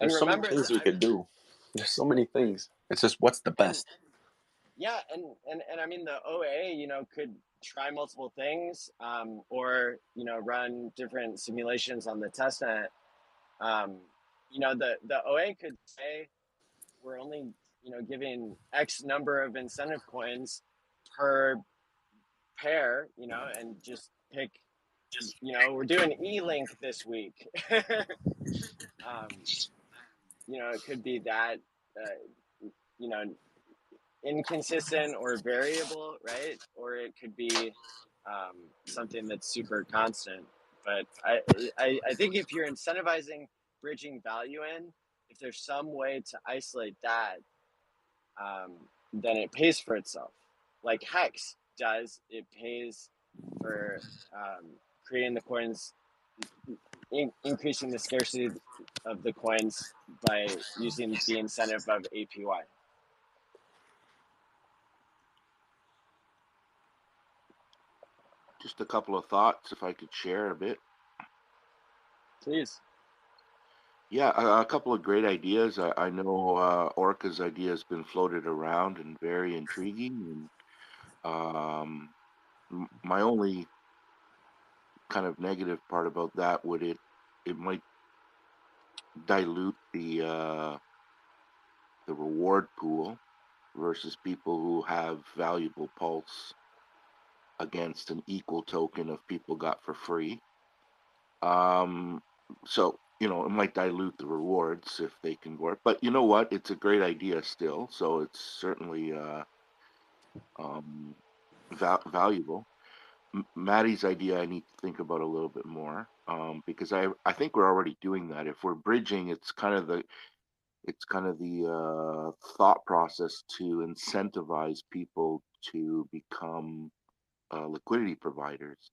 There's so many remember things we could do. There's so many things. It's just what's the and best. yeah, and I mean the OA, could try multiple things, or run different simulations on the testnet. Um, the OA could say we're only giving X number of incentive coins per pair, and just pick. We're doing E-Link this week. It could be that, you know, inconsistent or variable, right? Or it could be something that's super constant. But I think if you're incentivizing bridging value in, if there's some way to isolate that, then it pays for itself. Like HEX does, it pays for creating the coins, increasing the scarcity of the coins by using the incentive of APY. Just a couple of thoughts, if I could share a bit. Please. Yeah, a couple of great ideas. I know Orca's idea has been floated around and very intriguing. And my only kind of negative part about that would it might dilute the reward pool versus people who have valuable pulse against an equal token of people got for free. So it might dilute the rewards if they can work. But you know what? It's a great idea still. So it's certainly valuable. Maddie's idea I need to think about a little bit more, because I think we're already doing that. If we're bridging, it's kind of the thought process to incentivize people to become liquidity providers,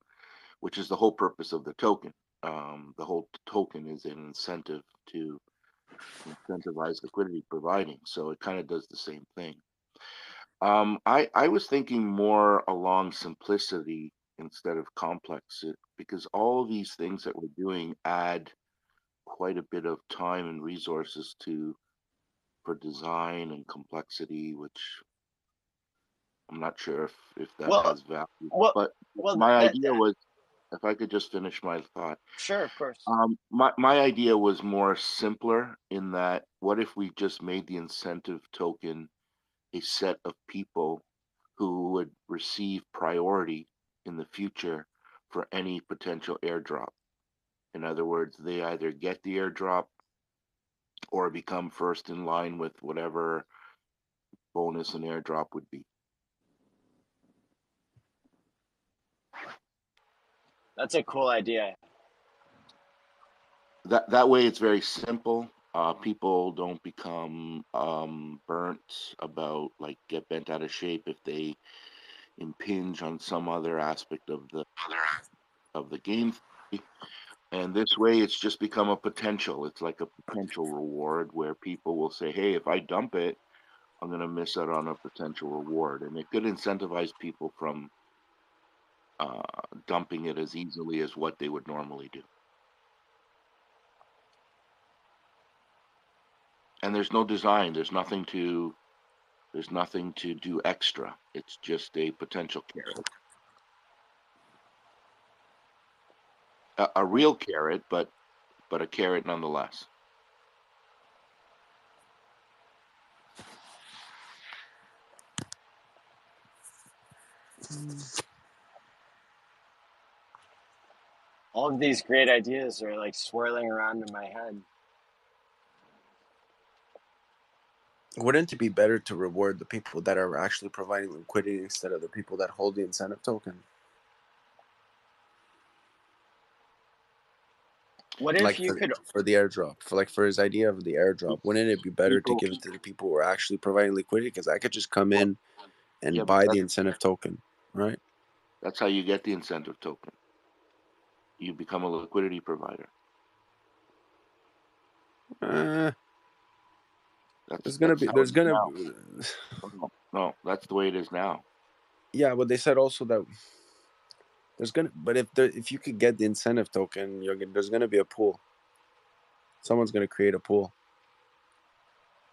which is the whole purpose of the token. The whole token is an incentive to incentivize liquidity providing, so it kind of does the same thing. I was thinking more along simplicity instead of complex, because all these things that we're doing add quite a bit of time and resources for design and complexity, which I'm not sure if that Well, has value. well, But well. my idea was, if I could just finish my thought. Sure, of course. My idea was more simpler in that, what if we just made the incentive token a set of people who would receive priority in the future for any potential airdrop? In other words, they either get the airdrop or become first in line with whatever bonus an airdrop would be. That's a cool idea. That way it's very simple. People don't become burnt about, like, get bent out of shape if they impinge on some other aspect of the game. And this way it's just become a potential. It's like a potential reward where people will say, hey, if I dump it, I'm going to miss out on a potential reward. And it could incentivize people from dumping it as easily as what they would normally do. And there's no design. There's nothing to do extra. It's just a potential carrot. A real carrot, but a carrot nonetheless. All of these great ideas are like swirling around in my head. Wouldn't it be better to reward the people that are actually providing liquidity instead of the people that hold the incentive token? What if Like you could? for the airdrop, for his idea of the airdrop, wouldn't it be better to give it to the people who are actually providing liquidity? Because I could just come in and buy the incentive token, right? That's how you get the incentive token. You become a liquidity provider. There's gonna be no, that's the way it is now. Yeah, but they said also that but if you could get the incentive token, there's gonna be a pool. Someone's gonna create a pool.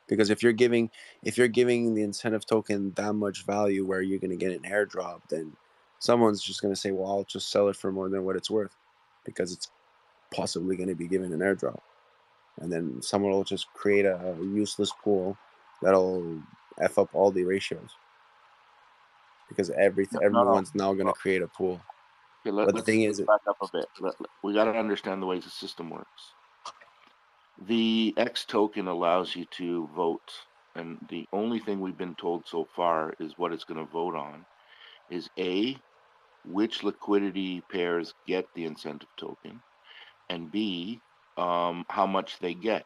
Because if you're giving the incentive token that much value where you're going to get an airdrop, then someone's just going to say, well, I'll just sell it for more than what it's worth because it's possibly going to be given an airdrop. And then someone will just create a useless pool that'll F up all the ratios because everyone's now going to create a pool. Okay, But the let's thing is, back up a bit. We got to understand the ways the system works. The X token allows you to vote, and the only thing we've been told so far is what it's going to vote on is A, which liquidity pairs get the incentive token, and B, how much they get.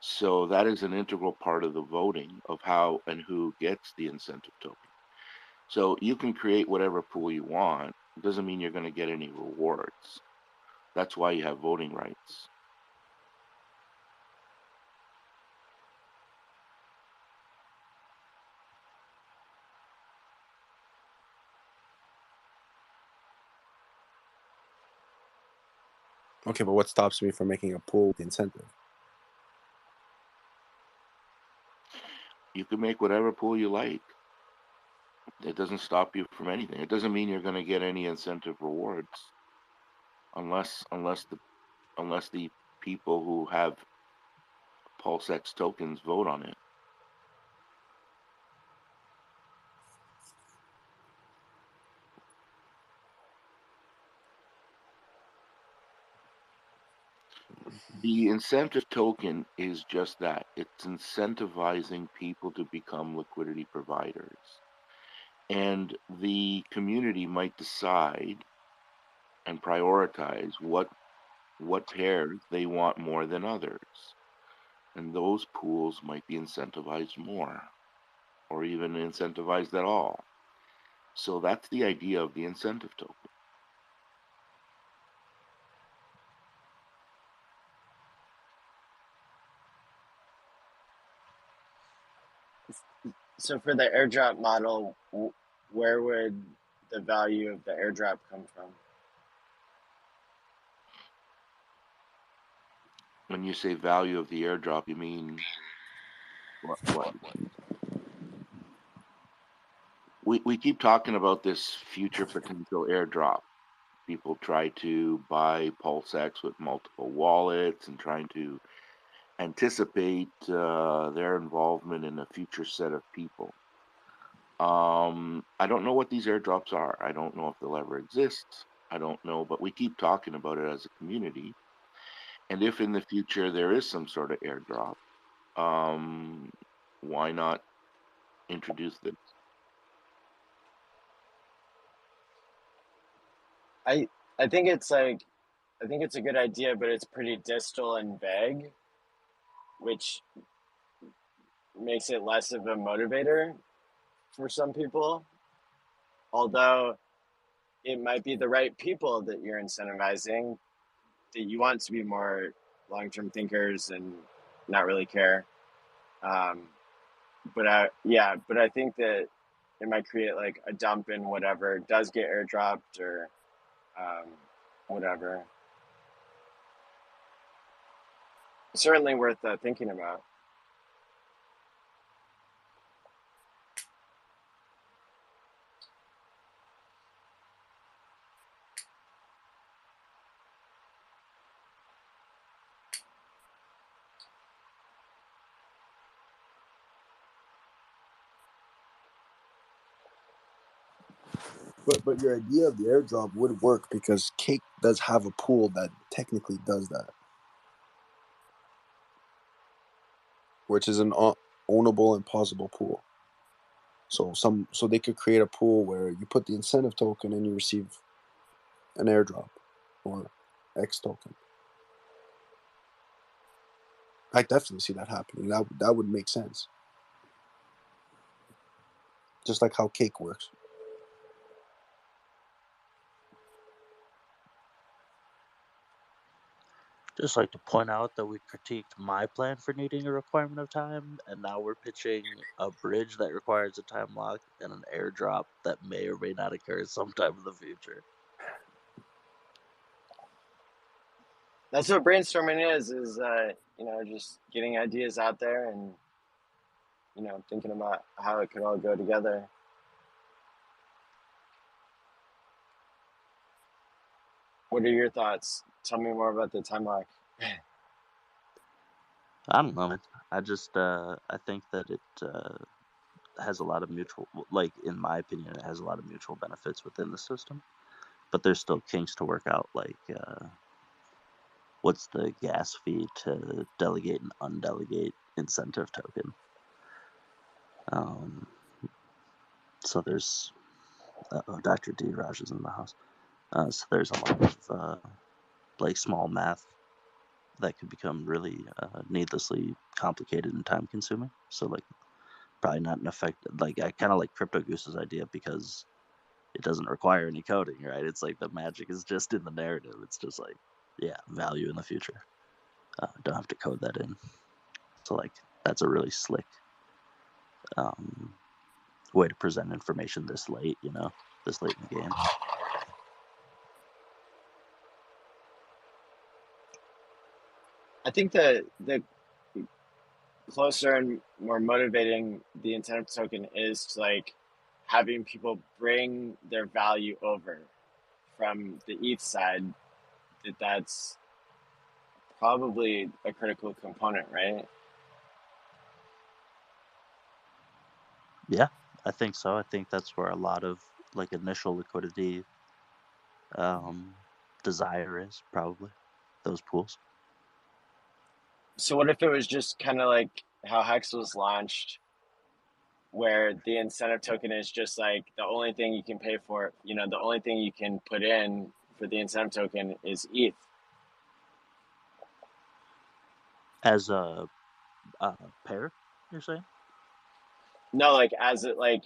So that is an integral part of the voting of how and who gets the incentive token. So you can create whatever pool you want. It doesn't mean you're going to get any rewards. That's why you have voting rights. okay, but what stops me from making a pool with the incentive? You can make whatever pool you like. It doesn't stop you from anything. It doesn't mean you're going to get any incentive rewards unless the people who have Pulse X tokens vote on it. The incentive token is just that. It's incentivizing people to become liquidity providers. And the community might decide and prioritize what pairs they want more than others. And those pools might be incentivized more or even incentivized at all. So that's the idea of the incentive token. So for the airdrop model, where would the value of the airdrop come from? When you say value of the airdrop, you mean what? We keep talking about this future potential airdrop. People try to buy PulseX with multiple wallets and trying to anticipate their involvement in a future set of people. I don't know what these airdrops are. I don't know if they'll ever exist. I don't know, but we keep talking about it as a community. And if in the future there is some sort of airdrop, why not introduce this? I I think it's like I think it's a good idea, but it's pretty distal and vague, which makes it less of a motivator for some people. Although it might be the right people that you're incentivizing, that you want to be more long-term thinkers and not really care. Um, but I think that it might create like a dump in whatever does get airdropped or um, whatever. Certainly worth thinking about. But your idea of the airdrop would work because Cake does have a pool that technically does that, which is an ownable and pausable pool. So they could create a pool where you put the incentive token and you receive an airdrop or X token. I definitely see that happening. That would make sense. Just like how Cake works. Just like to point out that we critiqued my plan for needing a requirement of time, and now we're pitching a bridge that requires a time lock and an airdrop that may or may not occur sometime in the future. That's what brainstorming is just getting ideas out there and thinking about how it could all go together. What are your thoughts? Tell me more about the time lock. I don't know. I just I think that it has a lot of mutual, like in my opinion, it has a lot of mutual benefits within the system. But there's still kinks to work out, like what's the gas fee to delegate and undelegate incentive token. So there's Dr. D. Raj is in the house. So there's a lot of like small math that could become really needlessly complicated and time consuming. So like probably not an effect. Like I kind of like Crypto Goose's idea because it doesn't require any coding, right? It's like the magic is just in the narrative. It's just like, yeah, value in the future. Don't have to code that in. So like that's a really slick way to present information this late, this late in the game. I think the closer and more motivating the incentive token is to like having people bring their value over from the ETH side. That's probably a critical component, right? Yeah, I think so. I think that's where a lot of like initial liquidity desire is, probably those pools. So what if it was just kind of like how HEX was launched, where the incentive token is just like the only thing you can pay for, the only thing you can put in for the incentive token is ETH. As a pair, you're saying? No, like as it like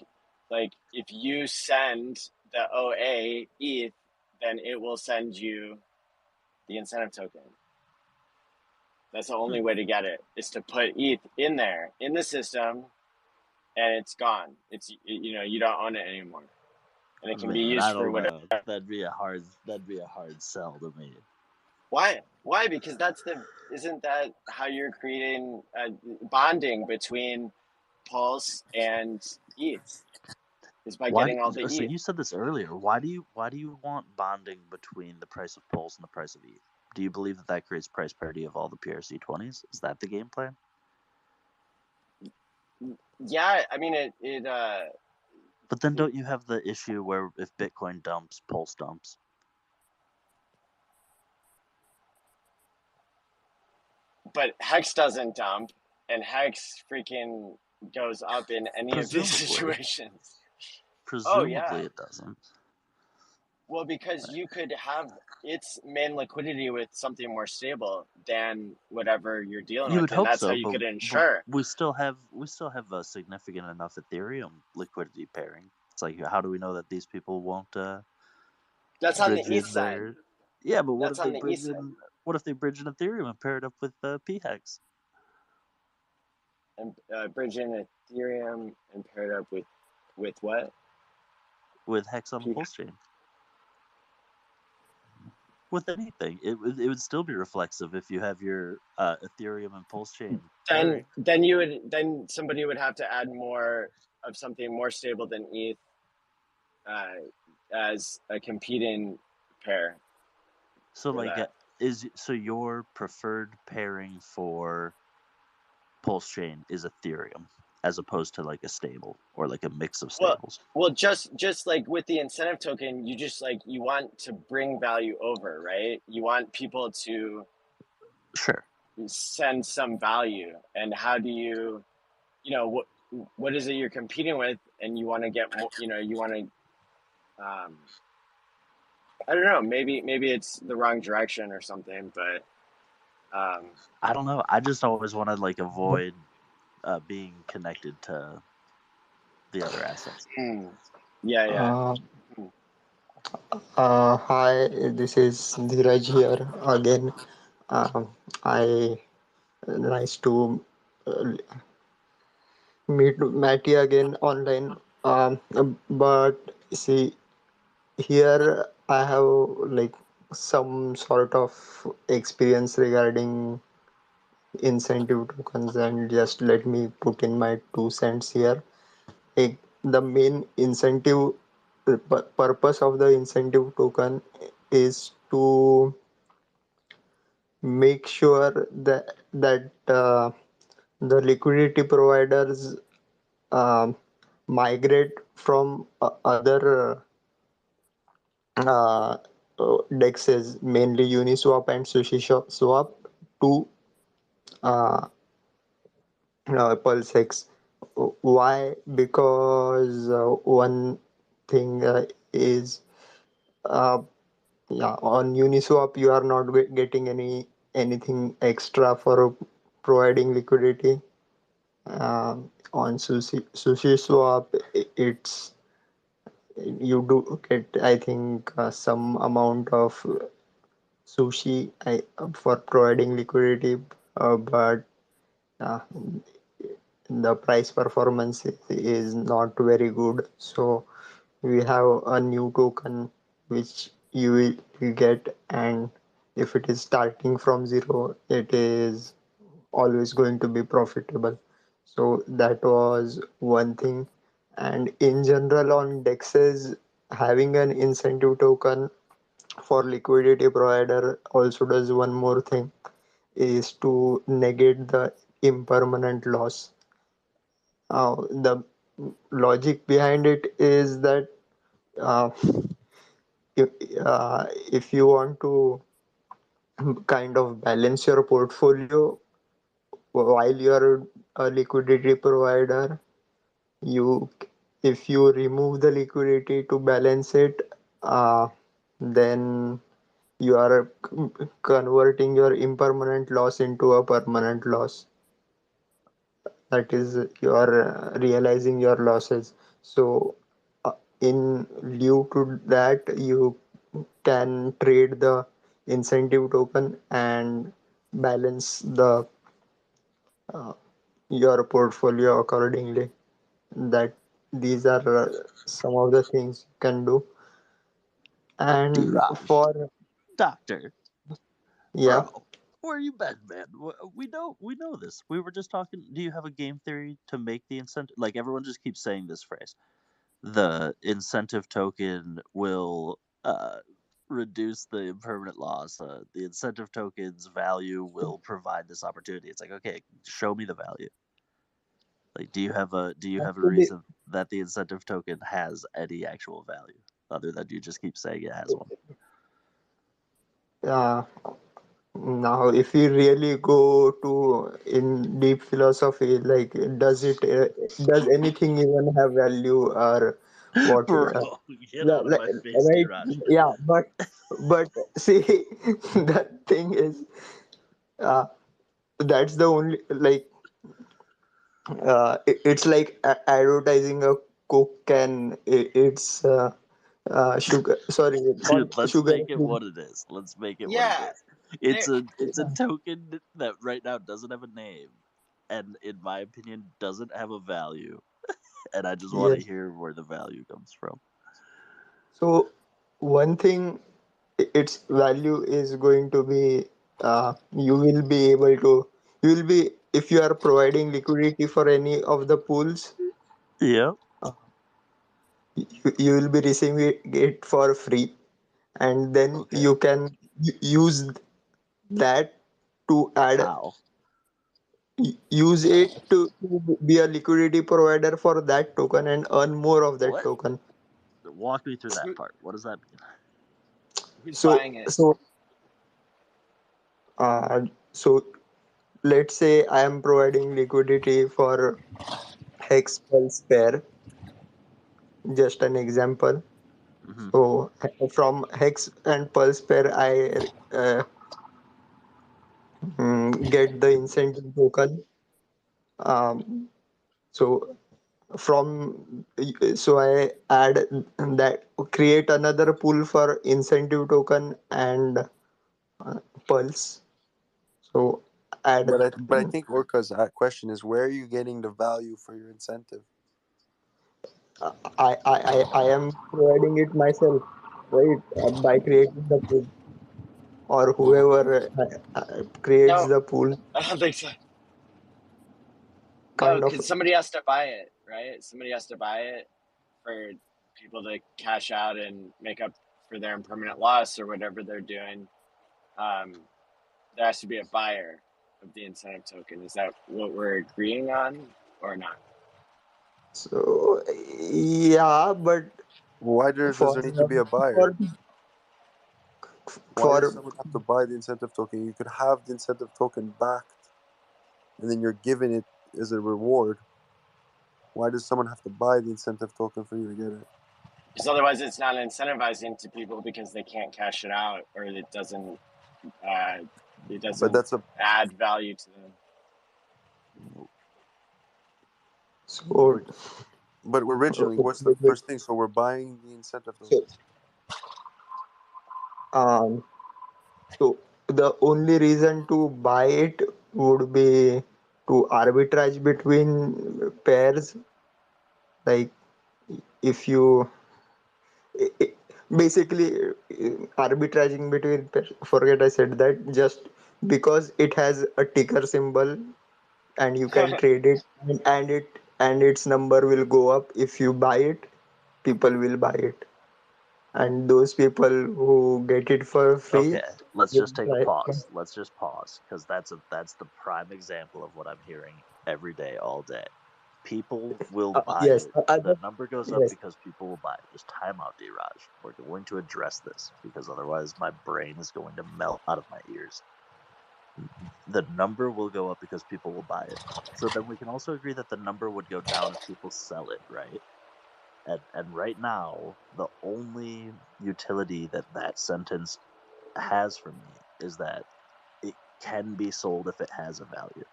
if you send the OA ETH, then it will send you the incentive token. That's the only way to get it, is to put ETH in there in the system, and it's gone. It's you don't own it anymore, and it can be Man, I used for don't whatever. know. That'd be a hard sell to me. Why? Why? Because isn't that how you're creating bonding between Pulse and ETH? Is by getting all the So ETH. you said this earlier. Why do you want bonding between the price of Pulse and the price of ETH? Do you believe that creates price parity of all the PRC20s? Is that the game plan? Yeah, I mean it. But then don't you have the issue where if Bitcoin dumps, Pulse dumps? But Hex doesn't dump, and Hex freaking goes up in any of these situations. Presumably it doesn't. Well, because you could have its main liquidity with something more stable than whatever you're dealing You with, would and hope that's so, how you could ensure. we still have a significant enough Ethereum liquidity pairing. It's like, how do we know that these people won't That's on the bridge east in side. their? Yeah, but what That's if they on the bridge east side. in? What if they bridge in Ethereum and pair it up with PHEX? And bridge in Ethereum and pair it up with what? With Hex on the Pulse chain. With anything, it would still be reflexive if you have your Ethereum and Pulse chain. Then somebody would have to add more of something more stable than ETH as a competing pair. So like, your preferred pairing for Pulse chain is Ethereum, as opposed to like a stable or like a mix of stables? Well, just like with the incentive token, you want to bring value over, right? You want people to send some value, and how do you what is it you're competing with, and you want to get more, you want to I don't know, maybe it's the wrong direction or something, but I don't know. I just always want to like avoid being connected to the other assets. Hi, this is Dheeraj here again. I nice to meet Matty again online. But see, here I have like some sort of experience regarding incentive tokens, and just let me put in my 2 cents here. The main incentive purpose of the incentive token is to make sure that the liquidity providers um, migrate from other uh, dexes, mainly Uniswap and SushiSwap, to uh, Pulse HEX. Why? Because one thing is, uh, yeah, on Uniswap you are not getting anything extra for providing liquidity. On SushiSwap, it's you do get, I think, some amount of sushi for providing liquidity, but uh, the price performance is not very good. So we have a new token which you will get, and if it is starting from zero, it is always going to be profitable. So that was one thing. And in general, on dexes, having an incentive token for liquidity provider also does one more thing, is to negate the impermanent loss. The logic behind it is that uh, if, if you want to kind of balance your portfolio while you're a liquidity provider, you if you remove the liquidity to balance it, then you are converting your impermanent loss into a permanent loss. That is, you are realizing your losses. So uh, in lieu to that, you can trade the incentive token and balance the uh, your portfolio accordingly. That These are some of the things you can do. And Raj, for, doctor, yeah, bro, where you been, man? We know this. We were just talking. Do you have a game theory to make the incentive? Like everyone just keeps saying this phrase. The incentive token will reduce the impermanent loss. The incentive token's value will provide this opportunity. It's like, okay, show me the value. Like, do you have a actually, reason that the incentive token has any actual value other than you just keep saying it has one? uh, now if we really go to in deep philosophy, like, does anything even have value, or what? Bro, get out of my face, Right? Raj. Yeah, but see, the thing is, uh, that's the only, like, it's like advertising a Coke can. It's sugar. Sorry, not Dude, let's sugar make it free. what it is. Let's make it what it Yeah, is. there. It's a token that right now doesn't have a name, and in my opinion doesn't have a value. And I just want to Yes. hear where the value comes from. So one thing, its value is going to be, you will be able to, you will be, if you are providing liquidity for any of the pools, Yeah. uh, you will be receiving it for free, and then Okay. you can use that to add, How? use it to be a liquidity provider for that token and earn more of that What? token. Walk me through that Who, part. What does that mean? who's So buying it? so so let's say I am providing liquidity for Hex Pulse pair, just an example. Hmm. So from Hex and Pulse pair, I get the incentive token. Um, so so I add that, create another pool for incentive token and Pulse. So But add. I think Orca's question is, where are you getting the value for your incentive? I am providing it myself, right? By creating the pool. or whoever creates No, the pool, I don't think so. No, kind of. because somebody has to buy it, right? Somebody has to buy it for people to cash out and make up for their impermanent loss or whatever they're doing. There has to be a buyer of the incentive token. Is that what we're agreeing on or not? So yeah, but Does for there need to be a for buyer? Why does for someone have to buy the incentive token? You could have the incentive token backed, and then you're giving it as a reward. Why does someone have to buy the incentive token for you to get it? Because otherwise, it's not incentivizing to people because they can't cash it out, or it doesn't But that's a add value to them. so but originally, what's the first thing? So we're buying the incentive so token. um so the only reason to buy it would be to arbitrage between pairs, like if you basically arbitraging between pairs. Forget I said that. Just because it has a ticker symbol and you can trade it, and its number will go up if you buy it, people will buy it, and those people who get it for free Okay, let's will just take a try. pause. Let's just pause because that's the prime example of what I'm hearing every day, all day. People will buy Yes, it. The number goes up yes. because people will buy it. Just time out, D-Raj. We're going to address this because otherwise my brain is going to melt out of my ears. The number will go up because people will buy it. So then we can also agree that the number would go down if people sell it, right? And right now, the only utility that that sentence has for me is that it can be sold if it has a value.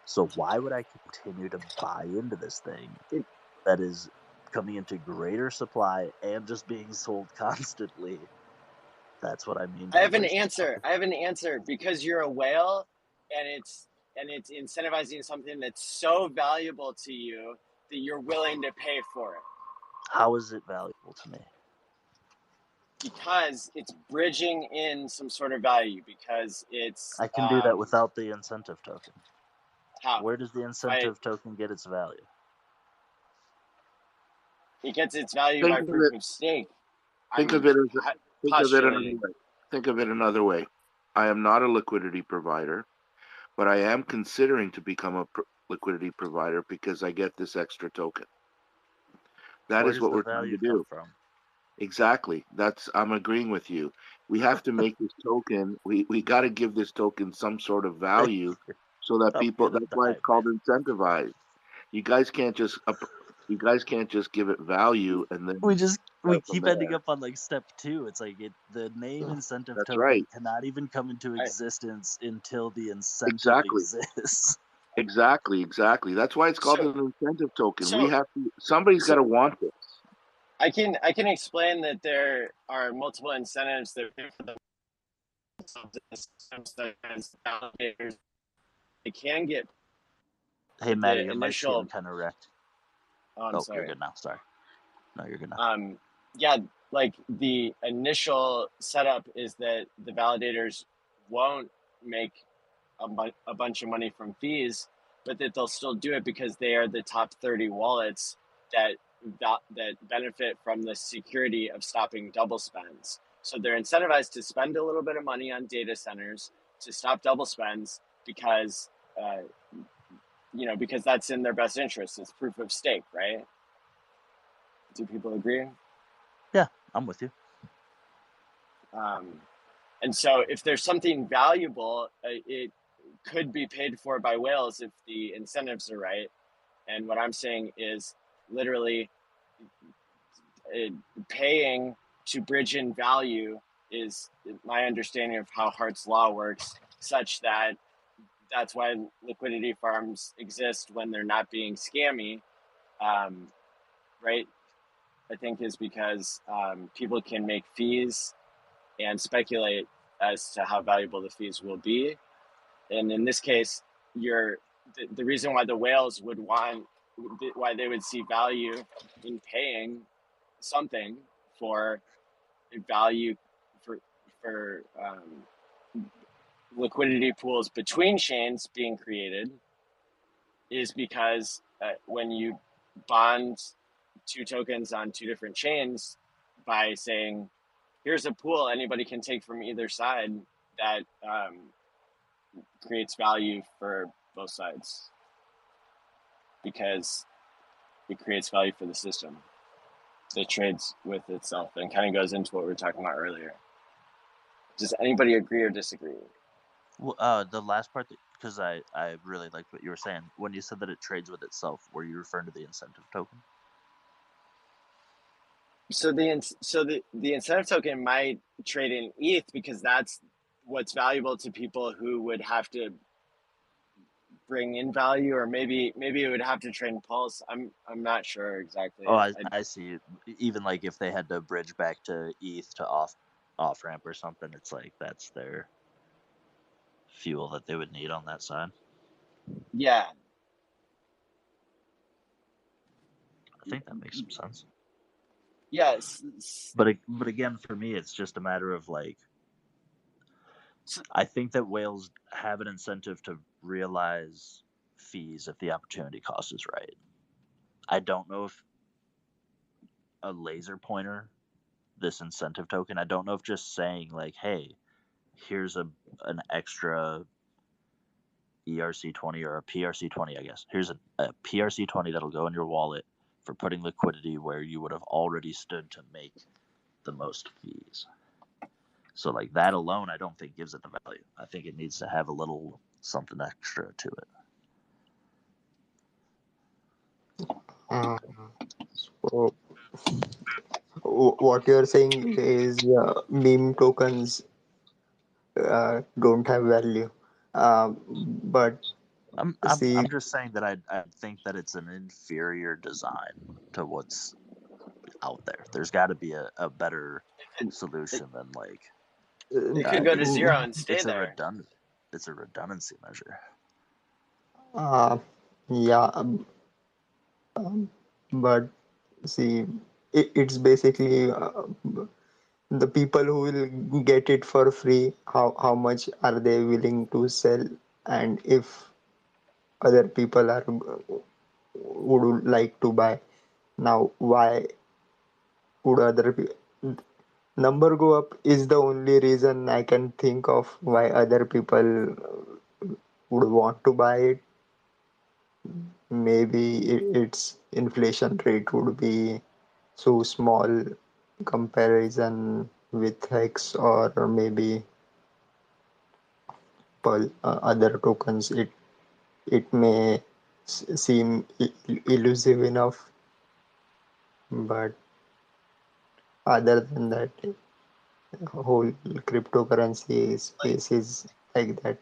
So why would I continue to buy into this thing that is coming into greater supply and just being sold constantly? That's what I mean I by have an wasting answer. money. I have an answer because you're a whale, and it's incentivizing something that's so valuable to you that you're willing to pay for it How is it valuable to me? because it's bridging in some sort of value. Because it's I can do that without the incentive token. how Where does the by incentive token get its value? it gets its value Think by of proof it. of stake. Think I'm of it as. Think of it another postulating. way. Think of it another way. I am not a liquidity provider, but I am considering to become a liquidity provider because I get this extra token. That Where is does what the we're trying value to come do. from? Exactly. I'm agreeing with you. We have to make this token. We got to give this token some sort of value so that I'm people. gonna That's why die, it's called man. incentivized. You guys can't just. You guys can't just give it value and then We start from keep ending there. up on like step two. It's like the name incentive That's right. token cannot even come into I, existence until the incentive Exactly. exists. Exactly. That's why it's called so an incentive token. We so have to. Somebody's got so to want this. I can explain that there are multiple incentives that pay for themselves as validators. They can get Hey Maddie, the your mic's getting initial. kind of wrecked. Oh, I'm Oh, you're sorry. good now. Sorry. No, you're good now. Yeah, like the initial setup is that the validators won't make a bunch of money from fees, but that they'll still do it because they are the top 30 wallets that that benefit from the security of stopping double spends. So they're incentivized to spend a little bit of money on data centers to stop double spends because uh, because that's in their best interest. It's proof of stake, right? Do people agree? Yeah, I'm with you. And so if there's something valuable, it could be paid for by whales if the incentives are right. And what I'm saying is literally paying to bridge in value is my understanding of how Hart's law works, such that that's why liquidity farms exist when they're not being scammy, right? I think is because people can make fees and speculate as to how valuable the fees will be. And in this case, the reason why the whales would want, why they would see value in paying something for value for liquidity pools between chains being created is because when you bond two tokens on two different chains by saying, here's a pool anybody can take from either side, that creates value for both sides because it creates value for the system that trades with itself and kind of goes into what we were talking about earlier. Does anybody agree or disagree? Well, the last part, because I really liked what you were saying when you said that it trades with itself. Were you referring to the incentive token? So the incentive token might trade in ETH because that's what's valuable to people who would have to bring in value, or maybe it would have to trade in Pulse. I'm not sure exactly. Oh, I see. Even like if they had to bridge back to ETH to off ramp or something, it's like that's their fuel that they would need on that side. Yeah. I think that makes some sense. Yes. But again, for me, it's just a matter of like, I think that whales have an incentive to realize fees if the opportunity cost is right. I don't know if a laser pointer, this incentive token, I don't know if just saying like, hey, here's an extra ERC20 or a PRC20, I guess. Here's a PRC20 that'll go in your wallet for putting liquidity where you would have already stood to make the most fees. So like that alone, I don't think gives it the value. I think it needs to have a little something extra to it. So what you're saying is meme tokens don't have value, but see, I'm just saying that I think that it's an inferior design to what's out there. There's got to be a better solution than like It could go to mm, zero and stay there. it's a redundancy measure. uh, yeah, but see, it's basically the people who will get it for free. How much are they willing to sell? And if other people are would like to buy, now why would other number go up is the only reason I can think of why other people would want to buy it. Maybe its inflation rate would be so small comparison with HEX, or maybe other tokens. It may seem elusive enough, but other than that, whole cryptocurrency space is like that.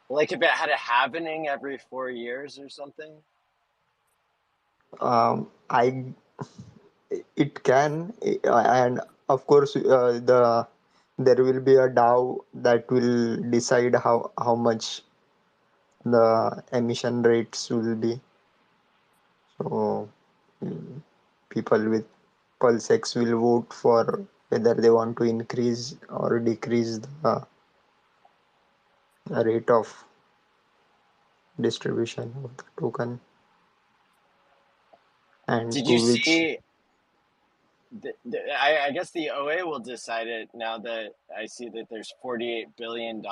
Like if it had a happening every 4 years or something. I it can, and of course there will be a DAO that will decide how much the emission rates will be. So people with Pulse X will vote for whether they want to increase or decrease the rate of distribution of the token, and Did to you which see? I guess the OA will decide it now that I see that there's $48 billion in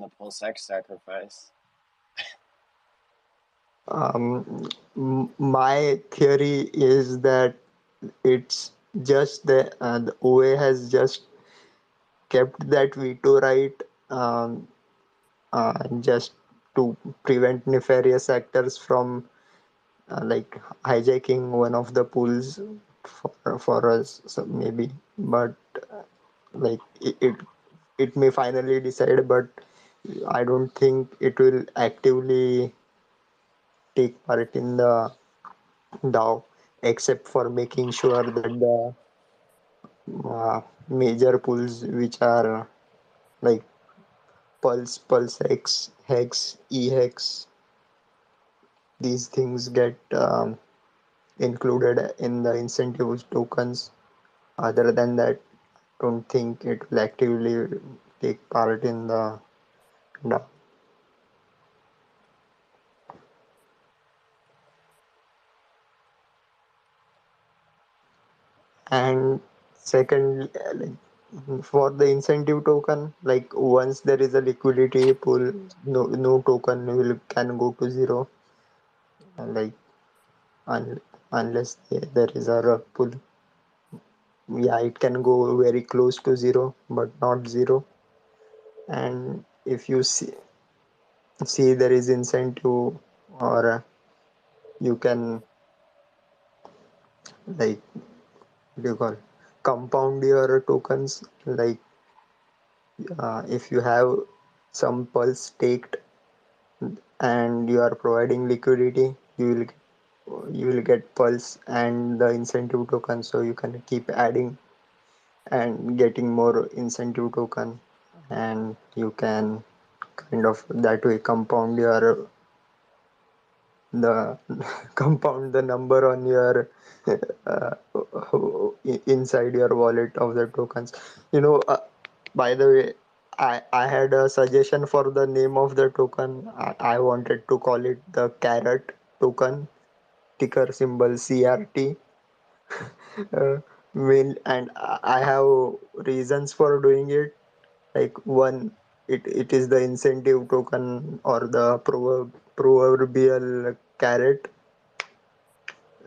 the Pulse X sacrifice. my theory is that it's just the OA has just kept that veto right, just to prevent nefarious actors from like hijacking one of the pools for us, so maybe. But like it may finally decide, but I don't think it will actively take part in the DAO, except for making sure that the major pools, which are like Pulse X, HEX, EHEX, these things get included in the incentive tokens. Other than that, don't think it will actively take part in the No. And second, for the incentive token, like once there is a liquidity pool, no token will can go to zero. Like un, unless there is a rug pull, yeah, it can go very close to zero, but not zero. And if you see there is incentive, or you can, like, what do you call, compound your tokens. Like if you have some pulse staked and you are providing liquidity, you will get pulse and the incentive token, so you can keep adding and getting more incentive token, and you can kind of that way compound your the compound the number on your uh, inside your wallet of the tokens. By the way, I had a suggestion for the name of the token. I wanted to call it the carrot token, ticker symbol CRT. uh, and I have reasons for doing it. Like one, it is the incentive token, or the proverbial carrot.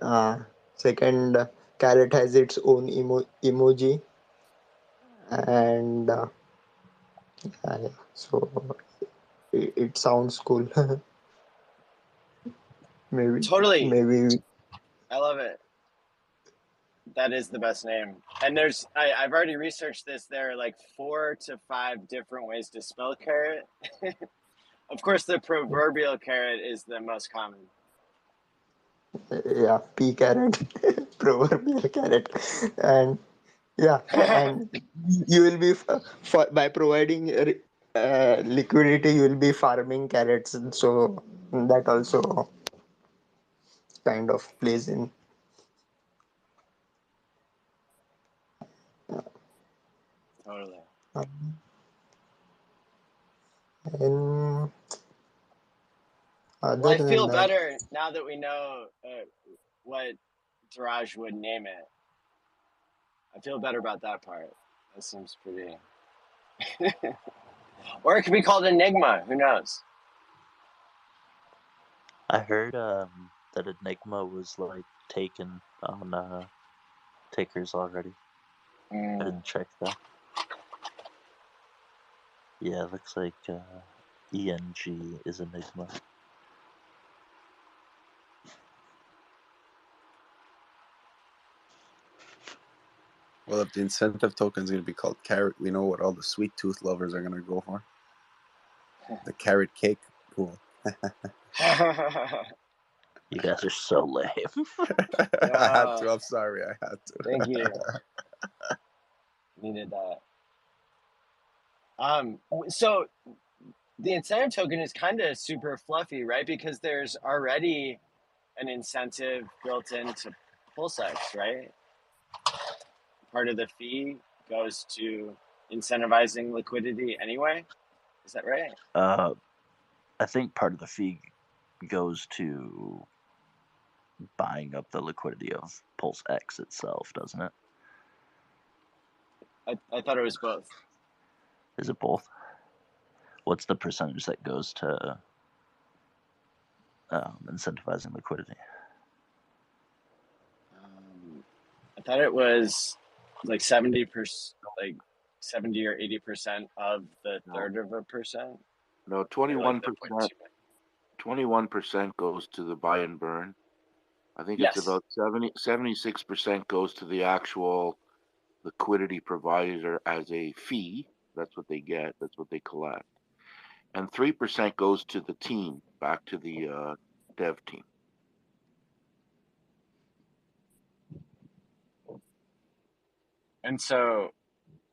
uh, Second, carrot has its own emoji. And so it sounds cool. maybe Totally. maybe I love it. That is the best name. And I've already researched this. There are like 4 to 5 different ways to spell carrot. Of course, the proverbial carrot is the most common. yeah, p carrot, proverbial carrot. And yeah, and you will be by providing liquidity, you will be farming carrots, so that also kind of plays in. Totally. And Well, other I than feel that, better now that we know what Daraj would name it. I feel better about that part. That seems pretty. Or it could be called Enigma. Who knows? I heard that Enigma was like taken on takers already. I didn't check that. Yeah, it looks like ENG is Enigma. Well, if the incentive token is going to be called carrot, we know what all the sweet tooth lovers are going to go for. The carrot cake pool. You guys are so lame. I had to. I'm sorry. I had to. Thank you. Needed that. So the incentive token is kind of super fluffy, right? Because there's already an incentive built into PulseX, right? Part of the fee goes to incentivizing liquidity anyway. Is that right? I think part of the fee goes to buying up the liquidity of PulseX itself, doesn't it? I thought it was both. Is it both? What's the percentage that goes to incentivizing liquidity? I thought it was like 70%, like 70 or 80% of the third of a percent. No, 21%. 21% goes to the buy and burn. I think it's Yes. about 76% goes to the actual liquidity provider as a fee. That's what they get. That's what they collect. And 3% goes to the team, back to the dev team. And so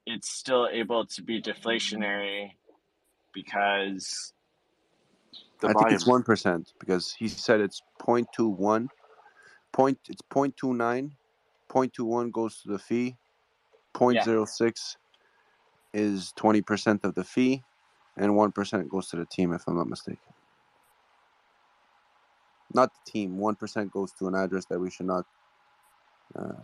it's still able to be deflationary because The I think it's buy-in. 1% because he said it's 0.21. It's 0.29. 0.21 goes to the fee. 0.06 is 20% of the fee, and 1% goes to the team, if I'm not mistaken. Not the team. 1% goes to an address that we should not. That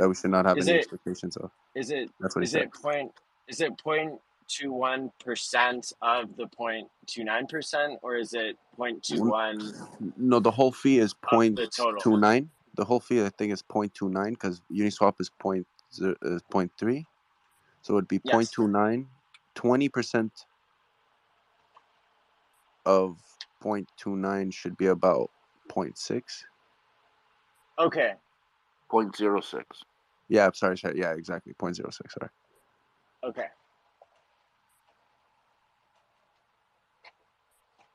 we should not have any expectations of. Is it? That's what he Is said. it point? Is it 0.21% of the 0.29%, or is it 0.21? No, the whole fee is The total. 0.29. The whole fee, I think, is 0.29 because Uniswap is 0.3. So it'd be Yes. 0.29. 20% of 0.29 should be about 0.6. Okay. 0.06. Yeah, sorry. Yeah, exactly. 0.06. Sorry. Okay.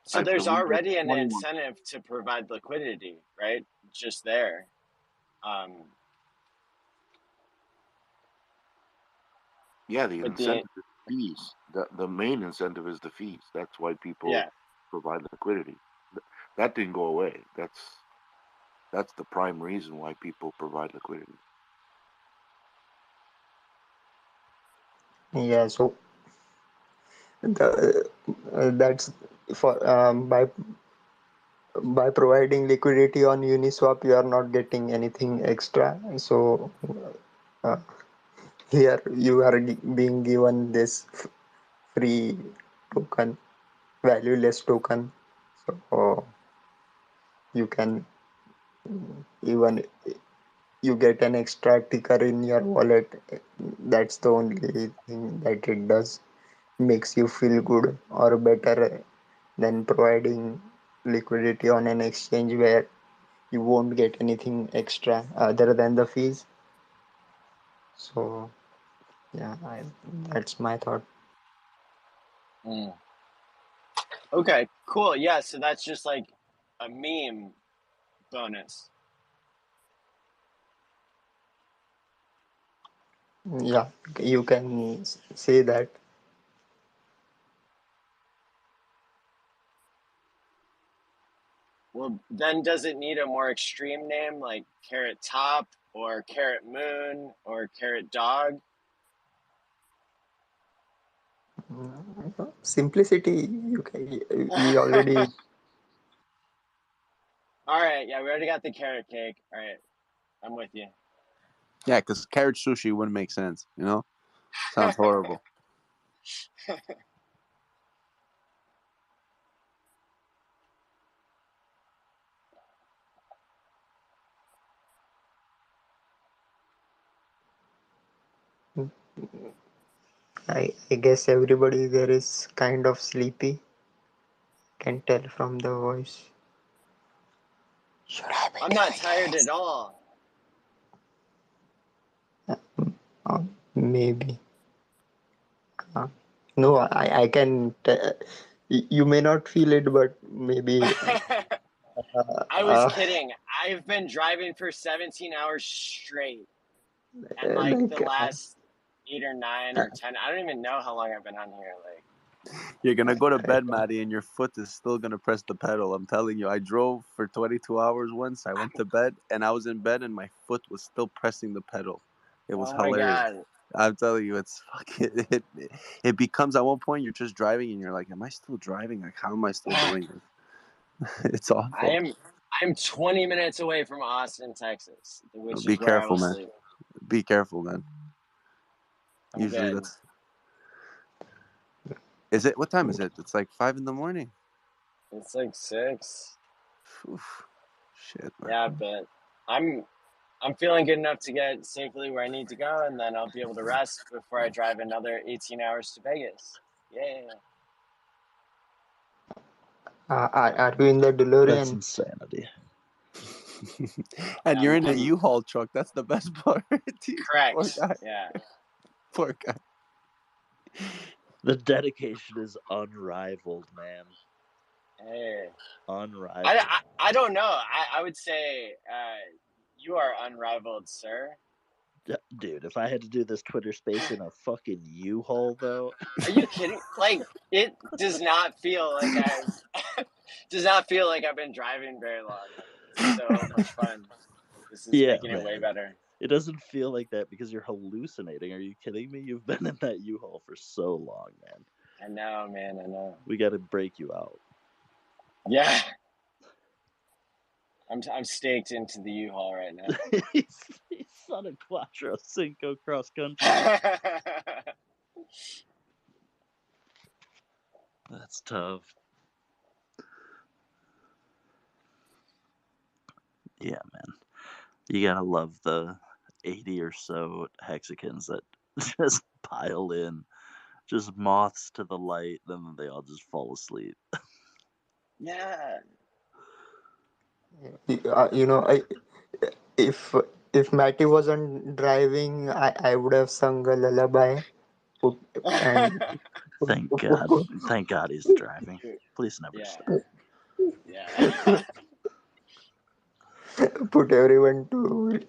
So I there's believe already it's an 21. incentive to provide liquidity, right? Just there. Yeah, the But incentive is fees. The main incentive is the fees. That's why people provide liquidity. That didn't go away. That's the prime reason why people provide liquidity. Yeah, so that's for by providing liquidity on Uniswap, you are not getting anything extra. So uh, here you are being given this free token, valueless token. So you can even you get an extra ticker in your wallet. That's the only thing that it does. Makes you feel good or better than providing liquidity on an exchange where you won't get anything extra other than the fees. So yeah, that's my thought. okay, cool. Yeah, so that's just like a meme bonus. Yeah, you can say that. Well, then does it need a more extreme name like Carrot Top or Carrot Moon or Carrot Dog? Simplicity, you can, we already. All right, yeah, we already got the carrot cake. All right, I'm with you. Yeah, because carrot sushi wouldn't make sense. Sounds horrible. I guess everybody there is kind of sleepy. Can tell from the voice. Should I be I'm not doing tired this? at all. Maybe. No, I can. You may not feel it, but maybe. I was kidding. I've been driving for 17 hours straight. And like the Like last 8 or 9 or 10, I don't even know how long I've been on here. Like, You're going to go to bed, Maddie, and your foot is still going to press the pedal. I'm telling you. I drove for 22 hours once. I went to bed, and I was in bed, and my foot was still pressing the pedal. It was oh my hilarious. God. I'm telling you, it's fucking. It becomes, at one point, you're just driving, and you're like, am I still driving? Like, how am I still doing this? It's awful. I'm 20 minutes away from Austin, Texas, which Be is where I careful, was man. sleeping. Be careful, man. I'm Usually good. that's. Is it? What time is it? It's like 5 a.m. It's like 6. Oof. Shit, man. Yeah, but I'm feeling good enough to get safely where I need to go, and then I'll be able to rest before I drive another 18 hours to Vegas. Yeah. are you in the That's DeLorean? insanity. And you're in a I'm U-Haul truck. That's the best part. Poor correct. guy. Yeah. Poor guy. The dedication is unrivaled, man. Hey. Unrivaled. I don't know. I would say you are unrivaled, sir. Dude, if I had to do this Twitter space in a fucking U-Haul, though. Are you kidding? Like, it does not feel like I've been driving very long. Like, it's so much fun. This is making it way better. It doesn't feel like that because you're hallucinating. Are you kidding me? You've been in that U-Haul for so long, man. I know, man. I know. We got to break you out. Yeah. I'm staked into the U-Haul right now. He's on a Quattro Cinco cross country. That's tough. Yeah, man. You gotta love the 80 or so Hexicans that just pile in, just moths to the light, then they all just fall asleep. Yeah. You know, if if Matty wasn't driving, I would have sung a lullaby, put, and Thank God. Thank God he's driving. Please never Yeah. stop. Yeah. put everyone to really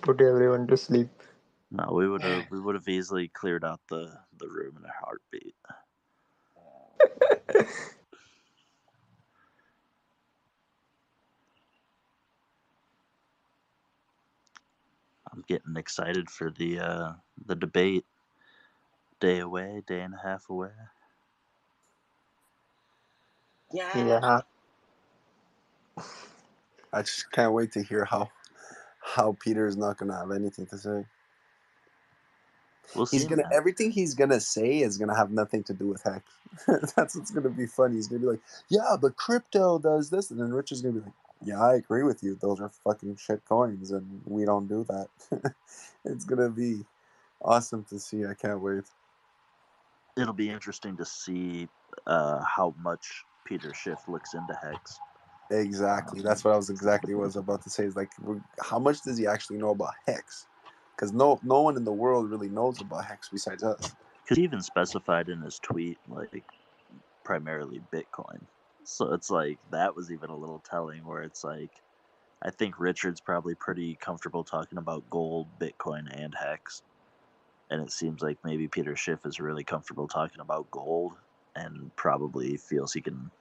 put everyone to sleep. No, we would have easily cleared out the room in a heartbeat. I'm getting excited for the debate. Day away, day and a half away. Yeah. Yeah, I just can't wait to hear how Peter is not gonna have anything to say. We'll He's see, gonna man. everything he's gonna say is gonna have nothing to do with Hex. That's what's gonna be funny. He's gonna be like, "Yeah, but crypto does this," and then Rich is gonna be like, "Yeah, I agree with you. Those are fucking shit coins, and we don't do that." It's gonna be awesome to see. I can't wait. It'll be interesting to see how much Peter Schiff looks into Hex. Exactly. That's what I was about to say. Is like, how much does he actually know about Hex? Because no one in the world really knows about Hex besides us. Because he even specified in his tweet, like, primarily Bitcoin. So it's like, that was even a little telling, where it's like, I think Richard's probably pretty comfortable talking about gold, Bitcoin, and Hex. And it seems like maybe Peter Schiff is really comfortable talking about gold and probably feels he can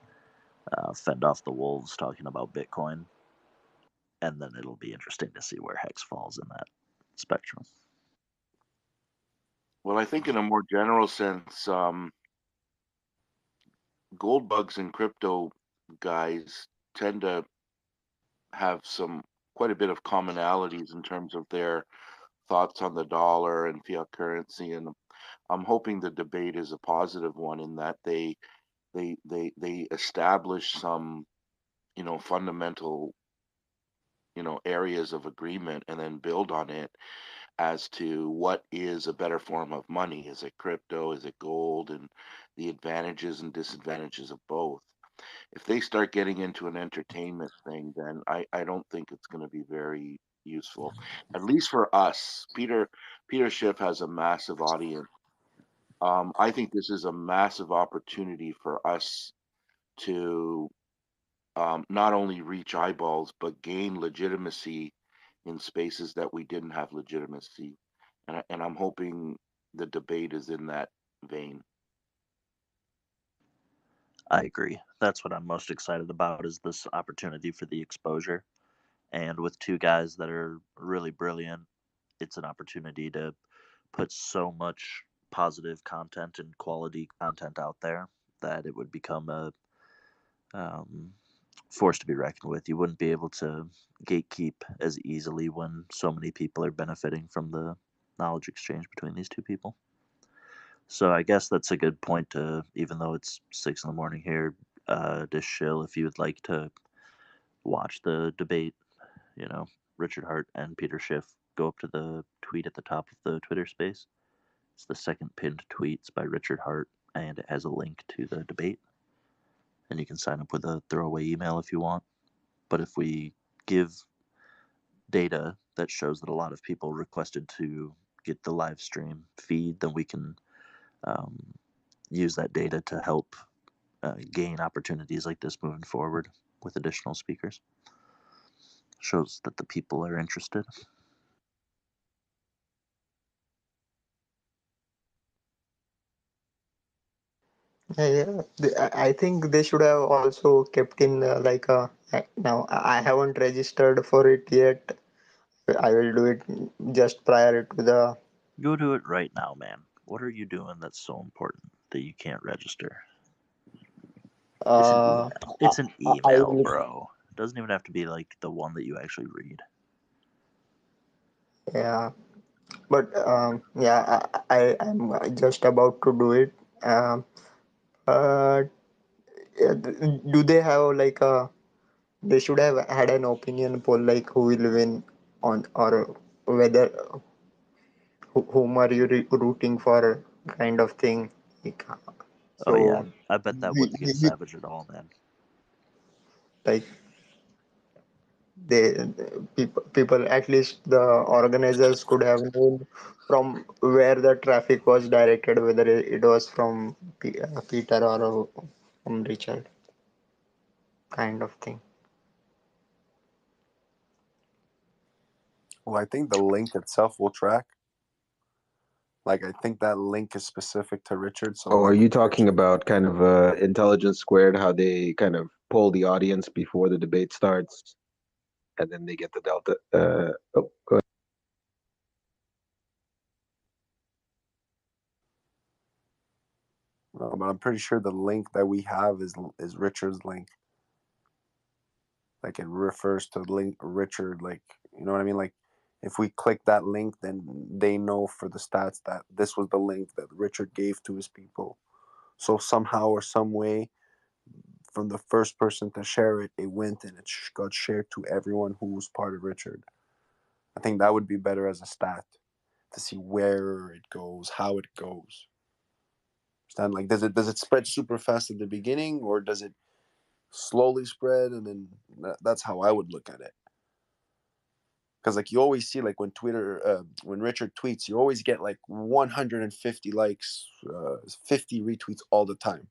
fend off the wolves talking about Bitcoin. And then it'll be interesting to see where Hex falls in that spectrum. Well, I think in a more general sense, gold bugs and crypto guys tend to have some quite a bit of commonalities in terms of their thoughts on the dollar and fiat currency. And I'm hoping the debate is a positive one in that they establish some, fundamental, areas of agreement and then build on it as to what is a better form of money. Is it crypto? Is it gold? And the advantages and disadvantages of both. If they start getting into an entertainment thing, then I don't think it's going to be very useful, at least for us. Peter Schiff has a massive audience. I think this is a massive opportunity for us to not only reach eyeballs but gain legitimacy in spaces that we didn't have legitimacy, and I'm hoping the debate is in that vein. I agree. That's what I'm most excited about, is this opportunity for the exposure. And with two guys that are really brilliant, it's an opportunity to put so much positive content and quality content out there that it would become a um, force to be reckoned with. You wouldn't be able to gatekeep as easily when so many people are benefiting from the knowledge exchange between these two people. So I guess that's a good point to, even though it's 6 in the morning here, to shill if you would like to watch the debate, you know, Richard Hart and Peter Schiff, go up to the tweet at the top of the Twitter space. It's the second pinned tweet. It's by Richard Hart, and it has a link to the debate. And you can sign up with a throwaway email if you want. But if we give data that shows that a lot of people requested to get the live stream feed, then we can um, use that data to help gain opportunities like this moving forward with additional speakers. Shows that the people are interested. yeah. I think they should have also kept in like now I haven't registered for it yet. I will do it just prior to the. Go do it right now, man. What are you doing that's so important? that you can't register. Uh, It's an I email, will. bro. It doesn't even have to be like the one that you actually read. Yeah, but yeah, I'm just about to do it. Uh, yeah, do they have like a? They should have had an opinion poll like who will win on or whether whom are you rooting for kind of thing. Like, Oh yeah, so I bet that wouldn't get savage at all, man. like they people at least the organizers could have known from where the traffic was directed, whether it was from Peter or from Richard kind of thing. Well, I think the link itself will track. Like, I think that link is specific to Richard. So, Oh, are like, you if talking Richard, about kind of intelligence squared, how they kind of poll the audience before the debate starts, and then they get the delta? Oh, go ahead. no, but I'm pretty sure the link that we have is Richard's link. Like, it refers to link Richard. Like, you know what I mean? Like, if we click that link, then they know for the stats that this was the link that Richard gave to his people. So somehow or some way, from the first person to share it, it went and it got shared to everyone who was part of Richard. I think that would be better as a stat to see where it goes, how it goes. Understand? Like, does it spread super fast at the beginning, or does it slowly spread, and then that's how I would look at it. Because like you always see, like when when Richard tweets, you always get like 150 likes, 50 retweets all the time.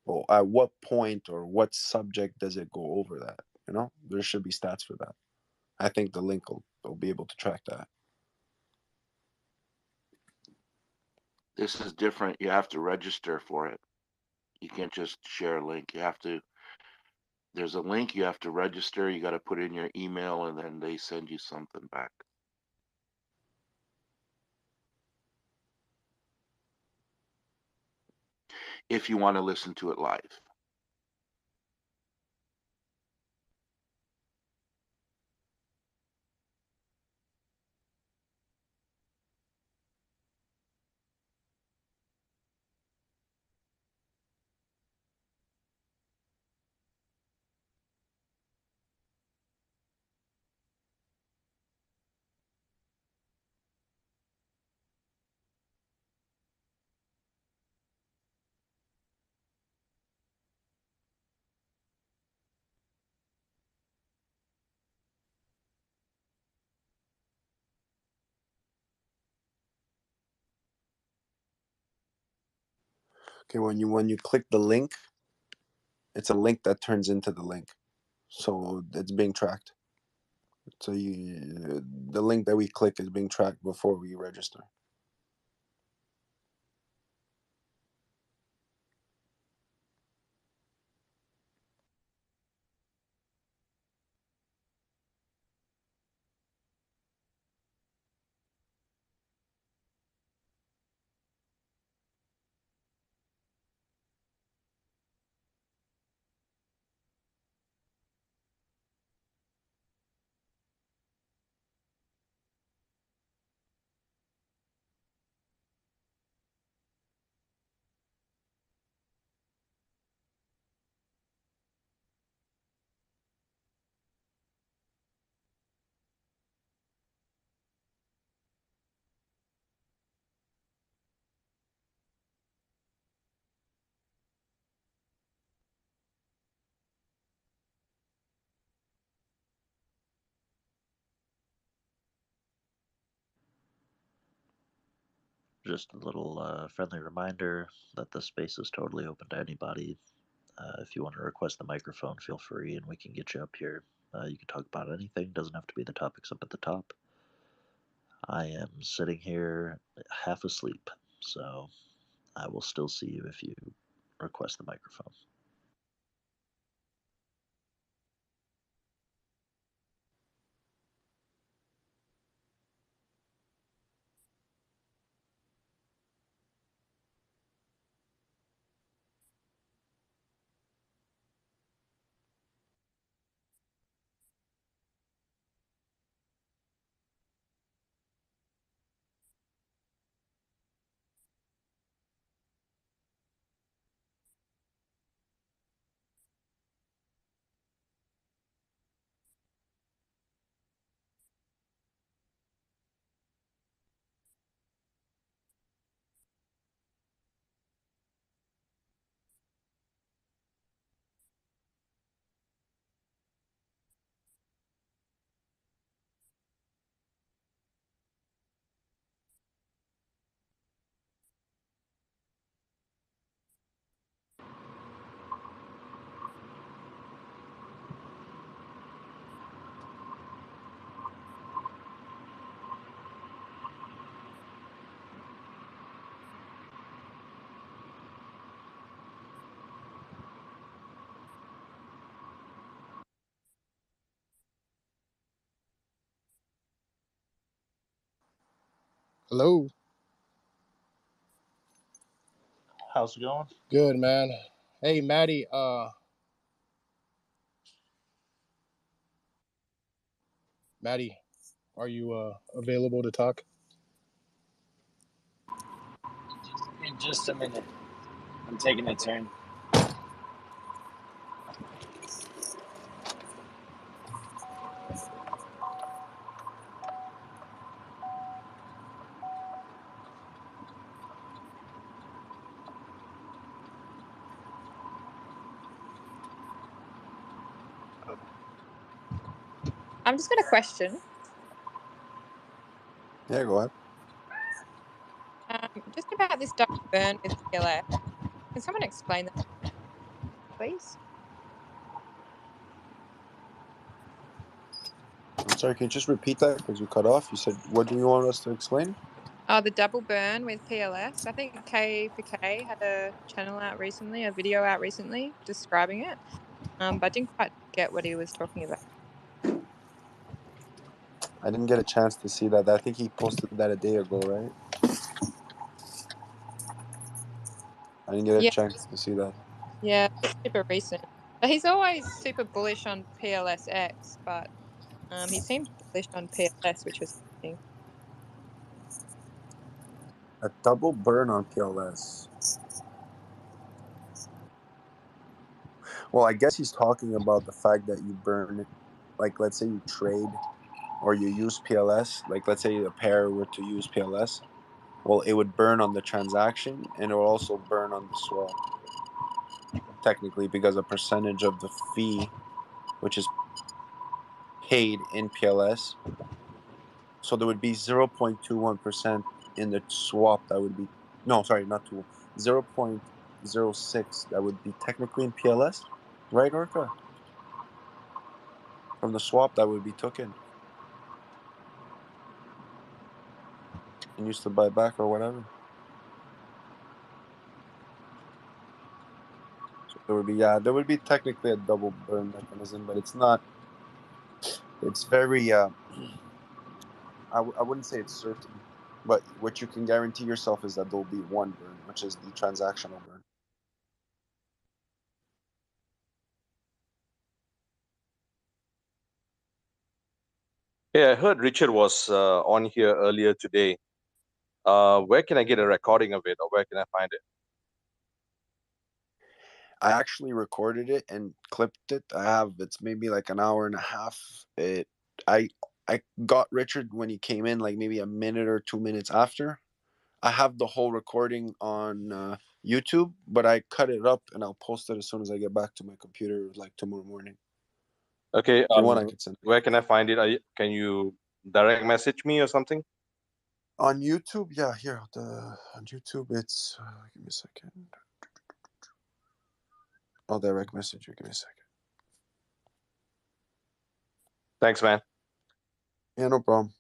Well, at what point or what subject does it go over that? You know, there should be stats for that. I think the link will be able to track that. This is different. You have to register for it. You can't just share a link. There's a link, you have to register, you got to put in your email, and then they send you something back. If you want to listen to it live. Okay, when you click the link, it's a link that turns into the link, so it's being tracked. So the link that we click is being tracked before we register. Just a little friendly reminder that this space is totally open to anybody. If you want to request the microphone, feel free and we can get you up here. You can talk about anything, doesn't have to be the topics up at the top. I am sitting here half asleep, so I will still see you if you request the microphone. Hello. How's it going? Good, man. Hey, Maddie. Maddie, are you available to talk? In just a minute. I'm taking a turn. I'm just got a question. Yeah, go ahead. Just about this double burn with PLF. Can someone explain that, please? I'm sorry, can you just repeat that because you cut off? You said, what do you want us to explain? Oh, the double burn with PLS. I think K for K had a channel out recently, a video out recently describing it. But I didn't quite get what he was talking about. I didn't get a chance to see that. I think he posted that a day ago, right? I didn't get a Yeah, chance to see that. yeah, it's super recent. But he's always super bullish on PLSX, but he seemed bullish on PLS, which was interesting. A double burn on PLS. Well, I guess he's talking about the fact that you burn it. Like, let's say you trade or you use PLS. Like, let's say a pair were to use PLS. Well, it would burn on the transaction and it will also burn on the swap, technically, because a percentage of the fee, which is paid in PLS, so there would be 0.21% in the swap that would be, no, sorry, not 2, 0.06 that would be technically in PLS, right, Orca? From the swap that would be taken and used to buy back or whatever. So there would be, yeah, there would be technically a double burn mechanism, but it's not, it's very, I wouldn't say it's certain, but what you can guarantee yourself is that there'll be one burn, which is the transactional burn. Yeah, I heard Richard was on here earlier today. Where can I get a recording of it, or where can I find it? I actually recorded it and clipped it. I have it's maybe like an hour and a half. I I got Richard when he came in, like maybe a minute or 2 minutes after. I have the whole recording on YouTube, but I cut it up and I'll post it as soon as I get back to my computer, like tomorrow morning. Okay, If you want, I could send it. where can I find it? Can you direct message me or something? On YouTube, yeah, here on YouTube, it's give me a second. I'll direct message you. Give me a second. Thanks, man. Yeah, no problem.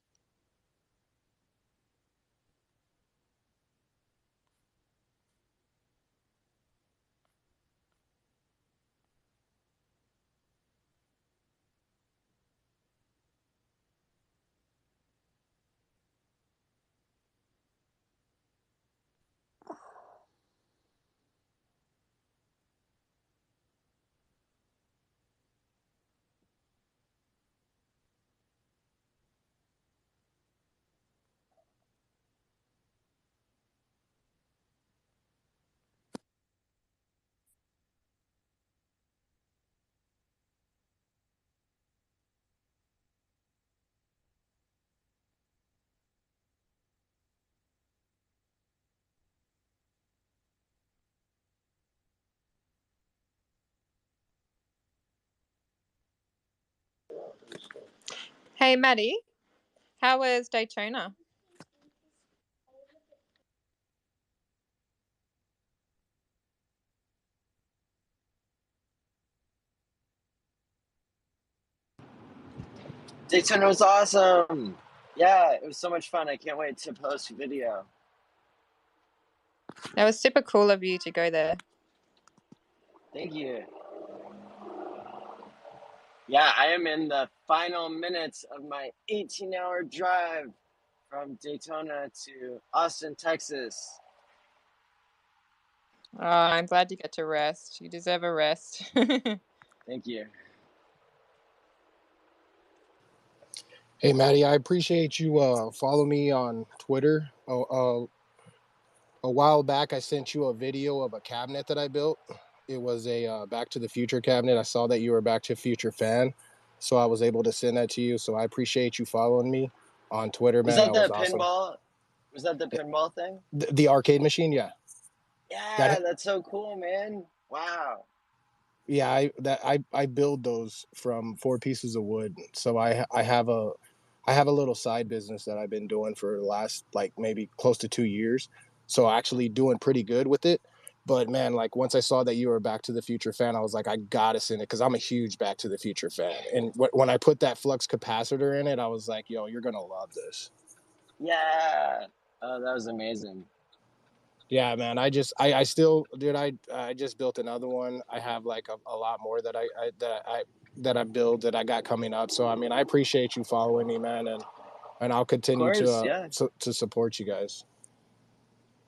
Hey, Maddie, how was Daytona? Daytona was awesome. Yeah, it was so much fun. I can't wait to post a video. That was super cool of you to go there. Thank you. Yeah, I am in the final minutes of my 18-hour drive from Daytona to Austin, Texas. Oh, I'm glad you get to rest. You deserve a rest. Thank you. Hey, Maddie, I appreciate you follow me on Twitter. A while back, I sent you a video of a cabinet that I built. It was a Back to the Future cabinet. I saw that you were a Back to the Future fan, so I was able to send that to you. So I appreciate you following me on Twitter, Was man. that That was the awesome. pinball? Was that the pinball thing? The arcade machine, yeah. Yeah, That that's so cool, man. Wow. Yeah, I build those from 4 pieces of wood. So I have a little side business that I've been doing for the last like maybe close to 2 years. So actually doing pretty good with it. But man, like once I saw that you were a Back to the Future fan, I was like, I gotta send it because I'm a huge Back to the Future fan. And when I put that flux capacitor in it, I was like, yo, you're gonna love this. Yeah. Oh, that was amazing. Yeah, man. I still, dude. I just built another one. I have like a lot more that I build that I got coming up. So I mean, I appreciate you following me, man, and I'll Of continue course, yeah. to support you guys.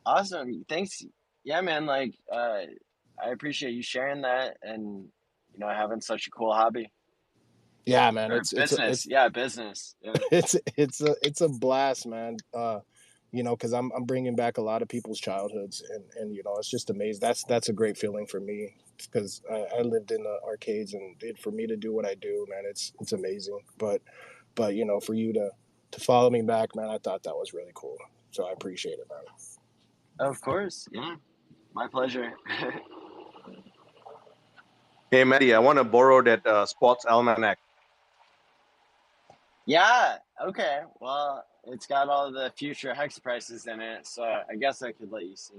Awesome. Thanks. Yeah, man, like I appreciate you sharing that and having such a cool hobby Yeah, man. or business. Yeah, business. Yeah. It's a blast, man. Because I'm bringing back a lot of people's childhoods, and it's just amazing. That's a great feeling for me because I lived in the arcades, and for me to do what I do, man, it's amazing. But for you to follow me back, man, I thought that was really cool. So I appreciate it, man. Of course. Yeah. My pleasure. Hey, Maddie, I want to borrow that sports almanac. Yeah. Okay. Well, it's got all the future hex prices in it, so I guess I could let you see.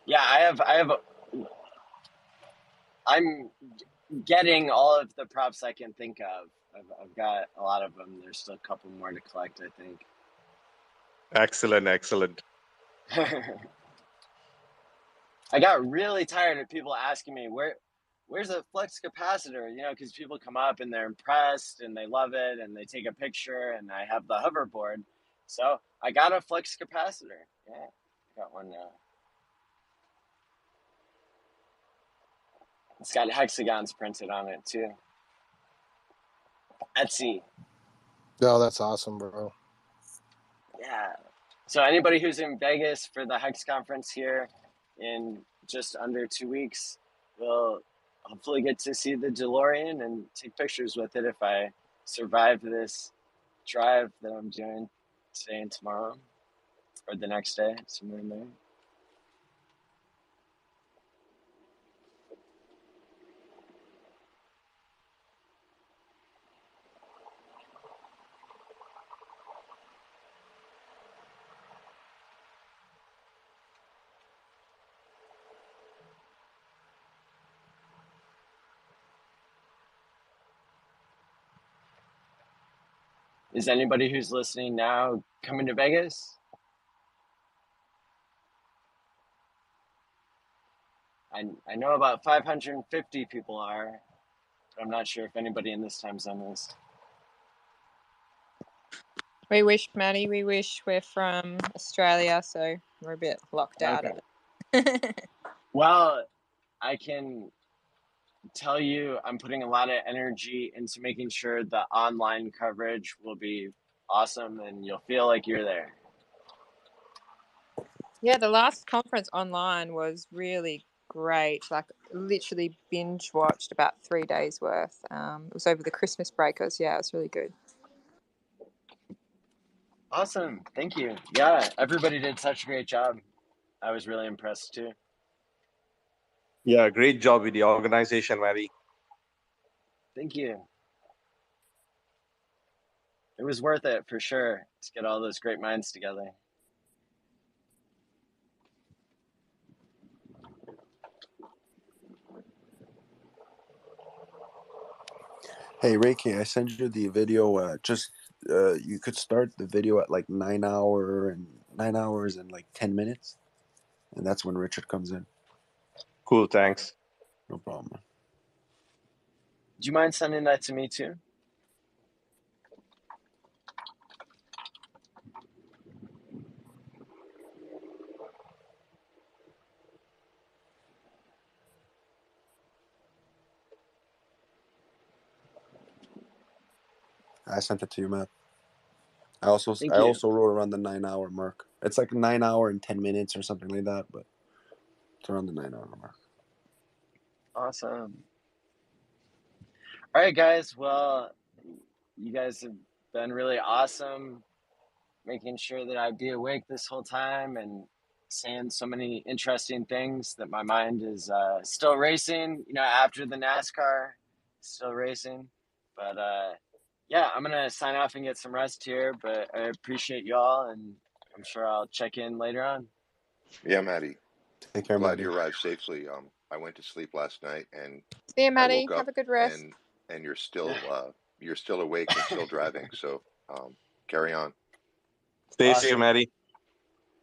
Yeah, I'm getting all of the props I can think of. I've got a lot of them. There's still a couple more to collect, I think. Excellent, excellent. I got really tired of people asking me where's a flux capacitor, because people come up and they're impressed and they love it and they take a picture and I have the hoverboard. So I got a flux capacitor. Yeah, I got one now. It's got hexagons printed on it too. Etsy. Oh, that's awesome, bro. Yeah. So anybody who's in Vegas for the Hex conference here in just under 2 weeks will hopefully get to see the DeLorean and take pictures with it if I survive this drive that I'm doing today and tomorrow or the next day, somewhere in there. Is anybody who's listening now coming to Vegas? I know about 550 people are, but I'm not sure if anybody in this time zone is. We wish, Maddie. We wish we're from Australia, so we're a bit locked out of it. Well, I can tell you I'm putting a lot of energy into making sure the online coverage will be awesome and you'll feel like you're there. Yeah, the last conference online was really great. Like literally binge watched about 3 days worth. It was over the Christmas breakers. Yeah, it was really good. Awesome. Thank you. Yeah, everybody did such a great job. I was really impressed too. Yeah, great job with the organization, Maddie. Thank you. It was worth it for sure to get all those great minds together. Hey, Reiki, I sent you the video. You could start the video at like 9 hours and like 10 minutes, and that's when Richard comes in. Cool, thanks. No problem. Do you mind sending that to me too? I sent it to you, Matt. I Thank you. also wrote around the 9-hour mark. It's like 9 hour and 10 minutes or something like that, but it's around the 9-hour mark. Awesome. All right, guys. Well, you guys have been really awesome, making sure that I'd be awake this whole time and saying so many interesting things that my mind is still racing, after the NASCAR, still racing. But yeah, I'm going to sign off and get some rest here, but I appreciate y'all, and I'm sure I'll check in later on. Yeah, Maddie. Take care, Glad Maddie. you arrived safely. I went to sleep last night and See you, I Maddie. woke up Have a good rest. and you're still awake and still driving. So carry on. Stay Awesome. safe, Maddie.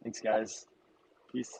Thanks, guys. Peace.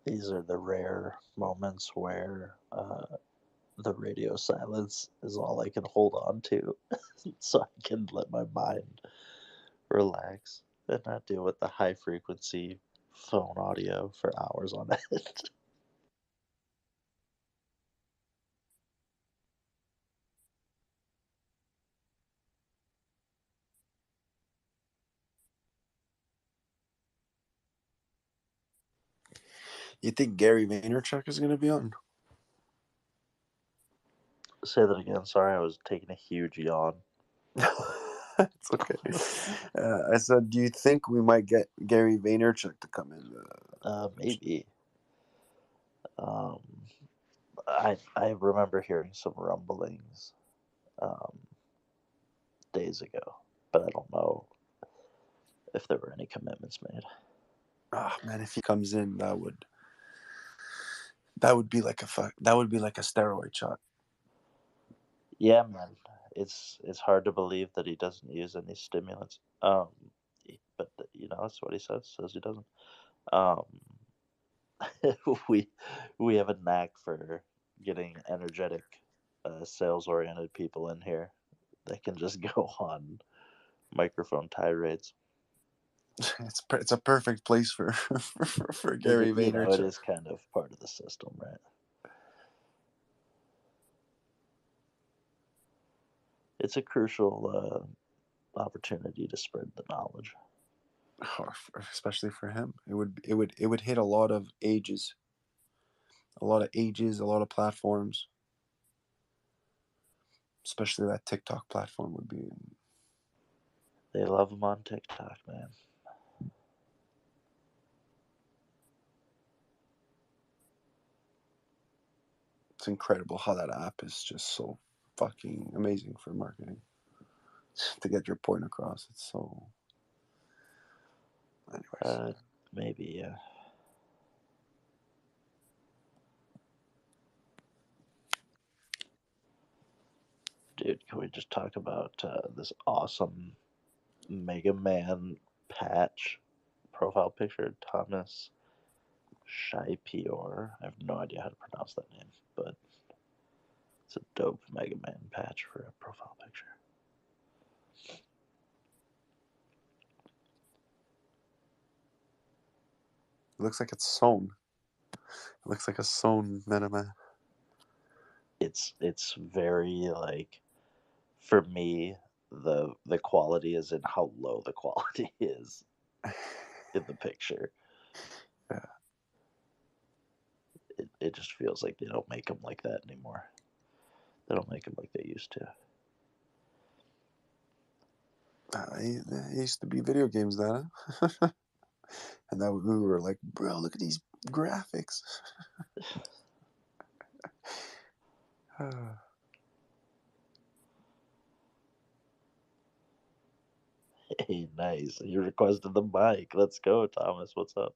These are the rare moments where the radio silence is all I can hold on to so I can let my mind relax and not deal with the high frequency phone audio for hours on end. You think Gary Vaynerchuk is going to be on? Say that again. Sorry, I was taking a huge yawn. It's okay. I said, do you think we might get Gary Vaynerchuk to come in? Maybe. I remember hearing some rumblings days ago, but I don't know if there were any commitments made. Oh man, if he comes in, that would be like a steroid shot. Yeah, man, it's hard to believe that he doesn't use any stimulants. But that's what he says he doesn't. We have a knack for getting energetic, sales-oriented people in here that can just go on microphone tirades. It's a perfect place for Gary Vaynerchuk. It is kind of part of the system, right? It's a crucial opportunity to spread the knowledge. Especially for him, it would hit a lot of ages, a lot of platforms. Especially that TikTok platform would be. They love him on TikTok, man. It's incredible how that app is just so fucking amazing for marketing. To get your point across, it's so. Anyways, maybe, yeah. Dude, can we just talk about this awesome Mega Man patch profile picture? Thomas Shaipior. I have no idea how to pronounce that name, but it's a dope Mega Man patch for a profile picture. it looks like it's sewn. It looks like a sewn Mega Man. It's very, like, for me, the quality is in how low the quality is in the picture. Yeah. It just feels like they don't make them like that anymore. They don't make them like they used to. It used to be video games, that, huh? And then we were like, bro, look at these graphics. Hey, nice. You requested the mic. Let's go, Thomas. What's up?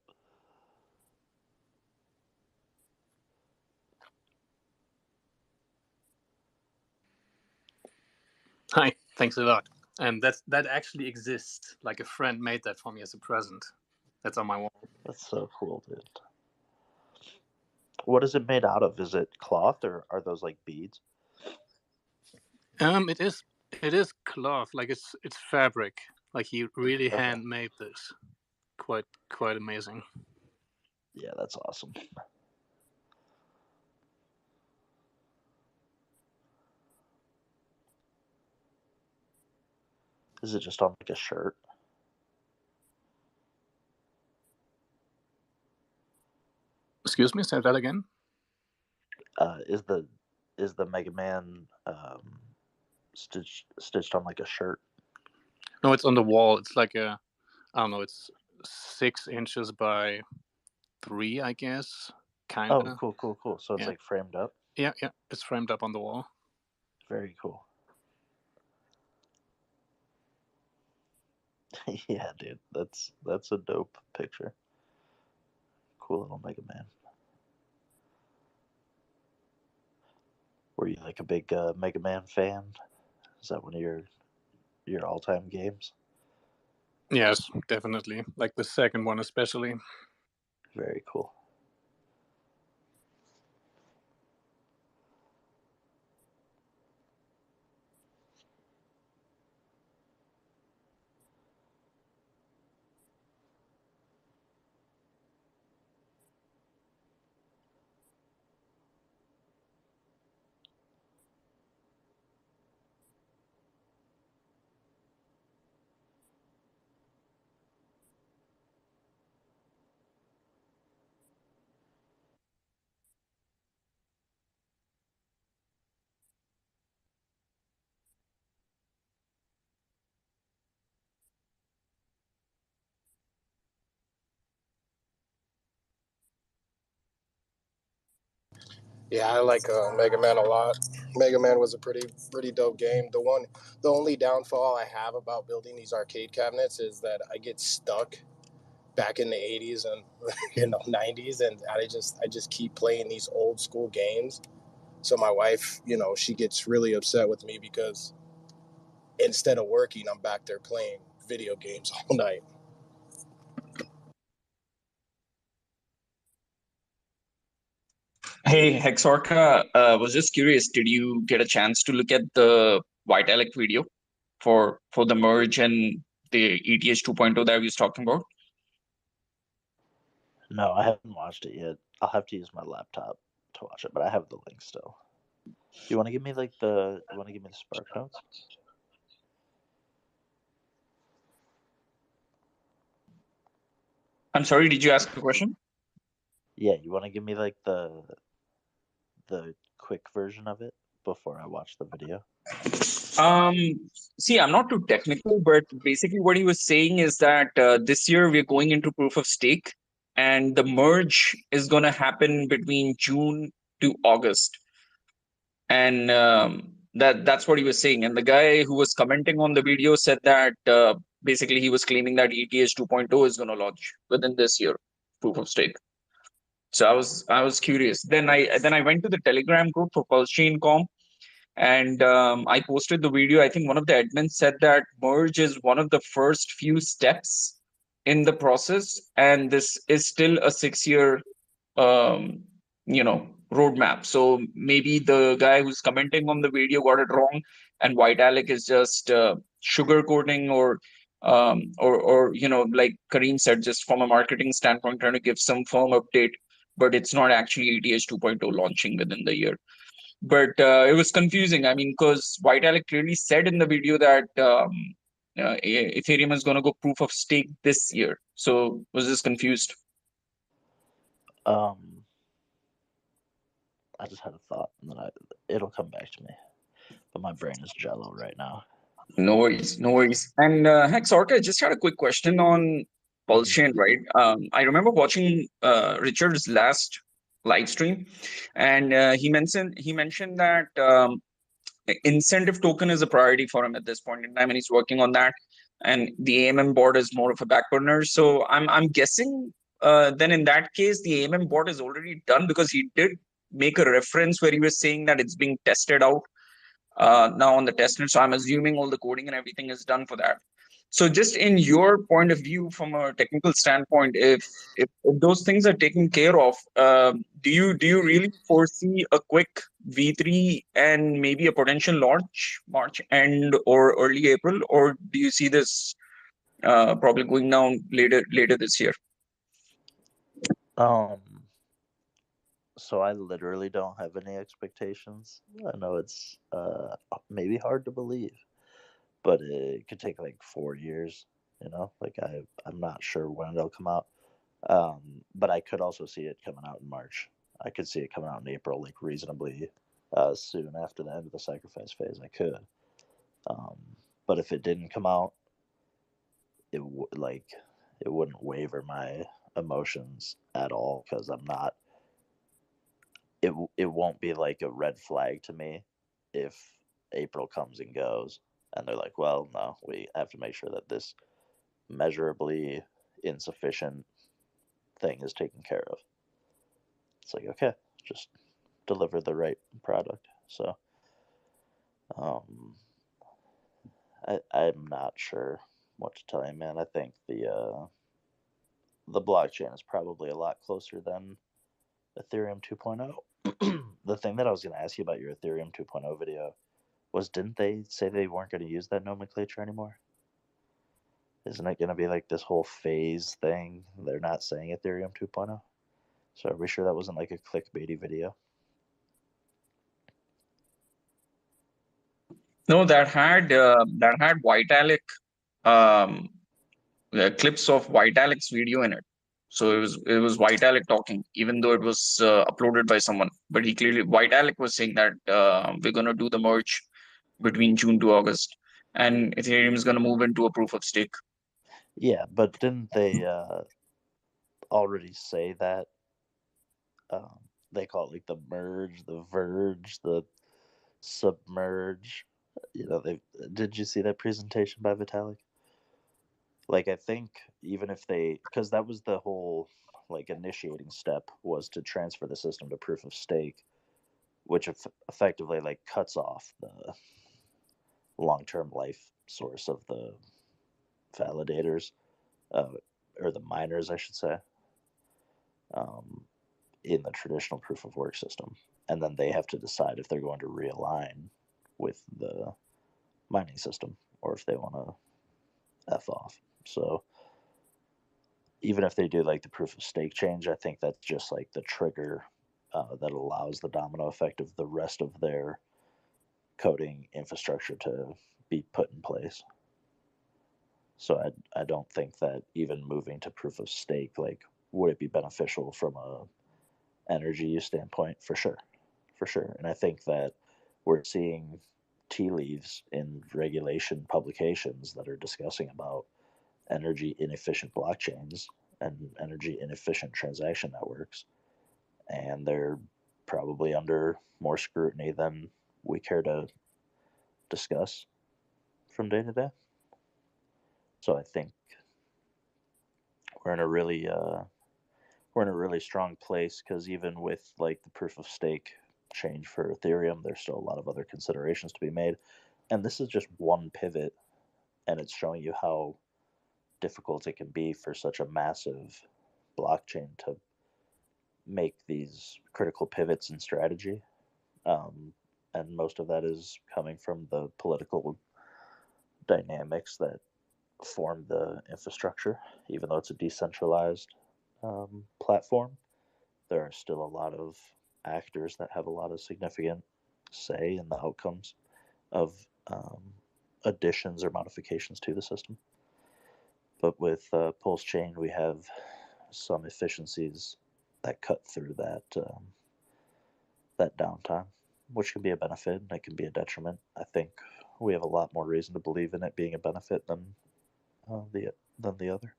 Hi, thanks a lot. And that actually exists. Like a friend made that for me as a present. That's on my wall. That's so cool, dude. What is it made out of? Is it cloth or are those like beads? It is cloth. Like it's fabric. Like he really Okay. handmade this. Quite amazing. Yeah, that's awesome. Is it just on like a shirt? Excuse me, say that again. Is the Mega Man stitched on like a shirt? No, it's on the wall. It's like I don't know. It's 6 inches by 3, I guess. Kind of. Oh, cool. So it's like framed up. Yeah. It's framed up on the wall. Very cool. Yeah, dude, that's a dope picture. Cool little Mega Man. Were you like a big Mega Man fan? Is that one of your all-time games? Yes, definitely. Like the second one especially. Very cool. Yeah, I like Mega Man a lot. Mega Man was a pretty dope game. The only downfall I have about building these arcade cabinets is that I get stuck back in the 80s and 90s, and I just keep playing these old school games. So my wife, she gets really upset with me because instead of working, I'm back there playing video games all night. Hey, Hexorca, was just curious, did you get a chance to look at the Vitalik video for the merge and the ETH 2.0 that we was talking about? No, I haven't watched it yet. I'll have to use my laptop to watch it, but I have the link still. You want to give me the spark notes? I'm sorry, did you ask a question? Yeah, you want to give me like the quick version of it before I watch the video? See, I'm not too technical, but basically what he was saying is that this year we're going into proof of stake, and the merge is going to happen between June to August. And that's what he was saying. And the guy who was commenting on the video said that basically he was claiming that ETH 2.0 is going to launch within this year, proof of stake. So I was curious. Then I went to the Telegram group for Pulse Chain Comp, and I posted the video. I think one of the admins said that merge is one of the first few steps in the process, and this is still a 6-year um, roadmap. So maybe the guy who's commenting on the video got it wrong, and Vitalik is just sugarcoating, or like Kareem said, just from a marketing standpoint, trying to give some firm update, but it's not actually ETH 2.0 launching within the year. but it was confusing. I mean, because Vitalik clearly said in the video that Ethereum is going to go proof of stake this year. So was this confused? I just had a thought, and then it'll come back to me. But my brain is jello right now. No worries, no worries. And Hex Orca, I just had a quick question on Pulse Chain, right? I remember watching Richard's last live stream, and he mentioned that incentive token is a priority for him at this point in time, and he's working on that. And the AMM board is more of a back burner. So I'm guessing then in that case the AMM board is already done, because he did make a reference where he was saying that it's being tested out now on the testnet. So I'm assuming all the coding and everything is done for that. So just in your point of view, from a technical standpoint, if those things are taken care of, do you really foresee a quick V3 and maybe a potential launch March end or early April, or do you see this probably going down later this year? So I literally don't have any expectations. I know it's maybe hard to believe, but it could take like 4 years. Like I'm not sure when it'll come out. But I could also see it coming out in March. I could see it coming out in April, like reasonably soon after the end of the sacrifice phase. I could. But if it didn't come out, it wouldn't waver my emotions at all, because I'm not. It won't be like a red flag to me if April comes and goes, and they're like, well, no, we have to make sure that this measurably insufficient thing is taken care of. It's like, okay, just deliver the right product. So I'm not sure what to tell you, man. I think the blockchain is probably a lot closer than Ethereum 2.0. The thing that I was going to ask you about your Ethereum 2.0 video was, didn't they say they weren't going to use that nomenclature anymore? Isn't it going to be like this whole phase thing? They're not saying Ethereum 2.0. So are we sure that wasn't like a clickbaity video? No, that had Vitalik clips of Vitalik's video in it. So it was Vitalik talking, even though it was uploaded by someone. But Vitalik was saying that we're gonna do the merge between June to August, and Ethereum is gonna move into a proof of stake. Yeah, but didn't they already say that? They call it like the merge, the verge, the submerge. Did you see that presentation by Vitalik? Like, I think even if because that was the whole like initiating step, was to transfer the system to proof of stake, which effectively like cuts off the long-term life source of the validators, or the miners, I should say, in the traditional proof of work system. And then they have to decide if they're going to realign with the mining system or if they want to F off. So even if they do like the proof of stake change, I think that's just like the trigger that allows the domino effect of the rest of their coding infrastructure to be put in place. So I don't think that even moving to proof of stake, like, would it be beneficial from a energy use standpoint? For sure. And I think that we're seeing tea leaves in regulation publications that are discussing about energy inefficient blockchains and energy inefficient transaction networks, and they're probably under more scrutiny than we care to discuss from day to day. So I think we're in a really strong place, because even with like the proof of stake change for Ethereum, there's still a lot of other considerations to be made, and this is just one pivot, and it's showing you how difficult it can be for such a massive blockchain to make these critical pivots in strategy. And most of that is coming from the political dynamics that form the infrastructure. Even though it's a decentralized platform, there are still a lot of actors that have a lot of significant say in the outcomes of additions or modifications to the system. But with Pulse Chain, we have some efficiencies that cut through that downtime, which can be a benefit and it can be a detriment. I think we have a lot more reason to believe in it being a benefit than the other.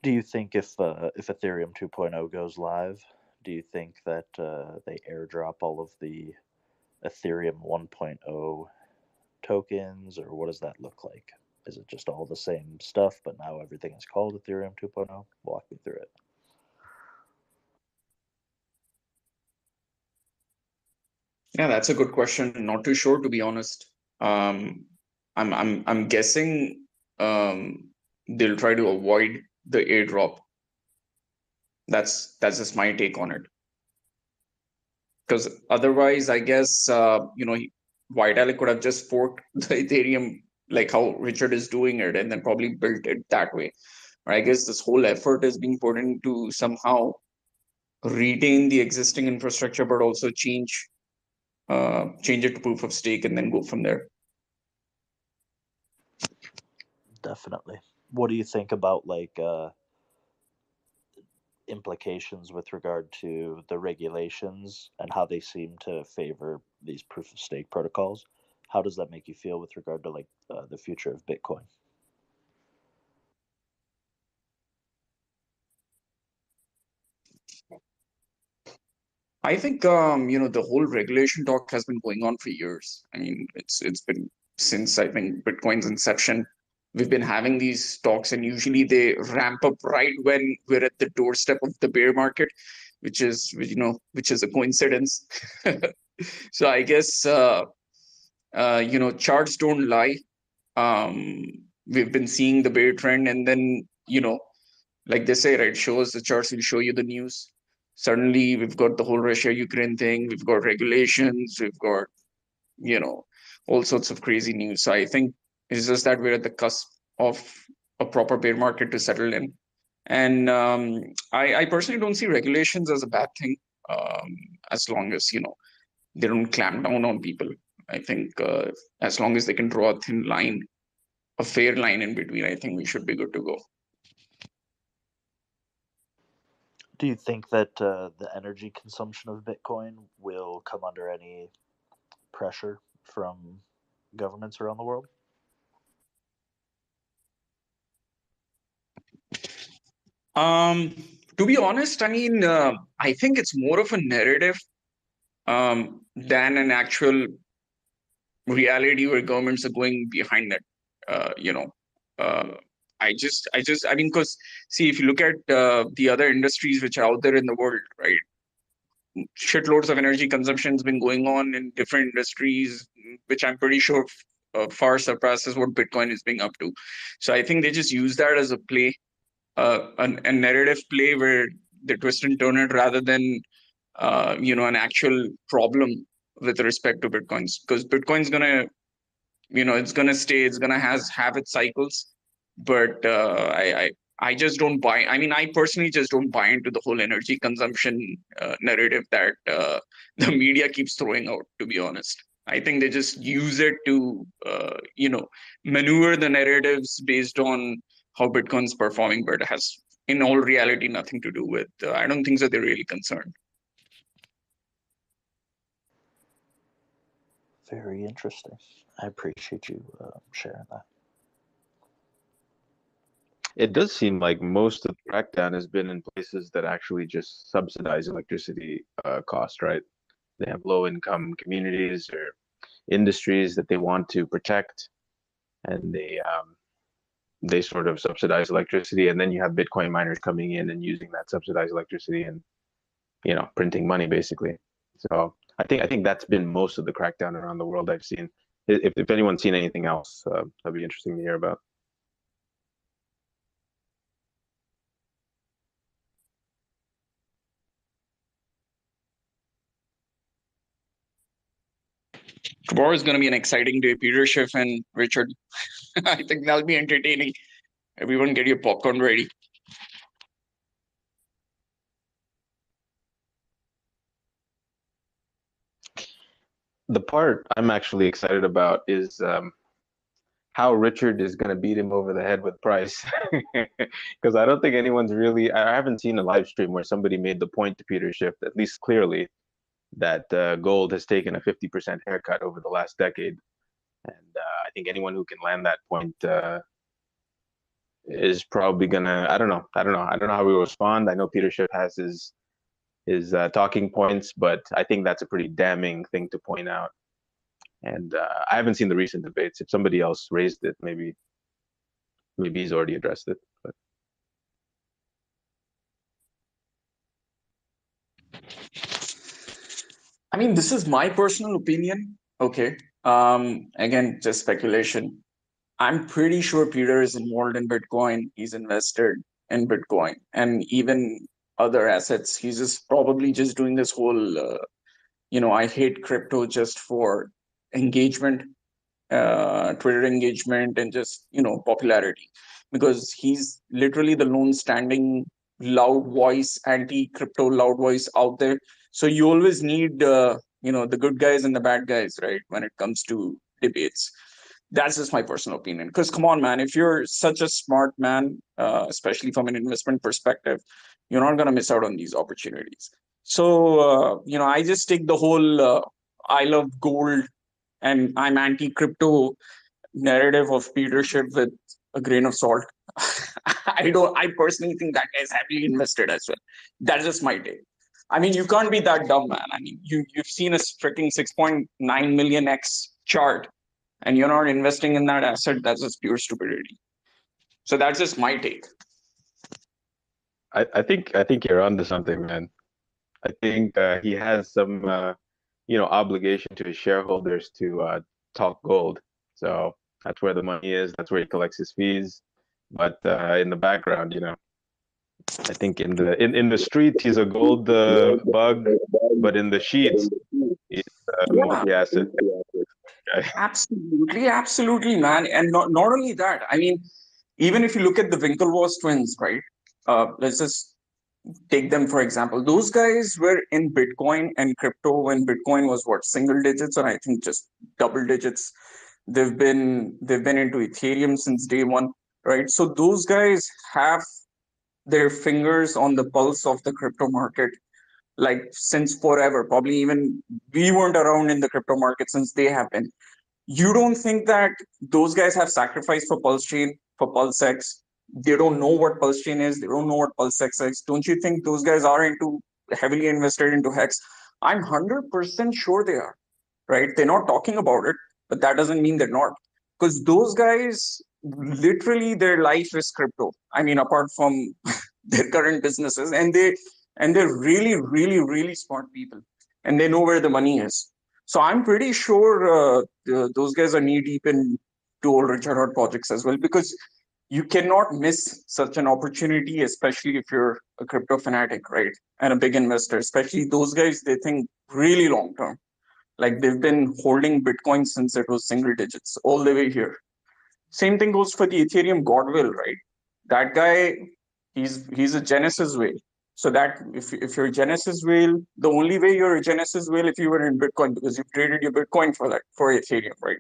Do you think if Ethereum 2.0 goes live, do you think that they airdrop all of the Ethereum 1.0 tokens, or what does that look like? Is it just all the same stuff, but now everything is called Ethereum 2.0? Walk me through it. Yeah, that's a good question. Not too sure, to be honest. I'm guessing they'll try to avoid the airdrop. That's just my take on it. Because otherwise, I guess Vitalik could have just forked the Ethereum like how Richard is doing it, and then probably built it that way. Or I guess this whole effort is being put into somehow retain the existing infrastructure, but also change it to proof of stake and then go from there. Definitely. What do you think about like implications with regard to the regulations and how they seem to favor these proof of stake protocols? How does that make you feel with regard to like the future of Bitcoin? I think the whole regulation talk has been going on for years. I mean, it's been since I think Bitcoin's inception. We've been having these talks, and usually they ramp up right when we're at the doorstep of the bear market, which is a coincidence. So I guess charts don't lie. We've been seeing the bear trend, and then like they say, right, shows the charts will show you the news. Suddenly we've got the whole Russia-Ukraine thing, we've got regulations, we've got all sorts of crazy news. So I think it's just that we're at the cusp of a proper bear market to settle in. And I personally don't see regulations as a bad thing, as long as they don't clamp down on people. I think as long as they can draw a thin line, a fair line in between, I think we should be good to go. Do you think that the energy consumption of Bitcoin will come under any pressure from governments around the world? To be honest, I mean, I think it's more of a narrative than an actual reality where governments are going behind it. I mean, because see, if you look at the other industries which are out there in the world, right? Shitloads of energy consumption has been going on in different industries, which I'm pretty sure far surpasses what Bitcoin is being up to. So I think they just use that as a play, a narrative play where they twist and turn it rather than an actual problem with respect to Bitcoins, because Bitcoin's gonna it's gonna have its cycles, but I just don't buy. I mean, I personally just don't buy into the whole energy consumption narrative that the media keeps throwing out. To be honest, I think they just use it to maneuver the narratives based on how Bitcoin's performing, but it has in all reality nothing to do with. I don't think that they're really concerned. Very interesting. I appreciate you sharing that. It does seem like most of the crackdown has been in places that actually just subsidize electricity cost, right? They have low-income communities or industries that they want to protect, and they sort of subsidize electricity, and then you have Bitcoin miners coming in and using that subsidized electricity and printing money basically. So I think that's been most of the crackdown around the world I've seen. If anyone's seen anything else, that'd be interesting to hear about. Tomorrow is going to be an exciting day. Peter Schiff and Richard. I think that'll be entertaining. Everyone get your popcorn ready. the part I'm actually excited about is how Richard is going to beat him over the head with price. Because I don't think anyone's really, I haven't seen a live stream where somebody made the point to Peter Schiff, at least clearly, that gold has taken a 50% haircut over the last decade. And I think anyone who can land that point is probably gonna. I don't know how we will respond. I know Peter Schiff has his talking points, but I think that's a pretty damning thing to point out. And I haven't seen the recent debates. If somebody else raised it, maybe he's already addressed it. But I mean, this is my personal opinion. Okay. Again, just speculation. I'm pretty sure Peter is involved in Bitcoin. He's invested in Bitcoin and even other assets. He's just probably just doing this whole, I hate crypto just for engagement, Twitter engagement, and just, popularity, because he's literally the lone standing loud voice, anti-crypto loud voice out there. So you always need, the good guys and the bad guys, right? When it comes to debates. That's just my personal opinion. Because come on, man, if you're such a smart man, especially from an investment perspective, you're not going to miss out on these opportunities. So, I just take the whole I love gold and I'm anti-crypto narrative of Peter Schiff with a grain of salt. I personally think that guy's happily invested as well. That's just my take. I mean, you can't be that dumb, man. I mean, you've seen a freaking 6.9 million X chart and you're not investing in that asset. That's just pure stupidity. So that's just my take. I think you're onto something, man. I think he has some obligation to his shareholders to talk gold. So that's where the money is. That's where he collects his fees. But in the background, I think in the street he's a gold bug, but in the sheets he's a Yeah, multi-asset guy. absolutely, absolutely, man. And not only that, I mean, even if you look at the Winklevoss twins, right? Let's just take them for example. Those guys were in Bitcoin and crypto when Bitcoin was what, single digits, or I think just double digits. They've been into Ethereum since day one, right? So those guys have their fingers on the pulse of the crypto market, like since forever. Probably even we weren't around in the crypto market since they have been. You don't think that those guys have sacrificed for Pulse Chain, for PulseX? They don't know what Pulse Chain is. They don't know what PulseX is. Don't you think those guys are heavily invested into HEX? I'm 100% sure they are, right? They're not talking about it, but that doesn't mean they're not. Because those guys, literally, their life is crypto. I mean, apart from their current businesses, and they're really, really, really smart people, and they know where the money is. So I'm pretty sure those guys are knee deep in two old Richard Hart projects as well, because you cannot miss such an opportunity, especially if you're a crypto fanatic, right? And a big investor, especially those guys, they think really long term. Like they've been holding Bitcoin since it was single digits all the way here. Same thing goes for the Ethereum Godwill, right? That guy, he's a Genesis whale. So that if you're a Genesis whale, the only way you're a Genesis whale if you were in Bitcoin, because you've traded your Bitcoin for Ethereum, right?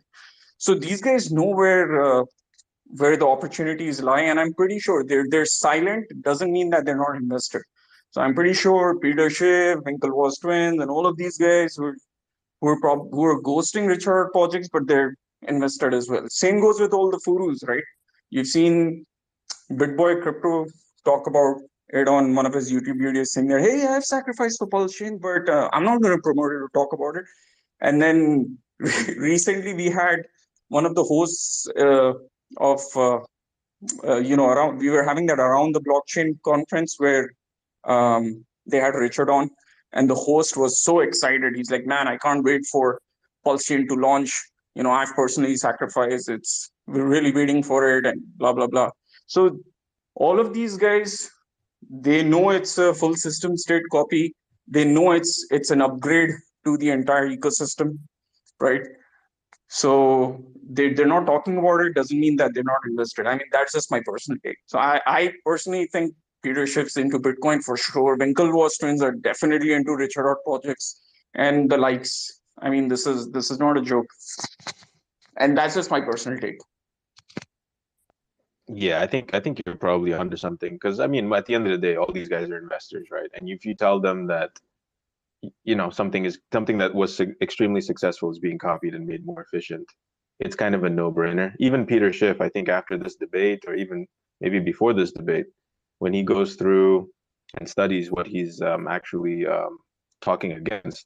So these guys know where the opportunities lie, and I'm pretty sure they're silent doesn't mean that they're not invested. So I'm pretty sure Peter Schiff, Winklevoss twins, and all of these guys who are ghosting Richard projects, but they're invested as well. Same goes with all the Furus, right? You've seen BitBoy Crypto talk about it on one of his YouTube videos, saying that, hey, I've sacrificed for Pulse Chain, but I'm not going to promote it or talk about it. And then recently we had one of the hosts of around, we were having that around the blockchain conference where they had Richard on, and the host was so excited. He's like, man, I can't wait for Pulse Chain to launch. I've personally sacrificed. We're really waiting for it, and blah blah blah. So all of these guys, they know it's a full system state copy. They know it's an upgrade to the entire ecosystem, right? So they're not talking about it doesn't mean that they're not invested. I mean, that's just my personal take. So I personally think Peter Schiff's into Bitcoin for sure. Winklevoss twins are definitely into Richard Hart projects and the likes. I mean, this is not a joke, and that's just my personal take. Yeah, I think you're probably onto something because I mean, at the end of the day, all these guys are investors, right? And if you tell them that something that was extremely successful is being copied and made more efficient, it's kind of a no-brainer. Even Peter Schiff, I think after this debate, or even maybe before this debate, when he goes through and studies what he's actually talking against,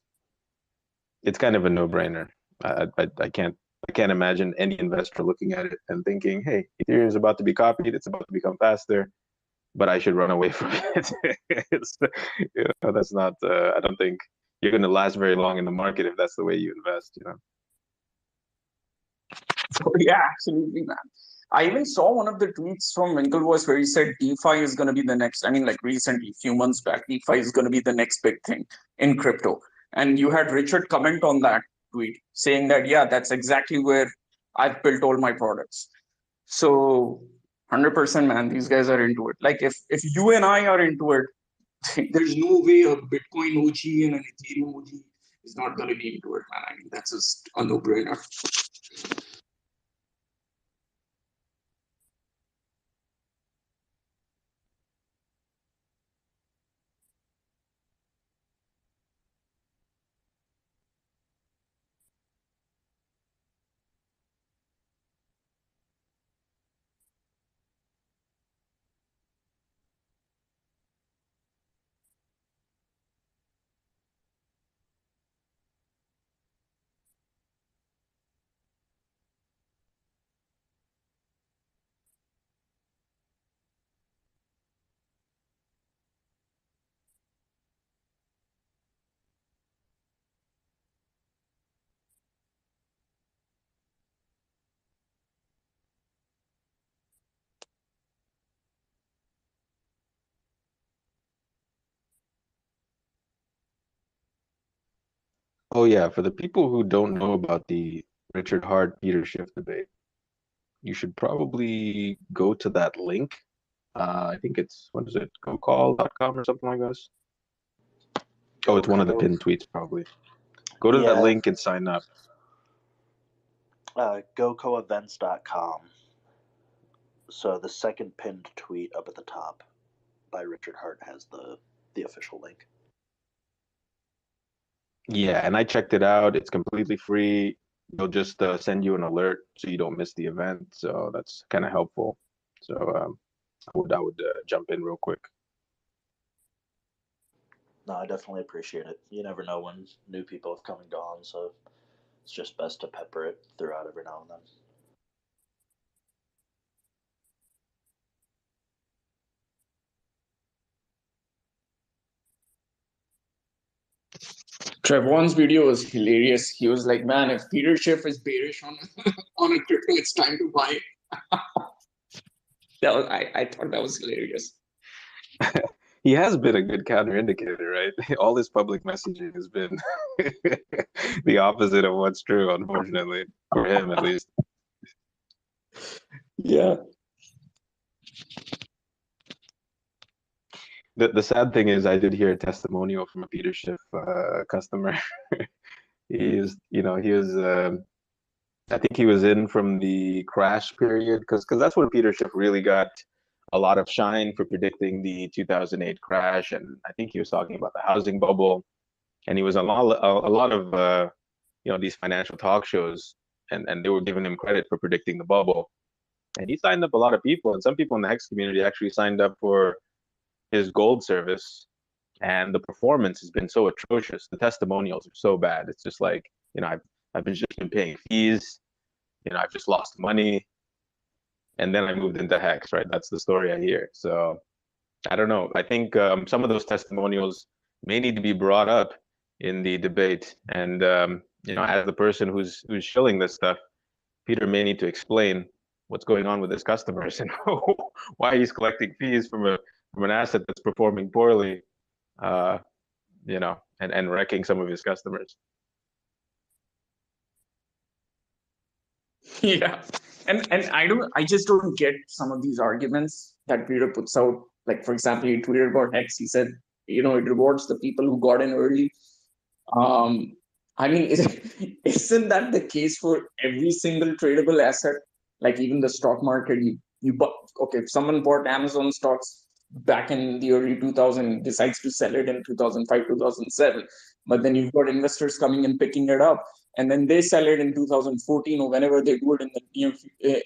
it's kind of a no-brainer. I can't imagine any investor looking at it and thinking, "Hey, Ethereum is about to be copied. It's about to become faster, but I should run away from it." That's not. I don't think you're going to last very long in the market if that's the way you invest. So yeah, absolutely, man. I even saw one of the tweets from Winklevoss where he said DeFi is going to be the next. I mean, like recently, few months back, DeFi is going to be the next big thing in crypto. And you had Richard comment on that tweet saying that, yeah, that's exactly where I've built all my products. So 100%, man, these guys are into it. Like if you and I are into it, there's no way a Bitcoin OG and an Ethereum OG is not going to be into it, man. I mean, that's just a no-brainer. Oh yeah, for the people who don't know about the Richard Hart Peter Schiff debate, you should probably go to that link. I think it's what is it, gocall.com or something like this. Oh, it's one of the pinned tweets probably. Go to that Yeah. link and sign up. GoCoEvents.com. So the second pinned tweet up at the top by Richard Hart has the official link. Yeah, and I checked it out. It's completely free. They'll just send you an alert so you don't miss the event. So that's kind of helpful. So I would jump in real quick. No, I definitely appreciate it. You never know when new people have come and gone, so it's just best to pepper it throughout every now and then. Trevon's video was hilarious. He was like, "Man, if Peter Schiff is bearish on on a crypto, it's time to buy it." I thought that was hilarious. He has been a good counter indicator, right? All his public messaging has been the opposite of what's true, unfortunately, for him at least. Yeah. The sad thing is, I did hear a testimonial from a Peter Schiff customer. He was I think he was in from the crash period because that's when Peter Schiff really got a lot of shine for predicting the 2008 crash, and I think he was talking about the housing bubble, and he was on a lot of these financial talk shows, and they were giving him credit for predicting the bubble, and he signed up a lot of people, and some people in the HEX community actually signed up for his gold service, and the performance has been so atrocious. The testimonials are so bad. It's just like, I've just been paying fees. I've just lost money, and then I moved into HEX. Right, that's the story I hear. So I don't know. I think some of those testimonials may need to be brought up in the debate, and as the person who's shilling this stuff, Peter may need to explain what's going on with his customers and why he's collecting fees from an asset that's performing poorly, and wrecking some of his customers. Yeah. And I just don't get some of these arguments that Peter puts out. Like, for example, he tweeted about HEX. He said, it rewards the people who got in early. I mean, isn't that the case for every single tradable asset? Like even the stock market, you bought, okay, if someone bought Amazon stocks back in the early 2000, decides to sell it in 2005, 2007, but then you've got investors coming and picking it up, and then they sell it in 2014 or whenever they do it in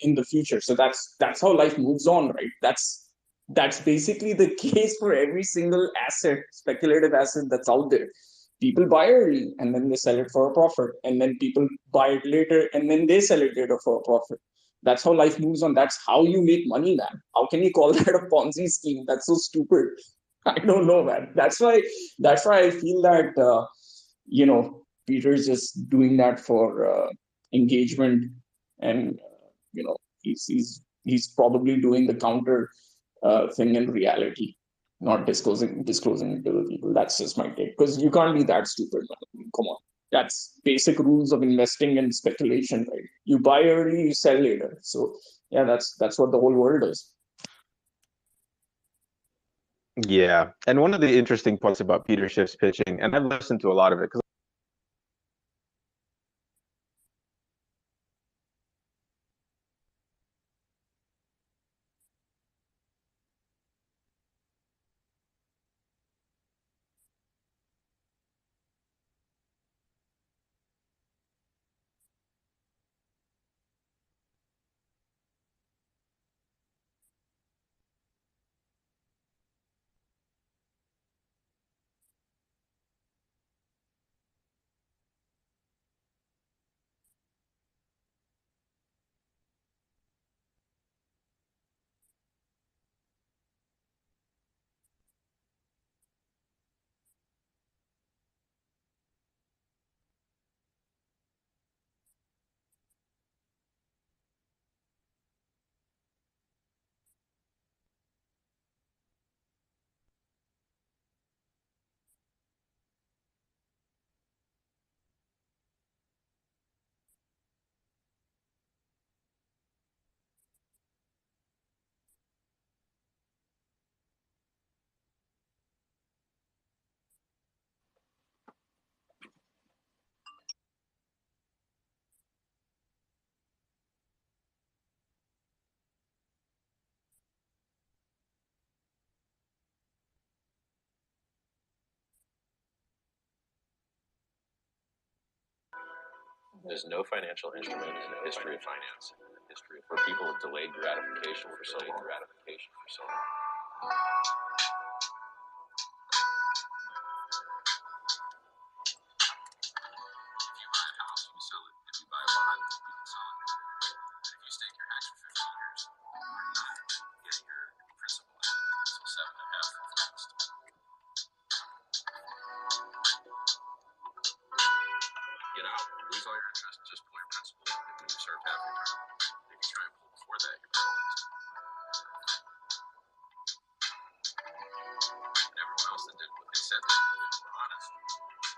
in the future. So that's how life moves on, right? That's basically the case for every single asset, speculative asset that's out there. People buy early and then they sell it for a profit, and then people buy it later and then they sell it later for a profit. That's how life moves on. That's how you make money, man. How can you call that a Ponzi scheme? That's so stupid. I don't know, man. That's why I feel that Peter's just doing that for engagement, and he's probably doing the counter thing in reality, not disclosing it to the people. That's just my take. Because you can't be that stupid, man. I mean, come on. That's basic rules of investing and speculation, right? You buy early, you sell later. So yeah, that's what the whole world is. Yeah, and one of the interesting points about Peter Schiff's pitching, and I've listened to a lot of it because there's no financial instrument in the history of finance where people have delayed gratification for so long. If you buy a house, you can sell it. If you buy a bond, you can sell it. If you stake your HEX for 15 years, you're not getting your principal out until 7.5 fast. Get out, lose all your interest, just pull your principal. If you serve half your term, if you try and pull before that, you're penalized. And everyone else that did what they said they were doing were honest,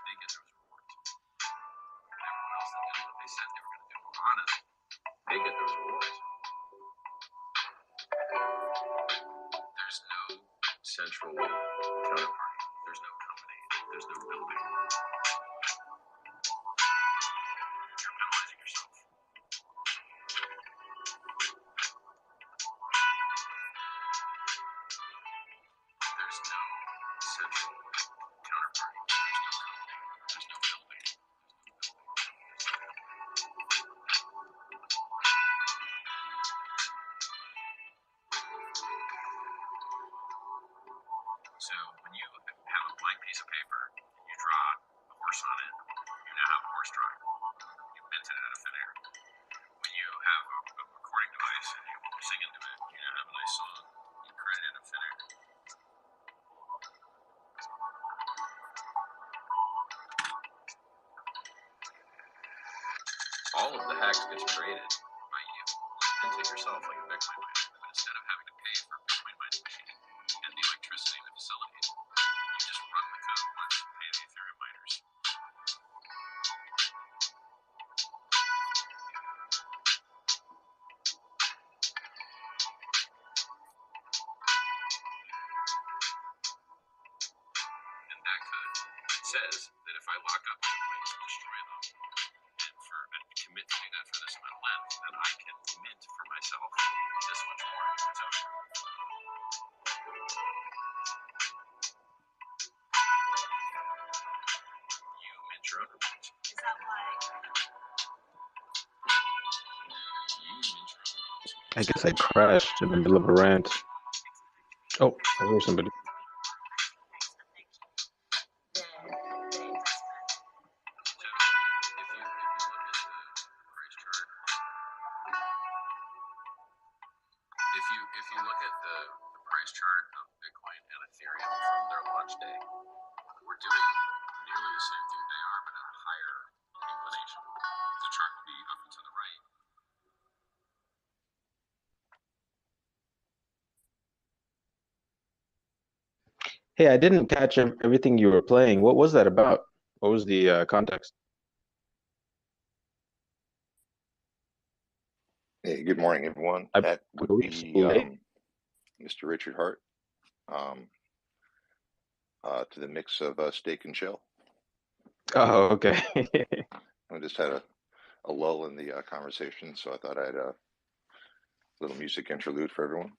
they get those rewards. And everyone else that did what they said they were going to do were honest, they get those rewards. There's no central counterparty. There's no company. There's no building. You're penalizing yourself. There's no central counterparty. There's no company. There's no building. So when you have a blank piece of paper, you draw a horse on it, you now have a horse drawing. You minted it out of thin air. When you have a recording device and you sing into it, you now have a nice song. You create it out of thin air. All of the hacks gets created by you. You take yourself like a Bitcoin miner, but instead of having to pay for a Bitcoin mining machine and the electricity to facilitate it, you just run the code once and pay the Ethereum miners. And that code says that if I lock up Bitcoins and destroy them, interrupted me. Is that why? You interrupted me. I guess I crashed in the middle of a rant. Oh, I hear somebody. If you look at the price chart of Bitcoin and Ethereum from their launch day, we're doing nearly the same thing they are, but at a higher inclination. The chart would be up and to the right. Hey, I didn't catch everything you were playing. What was that about? What was the context? Hey, good morning, everyone. I That would believe be so late. Mr. Richard Hart to the mix of Steak and Chill. Oh, okay. I just had a lull in the conversation, so I thought I'd a little music interlude for everyone.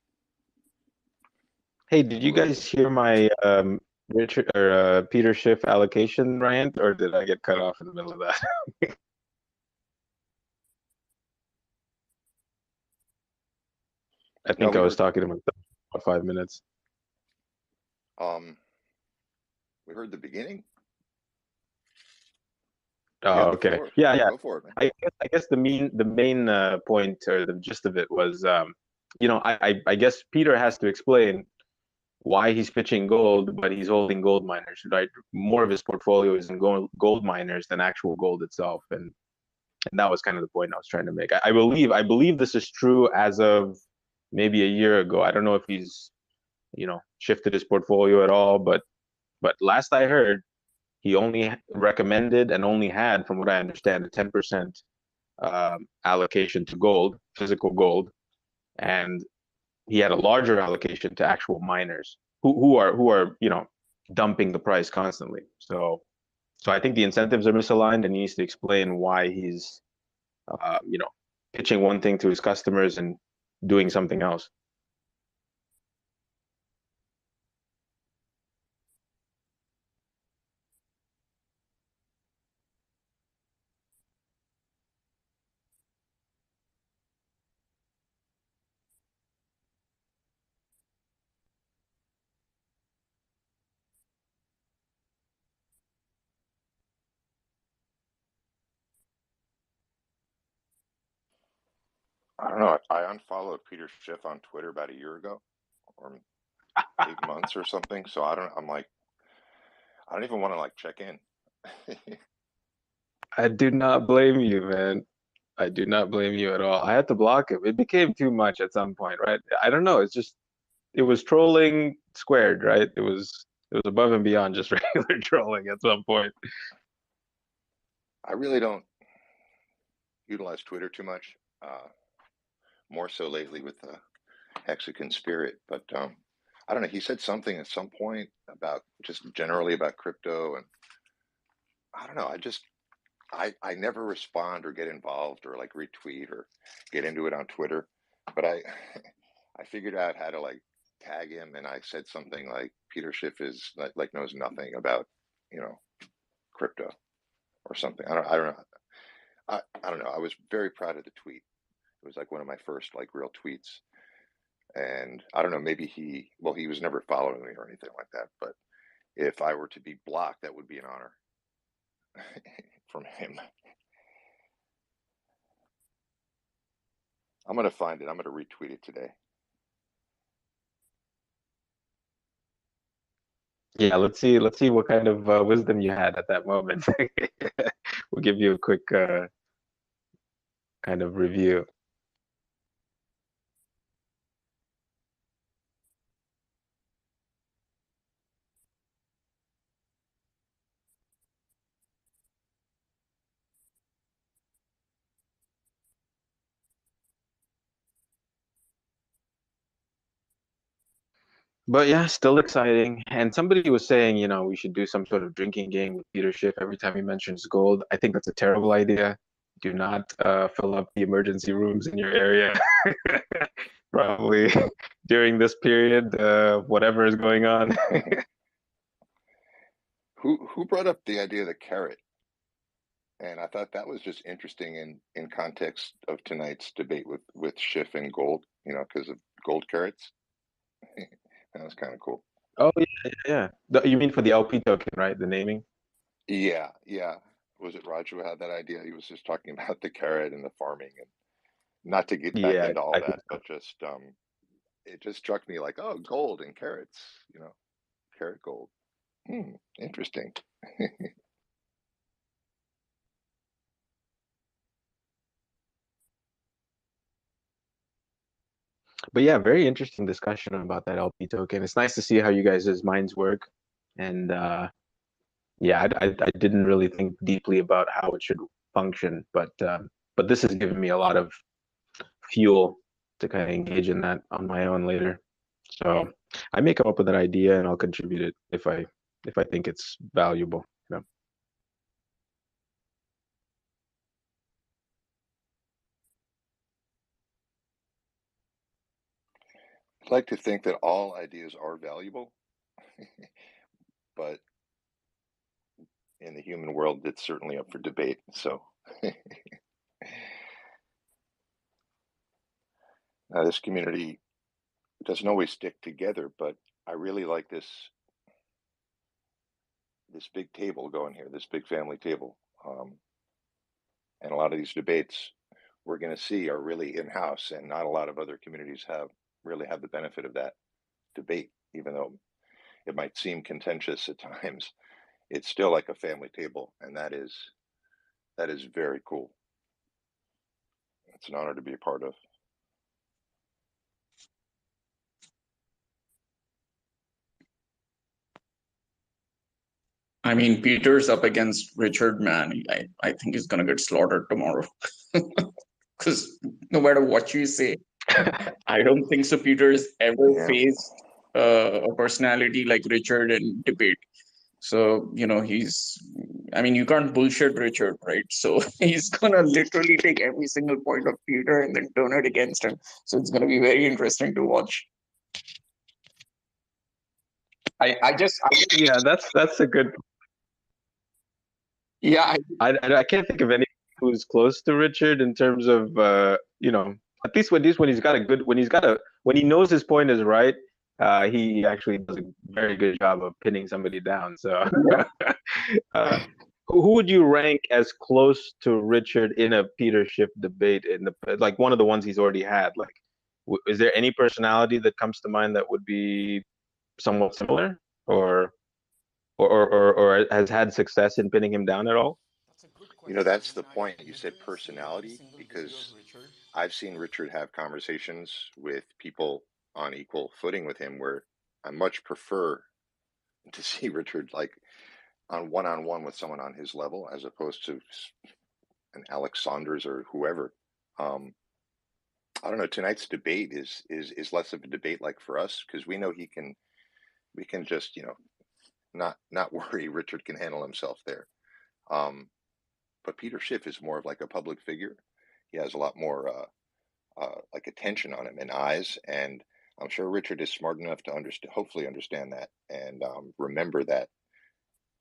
Hey, did you guys hear my Richard or Peter Schiff allocation rant, or did I get cut off in the middle of that? I think I was talking to myself for 5 minutes. We heard the beginning. Oh, okay. Floor. Yeah. Go for it, man. I guess the main point or the gist of it was, I guess Peter has to explain why he's pitching gold, but he's holding gold miners, right? More of his portfolio is in gold miners than actual gold itself, and that was kind of the point I was trying to make. I believe this is true as of maybe a year ago. I don't know if he's shifted his portfolio at all, but last I heard, he only recommended and only had, from what I understand, a 10% allocation to gold, physical gold, and he had a larger allocation to actual miners who are dumping the price constantly. So I think the incentives are misaligned, and he needs to explain why he's pitching one thing to his customers and doing something else. I don't know. I unfollowed Peter Schiff on Twitter about a year ago, or 8 months or something. So I don't even want to check in. I do not blame you, man. I do not blame you at all. I had to block him. It became too much at some point, right? I don't know. It was trolling squared, right? It was above and beyond just regular trolling at some point. I really don't utilize Twitter too much. More so lately with the Hexagon spirit, but I don't know. He said something at some point about just generally about crypto, and I don't know. I never respond or get involved or retweet or get into it on Twitter, but I figured out how to tag him, and I said something like Peter Schiff is knows nothing about crypto or something. I don't know. I don't know. I was very proud of the tweet. It was one of my first real tweets. And I don't know, maybe he was never following me or anything like that. But if I were to be blocked, that would be an honor from him. I'm going to find it. I'm going to retweet it today. Yeah, let's see what kind of wisdom you had at that moment. We'll give you a quick kind of review. But yeah, still exciting. And somebody was saying, we should do some sort of drinking game with Peter Schiff every time he mentions gold. I think that's a terrible idea. Do not fill up the emergency rooms in your area. Probably during this period, whatever is going on. Who brought up the idea of the carrot? And I thought that was just interesting in context of tonight's debate with Schiff and gold, because of gold carrots. That was kind of cool. Oh yeah. You mean for the LP token, right? The naming. Yeah. Was it Roger who had that idea? He was just talking about the carrot and the farming, and not to get back Yeah, into all I think that, so. but just it just struck me like, oh, gold and carrots, carrot gold. Interesting. But yeah, very interesting discussion about that LP token. It's nice to see how you guys' minds work, and yeah, I didn't really think deeply about how it should function, but this has given me a lot of fuel to kind of engage in that on my own later. So I may come up with an idea and I'll contribute it if I think it's valuable. I'd like to think that all ideas are valuable, but in the human world, it's certainly up for debate. So now this community doesn't always stick together, but I really like this big table going here, this big family table. And a lot of these debates we're going to see are really in-house, and not a lot of other communities really have the benefit of that debate, even though it might seem contentious at times. It's still like a family table, and that is very cool. It's an honor to be a part of. I mean, Peter's up against Richard, man. I think he's gonna get slaughtered tomorrow. Because no matter what you say, I don't think so Peter's ever Yeah. faced a personality like Richard in debate. So, I mean, you can't bullshit Richard, right? So he's gonna literally take every single point of Peter and then turn it against him. So it's gonna be very interesting to watch. I just Yeah, that's a good. yeah, I can't think of anyone who's close to Richard in terms of at least when he's got a good when he knows his point is right, he actually does a very good job of pinning somebody down. So uh, who would you rank as close to Richard in a Peter Schiff debate in the like one of the ones he's already had? Like, is there any personality that comes to mind that would be somewhat similar, or has had success in pinning him down at all? That's the point. You said personality, because I've seen Richard have conversations with people on equal footing with him, where I much prefer to see Richard like on one-on-one with someone on his level, as opposed to an Alex Saunders or whoever. I don't know. Tonight's debate is less of a debate like for us, because we know we can just not worry. Richard can handle himself there. But Peter Schiff is more of like a public figure. He has a lot more like attention on him and eyes, and I'm sure Richard is smart enough to hopefully understand that, and remember that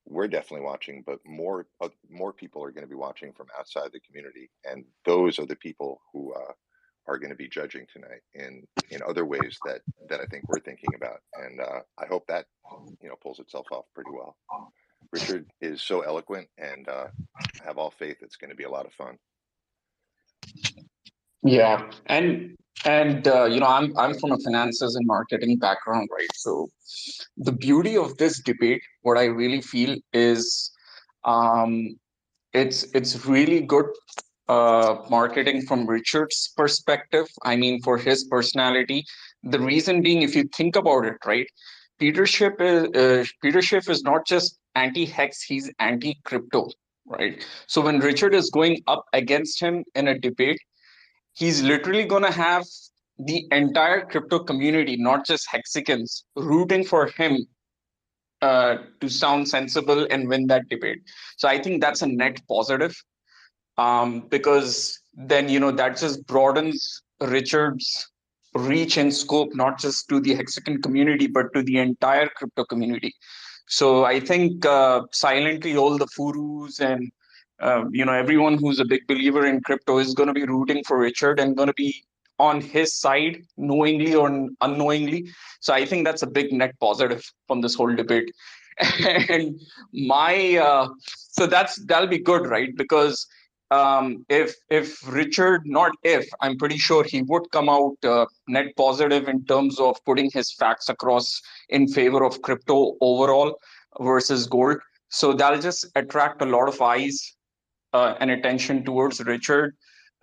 we're definitely watching, but more people are going to be watching from outside the community, and those are the people who are going to be judging tonight in other ways that I think we're thinking about, and I hope that pulls itself off pretty well. Richard is so eloquent, and I have all faith it's going to be a lot of fun. yeah, and I'm from a finances and marketing background, right? So the beauty of this debate, what I really feel is, it's really good marketing from Richard's perspective. I mean, for his personality. The reason being, if you think about it, right, Peter Schiff is not just anti-hex; he's anti-crypto, right? So when Richard is going up against him in a debate, he's literally going to have the entire crypto community, not just Hexicans, rooting for him to sound sensible and win that debate. So I think that's a net positive, because then that just broadens Richard's reach and scope, not just to the Hexican community, but to the entire crypto community. So I think silently all the furus and Everyone who's a big believer in crypto is going to be rooting for Richard and going to be on his side, knowingly or unknowingly. So I think that's a big net positive from this whole debate. And that'll be good, right? Because if Richard, not if, I'm pretty sure he would come out net positive in terms of putting his facts across in favor of crypto overall versus gold. So that'll just attract a lot of eyes and attention towards Richard,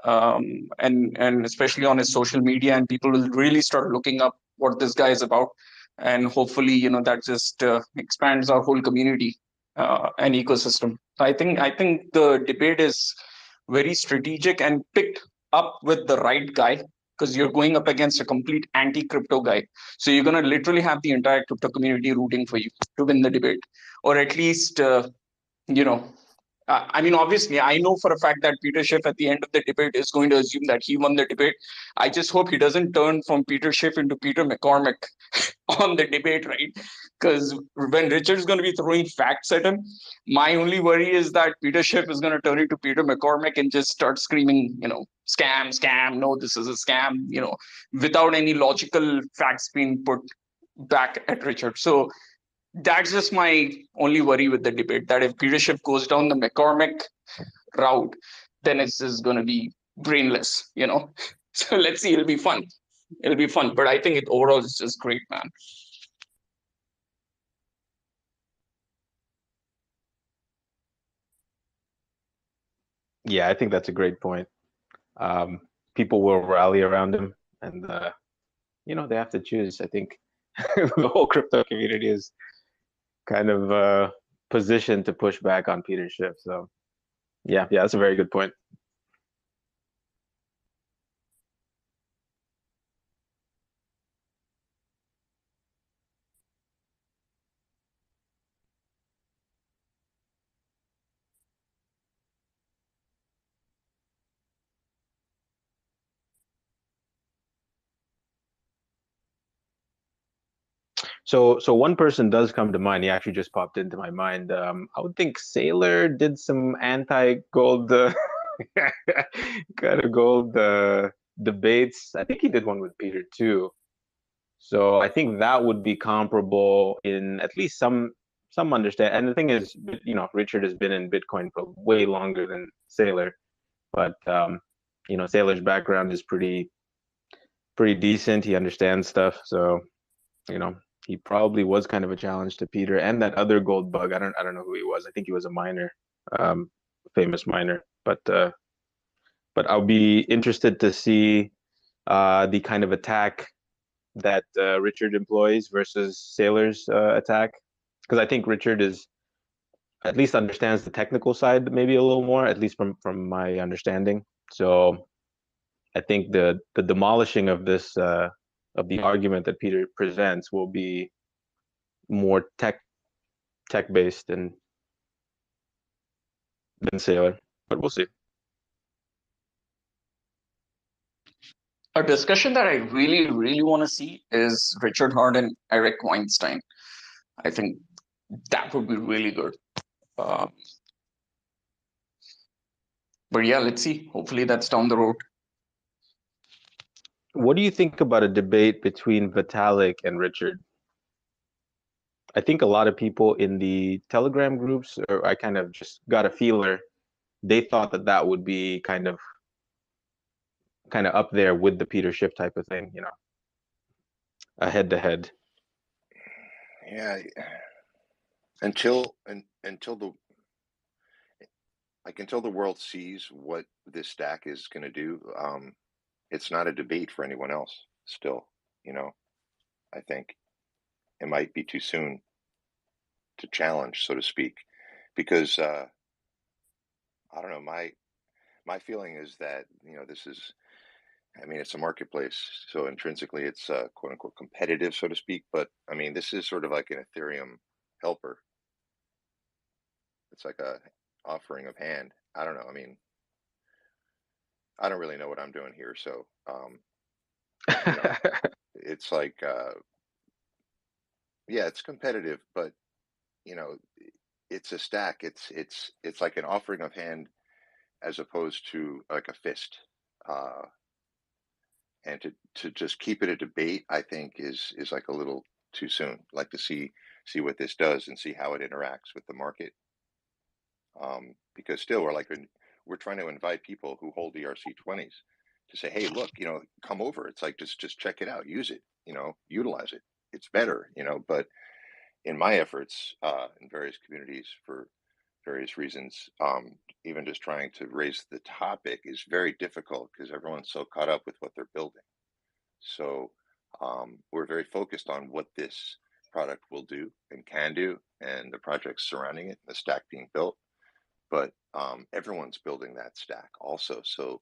and especially on his social media, and people will really start looking up what this guy is about, and hopefully, that just expands our whole community and ecosystem. I think the debate is very strategic and picked up with the right guy, because you're going up against a complete anti-crypto guy. So you're going to literally have the entire crypto community rooting for you to win the debate, or at least, you know, obviously, I know for a fact that Peter Schiff at the end of the debate is going to assume that he won the debate. I just hope he doesn't turn from Peter Schiff into Peter McCormick on the debate, right? Because when Richard's going to be throwing facts at him, my only worry is that Peter Schiff is going to turn into Peter McCormick and just start screaming, scam, scam, no, this is a scam, without any logical facts being put back at Richard. So that's just my only worry with the debate, that if Peter Schiff goes down the McCormick route, then it's just going to be brainless, So let's see. It'll be fun. But I think it overall is just great, man. Yeah, I think that's a great point. People will rally around him, and they have to choose. I think the whole crypto community is kind of positioned to push back on Peter Schiff. So yeah, that's a very good point. So one person does come to mind. He actually just popped into my mind. I would think Saylor did some anti-gold kind of gold debates. I think he did one with Peter too. So I think that would be comparable in at least some understand. And the thing is, Richard has been in Bitcoin for way longer than Saylor, but Saylor's background is pretty decent. He understands stuff, so he probably was kind of a challenge to Peter and that other gold bug. I don't know who he was. I think he was a miner, famous miner. But I'll be interested to see the kind of attack that Richard employs versus Saylor's attack, because I think Richard is at least understands the technical side maybe a little more, at least from my understanding. So I think the demolishing of this of the argument that Peter presents will be more tech based than Saylor, but we'll see. A discussion that I really, really want to see is Richard Hart and Eric Weinstein. I think that would be really good. But yeah, let's see. Hopefully that's down the road. What do you think about a debate between Vitalik and Richard? I think a lot of people in the Telegram groups, or I kind of just got a feeler, they thought that would be kind of up there with the Peter Schiff type of thing, a head-to-head. Yeah, until the world sees what this stack is going to do, it's not a debate for anyone else. Still, I think it might be too soon to challenge, so to speak, because I don't know. My feeling is that this is. It's a marketplace, so intrinsically it's quote unquote competitive, so to speak. But this is sort of like an Ethereum helper. It's like a offering of hand. I don't know. I don't really know what I'm doing here, so it's like, yeah, it's competitive, but it's a stack. It's like an offering of hand as opposed to like a fist. And to just keep it a debate, I think is like a little too soon. Like to see what this does and see how it interacts with the market. Because still we're trying to invite people who hold ERC20s to say, hey, look, come over. It's like just check it out, use it, utilize it. It's better, But in my efforts in various communities for various reasons, even just trying to raise the topic is very difficult because everyone's so caught up with what they're building. So we're very focused on what this product will do and can do, and the projects surrounding it, the stack being built. But everyone's building that stack also. So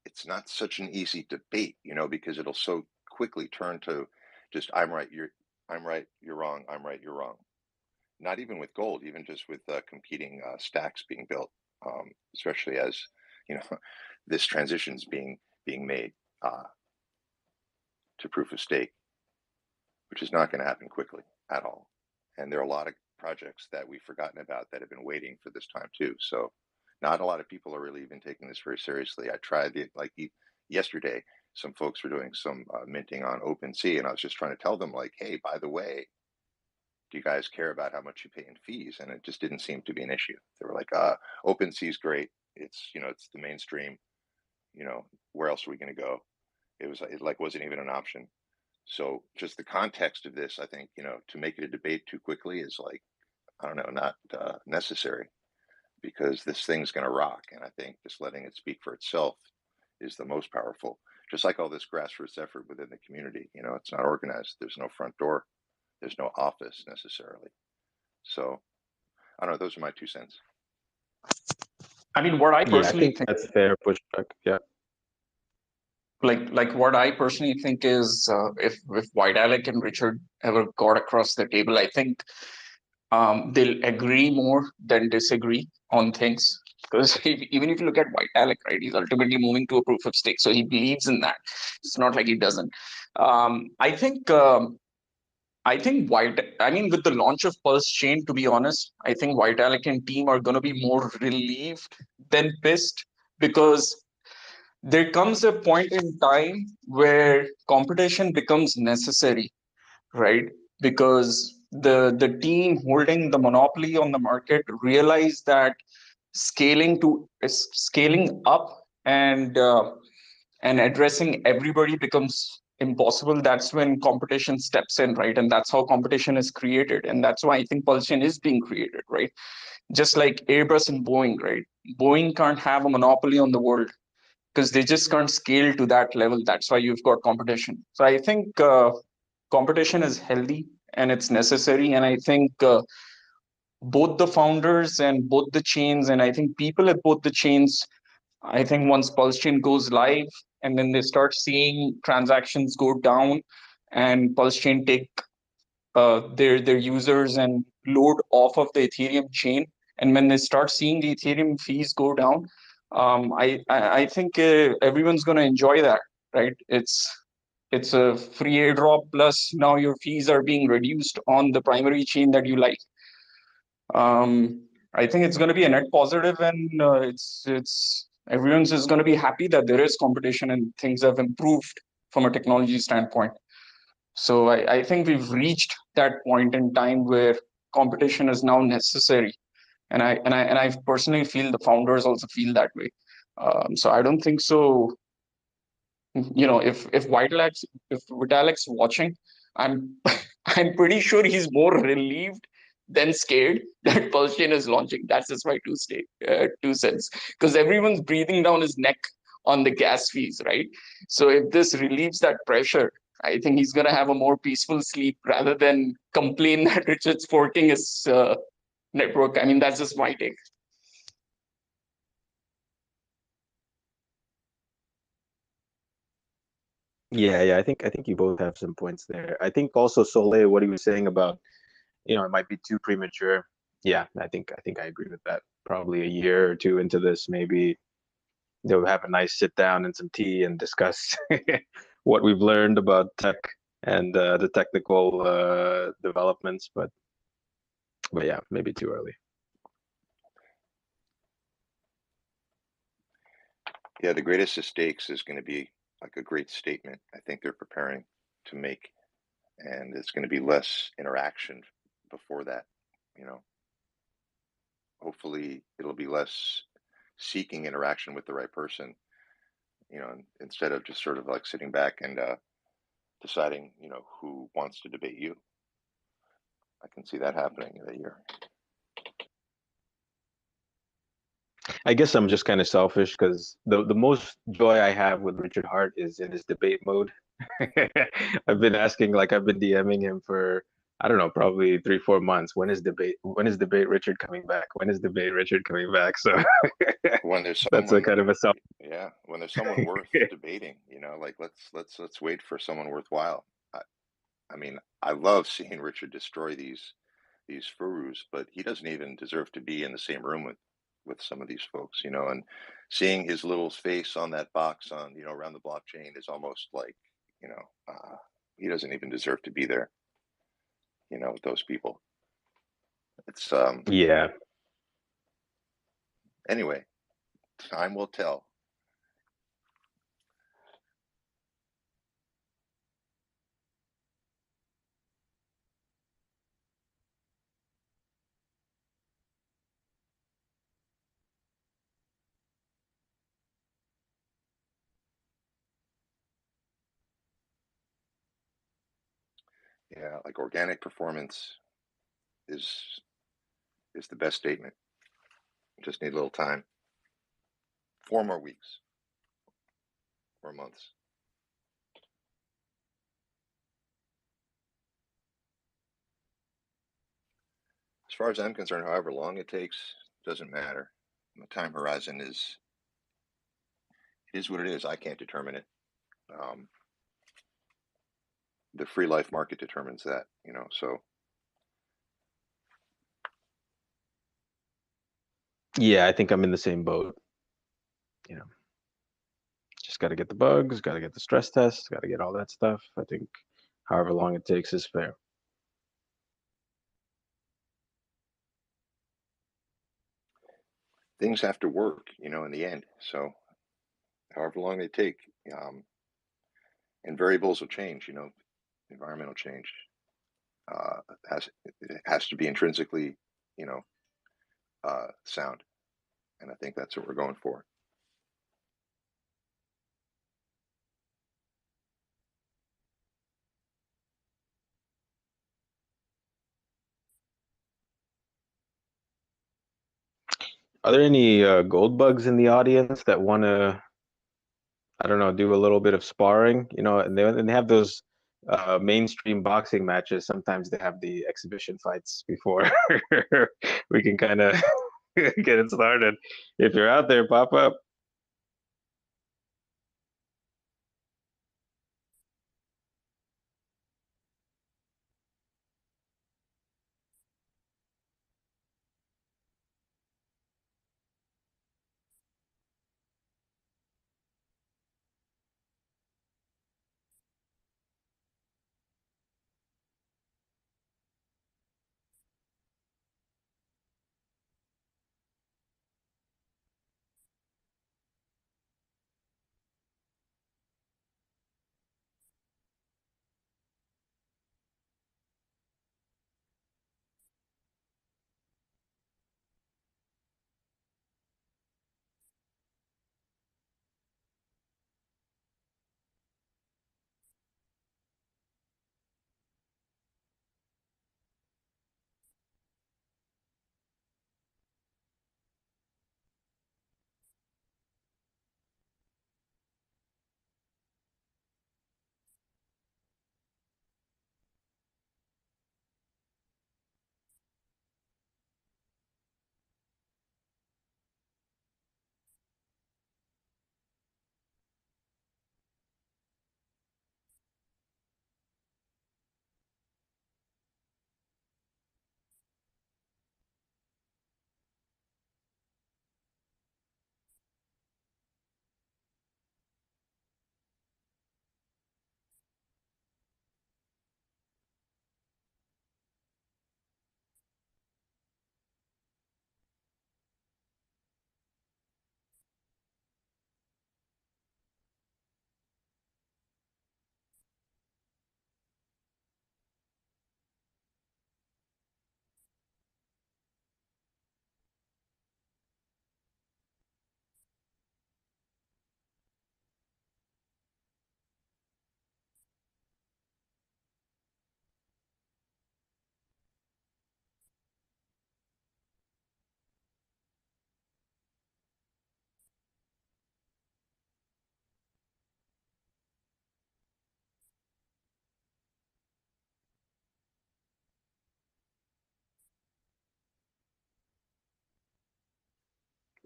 it's not such an easy debate, because it'll so quickly turn to just I'm right, you're wrong, I'm right, you're wrong. Not even with gold, even just with competing stacks being built, especially as this transition's being made to proof of stake, which is not going to happen quickly at all. And there are a lot of projects that we've forgotten about that have been waiting for this time too. So not a lot of people are really even taking this very seriously. I tried it yesterday. Some folks were doing some minting on OpenSea, and I was just trying to tell them like, hey, by the way, do you guys care about how much you pay in fees? And it just didn't seem to be an issue. They were like, OpenSea is great. It's, it's the mainstream. Where else are we going to go? It wasn't even an option. So just the context of this, I think, to make it a debate too quickly is like, I don't know, not necessary, because this thing's going to rock. And I think just letting it speak for itself is the most powerful. Just like all this grassroots effort within the community, it's not organized. There's no front door. There's no office necessarily. So I don't know. Those are my 2 cents. I mean, what I Yeah, I personally think think, that's fair pushback. Yeah. like what I personally think is, if Vitalik and Richard ever got across the table, I think they'll agree more than disagree on things. Because even if you look at Vitalik, right, he's ultimately moving to a proof of stake, so he believes in that. It's not like he doesn't. I think with the launch of Pulse Chain, to be honest, I think Vitalik and team are going to be more relieved than pissed, because there comes a point in time where competition becomes necessary, right? Because the team holding the monopoly on the market realize that scaling up and addressing everybody becomes impossible. That's when competition steps in, right? And that's how competition is created, and that's why I think Pulse Chain is being created, right? Just like Airbus and Boeing, right? Boeing can't have a monopoly on the world because they just can't scale to that level. That's why you've got competition. So I think competition is healthy and it's necessary. And I think both the founders and both the chains, and I think people at both the chains, I think once Pulse Chain goes live and then they start seeing transactions go down and Pulse Chain take their users and load off of the Ethereum chain, and when they start seeing the Ethereum fees go down, I think everyone's going to enjoy that, right? It's a free airdrop, plus now your fees are being reduced on the primary chain that you like. I think it's going to be a net positive, and it's everyone's just going to be happy that there is competition and things have improved from a technology standpoint. So I think we've reached that point in time where competition is now necessary, and I personally feel the founders also feel that way. So I don't think so. If Vitalik's watching, I'm I'm pretty sure he's more relieved than scared that Pulse Chain is launching. That's just my 2 cents, because everyone's breathing down his neck on the gas fees, right? So if this relieves that pressure, I think he's gonna have a more peaceful sleep rather than complain that Richard's forking his network. I mean, that's just my take. Yeah, I think you both have some points there. I think also Soleil, what he was saying about, it might be too premature. Yeah, I think I agree with that. Probably a year or two into this, maybe they'll have a nice sit down and some tea and discuss what we've learned about tech and the technical developments. But But yeah, maybe too early. Yeah, the greatest of stakes is going to be like a great statement. I think they're preparing to make, and it's going to be less interaction before that. You know, hopefully it'll be less seeking interaction with the right person. You know, instead of just sort of like sitting back and deciding, you know, who wants to debate you. I can see that happening in a year. I guess I'm just kind of selfish because the most joy I have with Richard Hart is in his debate mode. I've been asking, like I've been DMing him for I don't know, probably 3, 4 months. When is debate Richard coming back? When is debate Richard coming back? So When there's that's a someone, kind of a self. yeah, when there's someone worth debating, you know, like let's wait for someone worthwhile. I mean, I love seeing Richard destroy these furus, but he doesn't even deserve to be in the same room with some of these folks, you know. And seeing his little face on that box on, you know, around the blockchain is almost like, you know, he doesn't even deserve to be there, you know, with those people. It's Yeah. anyway, time will tell. Yeah, like organic performance is is the best statement. Just need a little time. 4 more weeks or months. As far as I'm concerned, however long it takes doesn't matter. The time horizon is what it is. I can't determine it. Um, the free life market determines that, you know. So Yeah, I think I'm in the same boat. You know, just got to get the bugs, got to get the stress tests, got to get all that stuff. I think however long it takes is fair. things have to work, you know, in the end. So however long they take, um, and variables will change. You know, environmental change uh, has it has to be intrinsically, you know, sound, and I think that's what we're going for. Are there any gold bugs in the audience that want to, I don't know, do a little bit of sparring? You know, and they have those mainstream boxing matches. Sometimes they have the exhibition fights before we can kind of get it started. If you're out there, pop up.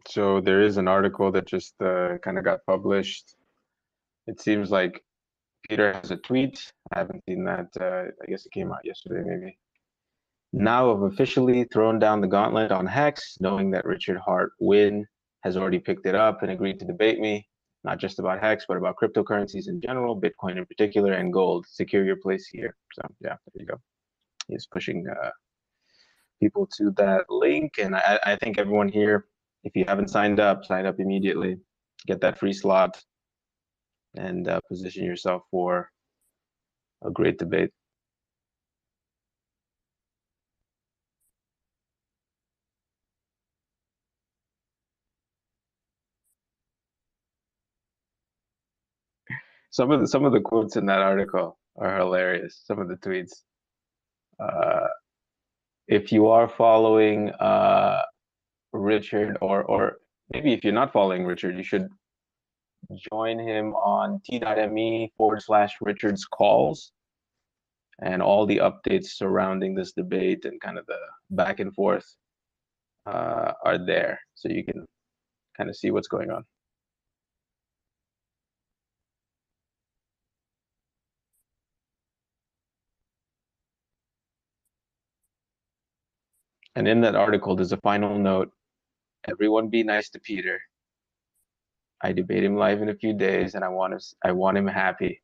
So there is an article that just kind of got published. It seems like Peter has a tweet. I haven't seen that. I guess it came out yesterday, maybe. Now I've officially thrown down the gauntlet on HEX, knowing that Richard Hart Wynn has already picked it up and agreed to debate me, not just about HEX, but about cryptocurrencies in general, Bitcoin in particular, and gold. Secure your place here. So yeah, there you go. He's pushing people to that link, and I think everyone here, if you haven't signed up, sign up immediately. Get that free slot and position yourself for a great debate. Some of the quotes in that article are hilarious. Some of the tweets. If you are following Richard, or maybe if you're not following Richard, you should join him on t.me/Richard's calls, and all the updates surrounding this debate and kind of the back and forth are there, so you can kind of see what's going on. And in that article, there's a final note. Everyone be nice to Peter. I debate him live in a few days, and I want him happy.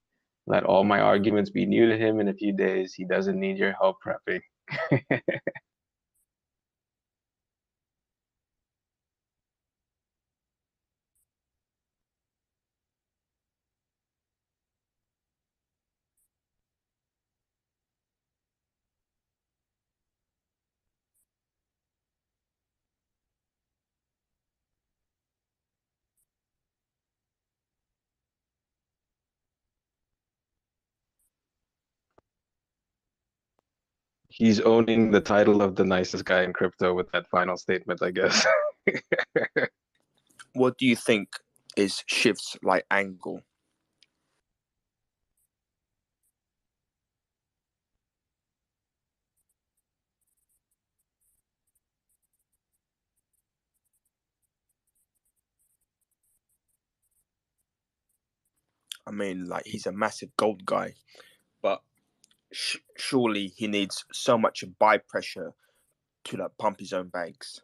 Let all my arguments be new to him in a few days. He doesn't need your help prepping. He's owning the title of the nicest guy in crypto with that final statement, I guess. What do you think is Shiv's like angle? I mean, like, he's a massive gold guy, but surely he needs so much buy pressure to like pump his own bags.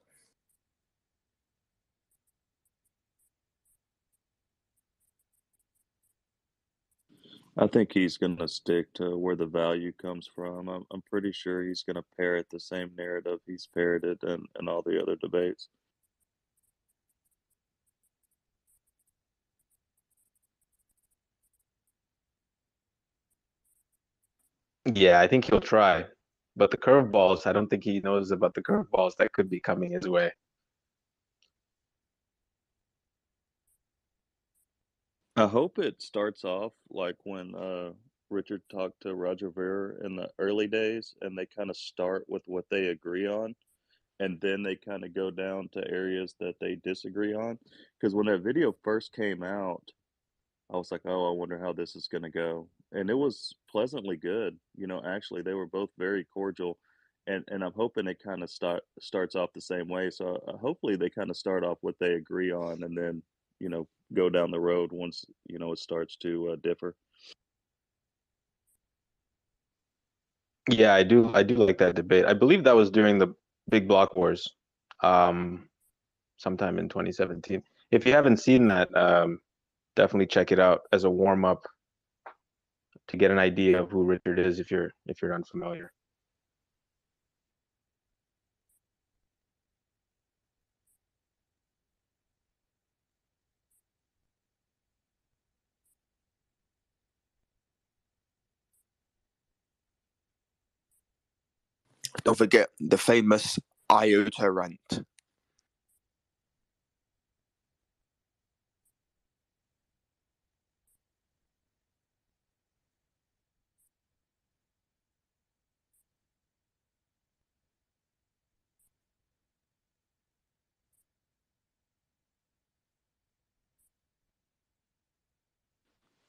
I think he's going to stick to where the value comes from. I'm pretty sure he's going to parrot the same narrative he's parroted in all the other debates. Yeah, I think he'll try. But the curveballs, I don't think he knows about the curveballs that could be coming his way. I hope it starts off like when Richard talked to Roger Ver in the early days, and they kind of start with what they agree on, and then they kind of go down to areas that they disagree on. Because when that video first came out, I was like, oh, I wonder how this is going to go. And it was pleasantly good. You know, actually, they were both very cordial. And I'm hoping it kind of starts off the same way. So hopefully they kind of start off what they agree on, and then, you know, go down the road once, you know, it starts to differ. Yeah, I do like that debate. I believe that was during the big block wars, sometime in 2017. If you haven't seen that, definitely check it out as a warm up to get an idea of who Richard is if you're unfamiliar. Don't forget the famous IOTA rant.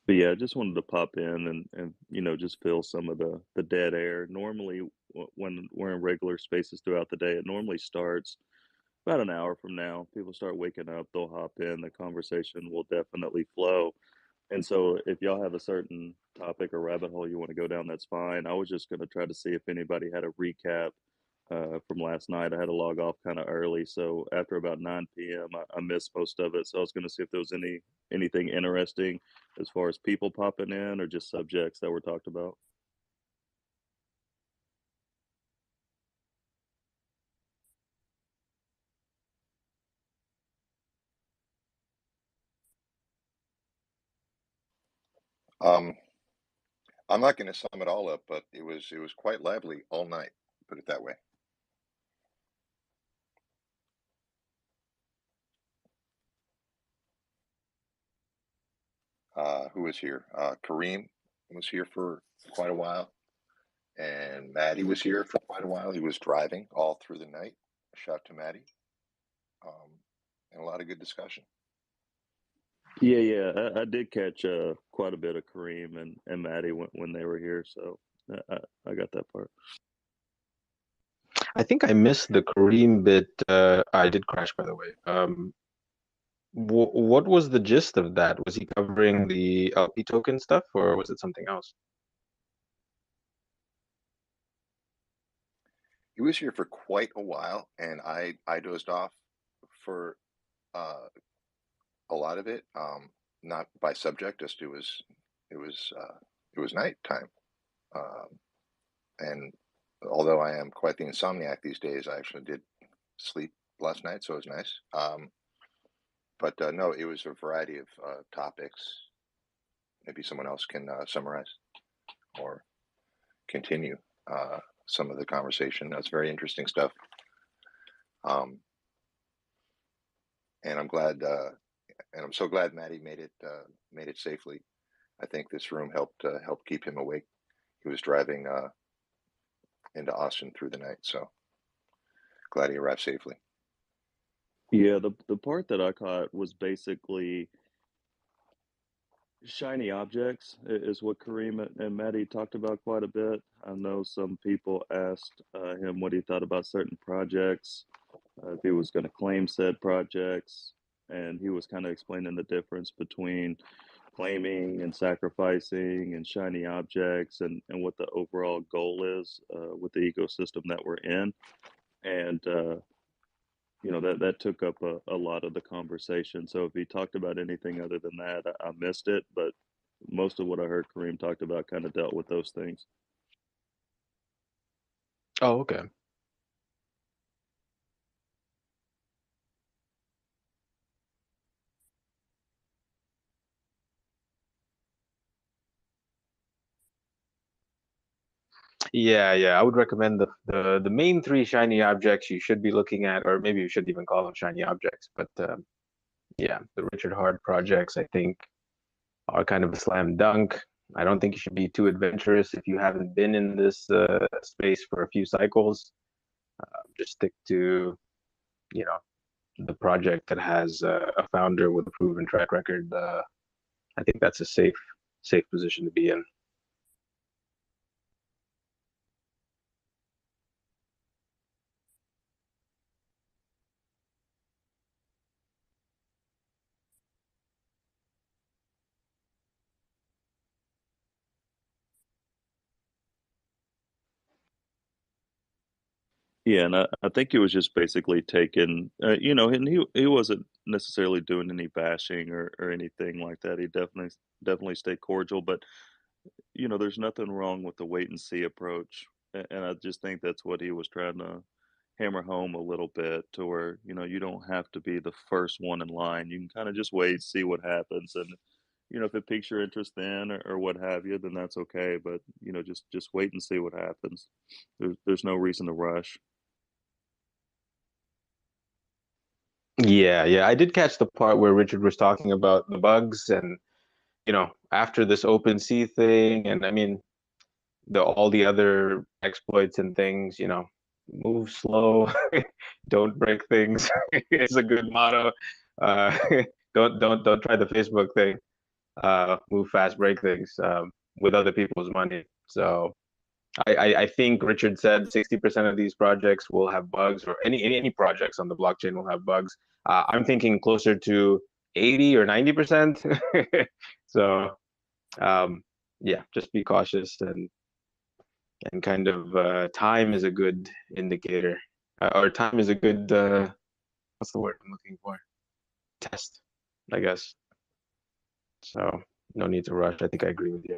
But yeah, I just wanted to pop in and you know, just fill some of the dead air. Normally, when we're in regular spaces throughout the day, it normally starts about an hour from now, people start waking up, they'll hop in, the conversation will definitely flow. And so if y'all have a certain topic or rabbit hole you want to go down, that's fine. I was just going to try to see if anybody had a recap from last night. I had to log off kind of early, so after about 9 p.m., I missed most of it. So I was going to see if there was anything interesting as far as people popping in or just subjects that were talked about. Um, I'm not going to sum it all up, but it was quite lively all night. Put it that way. Who was here? Kareem was here for quite a while, and Maddie was here for quite a while. He was driving all through the night. Shout to Maddie, and a lot of good discussion. Yeah, I did catch quite a bit of Kareem and Maddie when they were here, so I got that part. I think I missed the Kareem bit. I did crash, by the way. What was the gist of that? Was he covering the LP token stuff, or was it something else? He was here for quite a while, and I dozed off for a lot of it. Not by subject, just it was nighttime. And although I am quite the insomniac these days, I actually did sleep last night, so it was nice. But no, it was a variety of topics. Maybe someone else can summarize or continue some of the conversation. That's very interesting stuff. And I'm glad, and I'm so glad Maddie made it safely. I think this room helped keep him awake. He was driving into Austin through the night, so glad he arrived safely. Yeah, the part that I caught was basically shiny objects is what Kareem and Maddie talked about quite a bit. I know some people asked him what he thought about certain projects, if he was going to claim said projects, and he was kind of explaining the difference between claiming and sacrificing and shiny objects and what the overall goal is with the ecosystem that we're in. And that took up a lot of the conversation. So if he talked about anything other than that, I missed it. But most of what I heard Kareem talked about kind of dealt with those things. Oh, okay. Yeah. I would recommend the main three shiny objects you should be looking at, or maybe you shouldn't even call them shiny objects. But yeah, the Richard Hart projects, I think, are kind of a slam dunk. I don't think you should be too adventurous if you haven't been in this space for a few cycles. Just stick to, you know, the project that has a founder with a proven track record. I think that's a safe position to be in. Yeah, and I think he was just basically taking, and he wasn't necessarily doing any bashing or anything like that. He definitely stayed cordial, but there's nothing wrong with the wait and see approach, and I just think that's what he was trying to hammer home a little bit, to where you don't have to be the first one in line. You can kind of just wait, see what happens, and if it piques your interest then or what have you, then that's okay. But just wait and see what happens. There's no reason to rush. Yeah. I did catch the part where Richard was talking about the bugs and, after this OpenSea thing, and I mean, all the other exploits and things, move slow, don't break things. It's a good motto. Uh, don't try the Facebook thing. Move fast, break things with other people's money. So I think Richard said 60% of these projects will have bugs, or any projects on the blockchain will have bugs. I'm thinking closer to 80 or 90%. So yeah, just be cautious, and kind of time is a good indicator, or time is a good what's the word I'm looking for? Test, I guess. So no need to rush. I think I agree with you.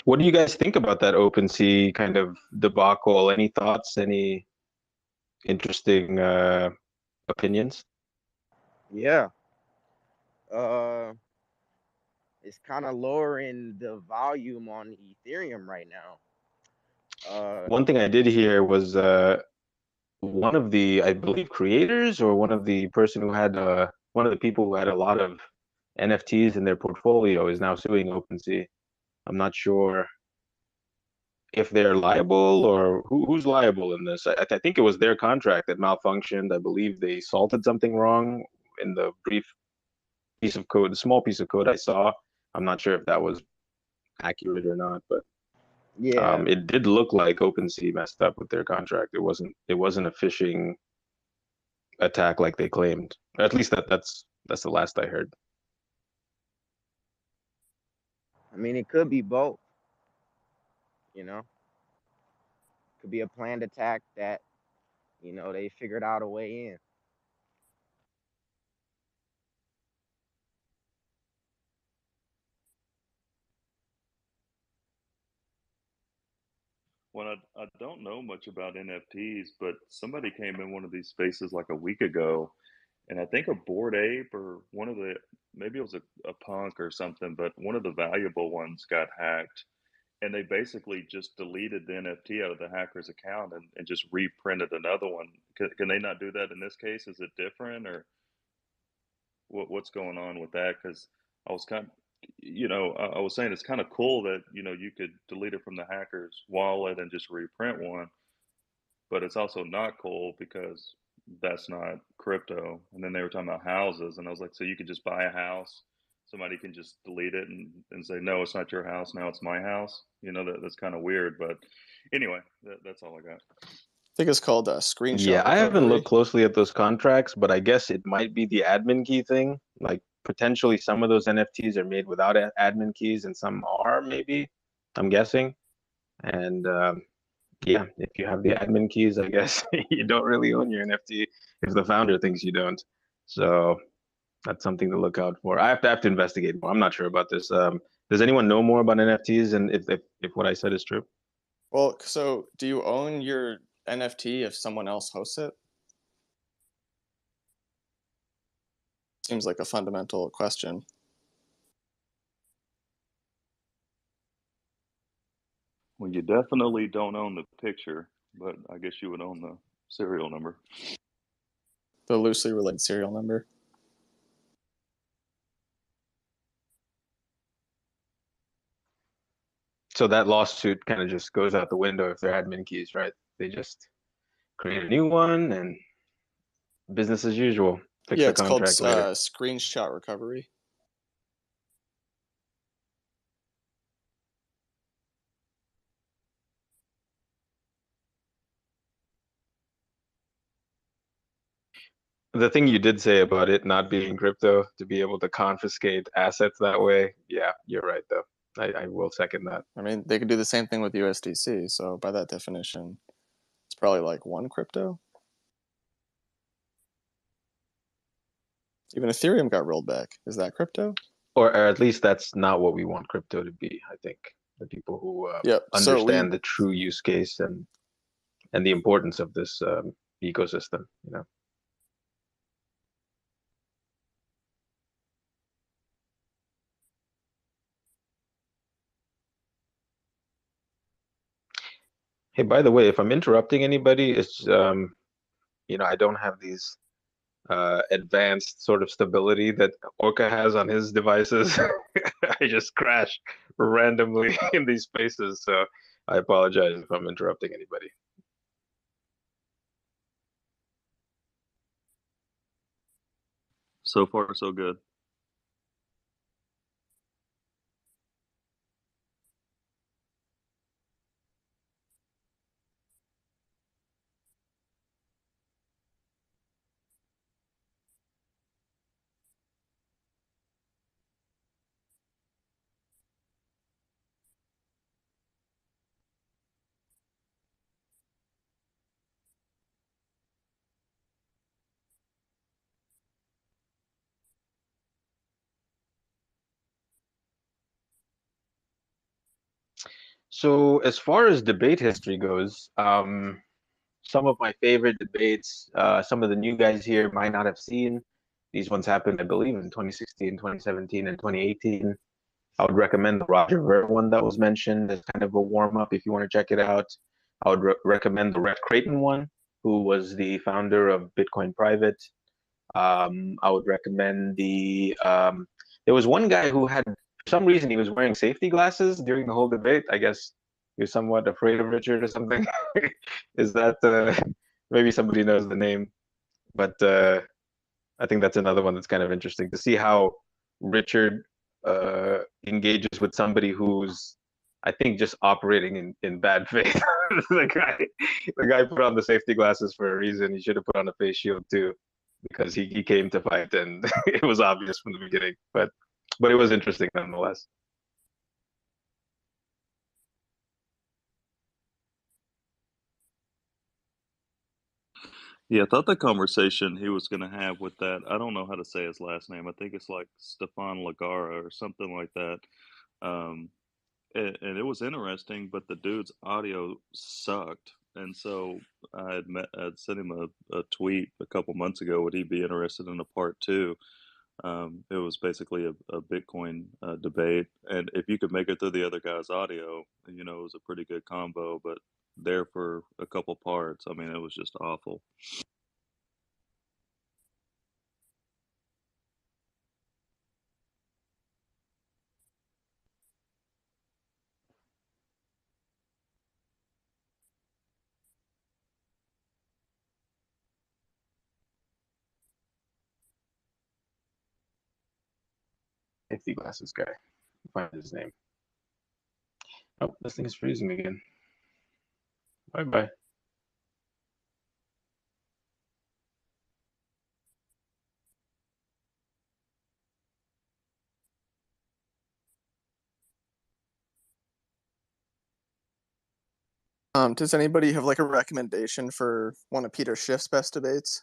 What do you guys think about that OpenSea kind of debacle? Any thoughts? Any interesting opinions? Yeah. Uh, it's kind of lowering the volume on Ethereum right now. One thing I did hear was one of the, I believe, creators, or one of the person who had one of the people who had a lot of NFTs in their portfolio is now suing OpenSea. I'm not sure if they're liable, or who's liable in this. I think it was their contract that malfunctioned. I believe they salted something wrong in the brief piece of code, the small piece of code I saw. I'm not sure if that was accurate or not, but Yeah, it did look like OpenSea messed up with their contract. It wasn't a phishing attack like they claimed. Or at least that's the last I heard. I mean, it could be both, you know, could be a planned attack that, they figured out a way in. Well, I don't know much about NFTs, but somebody came in one of these spaces like a week ago, and I think a Bored Ape, or one of the, maybe it was a punk or something, but one of the valuable ones got hacked, and they basically just deleted the NFT out of the hacker's account, and just reprinted another one. Can they not do that in this case? Is it different, or what's going on with that? Because I was kind of, I was saying it's kind of cool that you could delete it from the hacker's wallet and just reprint one, but it's also not cool because that's not crypto. And then they were talking about houses, and I was like, so you could just buy a house, somebody can just delete it and say, no, it's not your house, now it's my house. That's kind of weird, but anyway, that's all I got. I think it's called a screenshot Yeah, I haven't recovery. looked closely at those contracts, but I guess it might be the admin key thing. Like potentially some of those NFTs are made without admin keys and some are, maybe. I'm guessing. And yeah, if you have the admin keys, I guess you don't really own your NFT if the founder thinks you don't. So that's something to look out for. I have to investigate more. I'm not sure about this. Does anyone know more about NFTs, and if what I said is true? Well, so do you own your NFT if someone else hosts it? Seems like a fundamental question. Well, you definitely don't own the picture, but I guess you would own the serial number. The loosely related serial number. So that lawsuit kind of just goes out the window if they're admin keys, right? They just create a new one and business as usual. Fix Yeah, the it's called contract later. screenshot recovery. The thing you did say about it not being crypto, to be able to confiscate assets that way, yeah, you're right, though. I will second that. I mean, they could do the same thing with USDC. So by that definition, it's probably like one crypto. Even Ethereum got rolled back. Is that crypto? Or at least that's not what we want crypto to be, I think. The people who Yep. So understand the true use case and the importance of this ecosystem, Hey, by the way, if I'm interrupting anybody, it's I don't have these advanced sort of stability that Orca has on his devices. I just crash randomly in these spaces, so I apologize if I'm interrupting anybody. So far, so good. So as far as debate history goes, some of my favorite debates, some of the new guys here might not have seen. These ones happened, I believe, in 2016, 2017, and 2018. I would recommend the Roger Ver one that was mentioned as kind of a warm up if you want to check it out. I would recommend the Rhett Creighton one, who was the founder of Bitcoin Private. I would recommend there was one guy who had, for some reason, he was wearing safety glasses during the whole debate. I guess he was somewhat afraid of Richard or something. Is that, maybe somebody knows the name, but I think that's another one that's kind of interesting to see how Richard engages with somebody who's, I think, just operating in bad faith. the guy, the guy put on the safety glasses for a reason. He should have put on a face shield too, because he came to fight, and it was obvious from the beginning. But it was interesting nonetheless. Yeah, I thought the conversation he was going to have with that, I don't know how to say his last name. I think it's like Stefan Lagara or something like that. Um, and it was interesting, but the dude's audio sucked. And so I'd sent him a tweet a couple months ago. Would he be interested in a part two? It was basically a Bitcoin debate, and if you could make it through the other guy's audio, you know, it was a pretty good combo. But there for a couple parts, I mean, it was just awful. Safety glasses guy. Find his name. Oh, this thing is freezing again. Bye bye. Does anybody have like a recommendation for one of Peter Schiff's best debates?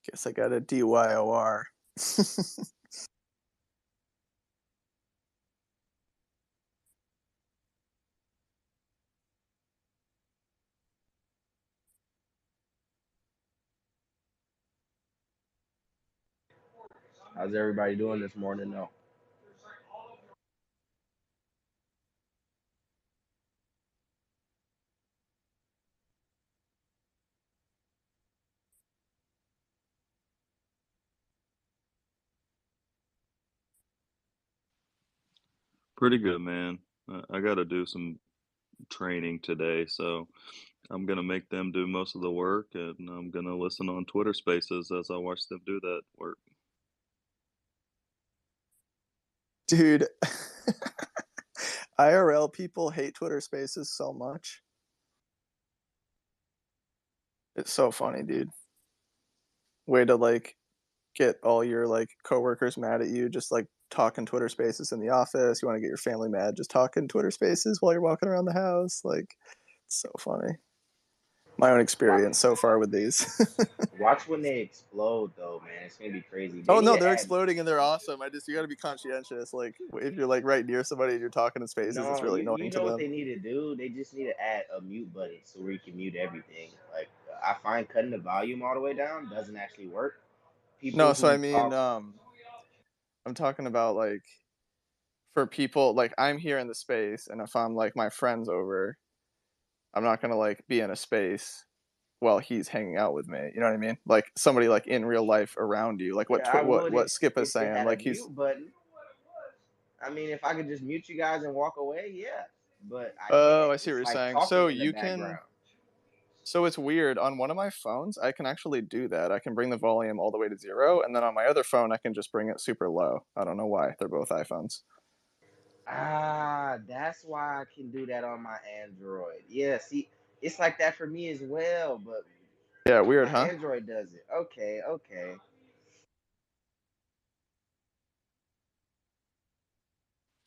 Guess I got a DYOR. How's everybody doing this morning though? Pretty good, man. I got to do some training today, so I'm gonna make them do most of the work, and I'm gonna listen on Twitter Spaces as I watch them do that work. Dude, IRL people hate Twitter Spaces so much. It's so funny, dude. Way to like get all your like coworkers mad at you, just like talking Twitter Spaces in the office. You want to get your family mad, just talking Twitter Spaces while you're walking around the house. Like, it's so funny. My own experience so far with these. Watch when they explode though, man. It's gonna be crazy. They Oh need no, to they're add. exploding and they're awesome. You got to be conscientious. Like if you're like right near somebody and you're talking in Spaces, it's No, really you annoying to know what them. they need to do? They just need to add a mute button so where you can mute everything. Like I find cutting the volume all the way down doesn't actually work. No, People so I who mean, talk, I'm talking about like for people like I'm here in the space, and if I'm like my friends over, I'm not gonna like be in a space while he's hanging out with me. You know what I mean? Like somebody like in real life around you, like yeah, I would what Skip is if it saying. had a Like he's mute button. I mean, if I could just mute you guys and walk away, yeah. But I oh, can't. I see what It's you're like saying. So talking in the you can. background. So it's weird. On one of my phones, I can actually do that. I can bring the volume all the way to 0, and then on my other phone, I can just bring it super low. I don't know why. They're both iPhones. Ah, that's why I can do that on my Android. Yeah, see, it's like that for me as well, but Yeah, weird, my huh? Android does it. Okay, okay.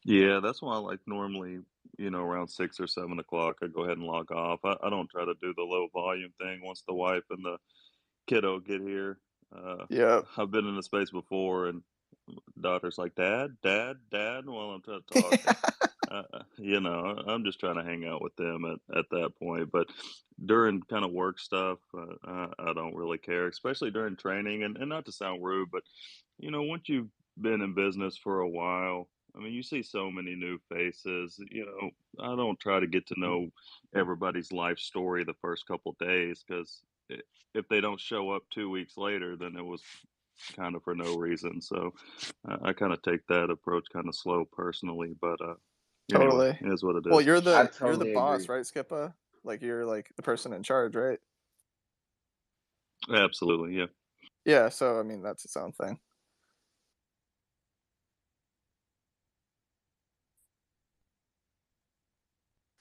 Yeah, that's why I like normally, around 6 or 7 o'clock, I go ahead and log off. I don't try to do the low volume thing once the wife and the kiddo get here. Yep. I've been in a space before, and daughter's like, "Dad, Dad, Dad," while I'm trying to talk, and I'm just trying to hang out with them at that point. But during kind of work stuff, I don't really care, especially during training. And not to sound rude, but once you've been in business for a while, I mean, you see so many new faces. I don't try to get to know everybody's life story the first couple days, because if they don't show up 2 weeks later, then it was kind of for no reason. So I kind of take that approach kind of slow personally, but anyway, Totally. it is what it Well, is. I you're the totally boss, agree. right, Skippa? Like you're like the person in charge, right? Absolutely, yeah. Yeah, so I mean that's its own thing.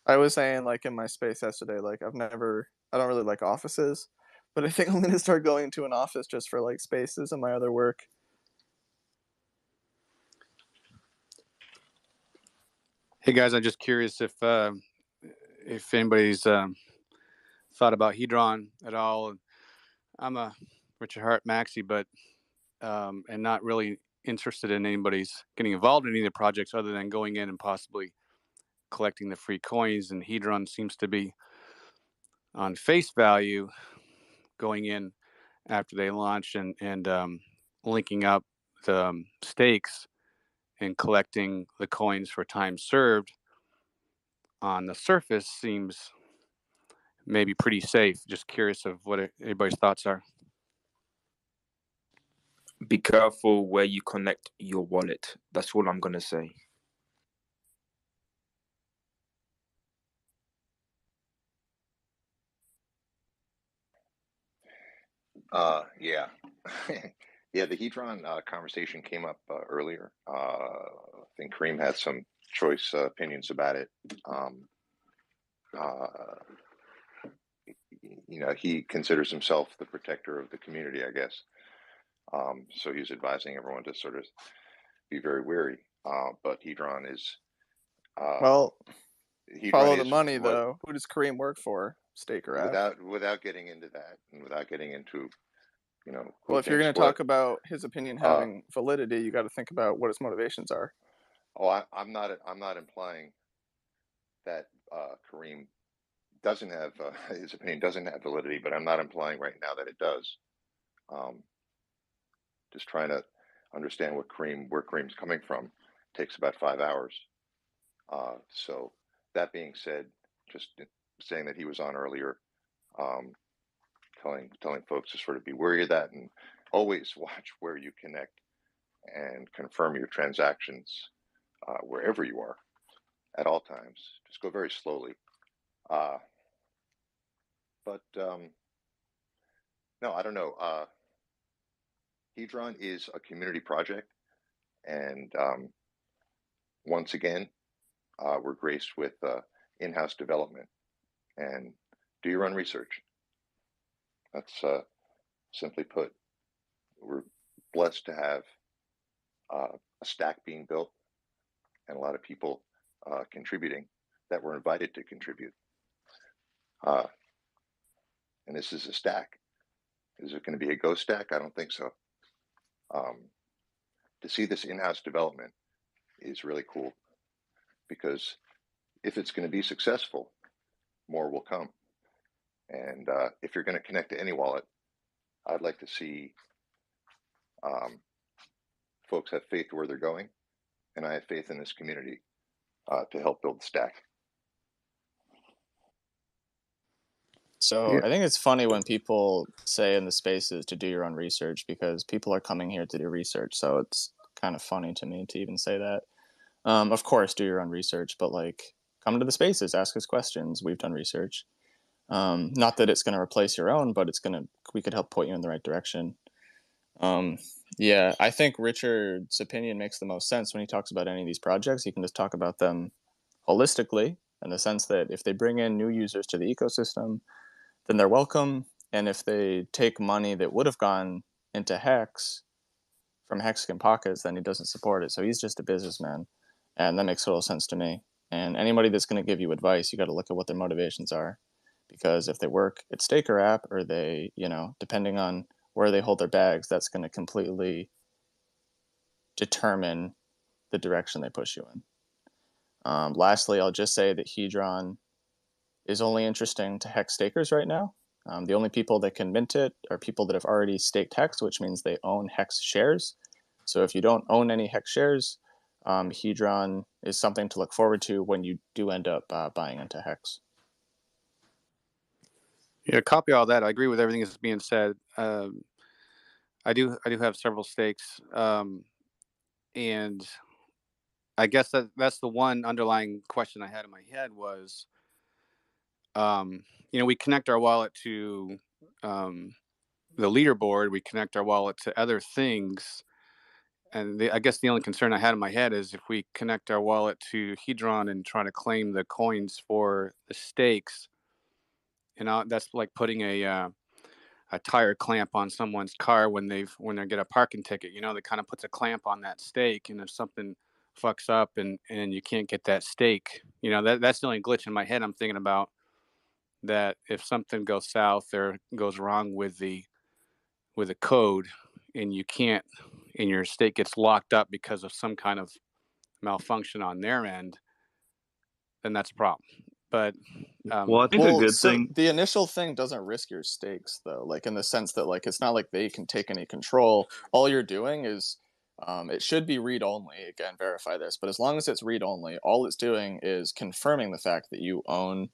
I was saying like in my space yesterday, like I don't really like offices, but I think I'm gonna start going to an office just for like spaces and my other work. Hey guys, I'm just curious if anybody's thought about Hedron at all. I'm a Richard Hart Maxi, but and not really interested in anybody's getting involved in any of the projects other than going in and possibly collecting the free coins. And Hedron seems to be on face value going in after they launch and linking up the stakes and collecting the coins for time served on the surface seems maybe pretty safe. Just curious of what everybody's thoughts are. Be careful where you connect your wallet. That's all I'm gonna say. Yeah. Yeah, the Hedron conversation came up earlier. I think Kareem had some choice opinions about it. Uh, he considers himself the protector of the community, I guess. So he's advising everyone to sort of be very wary. But Hedron is Well, follow the money what, though. Who does Kareem work for? Staker app. without getting into that, and without getting into who Well, if you're thinks going to what. talk about his opinion having validity, you got to think about what his motivations are. I'm not implying that Kareem doesn't have his opinion doesn't have validity, but I'm not implying right now that it does. Just trying to understand where Kareem's coming from takes about 5 hours. So that being said, just saying that he was on earlier, telling folks to sort of be wary of that and always watch where you connect and confirm your transactions wherever you are at all times. Just go very slowly. But no, I don't know. Hedron is a community project, and once again, we're graced with in-house development. And do your own research. That's simply put. We're blessed to have a stack being built and a lot of people contributing that were invited to contribute. And this is a stack. Is it going to be a ghost stack? I don't think so. To see this in-house development is really cool, because if it's going to be successful, more will come. And if you're going to connect to any wallet, I'd like to see folks have faith where they're going, and I have faith in this community to help build the stack. So I think it's funny when people say in the spaces to do your own research, because people are coming here to do research. So it's kind of funny to me to even say that. Of course, do your own research, but like come to the spaces, ask us questions. We've done research. Not that it's going to replace your own, but we could help point you in the right direction. Yeah, I think Richard's opinion makes the most sense when he talks about any of these projects. He can just talk about them holistically, in the sense that if they bring in new users to the ecosystem, then they're welcome. And if they take money that would have gone into HEX from Hexagon pockets, then he doesn't support it. So he's just a businessman. And that makes total sense to me. And anybody that's going to give you advice, you got to look at what their motivations are. Because if they work at Staker app, or they, depending on where they hold their bags, that's going to completely determine the direction they push you in. Lastly, I'll just say that Hedron is only interesting to HEX stakers right now. The only people that can mint it are people that have already staked HEX, which means they own HEX shares. So if you don't own any HEX shares, Hedron is something to look forward to when you do end up buying into HEX. Yeah, copy all that. I agree with everything that's being said. I do have several stakes, and I guess that's the one underlying question I had in my head was, we connect our wallet to the leaderboard, we connect our wallet to other things, and I guess the only concern I had in my head is if we connect our wallet to Hedron and try to claim the coins for the stakes, that's like putting a tire clamp on someone's car when they get a parking ticket. That kind of puts a clamp on that stake, and if something fucks up and you can't get that stake, that's the only glitch in my head I'm thinking about. That if something goes south or goes wrong with the code, and you can't, and your stake gets locked up because of some kind of malfunction on their end, then that's a problem. But Well, I think a good so thing. the initial thing doesn't risk your stakes, though, like in the sense that like it's not like they can take any control. All you're doing is it should be read only. Again, verify this, but as long as it's read only, all it's doing is confirming the fact that you own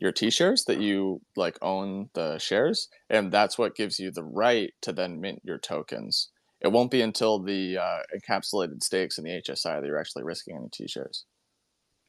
your T-shares, that you like own the shares, and that's what gives you the right to then mint your tokens. It won't be until the encapsulated stakes in the HSI that you're actually risking any T-shares.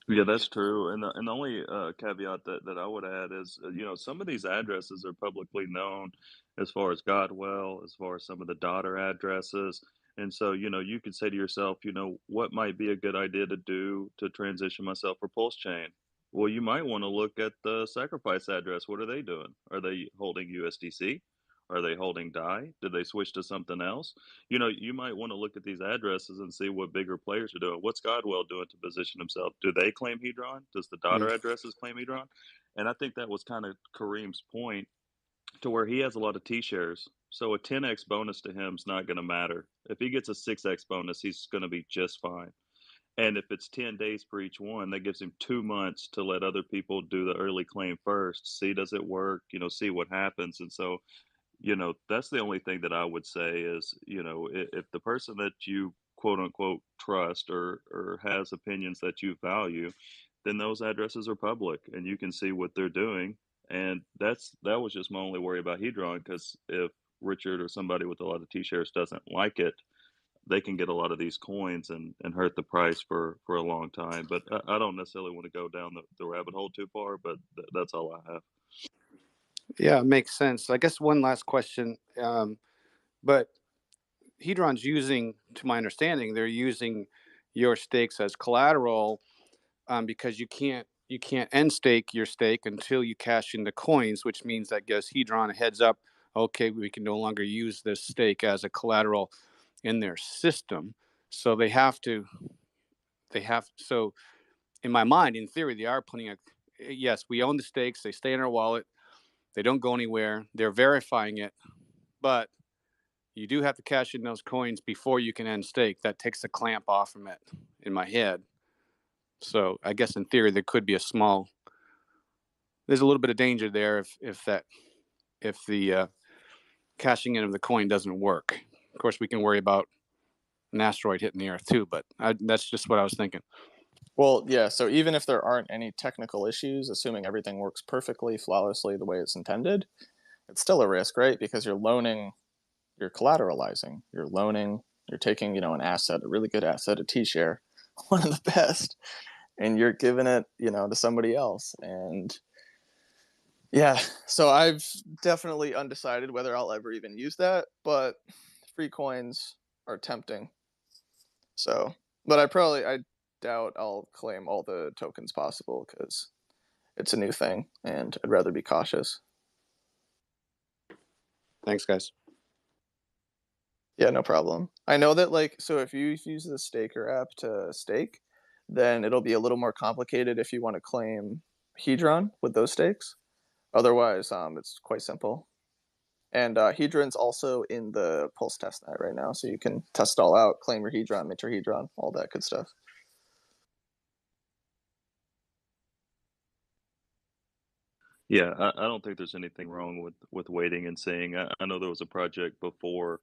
Yeah, that's true. And the only caveat that I would add is, some of these addresses are publicly known as far as Godwell, as far as some of the daughter addresses. And so, you could say to yourself, what might be a good idea to do to transition myself for Pulse Chain? Well, you might want to look at the sacrifice address. What are they doing? Are they holding USDC? Are they holding DAI? Did they switch to something else? You might want to look at these addresses and see what bigger players are doing. What's Godwell doing to position himself? Do they claim Hedron? Does the daughter addresses claim Hedron? And I think that was kind of Kareem's point, to where he has a lot of T-shares. So a 10x bonus to him is not going to matter. If he gets a 6x bonus, he's going to be just fine. And if it's 10 days for each one, that gives him 2 months to let other people do the early claim first, see does it work, see what happens. And so that's the only thing that I would say is, if the person that you quote unquote trust or has opinions that you value, then those addresses are public and you can see what they're doing. And that was just my only worry about Hedron, because if Richard or somebody with a lot of T-shares doesn't like it, they can get a lot of these coins and hurt the price for a long time. But I don't necessarily want to go down the rabbit hole too far, but that's all I have. Yeah, it makes sense. I guess one last question. But Hedron's using, to my understanding, they're using your stakes as collateral, because you can't end stake your stake until you cash in the coins, which means that gives Hedron a heads up. Okay, we can no longer use this stake as a collateral in their system. So they have. So in my mind, in theory, they are putting yes, we own the stakes. They stay in our wallet. They don't go anywhere. They're verifying it, but you do have to cash in those coins before you can end stake. That takes the clamp off from it in my head. So I guess in theory there could be there's a little bit of danger there if the cashing in of the coin doesn't work. Of course, we can worry about an asteroid hitting the Earth too, but that's just what I was thinking. Well, yeah, so even if there aren't any technical issues, assuming everything works perfectly, flawlessly the way it's intended, it's still a risk, right? Because you're collateralizing, you're taking, an asset, a really good asset, a T-share, one of the best, and you're giving it, to somebody else. And yeah, so I've definitely undecided whether I'll ever even use that, but free coins are tempting. So, but I doubt I'll claim all the tokens possible because it's a new thing and I'd rather be cautious. Thanks, guys. Yeah, no problem. I know that so if you use the Staker app to stake, then it'll be a little more complicated if you want to claim Hedron with those stakes. Otherwise, it's quite simple. And Hedron's also in the Pulse testnet right now, so you can test it all out, claim your Hedron, mint your Hedron, all that good stuff. Yeah, I don't think there's anything wrong with waiting and seeing. I know there was a project before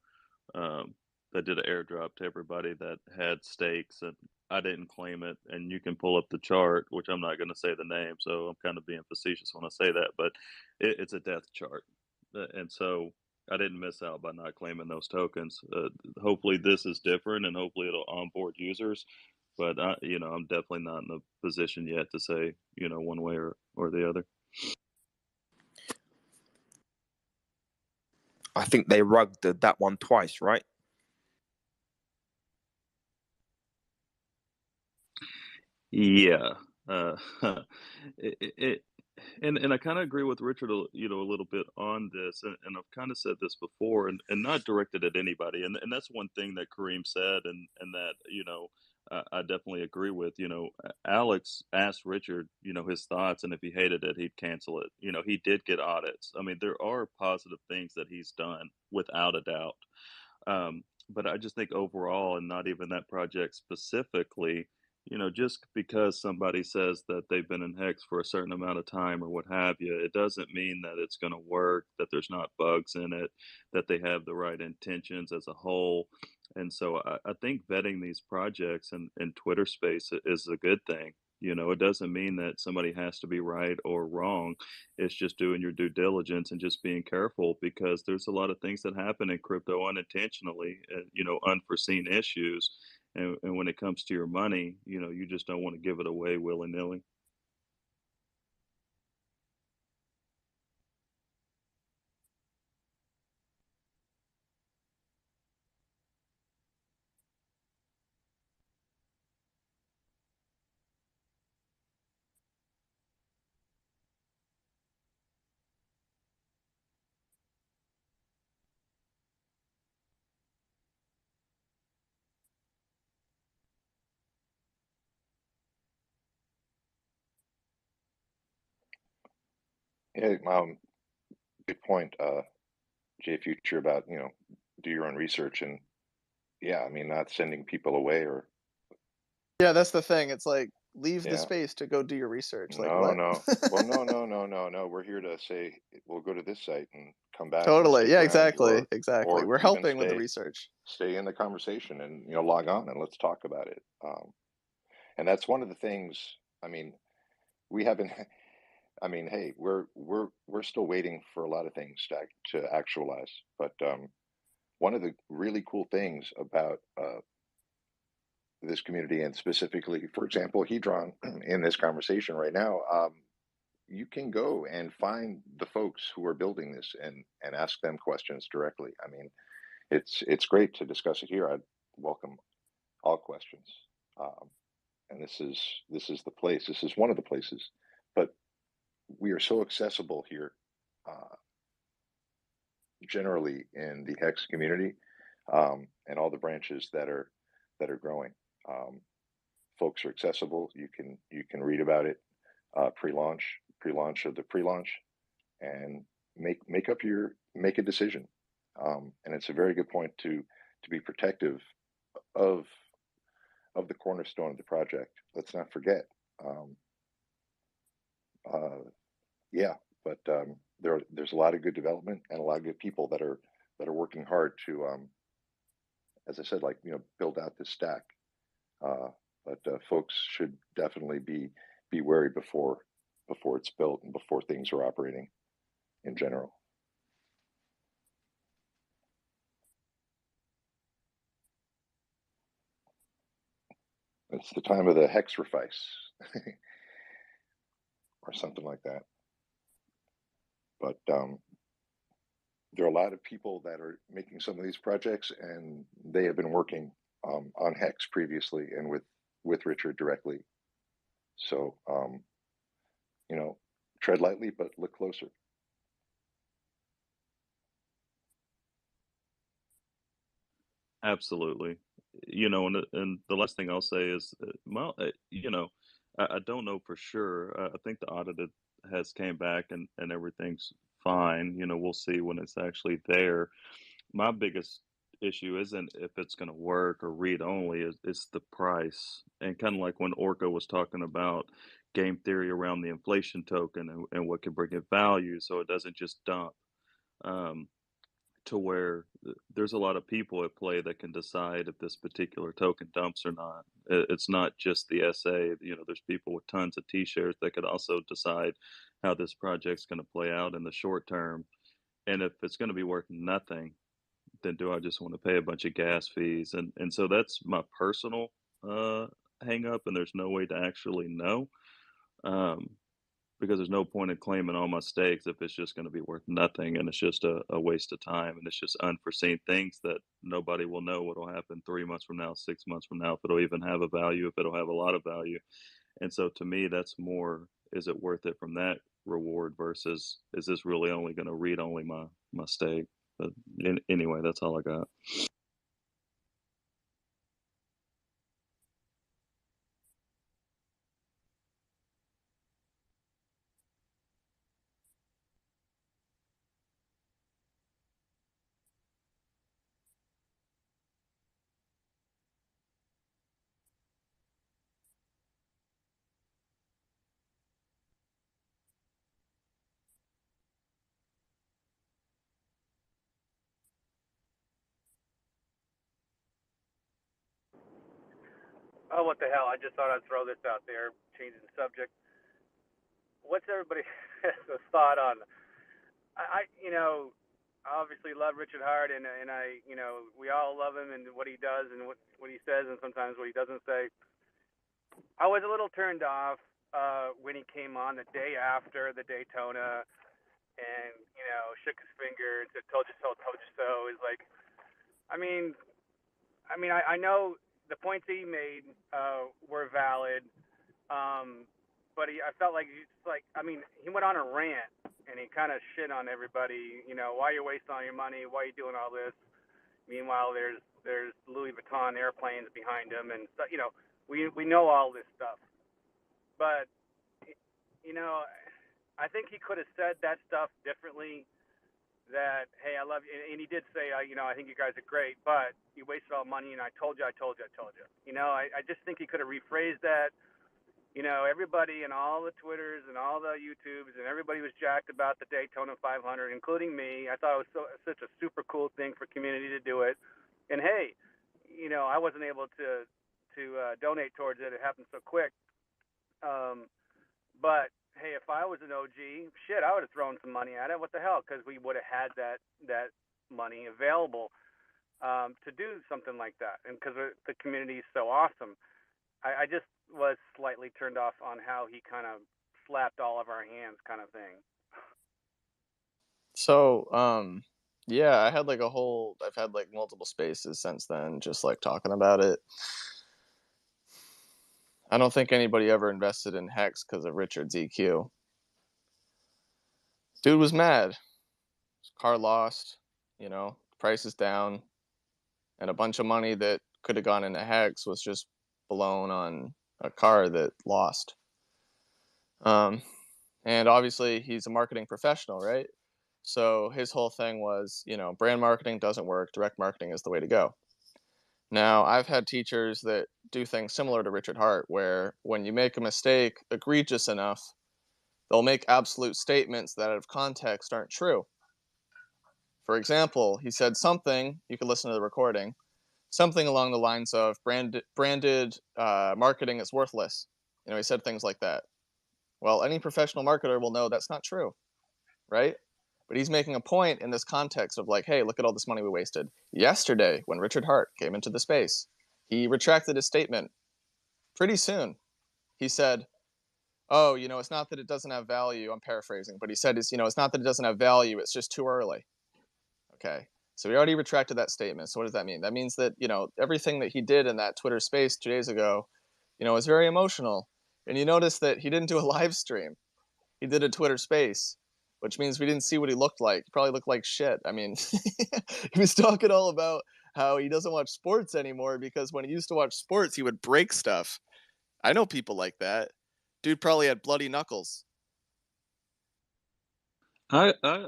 that did an airdrop to everybody that had stakes, and I didn't claim it. And you can pull up the chart, which I'm not going to say the name, so I'm kind of being facetious when I say that, but it's a death chart, and so I didn't miss out by not claiming those tokens. Hopefully, this is different, and hopefully, it'll onboard users. But I'm definitely not in a position yet to say one way or the other. I think they rugged that one twice, right? Yeah, it and I kind of agree with Richard, a little bit on this, and I've kind of said this before, and not directed at anybody, and that's one thing that Kareem said, and that I definitely agree with. Alex asked Richard, his thoughts, and if he hated it, he'd cancel it. He did get audits. I mean, there are positive things that he's done without a doubt. But I just think overall, and not even that project specifically, just because somebody says that they've been in HEX for a certain amount of time or what have you, it doesn't mean that it's going to work, that there's not bugs in it, that they have the right intentions as a whole. And so I think vetting these projects in Twitter space is a good thing. It doesn't mean that somebody has to be right or wrong. It's just doing your due diligence and just being careful, because there's a lot of things that happen in crypto unintentionally, unforeseen issues. And when it comes to your money, you just don't want to give it away willy-nilly. Yeah, good point, J Future, about do your own research, and yeah, I mean, not sending people away or Yeah, that's the thing. It's like, leave the yeah. space to go do your research. Like, No, what? no. Well, no. We're here to say we'll go to this site and come back and Totally. stick Yeah, around, exactly. Exactly. or We're even helping with the research. stay in the conversation and log on and let's talk about it. And that's one of the things. I mean, we haven't. I mean, hey, we're still waiting for a lot of things to actualize. But one of the really cool things about this community, and specifically, for example, Hedron, in this conversation right now, you can go and find the folks who are building this and ask them questions directly. I mean, it's great to discuss it here. I'd welcome all questions, and this is the place. This is one of the places, but we are so accessible here, generally in the HEX community, and all the branches that are growing. Folks are accessible. You can read about it, pre-launch of the pre-launch, and make a decision. And it's a very good point to be protective of the cornerstone of the project. Let's not forget. Yeah, but there's a lot of good development and a lot of good people that are working hard to, as I said, like build out this stack. But folks should definitely be wary before it's built and before things are operating in general. It's the time of the hexrifice or something like that. But there are a lot of people that are making some of these projects, and they have been working on Hex previously and with Richard directly. So tread lightly, but look closer. Absolutely. And the last thing I'll say is, I don't know for sure. I think the audit has came back and everything's fine. We'll see when it's actually there. My biggest issue isn't if it's going to work or read only, it's the price. And kind of like when Orca was talking about game theory around the inflation token and what can bring it value so it doesn't just dump. Um, to where there's a lot of people at play that can decide if this particular token dumps or not. It's not just the SA. There's people with tons of T-shares that could also decide how this project's going to play out in the short term. And if it's going to be worth nothing, then do I just want to pay a bunch of gas fees? And so that's my personal hang up, and there's no way to actually know. Because there's no point in claiming all my stakes if it's just going to be worth nothing and it's just a waste of time and it's just unforeseen things that nobody will know what will happen 3 months from now, 6 months from now, if it'll even have a value, if it'll have a lot of value. And so to me, that's more, is it worth it from that reward versus is this really only going to read only my stake? But anyway, that's all I got. Oh, what the hell! I just thought I'd throw this out there, changing the subject. What's everybody's thought on? I obviously love Richard Hart, and I, we all love him and what he does and what he says, and sometimes what he doesn't say. I was a little turned off when he came on the day after the Daytona, and shook his finger and said, "Told you so, told you so." Is like, I mean, I know the points he made were valid. But I felt like he went on a rant and he kind of shit on everybody. Why you wasting all your money? Why you doing all this? Meanwhile, there's Louis Vuitton airplanes behind him, and we know all this stuff. But I think he could have said that stuff differently. That, hey, I love you, and he did say, I think you guys are great, but you wasted all money, and I told you. I just think he could have rephrased that. Everybody and all the Twitters and all the YouTubes and everybody was jacked about the Daytona 500, including me. I thought it was such a super cool thing for community to do it. And hey, I wasn't able to donate towards it. It happened so quick. But hey, if I was an OG, shit, I would have thrown some money at it. What the hell? Because we would have had that money available to do something like that, and because the community is so awesome. I just was slightly turned off on how he kind of slapped all of our hands, kind of thing. So, yeah, I've had like multiple spaces since then, just like talking about it. I don't think anybody ever invested in HEX because of Richard's EQ. Dude was mad. His car lost, price is down, and a bunch of money that could have gone into HEX was just blown on a car that lost. And obviously he's a marketing professional, right? So his whole thing was, brand marketing doesn't work. Direct marketing is the way to go. Now, I've had teachers that do things similar to Richard Hart, where when you make a mistake egregious enough, they'll make absolute statements that out of context aren't true. For example, he said something, you can listen to the recording, something along the lines of branded marketing is worthless. He said things like that. Well, any professional marketer will know that's not true, right? But he's making a point in this context of like, hey, look at all this money we wasted. Yesterday, when Richard Hart came into the space, he retracted his statement pretty soon. He said, oh, it's not that it doesn't have value. I'm paraphrasing, but he said, it's not that it doesn't have value. It's just too early. Okay. So he already retracted that statement. So what does that mean? That means that, everything that he did in that Twitter space 2 days ago, was very emotional. And you notice that he didn't do a live stream. He did a Twitter space, which means we didn't see what he looked like. He probably looked like shit. I mean, he was talking all about how he doesn't watch sports anymore because when he used to watch sports, he would break stuff. I know people like that. Dude probably had bloody knuckles. I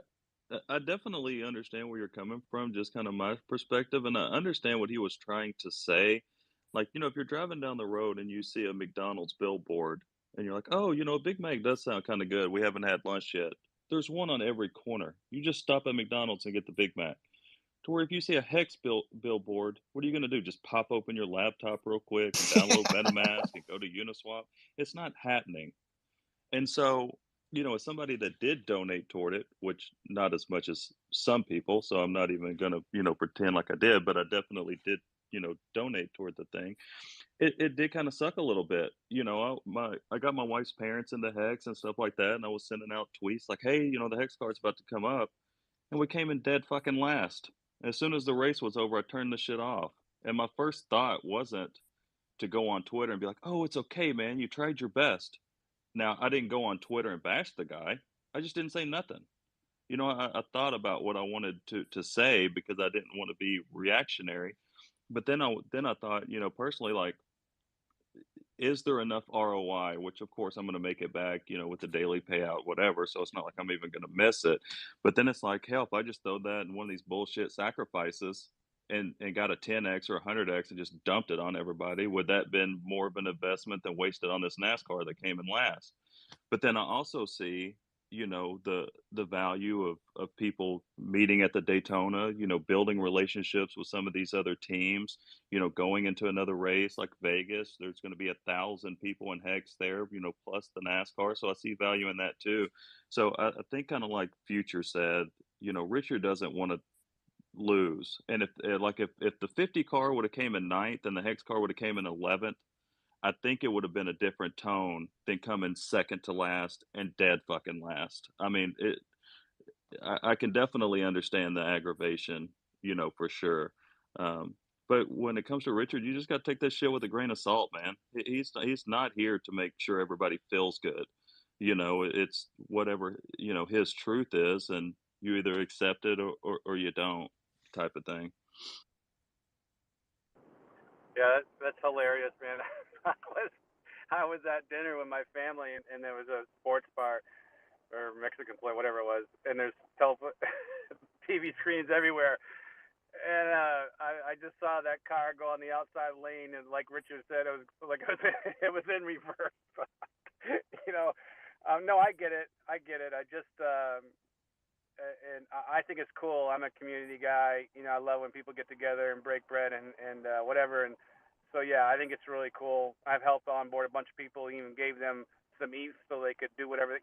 definitely understand where you're coming from, just kind of my perspective, and I understand what he was trying to say. Like, if you're driving down the road and you see a McDonald's billboard and you're like, oh, a Big Mac does sound kind of good. We haven't had lunch yet. There's one on every corner. You just stop at McDonald's and get the Big Mac. To where if you see a HEX billboard, what are you going to do? Just pop open your laptop real quick and download MetaMask and go to Uniswap? It's not happening. And so, as somebody that did donate toward it, which not as much as some people, so I'm not even gonna, pretend like I did, but I definitely did, donate toward the thing. It did kind of suck a little bit. I got my wife's parents in the Hex and stuff like that, and I was sending out tweets like, hey, the Hex card's about to come up, and we came in dead fucking last. As soon as the race was over, I turned the shit off. And my first thought wasn't to go on Twitter and be like, oh, it's okay, man, you tried your best. Now, I didn't go on Twitter and bash the guy. I just didn't say nothing. I thought about what I wanted to say because I didn't want to be reactionary. But then I thought, personally, like, is there enough ROI? Which, of course, I'm going to make it back, with the daily payout, whatever. So it's not like I'm even going to miss it. But then it's like, hell, if I just throw that in one of these bullshit sacrifices and got a 10x or a 100x and just dumped it on everybody, would that been more of an investment than wasted on this NASCAR that came in last? But then I also see, the value of people meeting at the Daytona, building relationships with some of these other teams, going into another race like Vegas. There's going to be 1,000 people in Hex there, plus the NASCAR. So I see value in that too. So I think kind of like Future said, Richard doesn't want to lose. And if the 50 car would have came in ninth and the Hex car would have came in 11th, I think it would have been a different tone than coming second to last and dead fucking last. I mean, I can definitely understand the aggravation, for sure. But when it comes to Richard, you just got to take this shit with a grain of salt, man. He's not here to make sure everybody feels good. It's whatever, his truth is, and you either accept it or you don't, type of thing. Yeah, that's hilarious, man. I was at dinner with my family, and there was a sports bar or Mexican place, whatever it was, and there's TV screens everywhere. And I just saw that car go on the outside lane, and like Richard said, it was like it was in reverse. No, I get it. I just and I think it's cool. I'm a community guy. I love when people get together and break bread and whatever. And so yeah, I think it's really cool. I've helped onboard a bunch of people, even gave them some ETH so they could do whatever.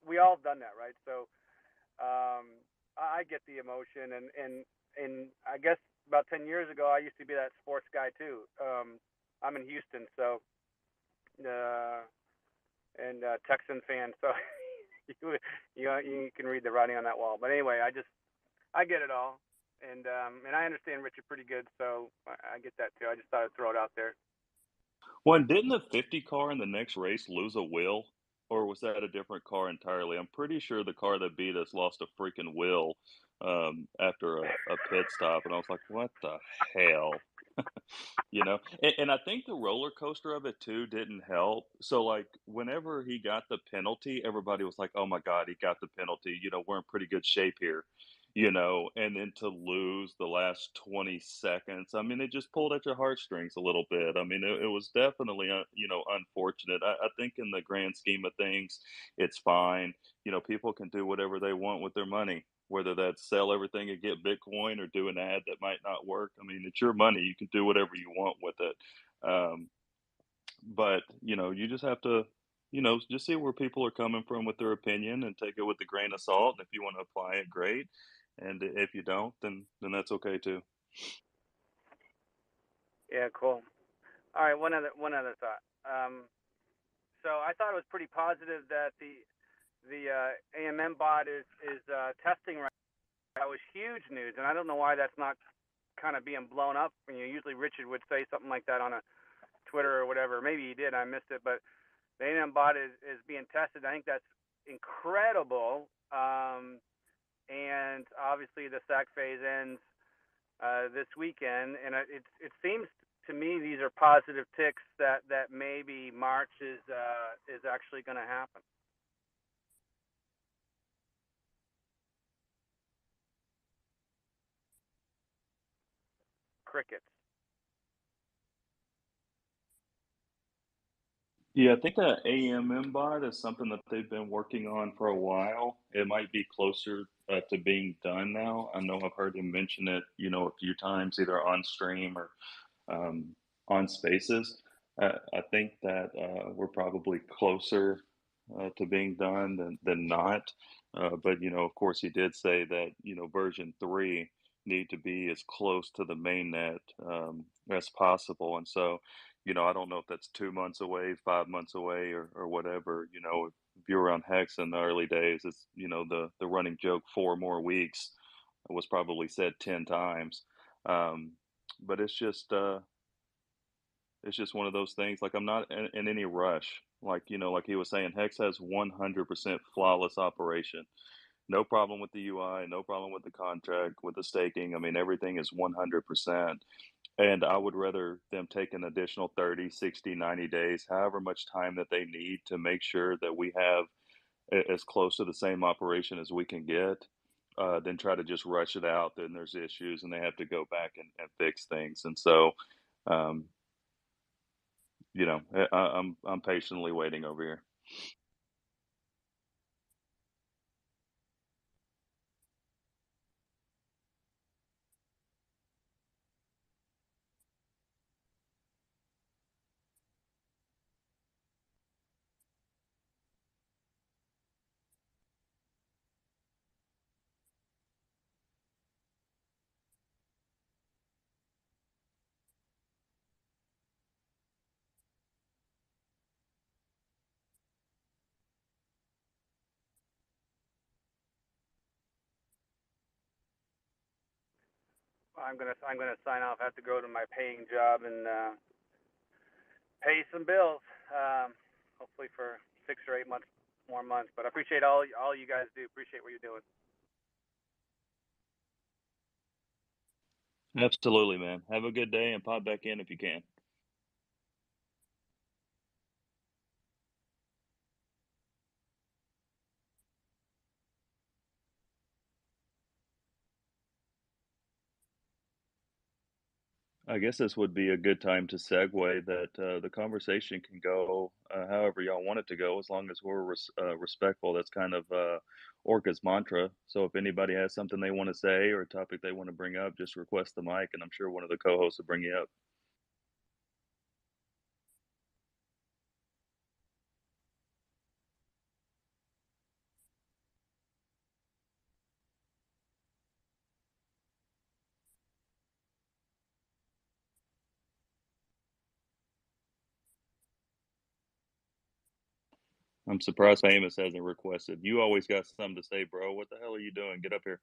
We all have done that, right? So I get the emotion, and I guess about 10 years ago, I used to be that sports guy too. I'm in Houston, so and Texan fan, so you can read the writing on that wall. But anyway, I get it all, and I understand Richard pretty good, so I get that too. I just thought I'd throw it out there. Well, didn't the 50 car in the next race lose a wheel? Or was that a different car entirely? I'm pretty sure the car that beat us lost a freaking wheel after a pit stop. And I was like, what the hell? And I think the roller coaster of it too didn't help. So, like, whenever he got the penalty, everybody was like, oh my God, he got the penalty. We're in pretty good shape here. And then to lose the last 20 seconds, I mean, it just pulled at your heartstrings a little bit. I mean, it was definitely, unfortunate. I think in the grand scheme of things, it's fine. People can do whatever they want with their money, whether that's sell everything and get Bitcoin or do an ad that might not work. I mean, it's your money. You can do whatever you want with it. But, you just have to, just see where people are coming from with their opinion and take it with a grain of salt. And if you want to apply it, great. And if you don't, then that's okay too. Yeah, cool. All right, one other thought. So I thought it was pretty positive that the AMM bot is testing right now. That was huge news, and I don't know why that's not kind of being blown up. Usually Richard would say something like that on a Twitter or whatever. Maybe he did, I missed it, but the AMM bot is being tested. I think that's incredible. And obviously the SAC phase ends this weekend, and it seems to me these are positive ticks that maybe March is actually going to happen. crickets. Yeah, I think that AMM bot is something that they've been working on for a while. It might be closer to being done now. I know I've heard him mention it, a few times, either on stream or um, on Spaces. I think that we're probably closer to being done than not. But of course, he did say that version 3 need to be as close to the mainnet as possible. And so, I don't know if that's 2 months away, 5 months away, or whatever. If you were on Hex in the early days, it's the running joke 4 more weeks was probably said 10 times. But it's just one of those things. Like I'm not in any rush. Like he was saying, Hex has 100% flawless operation. No problem with the UI, no problem with the contract, with the staking. I mean, everything is 100%. And I would rather them take an additional 30, 60, 90 days, however much time that they need to make sure that we have as close to the same operation as we can get, than try to just rush it out. Then there's issues and they have to go back and fix things. And so, um, I'm patiently waiting over here. I'm gonna sign off. I have to go to my paying job and pay some bills. Hopefully for 6 or 8 more months. But I appreciate all you guys do. Appreciate what you're doing. Absolutely, man. Have a good day and pop back in if you can. I guess this would be a good time to segue that the conversation can go however y'all want it to go, as long as we're respectful. That's kind of Orca's mantra. So if anybody has something they want to say or a topic they want to bring up, just request the mic, and I'm sure one of the co-hosts will bring you up. I'm surprised Famous hasn't requested. You always got something to say, bro. What the hell are you doing? Get up here.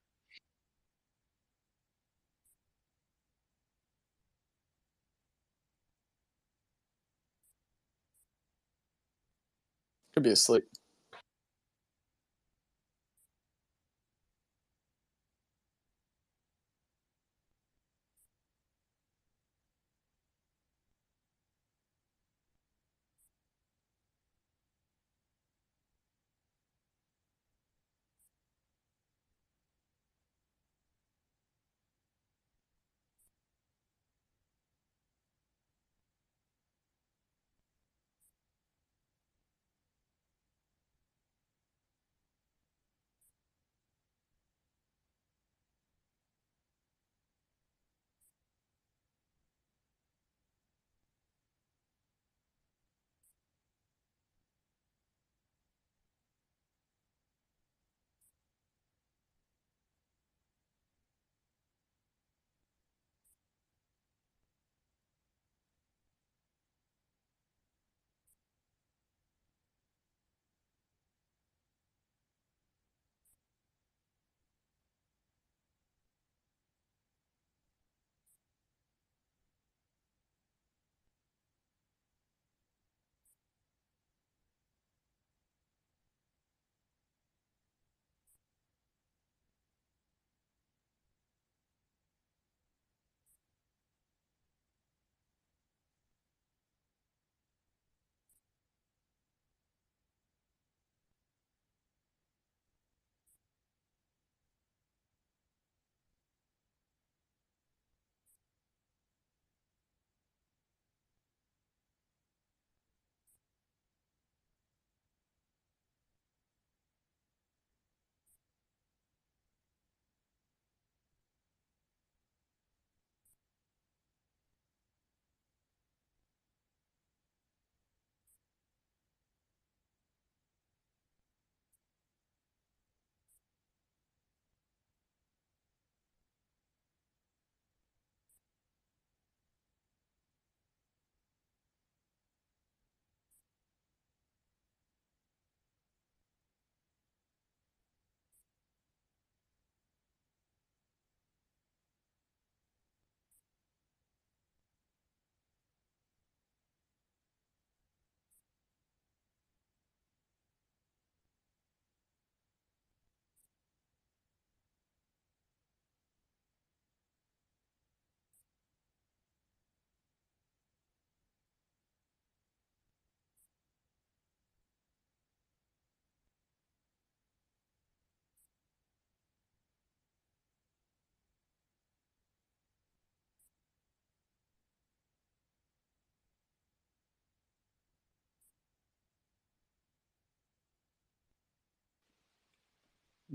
Could be asleep.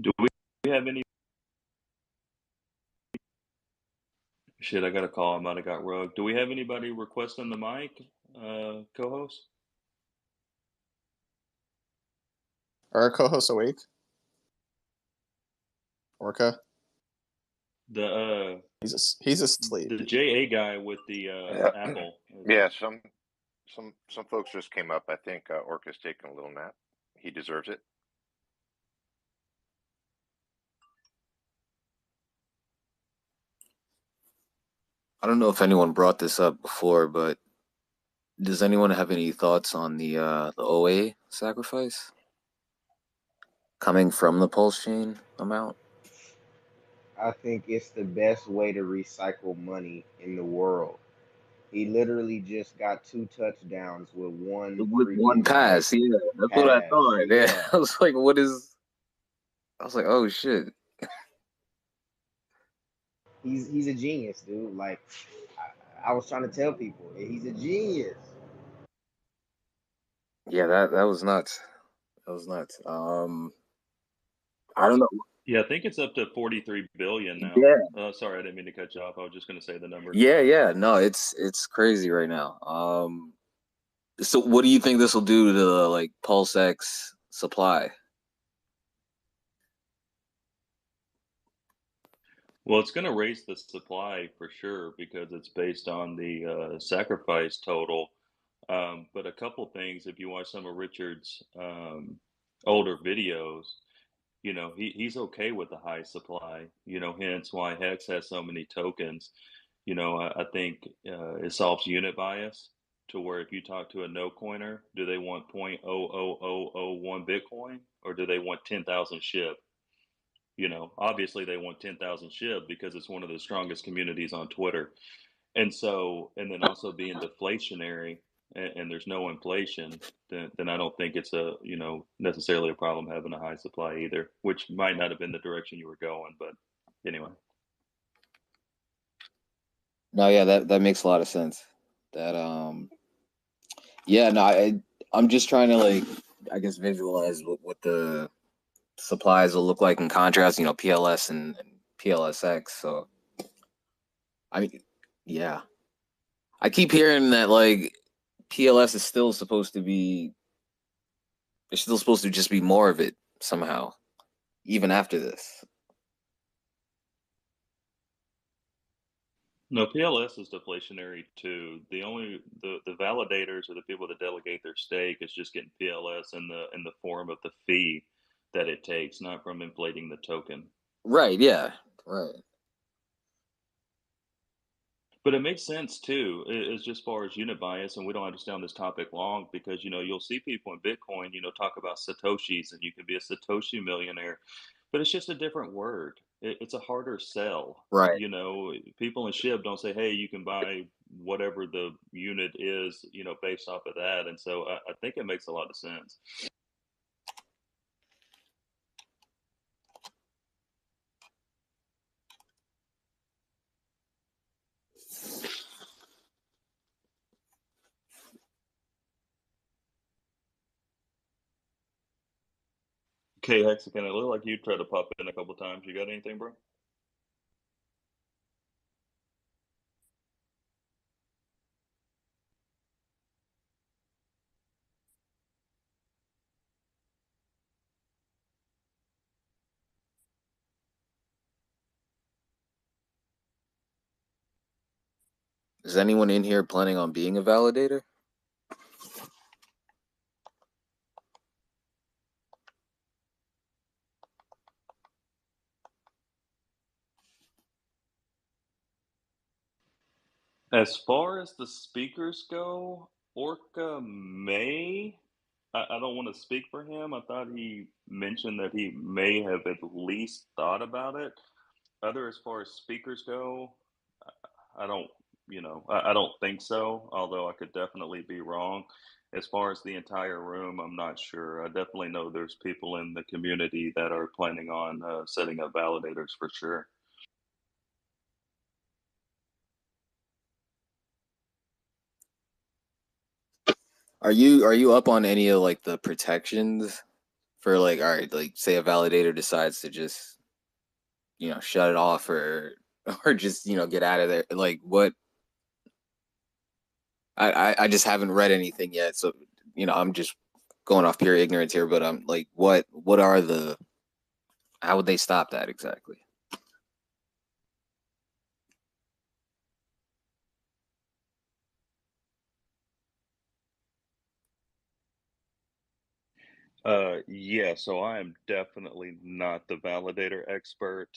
Do we have any? Shit, I got a call. I might have got rugged. Do we have anybody requesting the mic, co-host? Are our co-hosts awake? Orca? The He's asleep. the JA guy with the Yeah, apple. yeah. Some folks just came up. I think Orca's taking a little nap. He deserves it. I don't know if anyone brought this up before, but does anyone have any thoughts on the OA sacrifice coming from the pulse chain amount? I think it's the best way to recycle money in the world. He literally just got 2 touchdowns with one With one freaking pass, yeah, that's what I pass. thought. Yeah, Yeah. I was like, what is? I was like, oh shit. He's a genius, dude. Like I was trying to tell people, he's a genius. Yeah, that was nuts. That was nuts. I don't know. Yeah, I think it's up to 43 billion now. Yeah, Sorry, I didn't mean to cut you off. I was just going to say the number. yeah. No, it's crazy right now. So what do you think this will do to the like Pulse X supply? Well, it's going to raise the supply for sure because it's based on the sacrifice total. But a couple things, if you watch some of Richard's older videos, you know, he's okay with the high supply, you know, hence why Hex has so many tokens. You know, I think it solves unit bias to where if you talk to a no coiner, do they want 0.00001 Bitcoin or do they want 10,000 SHIB? You know, obviously they want 10,000 SHIB because it's one of the strongest communities on Twitter. And so, and then also being deflationary and there's no inflation, then I don't think it's a, you know, necessarily a problem having a high supply either, which might not have been the direction you were going, but anyway. No, yeah, that makes a lot of sense. That yeah, no, I'm just trying to like I guess visualize what the supplies will look like in contrast, you know, PLS and PLSX. So I mean, yeah. I keep hearing that like PLS is still supposed to be there's still supposed to just be more of it somehow, even after this. No, PLS is deflationary too. The validators or the people that delegate their stake is just getting PLS in the form of the fee that it takes, not from inflating the token. Right, yeah. Right. But it makes sense too, is just far as unit bias, and we don't understand this topic long because you know you'll see people in Bitcoin, you know, talk about satoshis, and you can be a satoshi millionaire, but it's just a different word. It's a harder sell. Right. You know, people in SHIB don't say, "Hey, you can buy whatever the unit is," you know, based off of that, and so I think it makes a lot of sense. Okay, Hexagon, it looked like you tried to pop in a couple times. You got anything, bro? Is anyone in here planning on being a validator? As far as the speakers go, Orca may. I don't want to speak for him. I thought he mentioned that he may have at least thought about it. Other as far as speakers go, I don't, you know, I don't think so, although I could definitely be wrong. As far as the entire room, I'm not sure. I definitely know there's people in the community that are planning on setting up validators for sure. Are you up on any of like the protections for like, all right, like say a validator decides to just, shut it off or just, get out of there. Like what, I just haven't read anything yet. So, I'm just going off pure ignorance here, but I'm like, what are how would they stop that exactly? Yeah, so I am definitely not the validator expert.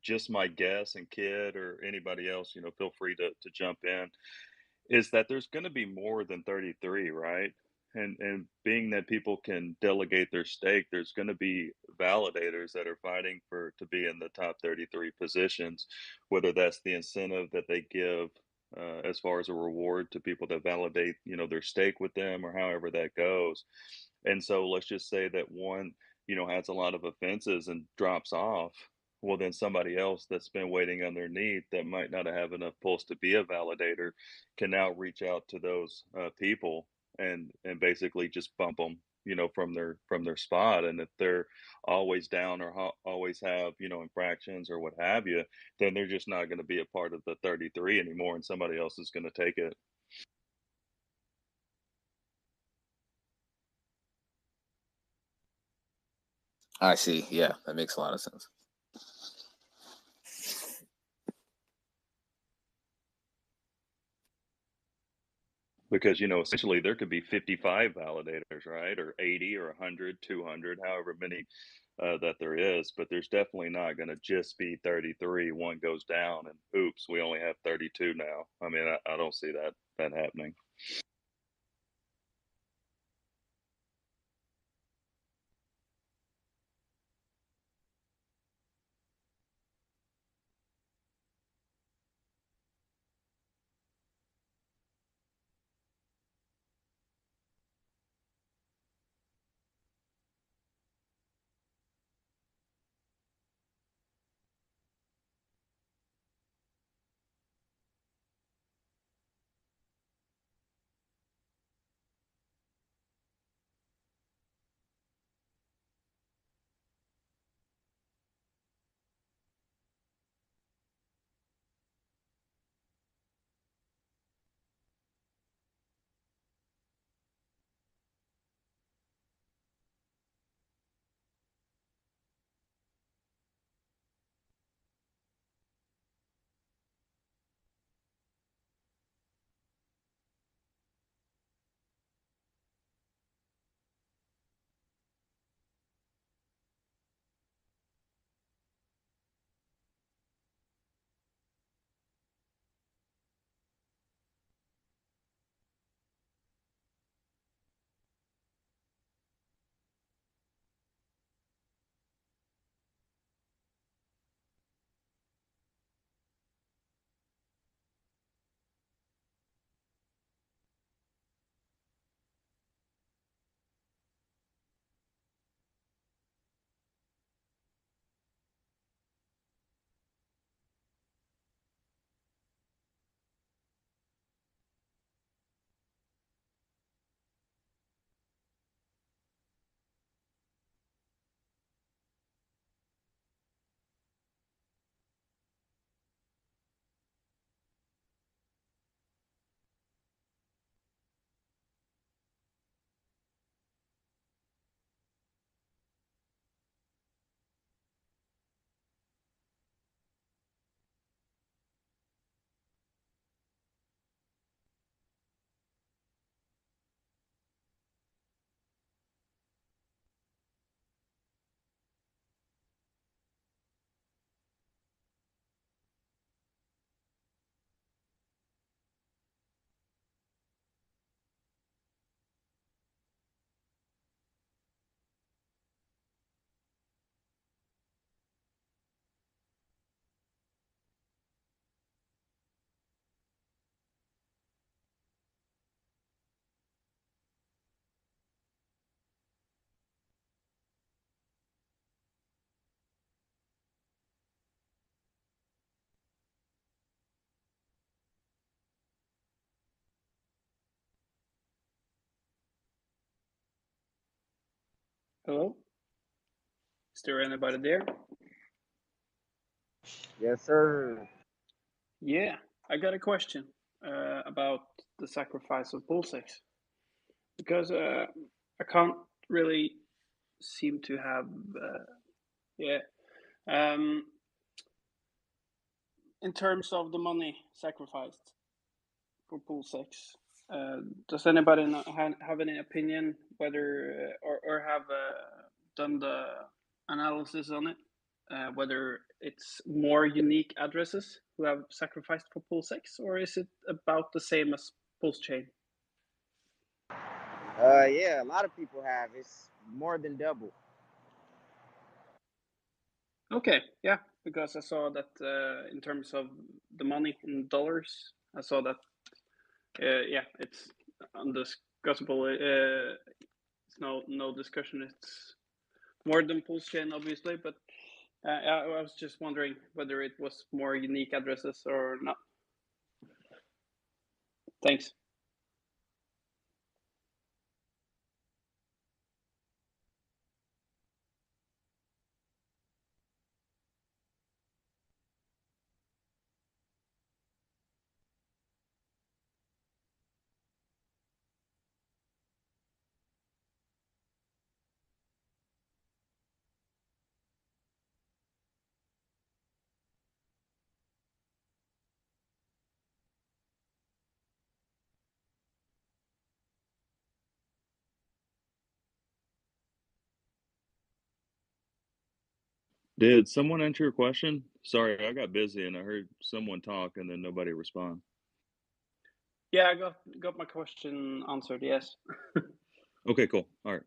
Just my guess, and Kid or anybody else, feel free to jump in, is that there's going to be more than 33, right? And being that people can delegate their stake, there's going to be validators that are fighting for to be in the top 33 positions, whether that's the incentive that they give as far as a reward to people that validate, their stake with them, or however that goes. And so let's just say that one, has a lot of offenses and drops off. Well, then somebody else that's been waiting underneath that might not have enough pulse to be a validator can now reach out to those people and basically just bump them, from their spot. And if they're always down or always have infractions or what have you, then they're just not going to be a part of the 33 anymore, and somebody else is going to take it. I see. Yeah, that makes a lot of sense. Because essentially there could be 55 validators, right, or 80 or 100, 200, however many that there is. But there's definitely not going to just be 33. One goes down and oops, we only have 32 now. I mean, I don't see that happening. Hello? Is there anybody there? Yes, sir. Yeah, I got a question about the sacrifice of bull sex because I can't really seem to have yeah um, in terms of the money sacrificed for bull sex. Does anybody have any opinion whether or have done the analysis on it? Whether it's more unique addresses who have sacrificed for pool sex, or is it about the same as pulse chain? Yeah, a lot of people have. It's more than double. Okay, yeah, because I saw that in terms of the money in dollars, I saw that yeah, it's undiscussable. It's no discussion. It's more than pulse chain, obviously, but I was just wondering whether it was more unique addresses or not. Thanks. Did someone answer your question? Sorry, I got busy and I heard someone talk and then nobody respond. Yeah, I got my question answered. Yes. Okay, cool. All right.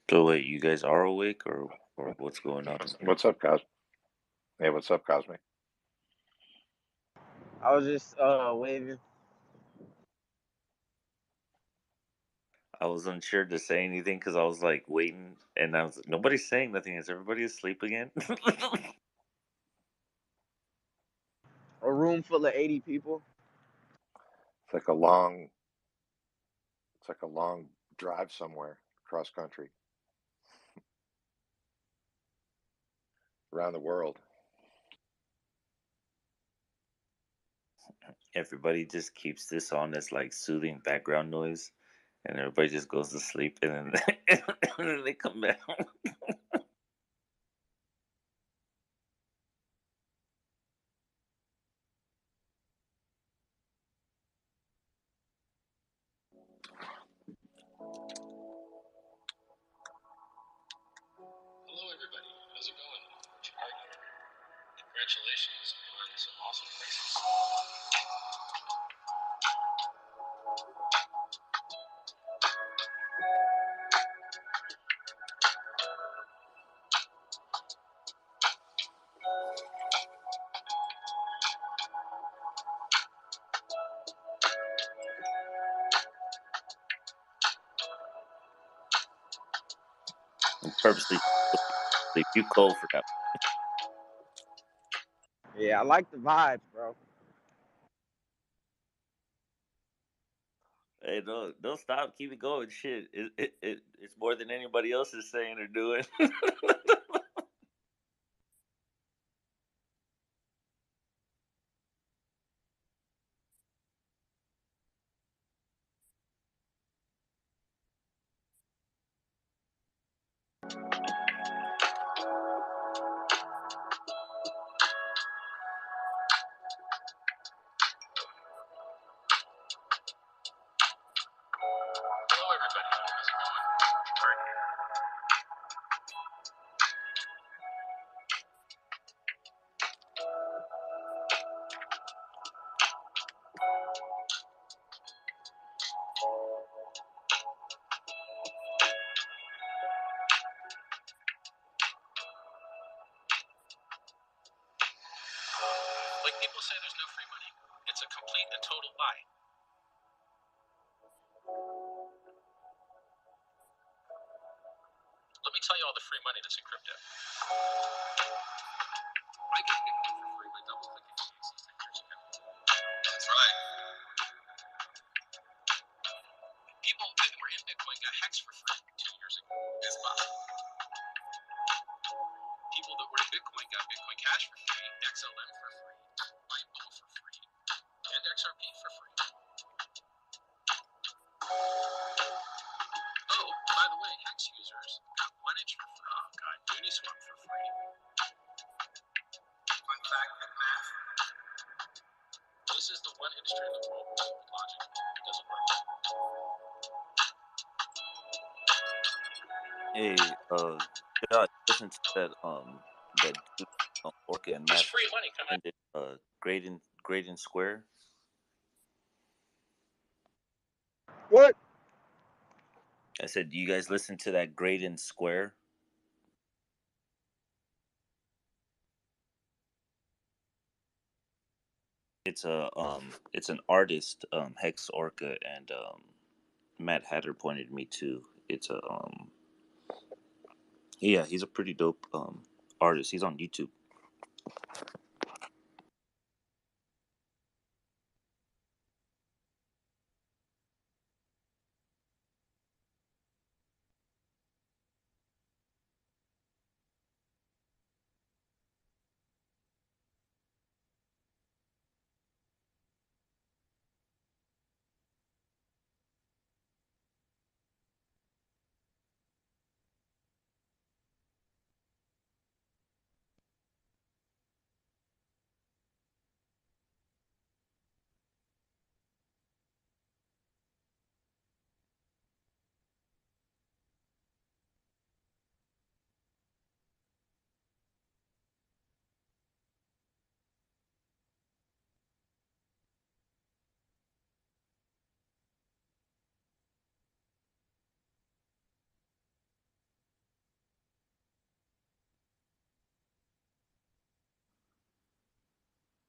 So wait, you guys are awake or what's going on? What's up, Cos? Hey, what's up, Cosmic? I was just waving. I was unsure to say anything because I was like waiting, and I was nobody's saying nothing. Is everybody asleep again? A room full of 80 people. It's like a long. It's like a long drive somewhere cross country around the world. Everybody just keeps this on as like soothing background noise, and everybody just goes to sleep, and then and then they come back. Hello, everybody. How's it going? Richard Hart here. Congratulations on some awesome places. I'm purposely sleep. You cold for that? Yeah, I like the vibes, bro. Hey, don't stop. Keep it going. Shit, it's more than anybody else is saying or doing. Hello, everybody. How's it going? Richard Hart here. Like people say there's no free money. It's a complete and total lie. Let me tell you all the free money that's in crypto. I got Bitcoin for free by double clicking on AXS 10 years ago. That's right. People that were in Bitcoin got HEX for free 2 years ago. It's possible. People that were in Bitcoin got Bitcoin Cash for free, XLM for free, Lightball for free, and XRP for free. Oh, by the way, HEX users got 1inch for free. Oh god, Uniswap for free. Fun fact, quick math. This is the one industry in the world where stupid logic doesn't work. Hey, yeah, listen to that dude, Orca and There's Matt free money coming. ended Great and Square. What? I said, do you guys listen to that Great and Square? It's an artist, Hex Orca and Matt Hatter pointed me to. It's a yeah, he's a pretty dope artist. He's on YouTube.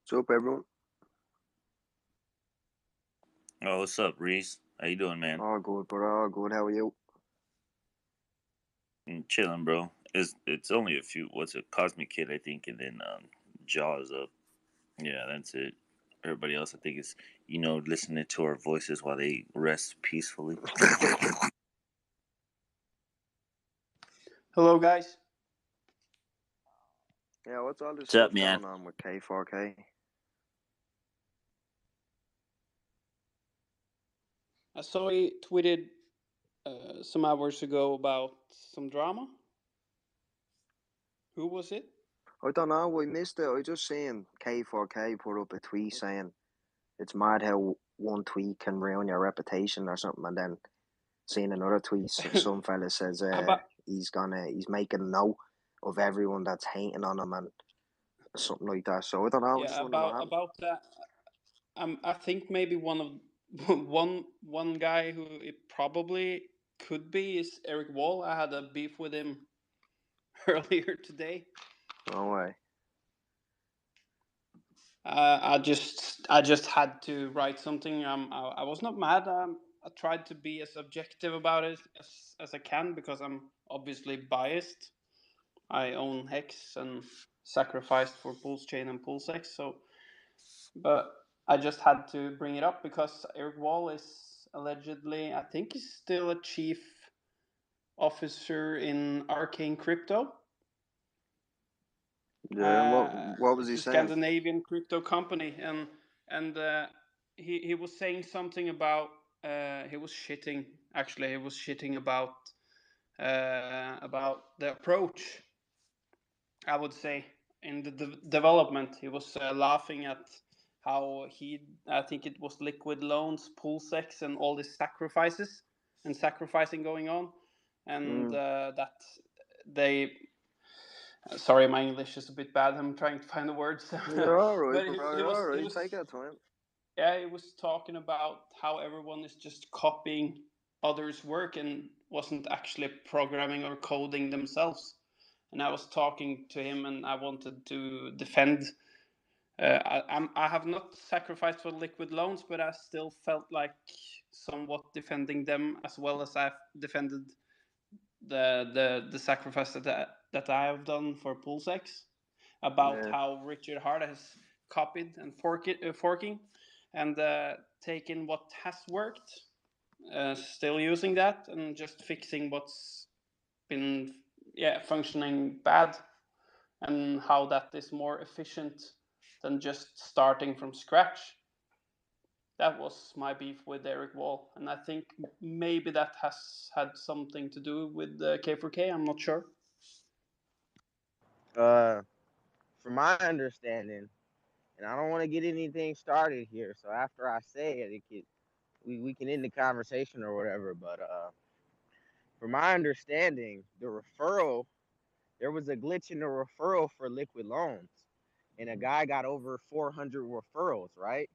What's up, everyone? Oh, what's up, Reese? How you doing, man? All good, bro. All good. How are you? Chilling, bro. It's only a few. What's it? Cosmic Kid, I think, and then Jaws up. Yeah, that's it. Everybody else, I think, is listening to our voices while they rest peacefully. Hello, guys. Yeah, what's all this What's up, stuff man? going on with K4K? I saw he tweeted some hours ago about some drama. Who was it? I don't know. I missed it. I just seen K4K put up a tweet saying it's mad how one tweet can ruin your reputation or something, and then seeing another tweet, some fella says he's making a note of everyone that's hating on him and something like that. So I don't know. I just wonder what happened. About that. I think maybe one of one guy who it probably could be is Eric Wall. I had a beef with him earlier today. No way. I just had to write something. I was not mad. I tried to be as objective about it as I can because I'm obviously biased. I own HEX and sacrificed for Pulse Chain and PulseX. So, but I just had to bring it up because Eric Wall is allegedly, I think he's still a chief officer in Arcane Crypto. Yeah, what was he it's a saying? Scandinavian crypto company, and he was saying something about he was shitting. Actually, he was shitting about the approach. I would say in the development, he was laughing at how I think it was liquid loans, PulseX, and all these sacrifices and sacrificing going on, and that they. Sorry, my English is a bit bad. I'm trying to find the words. You're all right, But bro. You're all right. Take your time. Yeah, he was talking about how everyone is just copying others' work and wasn't actually programming or coding themselves. And I was talking to him, and I wanted to defend. I have not sacrificed for liquid loans, but I still felt like somewhat defending them as well as I've defended the sacrifice that I have done for PulseX, about how Richard Hart has copied and forking and taken what has worked, still using that, and just fixing what's been functioning bad, and how that is more efficient than just starting from scratch. That was my beef with Eric Wall, and I think maybe that has had something to do with K4K. I'm not sure. From my understanding, and I don't want to get anything started here, so after I say it, we can end the conversation or whatever. But from my understanding, there was a glitch in the referral for liquid loans, and a guy got over 400 referrals, right?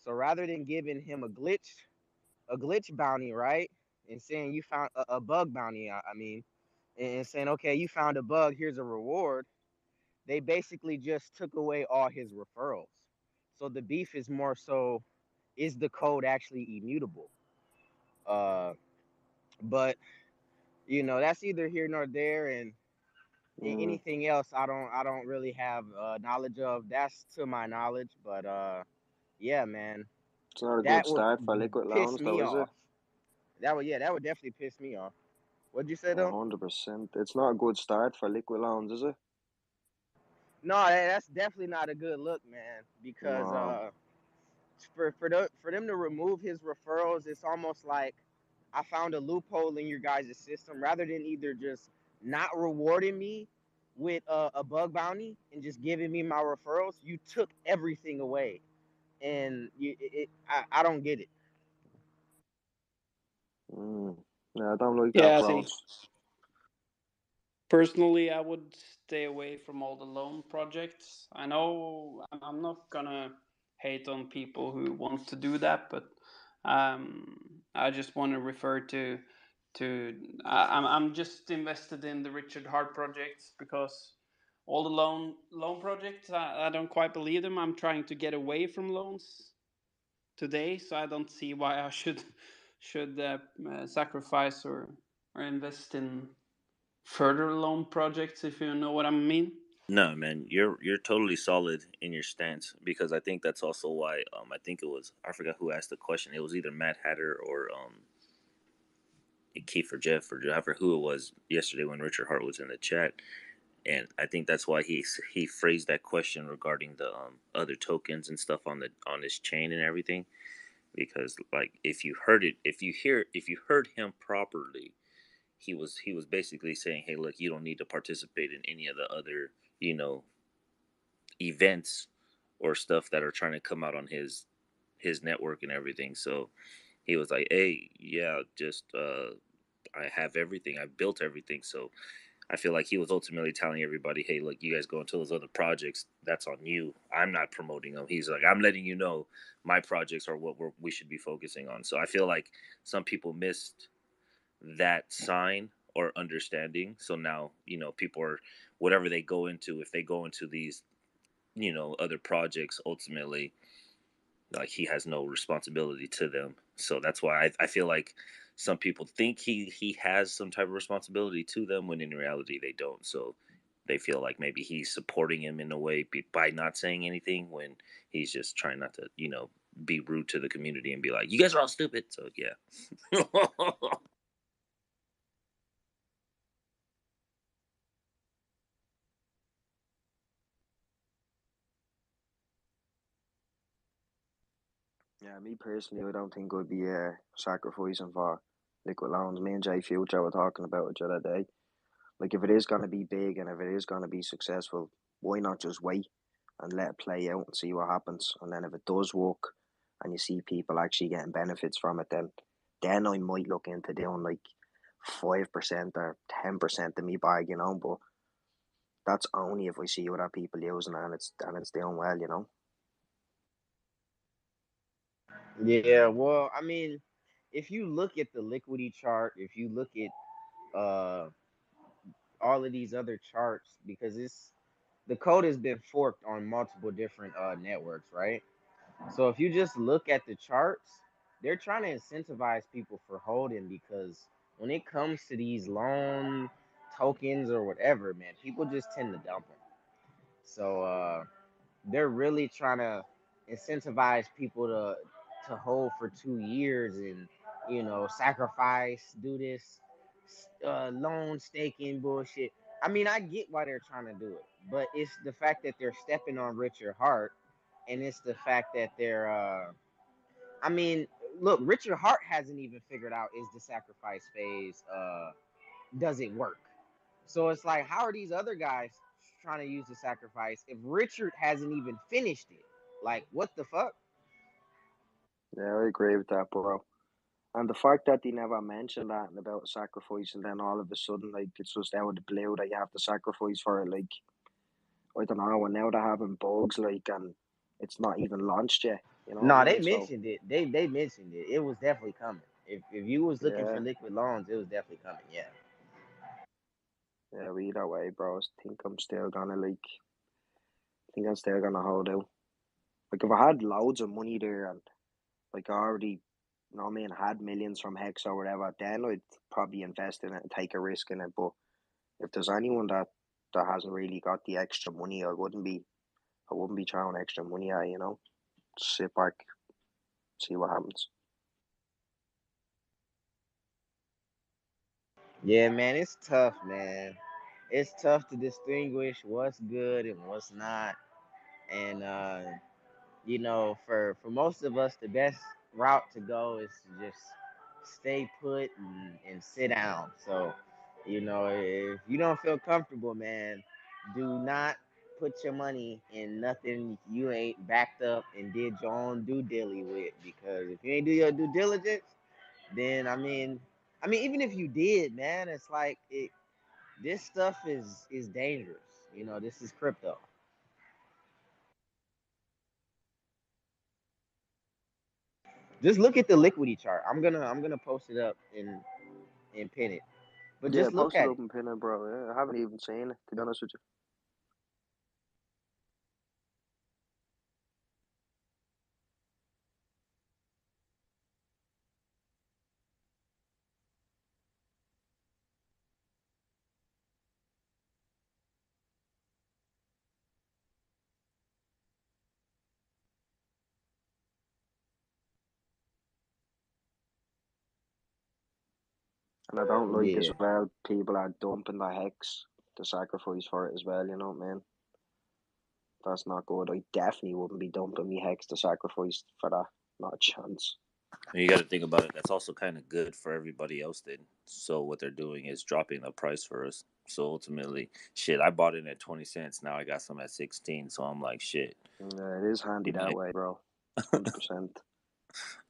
So rather than giving him a glitch bounty, right, and saying you found a bug bounty, I mean, and saying, okay, you found a bug, here's a reward, they basically just took away all his referrals. So the beef is more so, is the code actually immutable? But that's either here nor there, and anything else I don't really have knowledge of. That's to my knowledge, but yeah, man, It's not a good that would start for liquid piss loans, me though, is it? off. That would definitely piss me off. What'd you say though? 100%. It's not a good start for liquid loans, is it? No, that's definitely not a good look, man. Because No. for them to remove his referrals, it's almost like I found a loophole in your guys' system. Rather than either just not rewarding me with a bug bounty and just giving me my referrals, you took everything away, and I don't get it. Yeah, I don't like that Yeah, see, approach. personally, I would stay away from all the loan projects. I know I'm not gonna hate on people who want to do that, but I just want to refer to I'm just invested in the Richard Hart projects because all the loan projects. I don't quite believe them. I'm trying to get away from loans today, so I don't see why I should sacrifice or invest in further loan projects, if you know what I mean. No, man, you're totally solid in your stance because I think that's also why I think it was I forgot who asked the question. It was either Matt Hatter or Keith or Jeff or Jeff or who it was yesterday when Richard Hart was in the chat, and I think that's why he phrased that question regarding the other tokens and stuff on this chain and everything because like if you heard him properly, he was basically saying, hey, look, you don't need to participate in any of the other events or stuff that are trying to come out on his network and everything. So he was like, hey, yeah, just I have everything, I built everything. So I feel like he was ultimately telling everybody, hey, look, you guys go into those other projects, that's on you, I'm not promoting them. He's like, I'm letting you know my projects are what we should be focusing on. So I feel like some people missed that sign or understanding. So now people are, whatever they go into, if they go into these other projects, ultimately like he has no responsibility to them. So that's why I feel like some people think he has some type of responsibility to them when in reality they don't. So they feel like maybe he's supporting him in a way by not saying anything when he's just trying not to be rude to the community and be like, you guys are all stupid. So yeah. Yeah, me personally, I don't think I'd be sacrificing for liquid loans. Me and Jay Future were talking about it the other day. Like, if it is going to be big and if it is going to be successful, why not just wait and let it play out and see what happens? And then if it does work and you see people actually getting benefits from it, then I might look into doing like 5% or 10% of me bag, But that's only if I see other people using it and it's doing well. Yeah, well, I mean, if you look at the liquidity chart, if you look at all of these other charts, because the code has been forked on multiple different networks, right? So if you just look at the charts, they're trying to incentivize people for holding because when it comes to these loan tokens or whatever, man, people just tend to dump them. So they're really trying to incentivize people to hold for 2 years and sacrifice, do this loan staking bullshit. I mean, I get why they're trying to do it, but it's the fact that they're stepping on Richard Hart, and it's the fact that they're I mean, look, Richard Hart hasn't even figured out is the sacrifice phase does it work? So it's like, how are these other guys trying to use the sacrifice if Richard hasn't even finished it? Like, what the fuck? Yeah, I agree with that, bro. And the fact that they never mentioned that about sacrifice, and then all of a sudden, like, it's just out of the blue that you have to sacrifice for it. Like, I don't know, and now they're having bugs, like, and it's not even launched yet. You know what No, I they mean? So, mentioned it. They mentioned it. It was definitely coming. If you was looking for yeah, liquid loans, it was definitely coming. Yeah. yeah, either way, bro, I think I'm still gonna, like, I think I'm still gonna hold out. Like, if I had loads of money there and, like, I already, you know what I mean, had millions from Hex or whatever, then I'd probably invest in it and take a risk in it. But if there's anyone that hasn't really got the extra money, I wouldn't be throwing extra money at. Just sit back, see what happens. Yeah, man, it's tough, man. It's tough to distinguish what's good and what's not. And for most of us, the best route to go is to just stay put and sit down. So, if you don't feel comfortable, man, do not put your money in nothing you ain't backed up and did your own due diligence with. Because if you ain't do your due diligence, then I mean, even if you did, man, it's like this stuff is dangerous. This is crypto. Just look at the liquidity chart. I'm gonna post it up and pin it. But Yeah, just look post it at up it. and pin it, bro. Yeah, I haven't even seen it, to be honest with you. And I don't like as Yeah. well people are dumping the hex to sacrifice for it as well, you know what I mean? That's not good. I definitely wouldn't be dumping me hex to sacrifice for that. Not a chance. And you got to think about it. That's also kind of good for everybody else. Then, so what they're doing is dropping the price for us. So ultimately, shit, I bought it at 20 cents. Now I got some at 16. So I'm like, shit. Yeah, it is handy You that might. way, bro. 100%.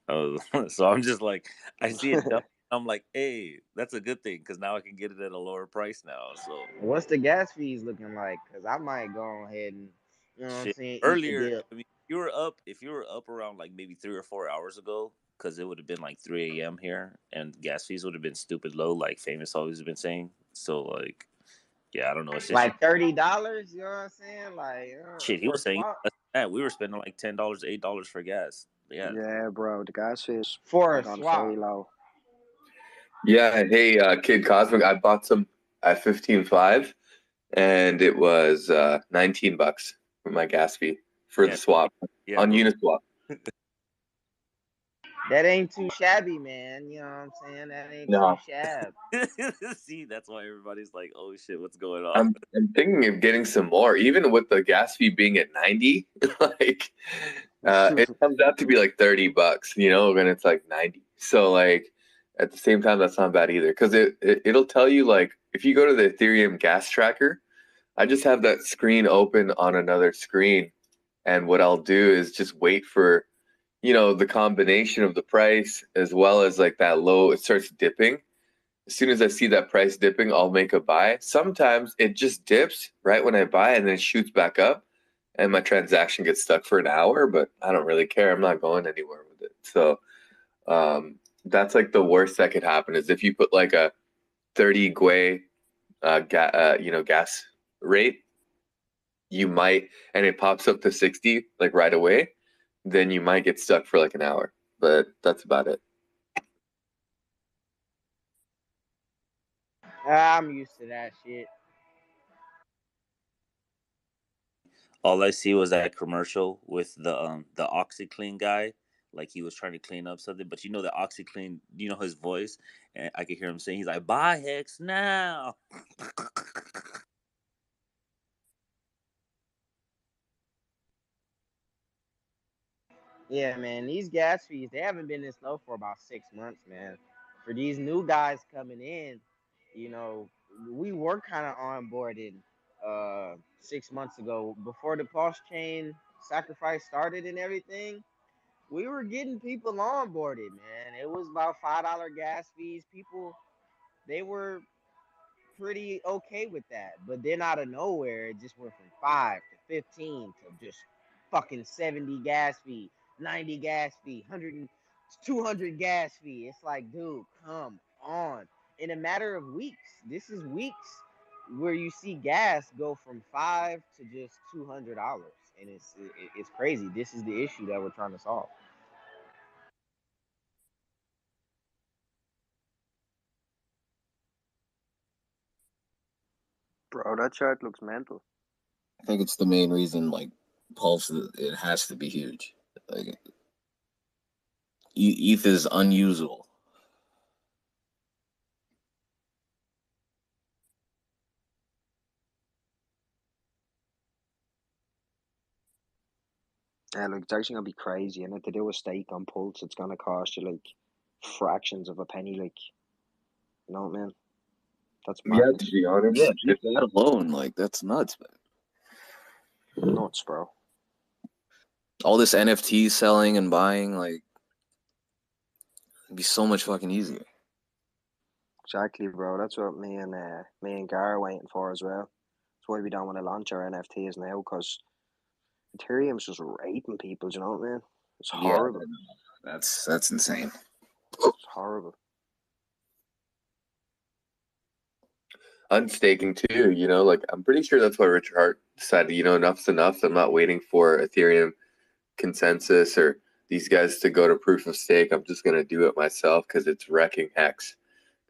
Oh, so I'm just like, I see it done. I'm like, hey, that's a good thing because now I can get it at a lower price now. So What's the gas fees looking like? Cause I might go ahead and, you know what I'm shit. saying, eat the Earlier, dip. I mean, if you were up around like maybe 3 or 4 hours ago, because it would have been like 3 a.m. here, and gas fees would have been stupid low, like Famous always been saying. So like, yeah, I don't know. It's just Like $30, you know what I'm saying? Like shit. He for a was saying swap. less than that. We were spending like $10, $8 for gas. Yeah, Yeah, bro. The gas fees For a gone very swap. low. Yeah, hey, Kid Cosmic, I bought some at 15.5 and it was $19 for my gas fee for yeah, the swap yeah. on Go. Uniswap. That ain't too shabby, man. You know what I'm saying? That ain't too No, shabby. See, that's why everybody's like, "Oh shit, what's going on?" I'm thinking of getting some more, even with the gas fee being at 90. Like, it comes out to be like $30, when it's like 90. So like, at the same time, that's not bad either, because it'll tell you like if you go to the Ethereum gas tracker. I just have that screen open on another screen, and what I'll do is just wait for the combination of the price as well as like that low. It starts dipping. As soon as I see that price dipping, I'll make a buy. Sometimes it just dips right when I buy and then it shoots back up and my transaction gets stuck for an hour, but I don't really care. I'm not going anywhere with it. So that's like the worst that could happen is if you put like a 30 Gwei gas rate, you might, and it pops up to 60 like right away, then you might get stuck for like an hour. But that's about it. I'm used to that shit. All I see was that commercial with the OxyClean guy, like he was trying to clean up something. But the OxyClean, his voice, and I could hear him saying, he's like, "Buy Hex now." Yeah, man. These gas fees, they haven't been this low for about 6 months, man. For these new guys coming in, you know, we were kind of onboarded 6 months ago before the pulse chain sacrifice started and everything. We were getting people onboarded, man. It was about $5 gas fees. People, they were pretty okay with that. But then out of nowhere, it just went from 5 to 15 to just fucking 70 gas fee, 90 gas fee, 100 and 200 gas fee. It's like, dude, come on. In a matter of weeks, this is weeks where you see gas go from 5 to just $200, and it's crazy. This is the issue that we're trying to solve. Bro, that chart looks mental. I think it's the main reason, like, Pulse, it has to be huge. Like, ETH is unusable. Yeah, like it's actually gonna be crazy. And if they do a stake on Pulse, it's gonna cost you like fractions of a penny. Like, you know what I mean? That's Yeah, to madness. be honest, Yeah, just that alone, like, that's nuts, man. Nuts, bro. All this NFT selling and buying, like, it'd be so much fucking easier. Exactly, bro. That's what me and Gar are waiting for as well. That's why we don't want to launch our NFTs now, because Ethereum's just raping people. Do you know what I mean? It's Yeah, horrible. that's insane. It's horrible. Unstaking too, like I'm pretty sure that's why Richard Hart decided, enough's enough. I'm not waiting for Ethereum consensus or these guys to go to proof of stake. I'm just gonna do it myself because it's wrecking Hex.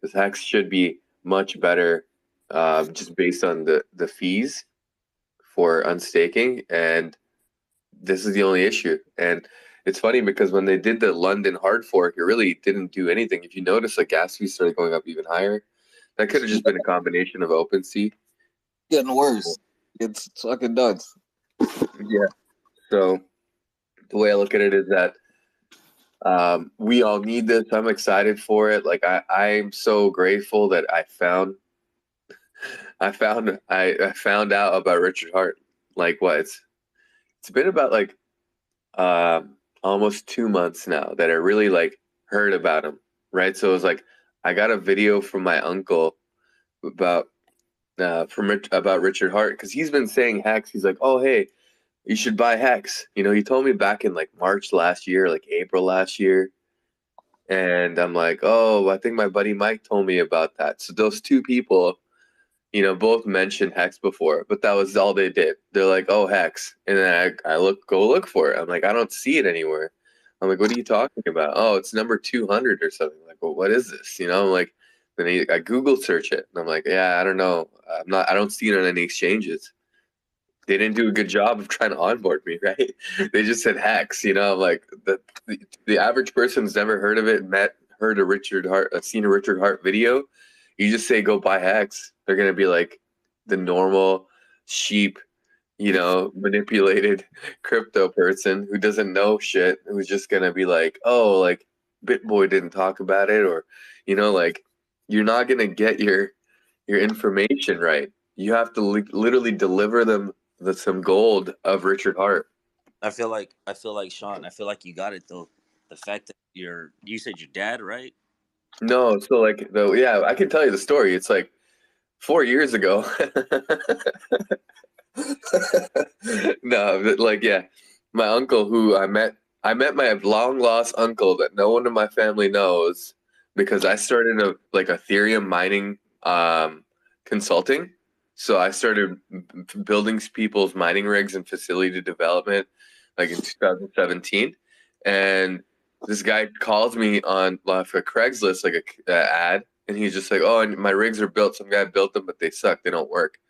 Because Hex should be much better, just based on the fees for unstaking, and this is the only issue. And it's funny because when they did the London hard fork, it really didn't do anything. If you notice, like gas fees started going up even higher. That could have just been a combination of OpenSea. Getting worse. It's fucking nuts. Yeah. So the way I look at it is that we all need this. I'm excited for it. Like I'm so grateful that I found out about Richard Hart. Like what? It's been about like almost 2 months now that I really like heard about him. Right. So it was like I got a video from my uncle about about Richard Hart because he's been saying HEX. He's like, oh hey, you should buy HEX. You know, he told me back in like March last year, like April last year. And I'm like, oh, I think my buddy Mike told me about that. So those two people, you know, both mentioned HEX before, but that was all they did. They're like, oh, HEX. And then I go look for it. I'm like, I don't see it anywhere. I'm like, what are you talking about? Oh, it's number 200 or something. Like, well, what is this? You know, I'm like, I Google search it. And I'm like, yeah, I don't know. I don't see it on any exchanges. They didn't do a good job of trying to onboard me, right? They just said HEX, you know, I'm like the average person's never heard of it, heard a Richard Hart, seen a Richard Hart video. You just say go buy HEX. They're gonna be like the normal sheep, you know, manipulated crypto person who doesn't know shit, who's just gonna be like, oh, like BitBoy didn't talk about it, or you know, like you're not gonna get your information right. You have to literally deliver them some gold of Richard Hart. I feel like Sean. I feel like you got it though. The fact that you said your dad, right? No, so like though, yeah, I can tell you the story. It's like 4 years ago. No, but like yeah, my uncle who I met my long lost uncle that no one in my family knows because I started a like Ethereum mining consulting. So I started building people's mining rigs and facility development like in 2017, and this guy calls me on for Craigslist like a ad, and he's just like, "Oh, and my rigs are built. Some guy built them, but they suck. They don't work."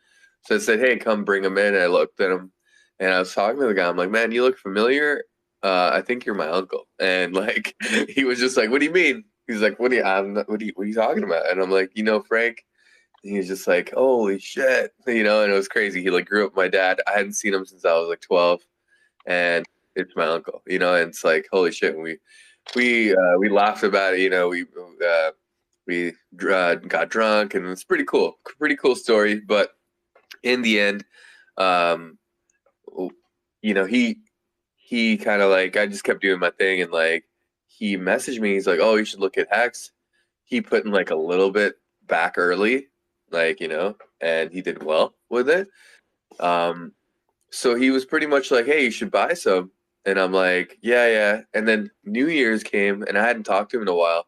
So I said, "Hey, come bring them in." And I looked at him, and I was talking to the guy. I'm like, "Man, you look familiar. I think you're my uncle." And like, he was just like, "What do you mean?" He's like, what are you talking about?" And I'm like, "You know, Frank." And he was just like, "Holy shit," you know. And it was crazy. He like grew up with my dad. I hadn't seen him since I was like 12, and it's my uncle, you know. And it's like, holy shit. And we laughed about it, you know. We got drunk, and it's pretty cool story. But in the end, um, you know, he kind of like I just kept doing my thing, and like he messaged me. He's like, "Oh, you should look at HEX." He put in like a little bit back early, like you know, and he did well with it. Um, so he was pretty much like, "Hey, you should buy some," and I'm like, "Yeah, yeah." And then New Year's came, and I hadn't talked to him in a while.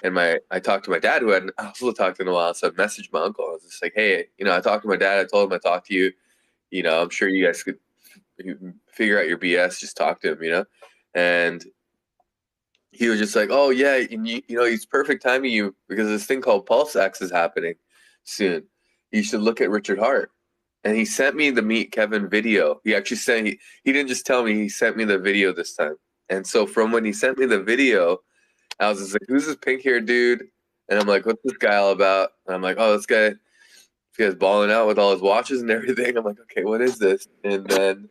And I talked to my dad, who hadn't also talked in a while. So I messaged my uncle. I was just like, "Hey, you know, I talked to my dad. I told him I talked to you. You know, I'm sure you guys could figure out your BS. Just talk to him, you know." And he was just like, "Oh yeah, you know, it's perfect timing you because this thing called Pulse X is happening soon. You should look at Richard Hart." And he sent me the Meet Kevin video. He actually sent he didn't just tell me, he sent me the video this time. And so from when he sent me the video, I was just like, "Who's this pink haired dude?" And I'm like, "What's this guy all about?" And I'm like, "Oh, this guy's balling out with all his watches and everything." I'm like, "Okay, what is this?" And then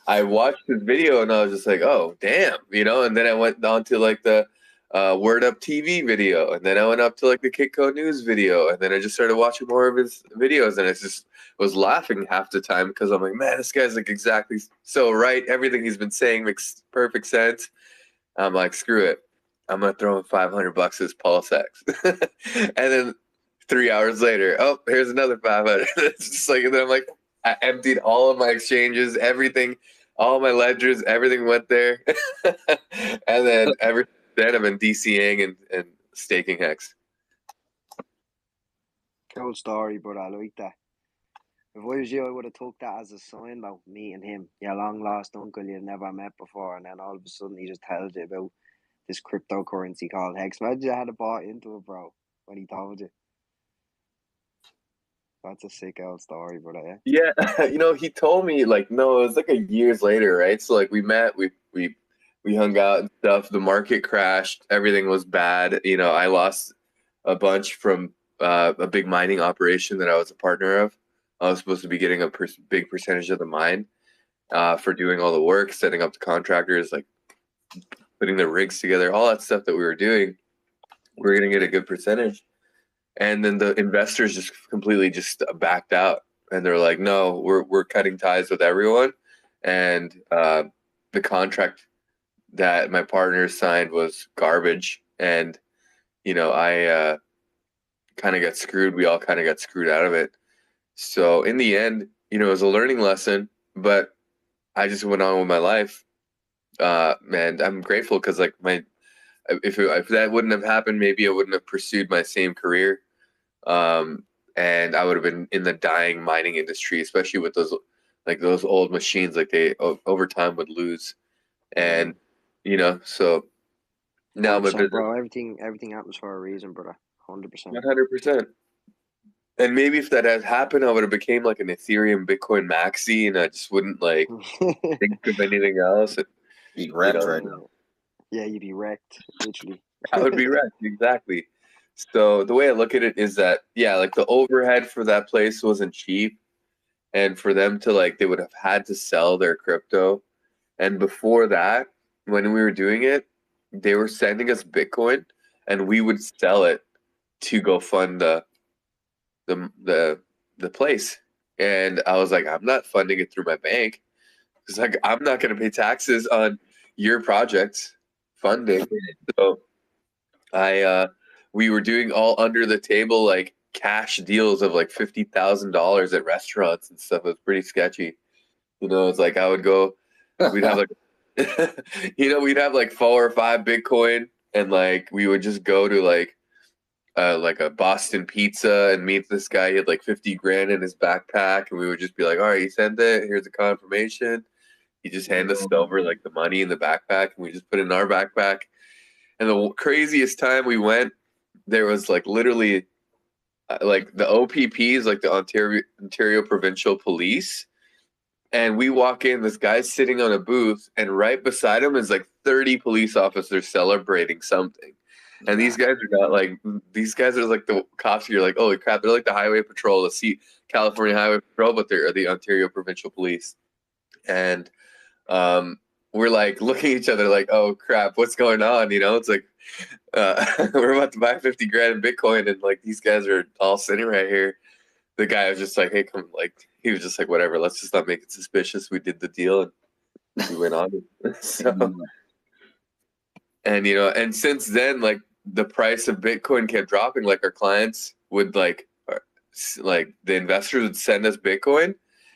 I watched his video and I was just like, "Oh, damn," you know. And then I went on to like the Word Up TV video, and then I went up to like the Kitco News video, and then I just started watching more of his videos, and I just was laughing half the time because I'm like, "Man, this guy's like exactly so right. Everything he's been saying makes perfect sense." I'm like, "Screw it. I'm gonna throw in $500 as Pulse X." And then 3 hours later, oh, here's another 500. It's just like, and then I'm like, I emptied all of my exchanges, everything, all my ledgers, everything went there. And then ever then I've been DCing and staking HEX. Cool story, but I like that. If I was you, I would have took that as a sign about meeting him, your long lost uncle you've never met before, and then all of a sudden he just tells you about this cryptocurrency called HEX. Imagine you had bought into it, bro, when he told you. That's a sick old story, brother. Yeah, you know, he told me like no, it was like a years later, right? So like we met, we We hung out and stuff. The market crashed. Everything was bad. You know, I lost a bunch from a big mining operation that I was a partner of. I was supposed to be getting a big percentage of the mine for doing all the work, setting up the contractors, like putting the rigs together, all that stuff that we were doing. We were going to get a good percentage. And then the investors just completely just backed out. And they're like, no, we're cutting ties with everyone. And the contract that my partner signed was garbage. And, you know, I kind of got screwed. We all kind of got screwed out of it. So in the end, you know, it was a learning lesson, but I just went on with my life. And I'm grateful because like if that wouldn't have happened, maybe I wouldn't have pursued my same career. And I would have been in the dying mining industry, especially with those old machines, like they over time would lose. And, you know, so now my 100%, business, bro. Everything happens for a reason, brother. 100%. 100%. And maybe if that had happened, I would have became like an Ethereum Bitcoin maxi, and I just wouldn't like think of anything else. And, Be you wrecked know, right now. Yeah, you'd be wrecked, literally. I would be wrecked, exactly. So the way I look at it is that, yeah, like the overhead for that place wasn't cheap. And for them to like, they would have had to sell their crypto. And before that, when we were doing it, they were sending us Bitcoin and we would sell it to go fund the place. And I was like, I'm not funding it through my bank. It's like, I'm not going to pay taxes on your project's funding. So we were doing all under the table, like cash deals of like $50,000 at restaurants and stuff. It was pretty sketchy. You know, it's like I would go, we'd have like, we'd have like 4 or 5 Bitcoin, and like we would just go to like a Boston Pizza and meet this guy. He had like 50 grand in his backpack, and we would just be like, all right, you sent it. Here's the confirmation. He just hand us over like the money in the backpack, and we just put it in our backpack. And the craziest time we went, there was like literally like the OPPs, like the Ontario Provincial Police. And we walk in, this guy's sitting on a booth, and right beside him is like 30 police officers celebrating something. And these guys are not like, these guys are like the cops. You're like, holy crap, they're like the Highway Patrol, California Highway Patrol, but they're the Ontario Provincial Police. And we're like looking at each other like, oh crap, what's going on? You know, it's like we're about to buy 50 grand in Bitcoin, and like these guys are all sitting right here. The guy was just like, hey, come, like, he was just like, whatever, let's just not make it suspicious. We did the deal and we went on. So, and you know, and since then, like the price of Bitcoin kept dropping. Like our clients would like the investors would send us Bitcoin,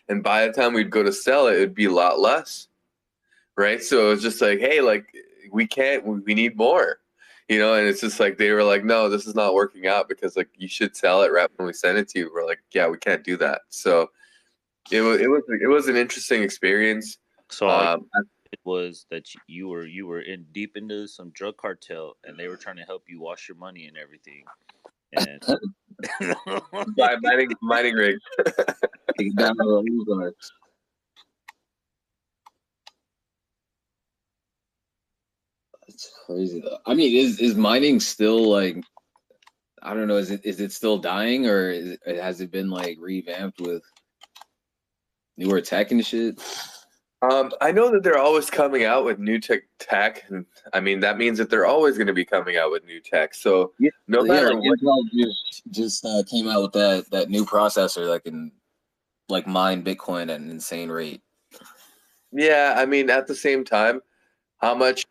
and by the time we'd go to sell it, it'd be a lot less. Right. So it was just like, hey, like we need more, you know, and it's just like they were like, no, this is not working out because like you should sell it right when we send it to you. We're like, yeah, we can't do that. So it was an interesting experience. So all it was that you were in deep into some drug cartel, and they were trying to help you wash your money and everything. And by mining rigs. That's crazy though. I mean, is mining still like, I don't know, is it still dying, or has it been like revamped with newer tech and shit? I know that they're always coming out with new tech, and I mean that means that they're always going to be coming out with new tech. So no matter like what, Intel just came out with that new processor that can like mine Bitcoin at an insane rate. Yeah, I mean at the same time, how much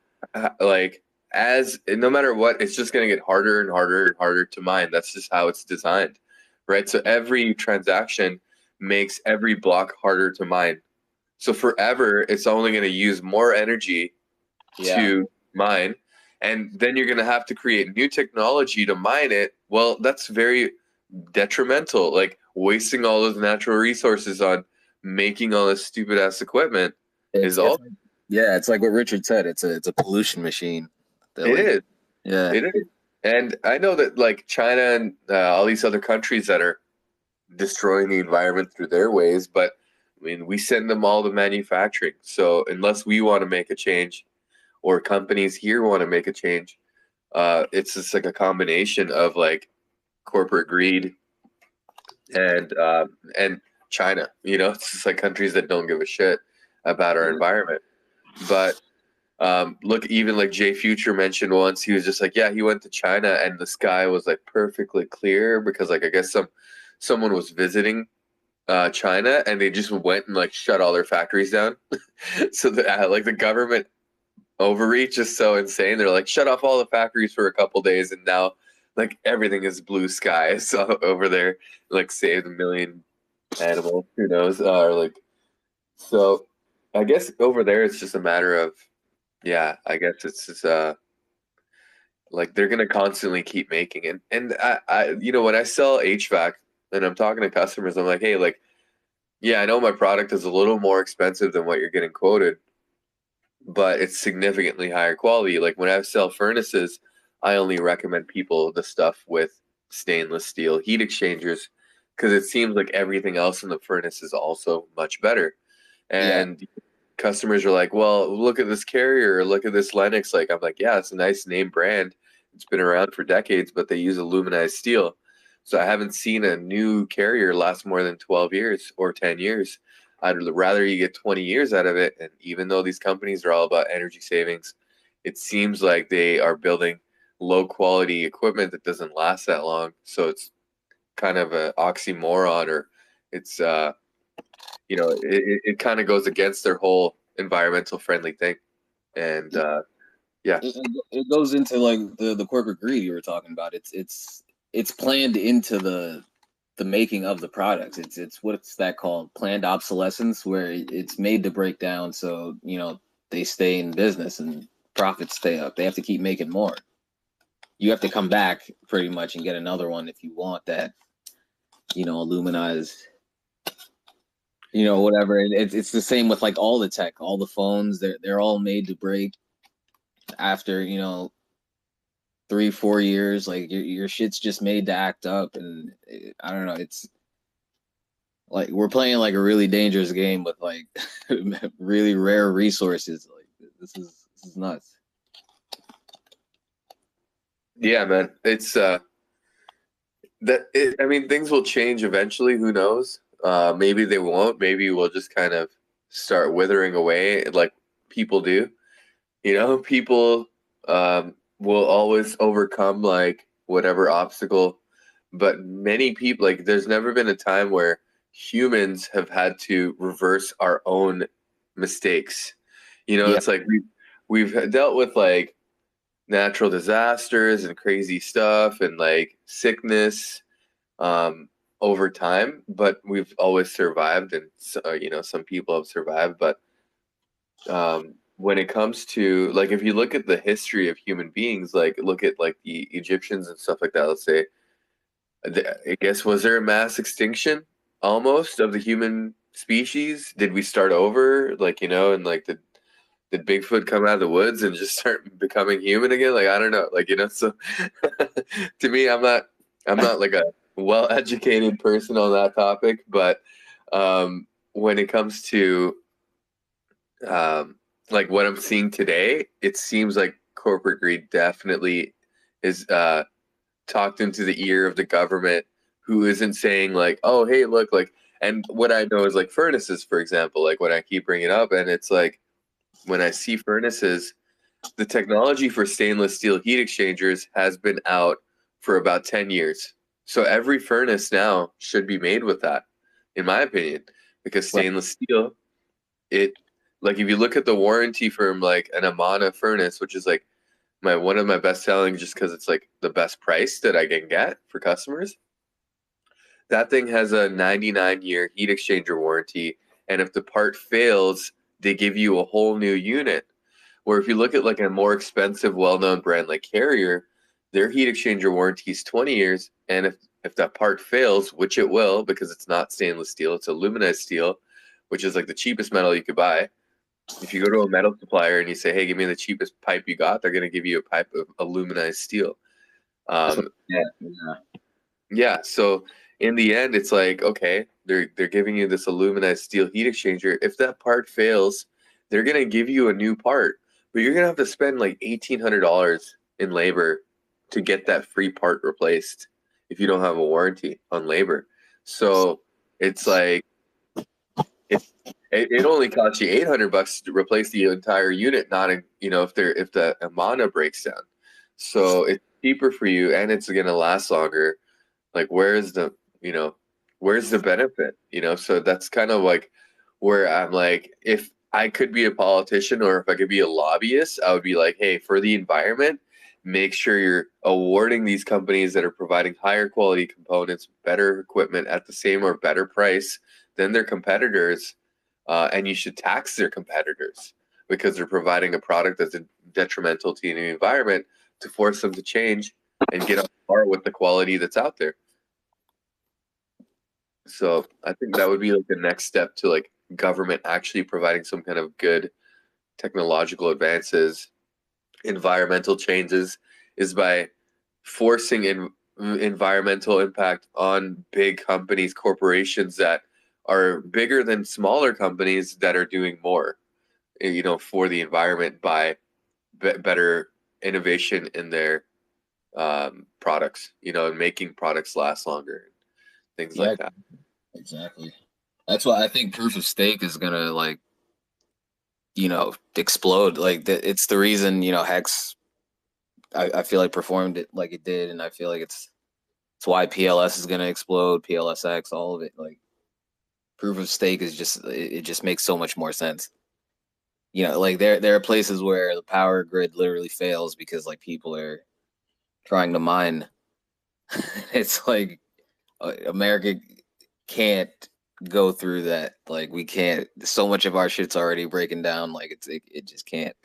like as no matter what, it's just going to get harder and harder and harder to mine. That's just how it's designed, right? So every transaction makes every block harder to mine. So forever, it's only going to use more energy to mine, and then you're going to have to create new technology to mine it. Well, that's very detrimental, like wasting all those natural resources on making all this stupid ass equipment is all. Yeah, it's like what Richard said. It's a pollution machine. It is. Yeah, it is. And I know that like China and all these other countries that are destroying the environment through their ways, but I mean, we send them all the manufacturing. So unless we want to make a change, or companies here want to make a change, it's just like a combination of like corporate greed and China. You know, it's just like countries that don't give a shit about our environment. But look, even like Jay Future mentioned once, he was just like, yeah, he went to China and the sky was like perfectly clear because like I guess someone was visiting China and they just went and like shut all their factories down. So like the government overreach is so insane. They're like shut off all the factories for a couple days and now like everything is blue skies over there. Like saved a million animals, who knows? Or like so. I guess over there it's just a matter of yeah. I guess it's just like they're gonna constantly keep making it. And I you know when I sell HVAC and I'm talking to customers, I'm like, hey, like yeah, I know my product is a little more expensive than what you're getting quoted, but it's significantly higher quality. Like when I sell furnaces, I only recommend people the stuff with stainless steel heat exchangers because it seems like everything else in the furnace is also much better. Yeah. And customers are like, well, look at this Carrier, look at this Lennox. Like, I'm like, yeah, it's a nice name brand. It's been around for decades, but they use aluminized steel. So I haven't seen a new Carrier last more than 12 years or 10 years. I'd rather you get 20 years out of it. And even though these companies are all about energy savings, it seems like they are building low quality equipment that doesn't last that long. So it's kind of an oxymoron, or it's you know, it kind of goes against their whole environmental friendly thing. And yeah, It goes into like the corporate greed you were talking about. It's planned into the making of the products. It's what's that called? Planned obsolescence, where it's made to break down so, you know, they stay in business and profits stay up. They have to keep making more. You have to come back pretty much and get another one if you want that, you know, aluminized, you know, whatever. It's the same with like all the tech, all the phones. They're all made to break after, you know, 3-4 years. Like your shit's just made to act up, and I don't know. It's like we're playing like a really dangerous game with like really rare resources. Like this is nuts. yeah, man, it's I mean, things will change eventually. Who knows? Maybe they won't. Maybe we'll just kind of start withering away like people do. You know, people will always overcome like whatever obstacle, but many people like there's never been a time where humans have had to reverse our own mistakes. You know, Yeah. it's like we've dealt with like natural disasters and crazy stuff and like sickness over time, but we've always survived, and you know, some people have survived, but when it comes to like if you look at the history of human beings, like look at like the Egyptians and stuff like that, let's say, I guess was there a mass extinction almost of the human species? Did we start over, like, you know, and like did Bigfoot come out of the woods and just start becoming human again? Like, I don't know, like, you know, so to me, I'm not like a well-educated person on that topic, but when it comes to like what I'm seeing today, it seems like corporate greed definitely is talked into the ear of the government, who isn't saying like, oh, hey, look, like, and what I know is like furnaces, for example, like when I keep bringing it up, and it's like when I see furnaces, the technology for stainless steel heat exchangers has been out for about 10 years. So every furnace now should be made with that, in my opinion, because Right. stainless steel, it like if you look at the warranty firm like an Amana furnace, which is like my one of my best selling just because it's like the best price that I can get for customers. That thing has a 99-year heat exchanger warranty, and if the part fails, they give you a whole new unit. Where if you look at like a more expensive, well-known brand like Carrier, their heat exchanger warranty is 20 years, and if that part fails, which it will because it's not stainless steel, it's aluminized steel, which is like the cheapest metal you could buy. If you go to a metal supplier and you say, "Hey, give me the cheapest pipe you got," they're going to give you a pipe of aluminized steel. Yeah. Yeah, so in the end, it's like, okay, they're giving you this aluminized steel heat exchanger. If that part fails, they're gonna give you a new part. but you're gonna have to spend like $1,800 in labor to get that free part replaced if you don't have a warranty on labor. So it's like it only costs you $800 to replace the entire unit, not if the Amana breaks down. So it's cheaper for you and it's gonna last longer. Like where's the benefit? So that's kind of like where I'm like, if I could be a politician or if I could be a lobbyist, I would be like, hey, for the environment, make sure you're awarding these companies that are providing higher quality components, better equipment at the same or better price than their competitors. And you should tax their competitors because they're providing a product that's detrimental to the environment to force them to change and get on par with the quality that's out there. So I think that would be like the next step to like government actually providing some kind of good technological advances, environmental changes, is by forcing environmental impact on big companies, corporations that are bigger than smaller companies that are doing more, for the environment by better innovation in their products, and making products last longer, things Yeah, like that. exactly. That's why I think proof of stake is gonna explode. Like it's the reason Hex. I feel like performed it like it did, and I feel like it's why PLS is gonna explode. PLSX, all of it. Like proof of stake is it just makes so much more sense. Like there are places where the power grid literally fails because like people are trying to mine. It's like America can't go through that. Like we can't. So much of our shit's already breaking down. Like it just can't.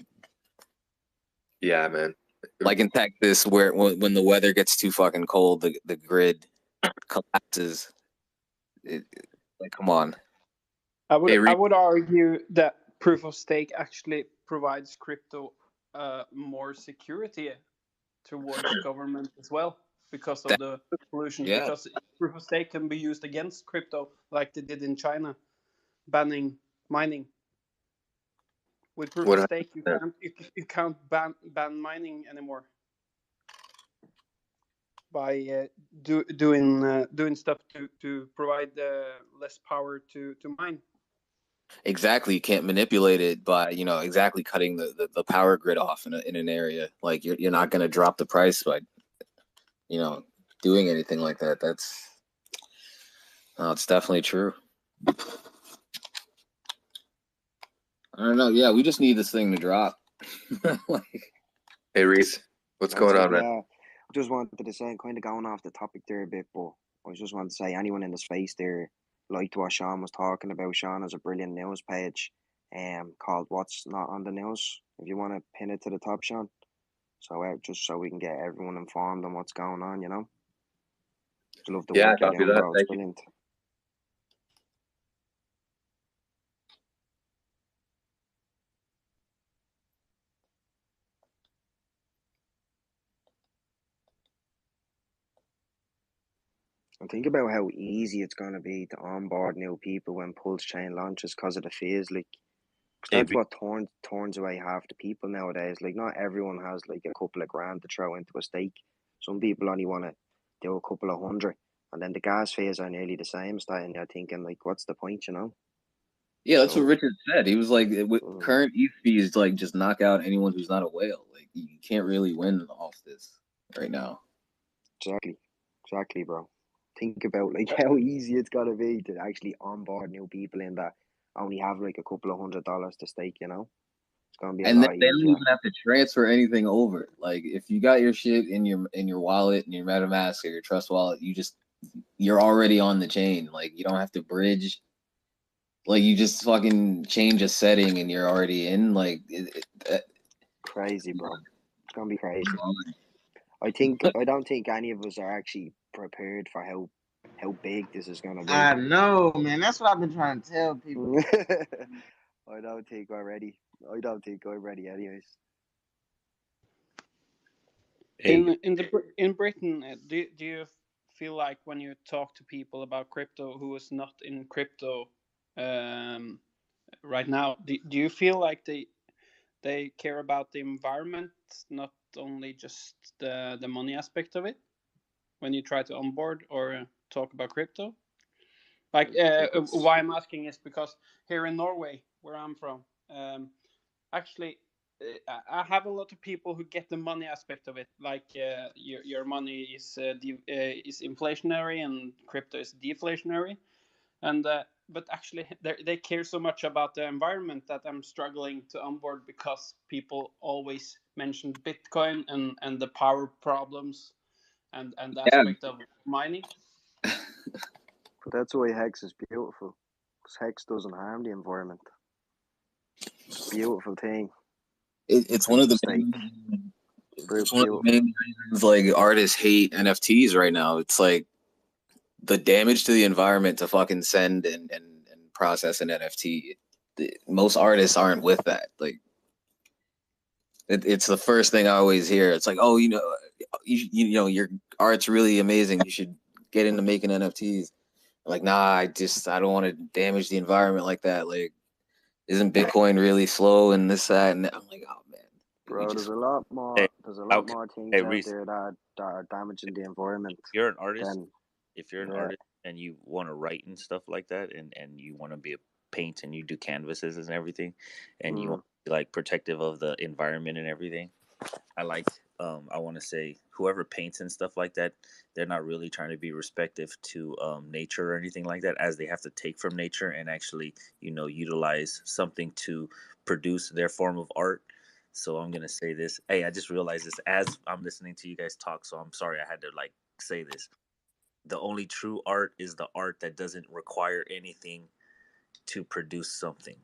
Yeah, man. Like in Texas, where when the weather gets too fucking cold, the grid collapses. Like, come on. I would argue that proof of stake actually provides crypto more security towards government as well because of the pollution. Yeah. Because proof of stake can be used against crypto, like they did in China, banning mining. With proof of stake, you can't ban mining anymore by doing stuff to provide less power to mine. Exactly, you can't manipulate it by exactly cutting the power grid off in an area. Like you're not going to drop the price by doing anything like that. It's definitely true. I don't know. Yeah, we just need this thing to drop. Hey Reese, what's going on, man? Yeah, I just wanted to say, kind of going off the topic there a bit, but I just wanted to say, anyone in the space there liked what Sean was talking about. Sean has a brilliant news page, called "What's Not on the News." If you want to pin it to the top, Sean, so just so we can get everyone informed on what's going on, Just love the work you're Copy doing, that. bro. It's Thank you. brilliant. And think about how easy it's going to be to onboard new people when Pulse Chain launches because of the fees. Like, 'cause that's what turns away half the people nowadays. Like, not everyone has like a couple of grand to throw into a stake. Some people only want to do a couple of hundred, and then the gas fees are nearly the same. Starting there thinking like, what's the point, Yeah, that's what Richard said. He was like, with current ETH fees, like just knock out anyone who's not a whale. Like you can't really win off this right now. Exactly, bro. Think about like how easy it's gotta be to actually onboard new people in that only have like a couple of $100 to stake. It's gonna be a And lot they don't easier. even have to transfer anything over. Like if you got your shit in your wallet, in your MetaMask or your Trust wallet, you're already on the chain. Like you don't have to bridge. Like you just fucking change a setting and you're already in. Like crazy, bro. It's gonna be crazy. I don't think any of us are actually prepared for how big this is gonna be. I know, man. That's what I've been trying to tell people. I don't think we're ready. I don't think I'm ready, anyways. In Britain, do you feel like when you talk to people about crypto who is not in crypto right now, do you feel like they care about the environment, not only just the money aspect of it. When you try to onboard or talk about crypto, like why I'm asking is because here in Norway, where I'm from, actually I have a lot of people who get the money aspect of it, like your money is inflationary and crypto is deflationary, and but actually they care so much about the environment that I'm struggling to onboard because people always mention Bitcoin and the power problems and the Yeah. aspect of mining. But that's why HEX is beautiful, because HEX doesn't harm the environment. It's a beautiful thing. It's one Proof of the of stake. it's one of the main reasons like artists hate NFTs right now. It's like the damage to the environment to fucking send and process an NFT. Most artists aren't with that. Like it's the first thing I always hear. It's like, oh, you know, your art's really amazing. You should get into making NFTs. I'm like, nah, I don't want to damage the environment like that. Like, isn't Bitcoin really slow and this, that, and that? I'm like, oh man. Bro, there's a lot more things out Reese, there that are damaging the environment. if you're an artist, Than, if you're an yeah. artist and you want to write and stuff like that, and you want to be a paint and you do canvases and everything, and you want to be like protective of the environment and everything, I want to say whoever paints and stuff like that, they're not really trying to be respective to nature or anything like that, as they have to take from nature and actually utilize something to produce their form of art. So I'm gonna say this. Hey, I just realized this as I'm listening to you guys talk, so I'm sorry I had to like say this. The only true art is the art that doesn't require anything to produce something.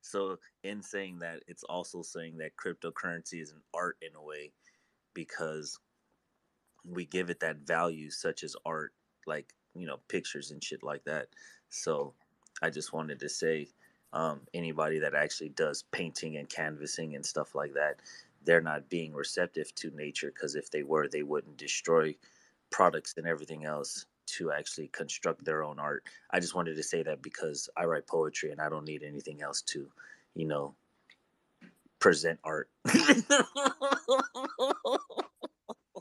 So in saying that, it's also saying that cryptocurrency is an art in a way, because we give it that value, such as art, like pictures and shit like that. So I just wanted to say, anybody that actually does painting and canvassing and stuff like that, they're not being receptive to nature, because if they were, they wouldn't destroy products and everything else to actually construct their own art. I just wanted to say that because I write poetry and I don't need anything else to, you know, present art.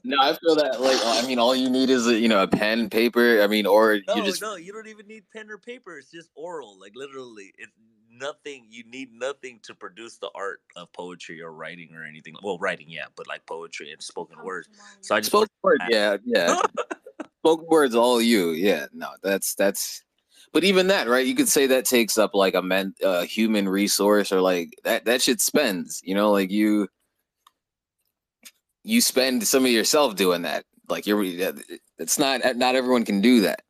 No, I feel that like I mean, all you need is a pen, paper. I mean, or you just No, you don't even need pen or paper. It's just oral. Like literally, it's nothing. You need nothing to produce the art of poetry or writing or anything. Well, writing, yeah, but like poetry and spoken word. So I just spoken word. Yeah. Spoken word's all you. Yeah. No, that's. But even that, right? You could say that takes up like a human resource, or like that shit spends. Like you spend some of yourself doing that. Like it's not everyone can do that.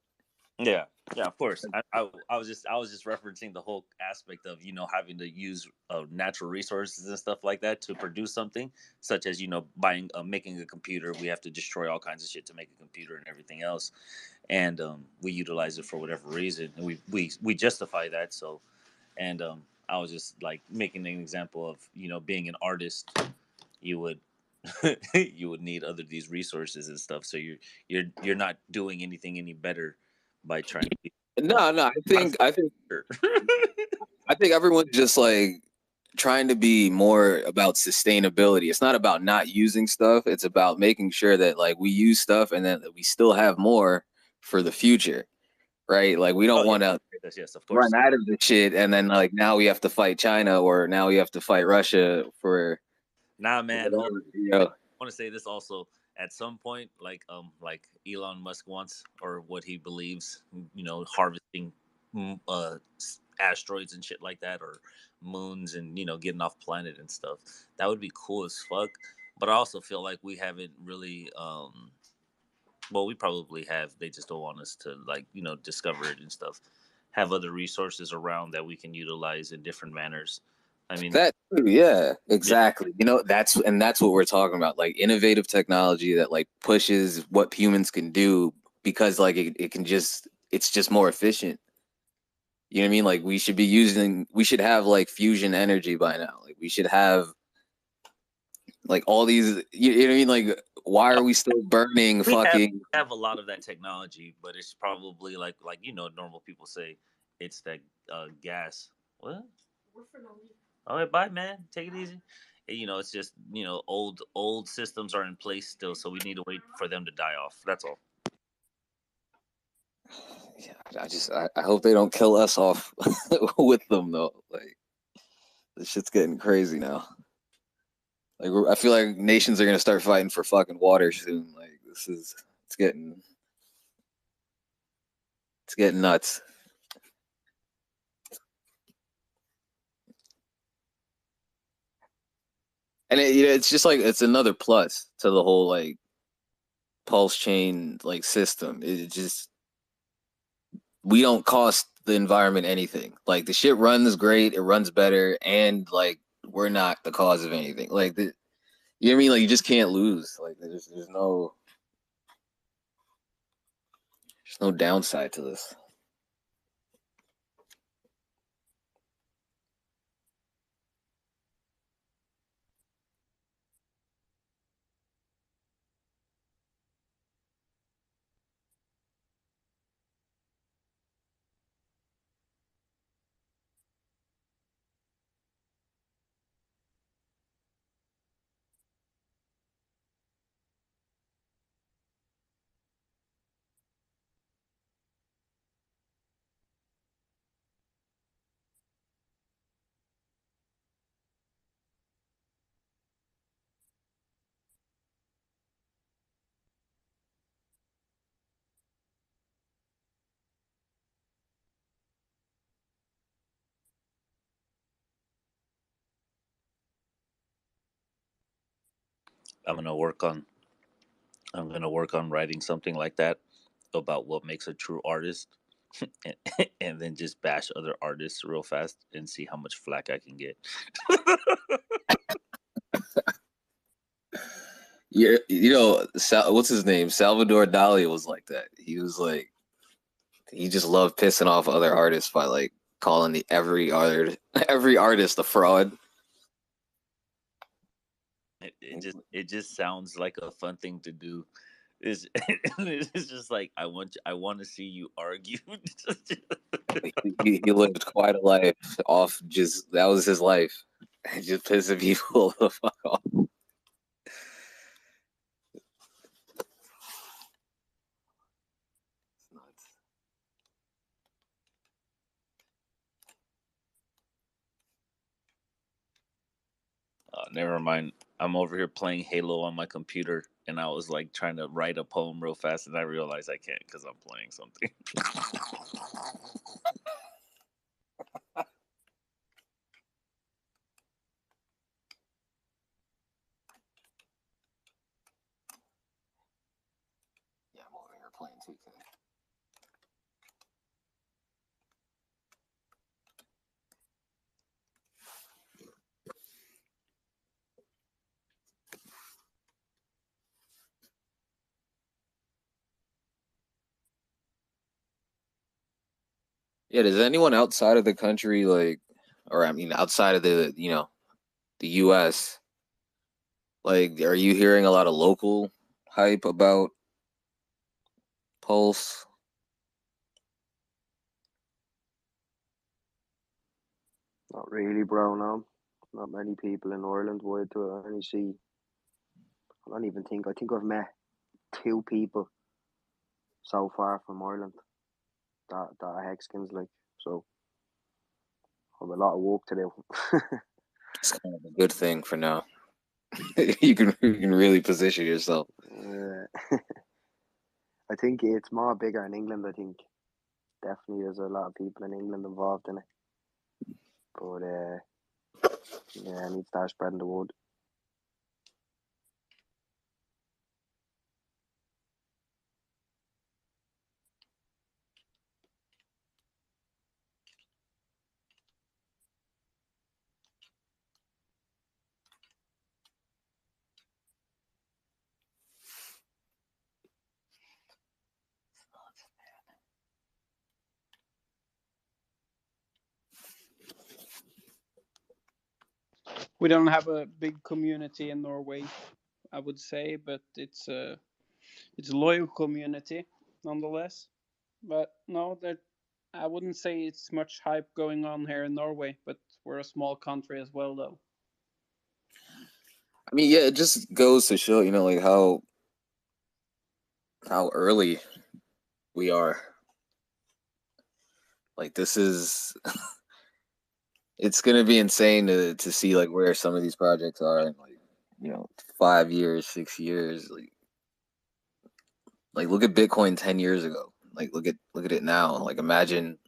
Yeah, of course. I was just referencing the whole aspect of having to use natural resources and stuff like that to produce something, such as buying making a computer. We have to destroy all kinds of shit to make a computer and everything else, and we utilize it for whatever reason, and we justify that. So, and I was just like making an example of being an artist, you would you would need these resources and stuff. So you're not doing anything any better by trying to be No, I think everyone's just like trying to be more about sustainability. It's not about not using stuff. It's about making sure that like we use stuff and then that we still have more for the future, right? Like we don't want to yes, of course, run out of the shit and then like now we have to fight China or now we have to fight Russia for. Nah, man. Whatever, I want to say this also. At some point, like Elon Musk wants, or what he believes, harvesting asteroids and shit like that, or moons, and getting off planet and stuff. That would be cool as fuck. But I also feel like we haven't really. Well, we probably have. They just don't want us to discover it and stuff. Have other resources around that we can utilize in different manners. I mean, that too, yeah, exactly. That's what we're talking about, like innovative technology that like pushes what humans can do, because like it can it's just more efficient. You know what I mean? Like we should have like fusion energy by now. Like we should have like all these, you know what I mean? Like why are we still burning fucking? We have a lot of that technology, but it's probably like normal people say it's that gas. What? All right, bye, man. Take it easy. And, it's just old systems are in place still, so we need to wait for them to die off. That's all. Yeah, I hope they don't kill us off with them though. Like this shit's getting crazy now. Like I feel like nations are gonna start fighting for fucking water soon. Like it's getting nuts. And it's just like it's another plus to the whole like pulse chain like system. It just we don't cost the environment anything. Like the shit runs great, it runs better, and like we're not the cause of anything. Like you know what I mean? Like you just can't lose. Like there's no downside to this. I'm gonna work on I'm gonna work on writing something like that about what makes a true artist, and, and then just bash other artists real fast and see how much flack I can get. Yeah, what's his name? Salvador Dali was like that. He was like he just loved pissing off other artists by like calling every artist a fraud. It just sounds like a fun thing to do. It's just like I want to see you argue. He lived quite a life off just that was his life. Just pissing people the fuck off. Never mind. I'm over here playing Halo on my computer, and I was like trying to write a poem real fast, and I realized I can't because I'm playing something. Yeah, I'm over here playing 2K. Yeah, does anyone outside of the country like, or I mean, outside of the the U.S. like, are you hearing a lot of local hype about Pulse? Not really, bro. No, not many people in Ireland would. I only see. I don't even think. I think I've met 2 people so far from Ireland that are Hexkins, like. So I have a lot of work to do. It's kind of a good thing for now. you can really position yourself. I think it's more bigger in England. I think definitely there's a lot of people in England involved in it. But yeah, I need to start spreading the word. We don't have a big community in Norway, I would say, but it's a loyal community nonetheless. But no, I wouldn't say it's much hype going on here in Norway, but we're a small country as well, though. I mean, yeah, it just goes to show, like how early we are. Like this is, it's gonna be insane to see like where some of these projects are in like 5 years, 6 years. Like look at Bitcoin 10 years ago. Like look at it now. Like imagine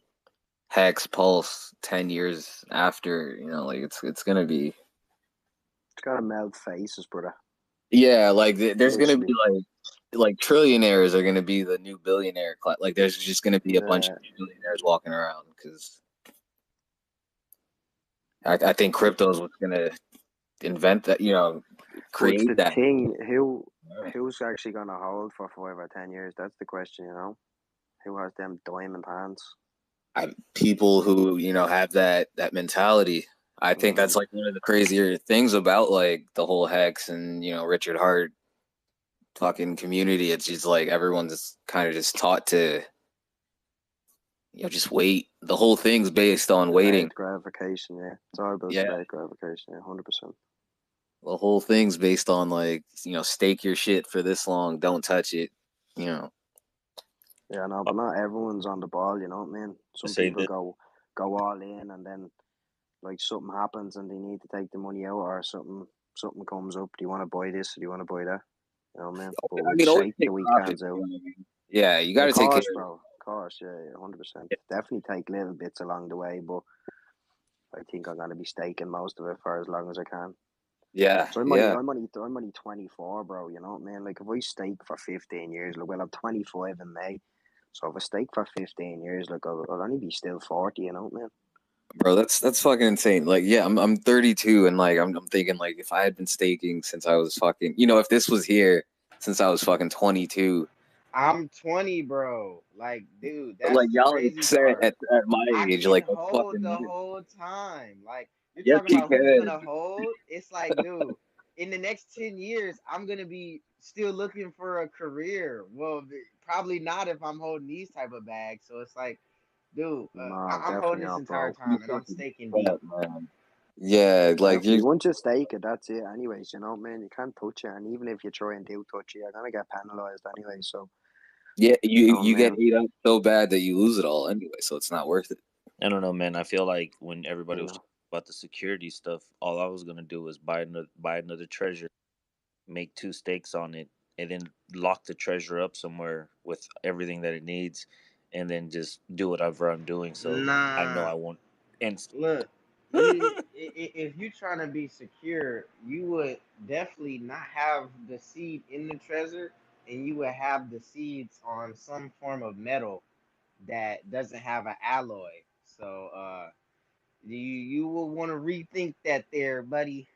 Hex Pulse 10 years after. Like it's gonna be. It's got to melt faces, brother. Yeah, like there's gonna be Literally. like trillionaires are gonna be the new billionaire class. Like there's just gonna be a bunch of Yeah. billionaires walking around because I think crypto's what's gonna invent that. But it's Create the that. thing, who's actually going to hold for 5 or 10 years? That's the question, Who has them diamond hands? People who have that mentality. I think that's like one of the crazier things about like the whole Hex and Richard Hart fucking community. It's just like everyone's kind of just taught to just wait. The whole thing's based on waiting. Delayed gratification, yeah. It's all about Yeah. delayed gratification, yeah, 100%. The whole thing's based on like stake your shit for this long, don't touch it. Yeah, no, but not everyone's on the ball. You know what I mean? Some Say people that go all in, and then like something happens, and they need to take the money out, or something comes up. Do you want to buy this? Or do you want to buy that? You know what I mean? But I with mean, always stake, take the weak profit. hands out. Yeah, you Yeah, got to take care course, of bro. Course, yeah, 100%. it. Definitely take little bits along the way, but I think I'm gonna be staking most of it for as long as I can. Yeah, So I'm yeah. only 24, bro. You know what I mean? Like if I stake for 15 years, like well, I'm 25 in May. So if I stake for 15 years, like I'll only be still 40. You know what I mean? Bro, that's fucking insane. Like, yeah, I'm 32, and like I'm thinking like if I had been staking since I was fucking, if this was here since I was fucking 22. I'm 20, bro. Like, dude, But that's like the y'all crazy said part. at my I age, can like a hold fucking the year. whole time. Like, you're Yes, talking you about who's can. gonna hold. It's like, dude, in the next 10 years, I'm gonna be still looking for a career. Well, probably not if I'm holding these type of bags. So it's like, dude, No, I'm holding definitely this not, entire bro. You time and I'm fucking staking deep. crap, man. Yeah, like Definitely. you. Once you stake it, that's it. Anyways, you know what I mean? You can't touch it, and even if you try and do touch it, you're gonna get penalized anyway. So, Yeah, you you know what you I get mean? ate up so bad that you lose it all anyway, so it's not worth it. I don't know, man. I feel like when everybody was Yeah. talking about the security stuff, all I was gonna do was buy another treasure, make two stakes on it, and then lock the treasure up somewhere with everything that it needs, and then just do whatever I'm doing. So I know Nah, I won't. And look, if you trying to be secure, you would definitely not have the seed in the treasure, and you would have the seeds on some form of metal that doesn't have an alloy. So you will want to rethink that there, buddy.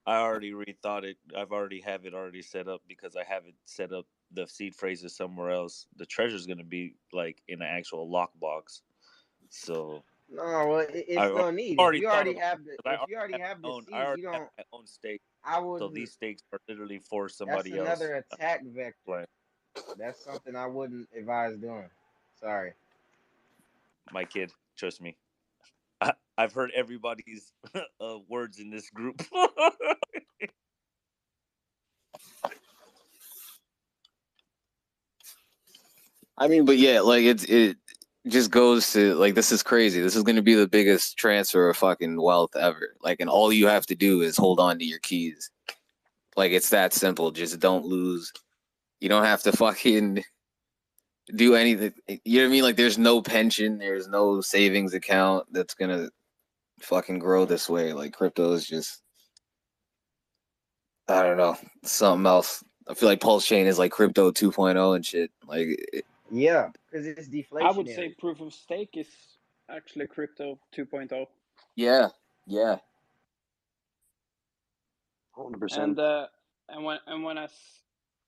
I already rethought it. I've already have it already set up because I have it set up the seed phrases somewhere else. The treasure's gonna be like in an actual lockbox. So No, well, I it's no need. already thought about it because I If already you already have have my the own. I seed, already you have don't. my own stake. I So wouldn't. these stakes are literally for That's somebody else. another attack vector. Plan. That's something I wouldn't advise doing. Sorry. My kid, trust me. I've heard everybody's words in this group. I mean, but yeah, like it just goes to like this is crazy. This is going to be the biggest transfer of fucking wealth ever. Like, and all you have to do is hold on to your keys. Like it's that simple. Just don't lose. You don't have to fucking do anything. You know what I mean? Like there's no pension, there's no savings account that's gonna fucking grow this way. Like crypto is just I don't know, something else. I feel like Pulse Chain is like crypto 2.0 and shit. Like Yeah, because it's I would say deflationary. proof of stake is actually crypto 2.0. yeah, yeah. 100%. And when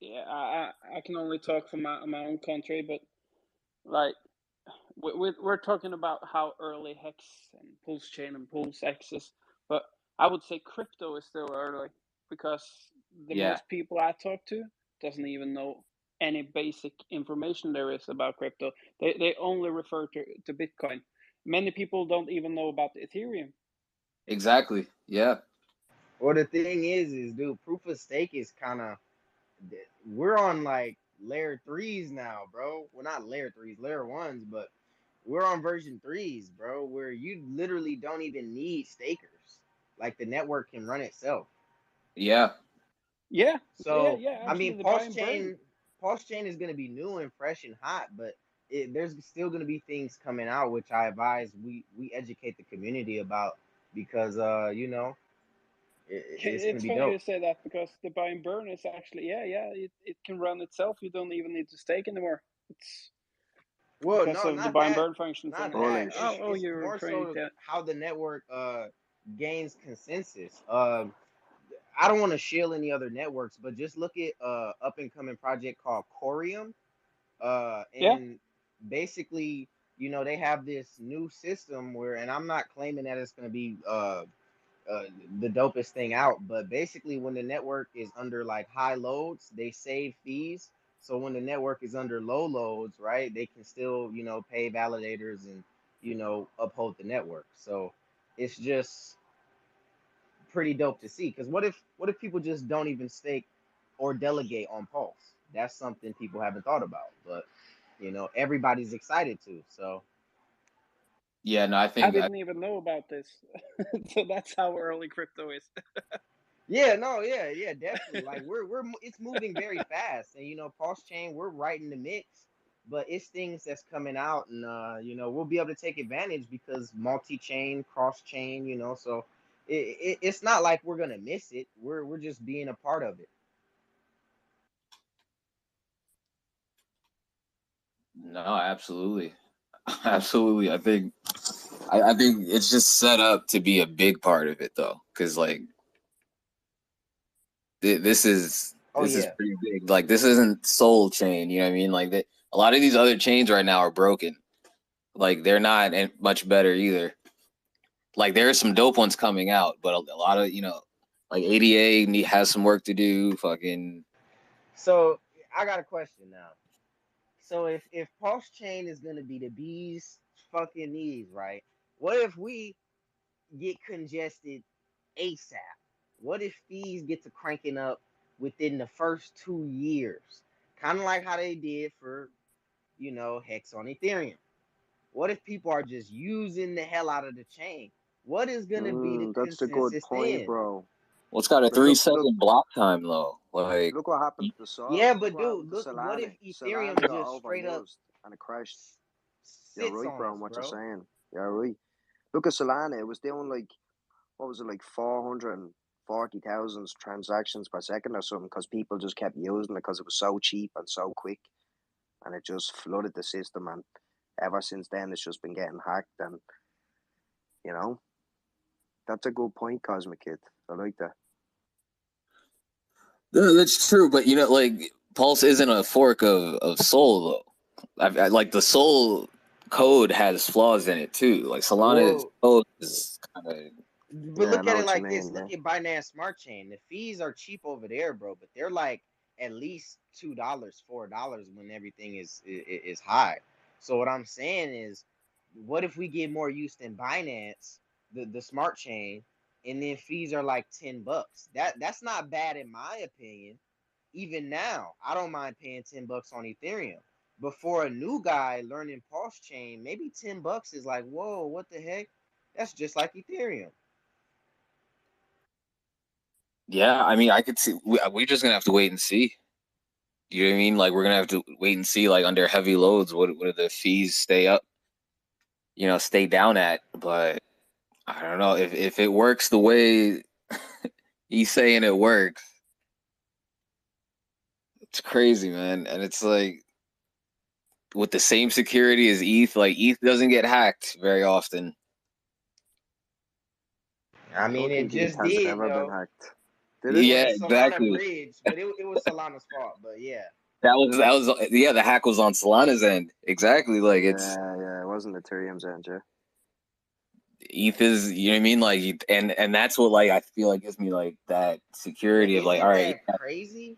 yeah, I can only talk for my own country, but like we're talking about how early Hex and Pulse Chain and Pulse X is, but I would say crypto is still early because the Yeah. most people I talk to doesn't even know any basic information there is about crypto. They only refer to Bitcoin. Many people don't even know about Ethereum. Exactly. Yeah. Well, the thing is, dude, proof of stake is kind of, we're on like layer threes now, bro. Well, not layer threes, layer ones, but we're on version threes, bro, where you literally don't even need stakers. Like the network can run itself. Yeah. Yeah, So I Actually, mean, the buy and burn. Pulse chain is going to be new and fresh and hot, but there's still going to be things coming out, which I advise we educate the community about, because it's going to It's be funny you dope. say that, because the buy and burn is actually, it can run itself. You don't even need to stake anymore. It's Well, because no, of the not buy and that, burn functions and not everything. that. Bullish. Oh, It's you're more referring so to. how the network gains consensus. I don't want to shill any other networks, but just look at up and coming project called Corium. Yeah. And basically, they have this new system where, and I'm not claiming that it's going to be the dopest thing out, but basically, when the network is under like high loads, they save fees. So when the network is under low loads, right, they can still, pay validators and, uphold the network. So it's just pretty dope to see. Because what if people just don't even stake or delegate on Pulse? That's something people haven't thought about, but everybody's excited to. So Yeah. No, I I think didn't even know about this. So that's how early crypto is. yeah, no, yeah, definitely. Like it's moving very fast, and Pulse Chain, we're right in the mix. But it's things that's coming out, and we'll be able to take advantage because multi-chain, cross-chain, so it's not like we're gonna miss it. We're just being a part of it. no, absolutely. Absolutely. I think it's just set up to be a big part of it though. Cause like this is Oh yeah. pretty big. Like this isn't Soul Chain, you know what I mean? Like a lot of these other chains right now are broken. Like they're not much better either. Like there are some dope ones coming out, but a lot of like ADA has some work to do. Fucking So I got a question now. So if Pulse Chain is gonna be the bees fucking knees, right? What if we get congested ASAP? What if fees get to cranking up within the first 2 years? Kind of like how they did for, Hex on Ethereum. What if people are just using the hell out of the chain? What is gonna be the That's a good consensus point, then? bro. well, it's got a But three look, second block time though. Like look what happened to the Sol. Yeah, Look but what happened dude, to look, what if Solana. Ethereum Solana got just straight up overused and it crashed. You're sits right, on bro, in us, what you're bro? saying. You're right. Look at Solana. It was doing like, what was it, like 440,000 transactions per second or something, because people just kept using it because it was so cheap and so quick, and it just flooded the system. And ever since then, it's just been getting hacked. And you know, that's a good point, Cosmic Kid. I like that. no, that's true, but like Pulse isn't a fork of Soul though. Like the Soul code has flaws in it too. Like Solana's Well, code is kind of but Yeah, I look know at it what you like this. mean. Yeah. Look at Binance Smart Chain. The fees are cheap over there, bro, but they're like at least $2, $4 when everything is high. So what I'm saying is, what if we get more use than Binance, the smart chain, and then fees are like $10? That's not bad in my opinion. Even now, I don't mind paying $10 on Ethereum. But for a new guy learning Pulse Chain, maybe $10 is like, whoa, what the heck? That's just like Ethereum. yeah. I mean, I could see we're just gonna have to wait and see. You know what I mean? Like we're gonna have to wait and see. Like under heavy loads, what do the fees stay up? Stay down at. But I don't know if it works the way he's saying it works. It's crazy, man, and it's like with the same security as ETH. Like ETH doesn't get hacked very often. I I mean, don't it think ETH just has did ever been though hacked. Did it? with Yeah, the Solana exactly. bridge, but it was Solana's fault. But yeah, That was yeah. The hack was on Solana's end. Exactly. Like it's Yeah, yeah. It wasn't Ethereum's end, yeah. ETH is. You know what I mean? Like and that's what like I feel like gives me like that but security of like, isn't all right, that crazy?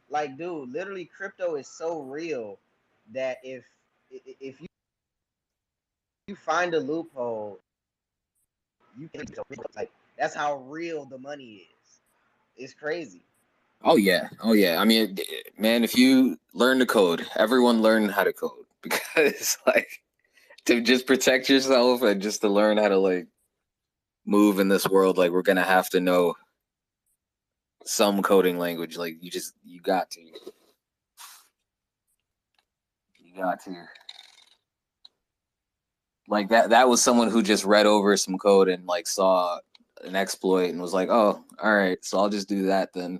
Like, dude, literally, crypto is so real that if you find a loophole, you can like that's how real the money is. It's crazy. Oh yeah, oh yeah. I mean, man, if you learn to code, everyone learn how to code because like to just protect yourself and just to learn how to like move in this world, like we're gonna have to know some coding language. Like you got to, you got to. Like that was someone who just read over some code and like saw an exploit and was like, oh, all right, so I'll just do that then.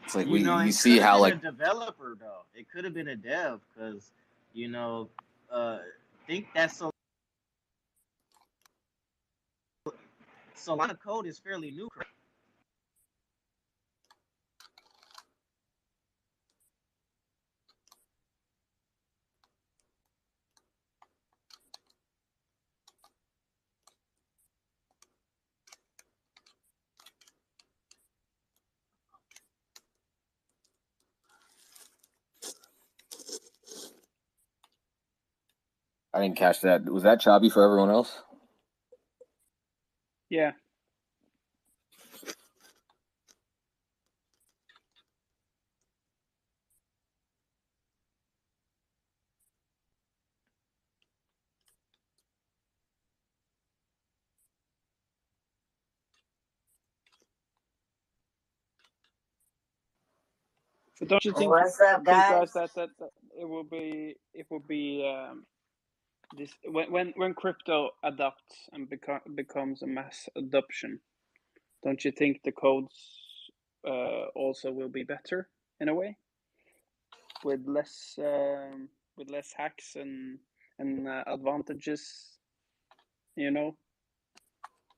It's like You know, you it see could have how been like a developer though. It could have been a dev because you know, think that Solana code is fairly new. Correct? I didn't catch that. Was that choppy for everyone else? Yeah. But don't you think, What's up, guys, guys? that it will be this when crypto adopts and becomes a mass adoption? Don't you think the codes also will be better in a way with less hacks and advantages? You know.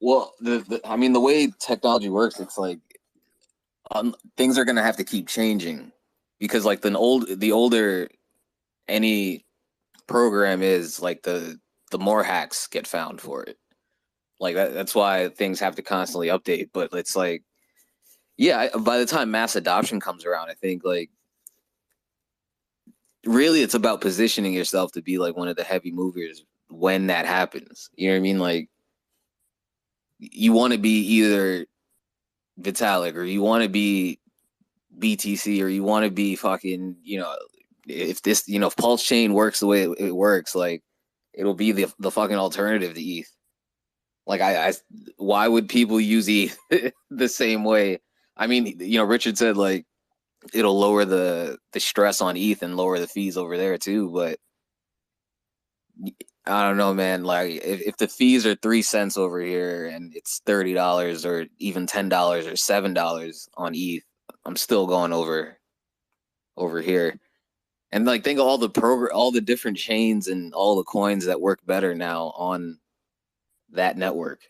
Well, I mean, the way technology works, it's like things are gonna have to keep changing because like the older any program is, like the more hacks get found for it. Like that's why things have to constantly update. But it's like, yeah, by the time mass adoption comes around, I think like really it's about positioning yourself to be like one of the heavy movers when that happens. You know what I mean? Like you want to be either Vitalik or you want to be BTC or you want to be fucking, if this, if Pulse Chain works the way it works, like it'll be the fucking alternative to ETH. Like why would people use ETH the same way? I mean, Richard said like it'll lower the stress on ETH and lower the fees over there too, but I don't know, man. Like if the fees are 3 cents over here and it's $30 or even $10 or $7 on ETH, I'm still going over here. And like think of all the different chains and all the coins that work better now on that network.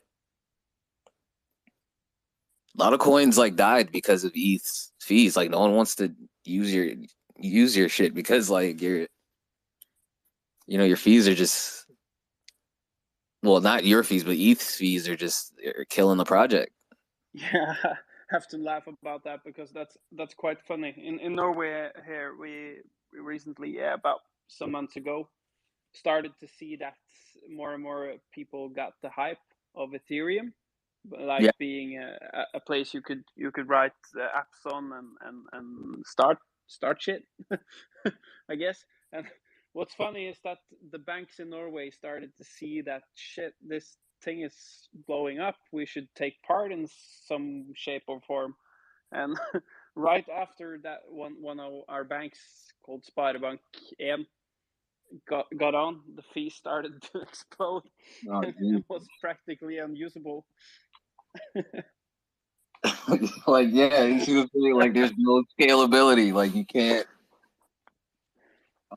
A lot of coins like died because of ETH's fees. Like no one wants to use your shit because like your fees are just, well, not your fees, but ETH's fees are killing the project. Yeah, I have to laugh about that because that's quite funny. In Norway here, we recently, about some months ago, started to see that more and more people got the hype of Ethereum, like Yeah. being a place you could write apps on and start shit, I guess. And what's funny is that the banks in Norway started to see that shit. This thing is blowing up. We should take part in some shape or form. And right after that, one of our banks called Sparebank 1 got on, the fee started to explode Oh, and was practically unusable. like, yeah, you see the thing, like there's no scalability. Like you can't.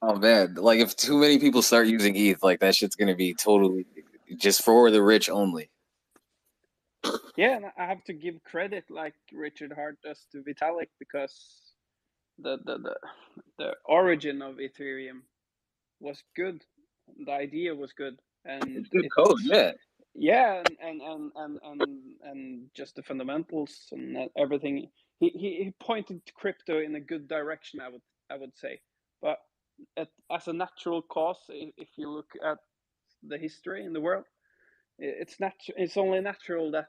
Oh man, like if too many people start using ETH, like that shit's gonna be totally just for the rich only. Yeah, and I have to give credit, like Richard Hart does, to Vitalik because the origin of Ethereum was good. The idea was good, and It's good code, yeah. Yeah, and just the fundamentals and everything. He pointed to crypto in a good direction, I would say. But as a natural cause, if you look at the history in the world, it's only natural that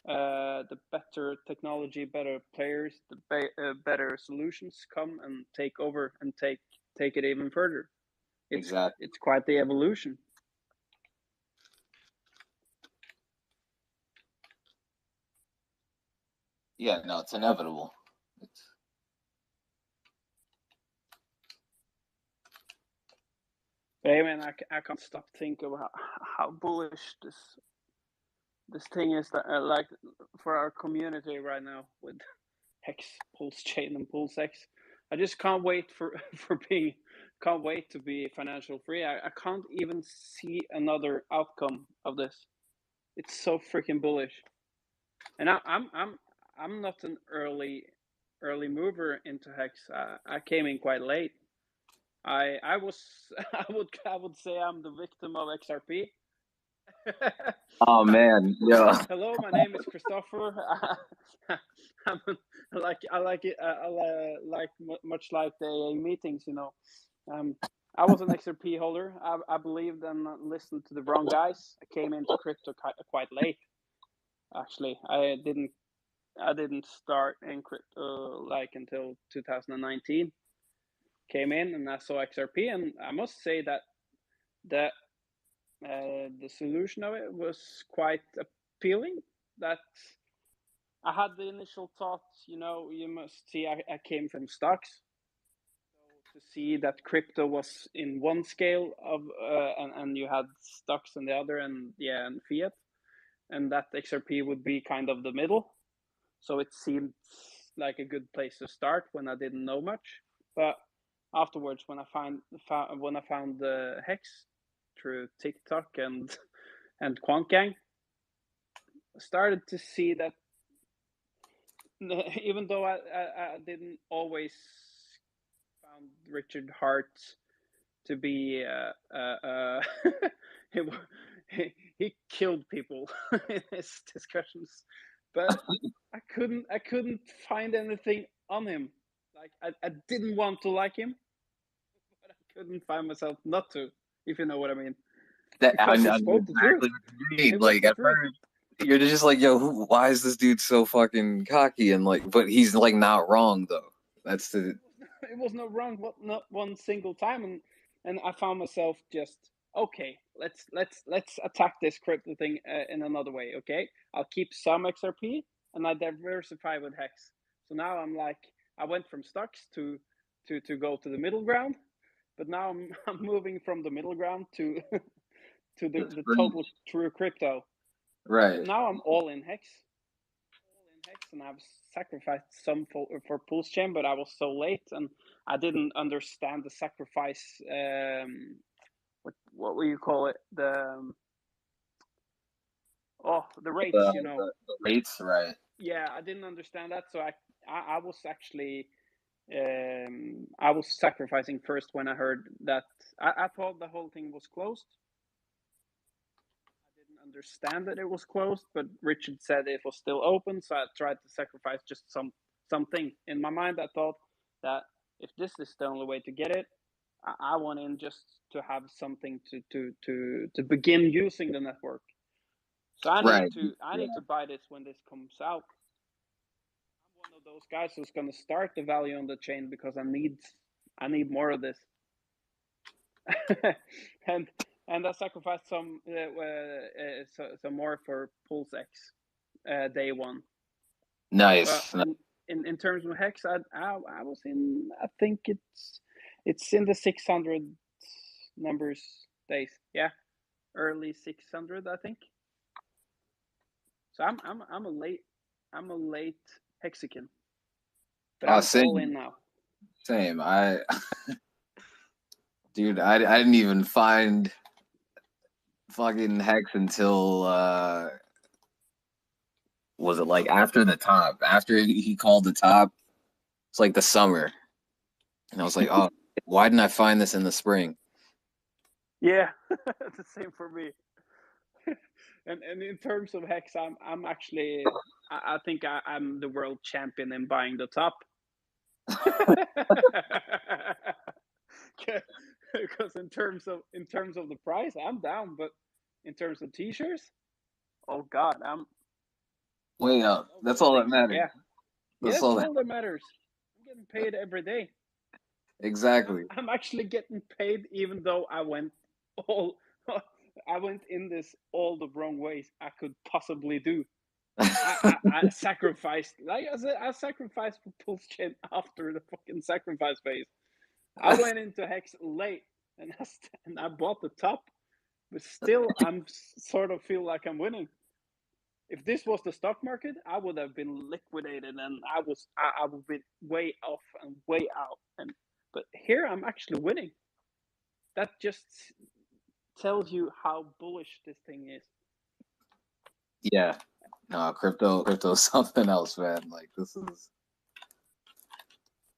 the better technology, better players, better solutions come and take over and take it even further. Exactly. It's quite the evolution. Yeah, no, it's inevitable. Hey man, I can't stop thinking about how bullish this thing is that like for our community right now with Hex, Pulse Chain, and Pulse X. I just can't wait can't wait to be financial free. I can't even see another outcome of this. It's so freaking bullish, and I'm not an early mover into Hex. I came in quite late. I was I would say I'm the victim of XRP. Oh man, yeah. Hello, my name is Christopher. I'm, I like it. Like much like the AA meetings, you know. I was an XRP holder. I believed and listened to the wrong guys. I came into crypto quite late. Actually, I didn't start in crypto like until 2019. Came in and I saw XRP, and I must say that the the solution of it was quite appealing. That I had the initial thought, you know, you must see, I came from stocks. So to see that crypto was in one scale of, and you had stocks on the other, and yeah, and fiat, and that XRP would be kind of the middle. So it seemed like a good place to start when I didn't know much. But afterwards, when I found the Hex through TikTok and Quant Gang, I started to see that even though I didn't always found Richard Hart to be he killed people in his discussions, but I couldn't find anything on him. Like I didn't want to like him, but I couldn't find myself not to, if you know what I mean. I Because he know spoke the truth. exactly what you mean. It was Like the at truth. first, you're just like, yo, why is this dude so fucking cocky and like, but he's like not wrong though. That's the It was not wrong, not one single time, and I found myself just okay. Let's attack this crypto thing in another way. Okay, I'll keep some XRP and I diversify with Hex. So now I'm like, I went from stocks to go to the middle ground, but now I'm moving from the middle ground to to the total true crypto. right. So now I'm all in Hex. And I've sacrificed some for Pulse Chain, but I was so late and I didn't understand the sacrifice. What will you call it? The rates. You know. The rates, right? Yeah, I didn't understand that, so I was actually I was sacrificing first when I heard that. I thought the whole thing was closed. Didn't understand that it was closed, but Richard said it was still open, so I tried to sacrifice just something. In my mind, I thought that if this is the only way to get it, I want in just to have something to begin using the network. So I Right. need to buy this when this comes out. I'm one of those guys who's going to start the value on the chain because I need more of this. and I sacrificed some more for Pulse X day one. But Nice. in terms of Hex, I was in. I think it's in the 600 numbers days. Yeah, early 600, I think. So I'm a late Hexican, but I'm Same. all in now. Same. Dude, I didn't even find fucking Hex until was it like after the top? After he called the top, it's like the summer. And I was like, oh, why didn't I find this in the spring? Yeah, the same for me. and in terms of Hex, I'm actually I think I'm the world champion in buying the top. Because in terms of the price, I'm down, but in terms of t-shirts, oh god, I'm Way up. That's all that matters. yeah. That's That's all that. all that matters. I'm getting paid every day. Exactly. I'm actually getting paid even though I went all I went in this all the wrong ways I could possibly do. I sacrificed, like I said, I sacrificed for Pulse after the fucking sacrifice phase. I went into Hex late and I bought the top, but still I'm sort of feel like I'm winning. If this was the stock market, I would have been liquidated and I would be way off and way out. But here I'm actually winning. That just tells you how bullish this thing is. Yeah. No, crypto's something else, man. Like this is.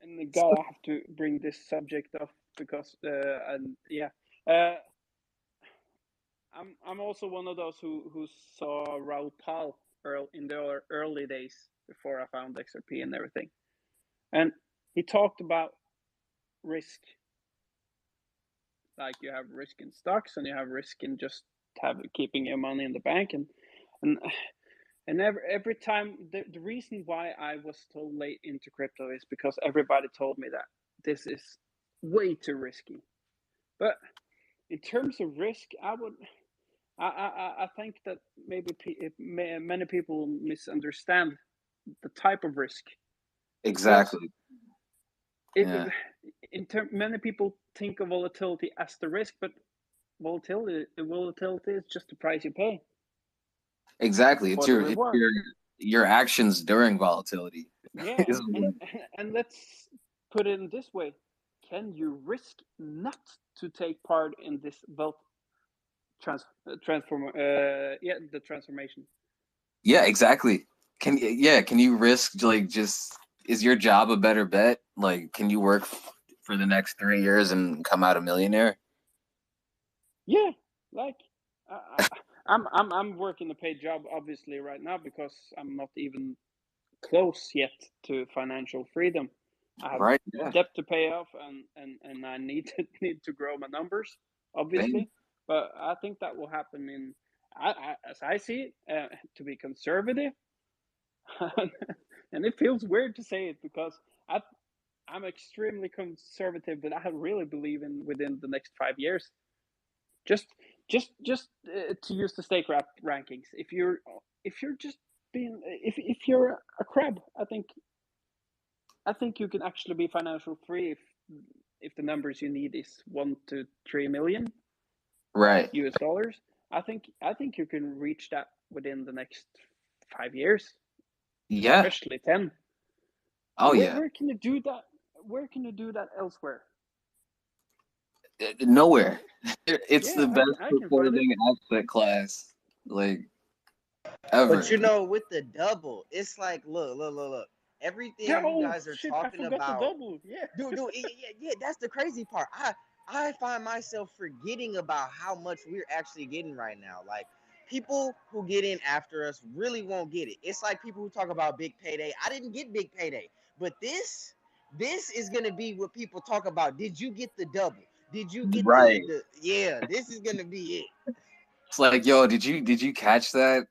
And God, I have to bring this subject up because and yeah, uh, I'm also one of those who saw Raul Pal in the early days before I found XRP and everything, and he talked about risk. Like you have risk in stocks and you have risk in just keeping your money in the bank and and every time the reason why I was so late into crypto is because everybody told me that this is way too risky. But in terms of risk, I think that maybe many people misunderstand the type of risk because Exactly. Yeah. many people think of volatility as the risk, but volatility is just the price you pay Exactly. It's for the your reward. your actions during volatility. Yeah, and let's put it in this way: can you risk not to take part in this wealth transform? The transformation. Yeah, exactly. Can you risk like just is your job a better bet? Like, can you work for the next 3 years and come out a millionaire? Yeah, like I'm working a paid job obviously right now because I'm not even close yet to financial freedom. I have Right? Yeah. debt to pay off and I need to grow my numbers Same. obviously, but I think that will happen as I see it, to be conservative. And it feels weird to say it because I'm extremely conservative, but I really believe in within the next 5 years. Just to use the stake rankings. If you're just being if you're a crab, I think you can actually be financial free if the numbers you need is 1 to 3 million Right. US dollars. I think you can reach that within the next 5 years, Yeah. especially 10. Oh yeah. Where can you do that? Where can you do that elsewhere? Nowhere. It's the Yeah, best I can find it. performing asset class like But ever. you know, with the double, it's like, look. Yeah, Everything you oh guys are shit! I talking forgot the about, double. Yeah. dude, yeah. That's the crazy part. I find myself forgetting about how much we're actually getting right now. Like people who get in after us really won't get it. It's like people who talk about big payday. I didn't get big payday, but this is gonna be what people talk about. Did you get the double? Did you get Right. the yeah? This is gonna be it. It's like, yo, did you catch that?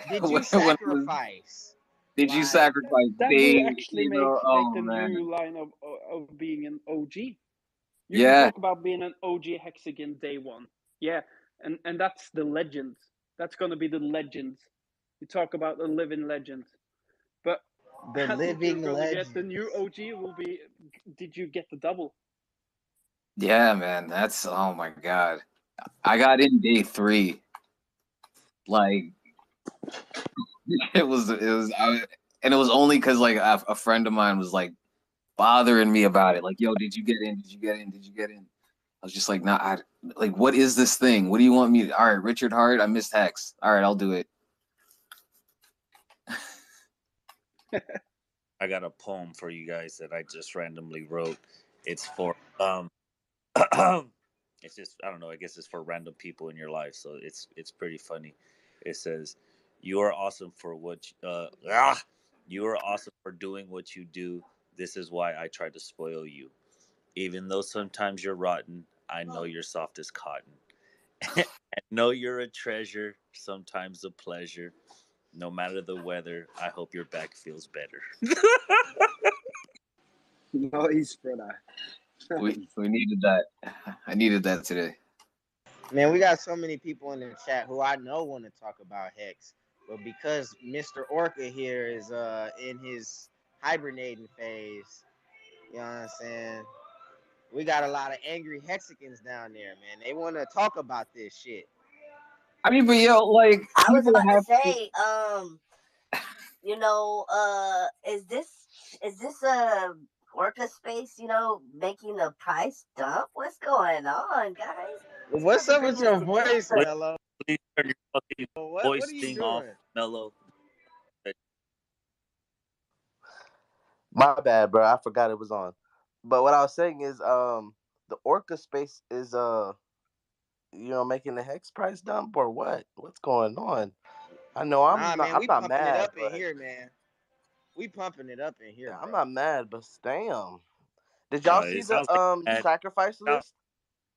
Did you when it was, sacrifice? did you Like sacrifice That will day actually zero? make Oh the man. new line of being an OG. You can Yeah, talk about being an OG hexagon day one. Yeah, and that's the legends. That's gonna be the legends. You talk about the living legends. But the I think you're living gonna get the legends. new OG will be. Did you get the double? yeah, man. That's oh my god. I got in day 3. Like and it was only because like a friend of mine was like bothering me about it. Like, yo, did you get in? Did you get in? Did you get in? I was just like, nah. Like, what is this thing? What do you want me to? All right, Richard Hart. I missed Hex. All right, I'll do it. I got a poem for you guys that I just randomly wrote. It's for it's just I don't know. I guess it's for random people in your life, so it's pretty funny. It says, "You are awesome for you are awesome for doing what you do. This is why I try to spoil you. Even though sometimes you're rotten, I know you're soft as cotton. I know you're a treasure, sometimes a pleasure. No matter the weather, I hope your back feels better." Nice, brother. We needed that. I needed that today. Man, we got so many people in the chat who I know want to talk about Hex, but because Mr. Orca here is in his hibernating phase, you know what I'm saying? We got a lot of angry Hexicans down there, man. They want to talk about this shit. I mean, but like I was people about to have say, is this a orca space, making the price dump? What's going on, guys? What's up with your voice, Please, Mello? please turn your fucking What voice are you thing doing? off, Mellow. My bad, bro. I forgot it was on. But what I was saying is, the Orca space is making the hex price dump or what? What's going on? I know Nah, man, I'm we not pumping it mad, up in but here, man. We pumping it up in here, I'm bro. not mad, but damn. Did y'all see It the sounds like you're mad. sacrifice list?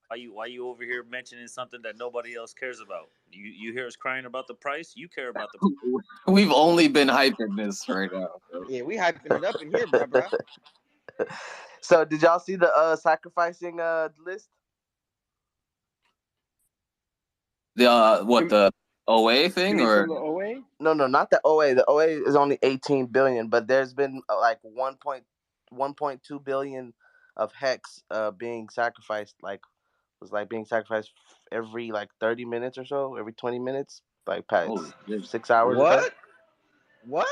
Why you over here mentioning something that nobody else cares about? You hear us crying about the price? You care about the price. We've only been hyping this right now, bro. Yeah, we hyping it up in here, bro. So did y'all see the sacrificing list? The OA thing Coming or from the OA? No, not the OA. The OA is only 18 billion, but there's been like 1.2 billion of hex being sacrificed. Was like being sacrificed every like 30 minutes or so, every 20 minutes, like past 6 hours or so. What?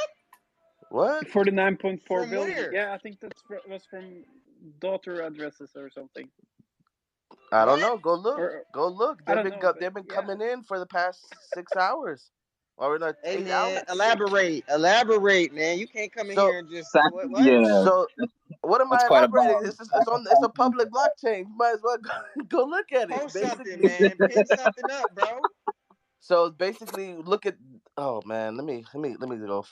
What? 49.4 From billion. where? Yeah, I think was from daughter addresses or something. I don't know. Go look. Or, Go look. I They've don't been know, but they've been yeah. coming in for the past 6 hours, or no, Hey 8 man, hours. elaborate, man. You can't come in So here and just what? Yeah, So what am that's I quite a elaborating? bomb. It's a public blockchain. You might as well go look at it. Post something, Basically, man. Pin something up, bro. so basically, look at. Oh man, let me go.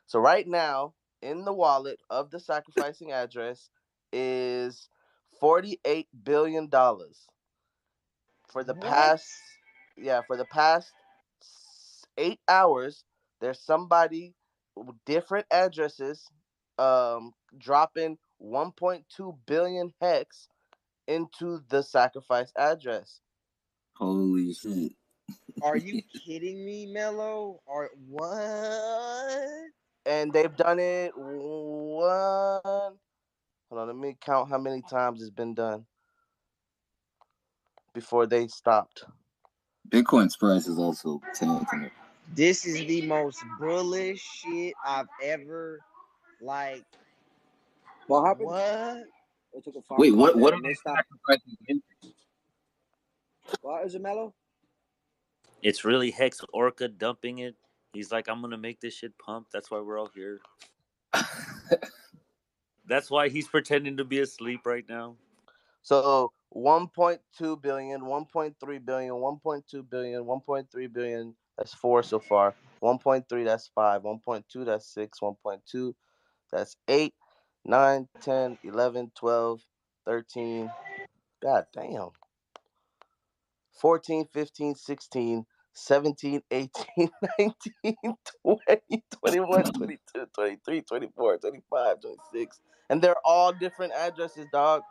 So right now, in the wallet of the sacrificing address is $48 billion. For the What? past, yeah, for the past 8 hours, there's somebody with different addresses dropping 1.2 billion hex into the sacrifice address. Holy shit. Are you kidding me, Mello? Or what? And they've done it one. Hold on, let me count how many times it's been done before they stopped. Bitcoin's price is also tanking. This is the most bullish shit I've ever like. What happened? What? I took a phone Wait, call there. what I are they missed that. sacrificing into? What is it, Mello? It's really Hex Orca dumping it. He's like, I'm gonna make this shit pump. That's why we're all here. That's why he's pretending to be asleep right now. So 1.2 billion, 1.3 billion, 1.2 billion, 1.3 billion. That's 4 so far. 1.3, that's 5. 1.2, that's 6. 1.2, that's 8, 9, 10, 11, 12, 13. God damn. 14, 15, 16, 17, 18, 19, 20, 21, 22, 23, 24, 25, 26. And they're all different addresses, dog.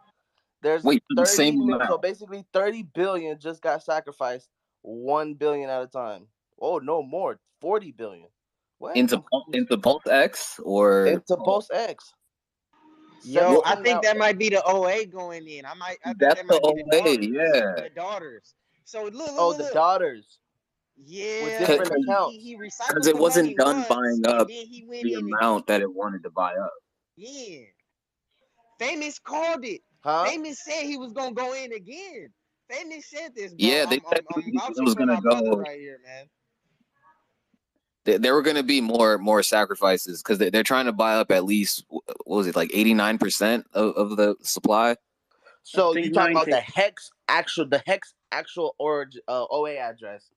There's Wait, for the same 30 amount. so basically 30 billion just got sacrificed 1 billion at a time. Oh, no more. 40 billion. What? Into Pulse X or Into Pulse X. Yo, I 17 think out. that might be the OA going in. I think that's that the might be the OA, daughters. yeah. The daughters. So Oh, the look. daughters with Yeah, different Because he accounts. recycled it the money wasn't done once, buying and up then he went the in amount that it wanted to buy up. again. Famous called it. Huh? Famous said he was gonna go in again. Famous said this, bro. Yeah, they said I'm it vouching was for gonna my brother go. right here, man. There were gonna be more sacrifices because they're trying to buy up at least what was it, like 89% of the supply. I So you think talking about 90. the hex actual origin OA address?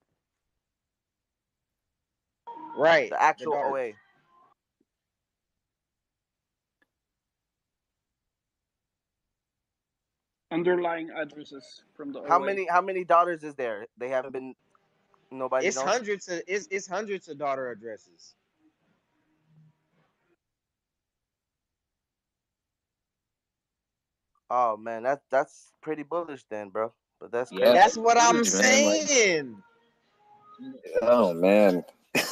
Right. The The actual darts. OA. Underlying addresses from the How OA. many daughters is there? They haven't been. Nobody It's knows. hundreds of it's hundreds of daughter addresses. Oh man, that's pretty bullish then, bro. But that's Yeah, crazy. That's that's what I'm huge, man. Like, saying. oh man,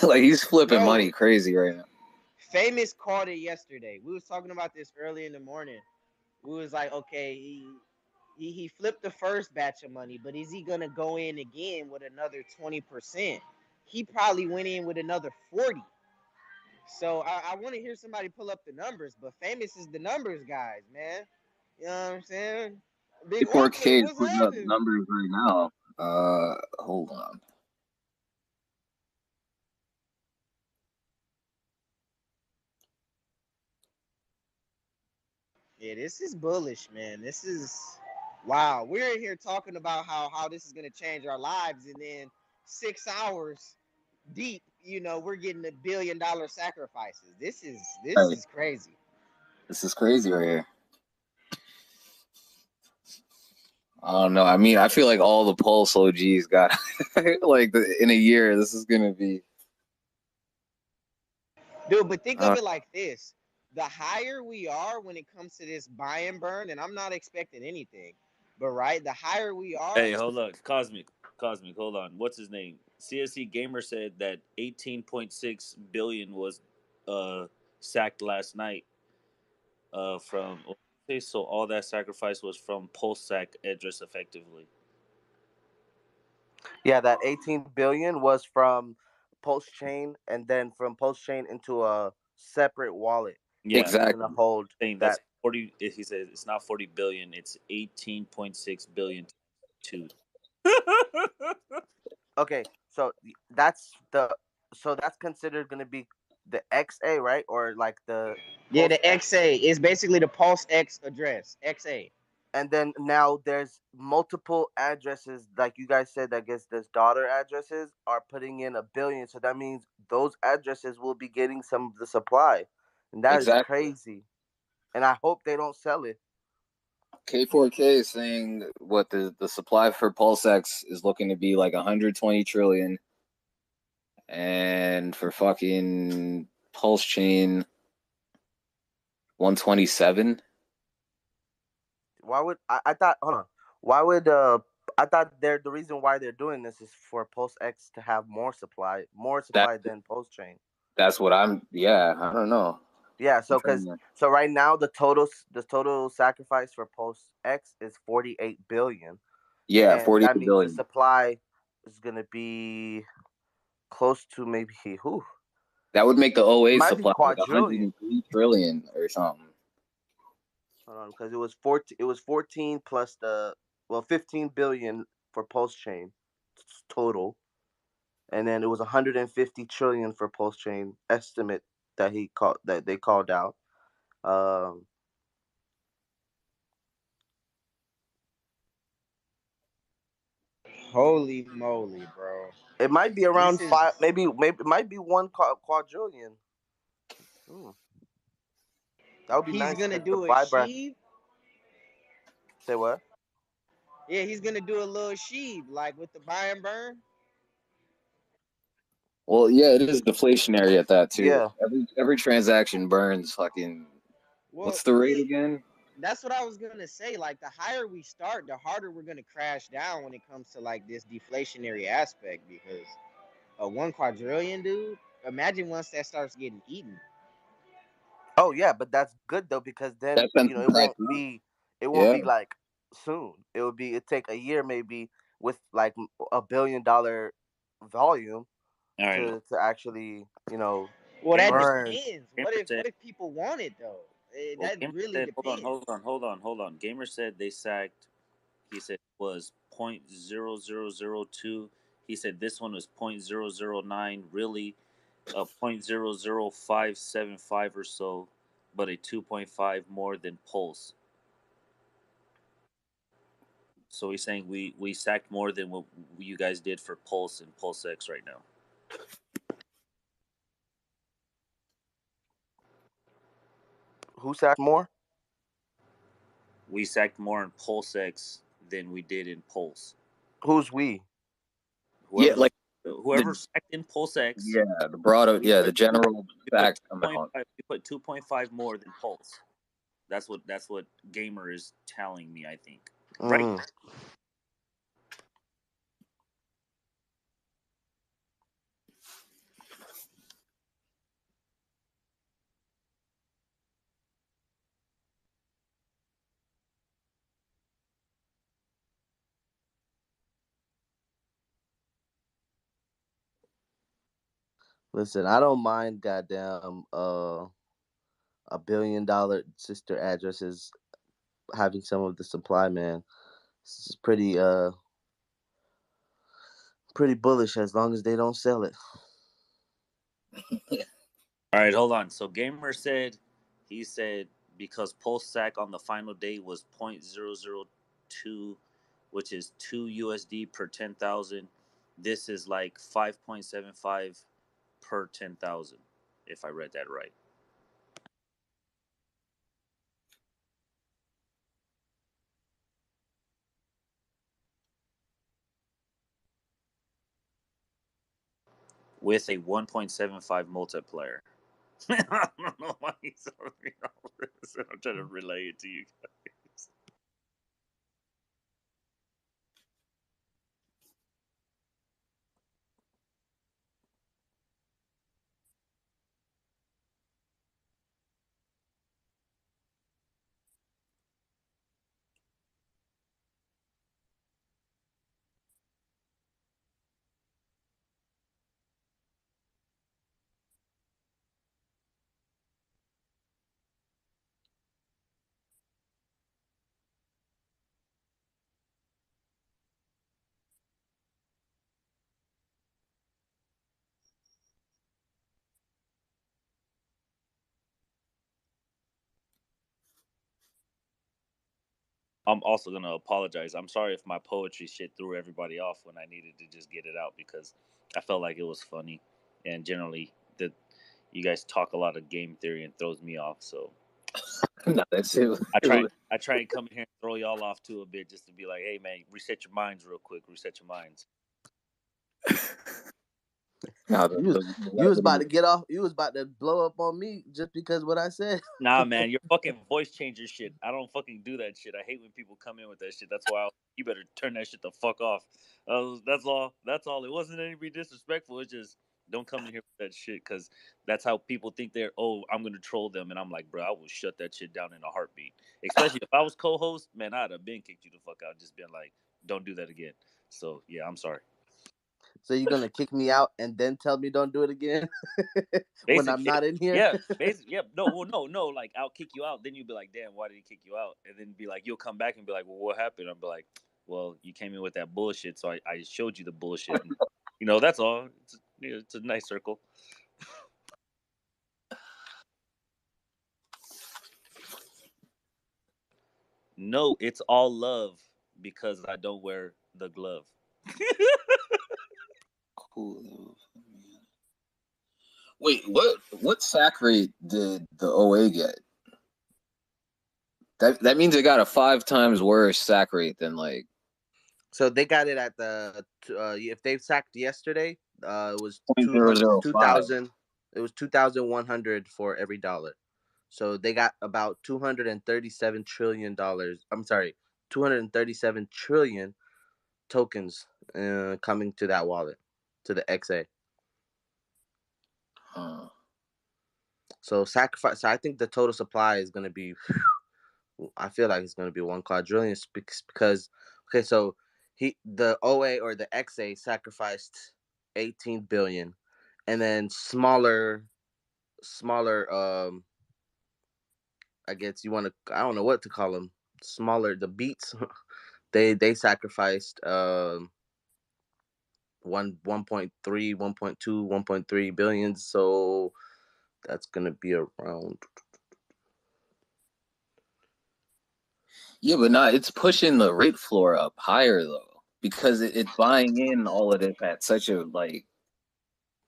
like he's flipping Bro, money crazy right now. Famous called it yesterday. We was talking about this early in the morning. We was like, okay, he flipped the first batch of money, but is he gonna go in again with another 20%? He probably went in with another 40. So I want to hear somebody pull up the numbers, but Famous is the numbers guys, man. You know what I'm saying? Big Uncle, 4K is what's putting up happening? numbers right now. Hold on. Yeah, this is bullish, man. This is wow. We're in here talking about how this is gonna change our lives, and then 6 hours deep, we're getting $1 billion sacrifices. This Right, is crazy. this is crazy right here. I don't know. I mean, I feel like all the Pulse OGs got like in a year. This is gonna be. Dude, but think of Uh, it like this. The higher we are when it comes to this buy and burn, and I'm not expecting anything, but right, the higher we are. Hey, hold on, Cosmic, hold on. What's his name? CSC Gamer said that 18.6 billion was uh sacked last night. From okay, so all that sacrifice was from post sack address effectively. Yeah, that 18 billion was from Post Chain, and then from Post Chain into a separate wallet Yeah, that's gonna exactly. hold saying that. that's 40. He said it's not 40 billion. It's 18.6 billion two. Okay, so that's considered gonna be the XA, right? Or like the Yeah, Pulse the X. XA is basically the Pulse X address. XA. And then now there's multiple addresses, like you guys said. I guess there's daughter addresses are putting in 1 billion, so that means those addresses will be getting some of the supply, and that is Exactly. crazy. And I hope they don't sell it. K4K is saying what the supply for PulseX is looking to be like 120 trillion, and for fucking Pulse Chain 127. Why would I thought? Hold on. Why would I thought they're the reason why they're doing this is for Post X to have more That supply than Post Chain. that's what I'm. Yeah, I don't know. Yeah, I'm so trying because to. so right now the total sacrifice for Post X is 48 billion, Yeah, and that 48 means the billion. supply is gonna be close to maybe who That would make the OA might be supply like quadrillion. 103 trillion or something. Hold on, because it was 14 plus 15 billion for Post Chain total, and then it was 150 trillion for Post Chain estimate that they called out. Um, Holy moly, bro. it might be This around is five, maybe it might be one quadrillion. Hmm, that would be he's nice gonna because the do a buyback. sheave. Say what? Yeah, he's gonna do a little sheave like with the buy and burn. Well, yeah, it is deflationary at that too. Yeah. Every transaction burns fucking. Well, What's the rate yeah, again? that's what I was gonna say. Like the higher we start, the harder we're gonna crash down when it comes to like this deflationary aspect. Because a 1 quadrillion, dude. Imagine once that starts getting eaten. Oh yeah, but that's good though because then That sends the price up. it won't Yeah. be like soon. It take a year maybe with like $1 billion volume All right. to actually Well, that Gamer burn. depends. Gamer said. What if people want it though? Well, That Gamer really said. Hold on. depends. Hold on. Gamer said they sacked. He said was 0.0002. He said this one was 0.009. Really, 0.00575 or so, but a 2.5 more than Pulse. So he's saying we sacked more than what you guys did for Pulse and Pulse X right now. Who sacked more? We sacked more in PulseX than we did in Pulse. Who's we? Yeah, like Whoever the sacked in PulseX. yeah, the broad the general we put facts amount. 2.5, we put 2.5 more than Pulse. That's what Gamer is telling me. I think right. Listen, I don't mind goddamn $1 billion sister addresses having some of the supply, man. It's pretty bullish as long as they don't sell it. All right, hold on. So Gamer said, he said because Pulse sack on the final day was 0.002, which is 2 USD per 10,000. This is like 5.75 per 10,000, if I read that right. With a 1.75 multiplier. I don't know why he's telling me all this. I'm trying to relay it to you guys. I'm also gonna apologize. I'm sorry if my poetry shit threw everybody off when I needed to just get it out because I felt like it was funny, and generally that you guys talk a lot of game theory and throws me off. So No, that's it. I try and come in here and throw y'all off too a bit just to be like, hey man, reset your minds real quick, reset your minds. No, You was about to get off. You was about to blow up on me just because what I said. Nah, man, your fucking voice changer shit. I don't fucking do that shit. I hate when people come in with that shit. That's why you better turn that shit the fuck off. That's all. That's all. It wasn't any be disrespectful. It's just don't come in here with that shit because that's how people think they're. Oh, I'm gonna troll them, and I'm like, bro, I will shut that shit down in a heartbeat. Especially if I was co-host, man, I'd have been kicked you the fuck out. Just been like, don't do that again. So yeah, I'm sorry. So you're gonna kick me out and then tell me don't do it again when I'm not in here? Yeah, basically, yeah. No, well, no. Like, I'll kick you out. Then you'll be like, damn, why did he kick you out? And then be like, you'll come back and be like, well, what happened? I'll be like, well, you came in with that bullshit, so I showed you the bullshit. And, that's all. It's a nice circle. No, it's all love because I don't wear the glove. Cool. Wait, what sack rate did the OA get? That means it got a 5 times worse sack rate than like. So they got it at the if they sacked yesterday, it was 2,000. It was 2,100 for every dollar. So they got about $237 trillion. I'm sorry, 237 trillion tokens coming to that wallet, to the XA. Huh. So sacrifice. So I think the total supply is going to be. I feel like it's going to be 1 quadrillion because okay, so the OA or the XA sacrificed 18 billion, and then smaller I guess you want to, I don't know what to call them, smaller, the beats they sacrificed 1.3 1.2 1.3 billion, so that's going to be around. Yeah, but it's pushing the rate floor up higher though, because it's buying in all of this at such a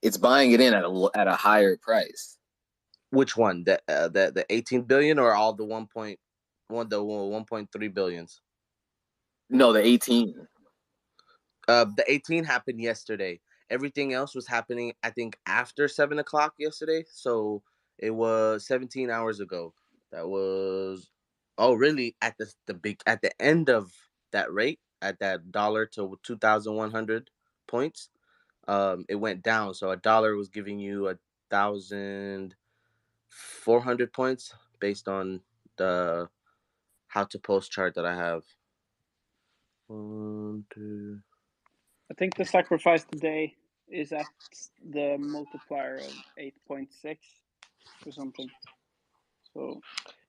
it's buying it in at a higher price. Which one? The 18 billion or all the 1.3 billions? No, the 18. The 18 happened yesterday. Everything else was happening, I think, after 7 o'clock yesterday. So it was 17 hours ago. That was really at the end of that rate at that dollar to 2,100 points. It went down. So a dollar was giving you 1,400 points based on the how to post chart that I have. One, two. I think the sacrifice today is at the multiplier of 8.6 or something. So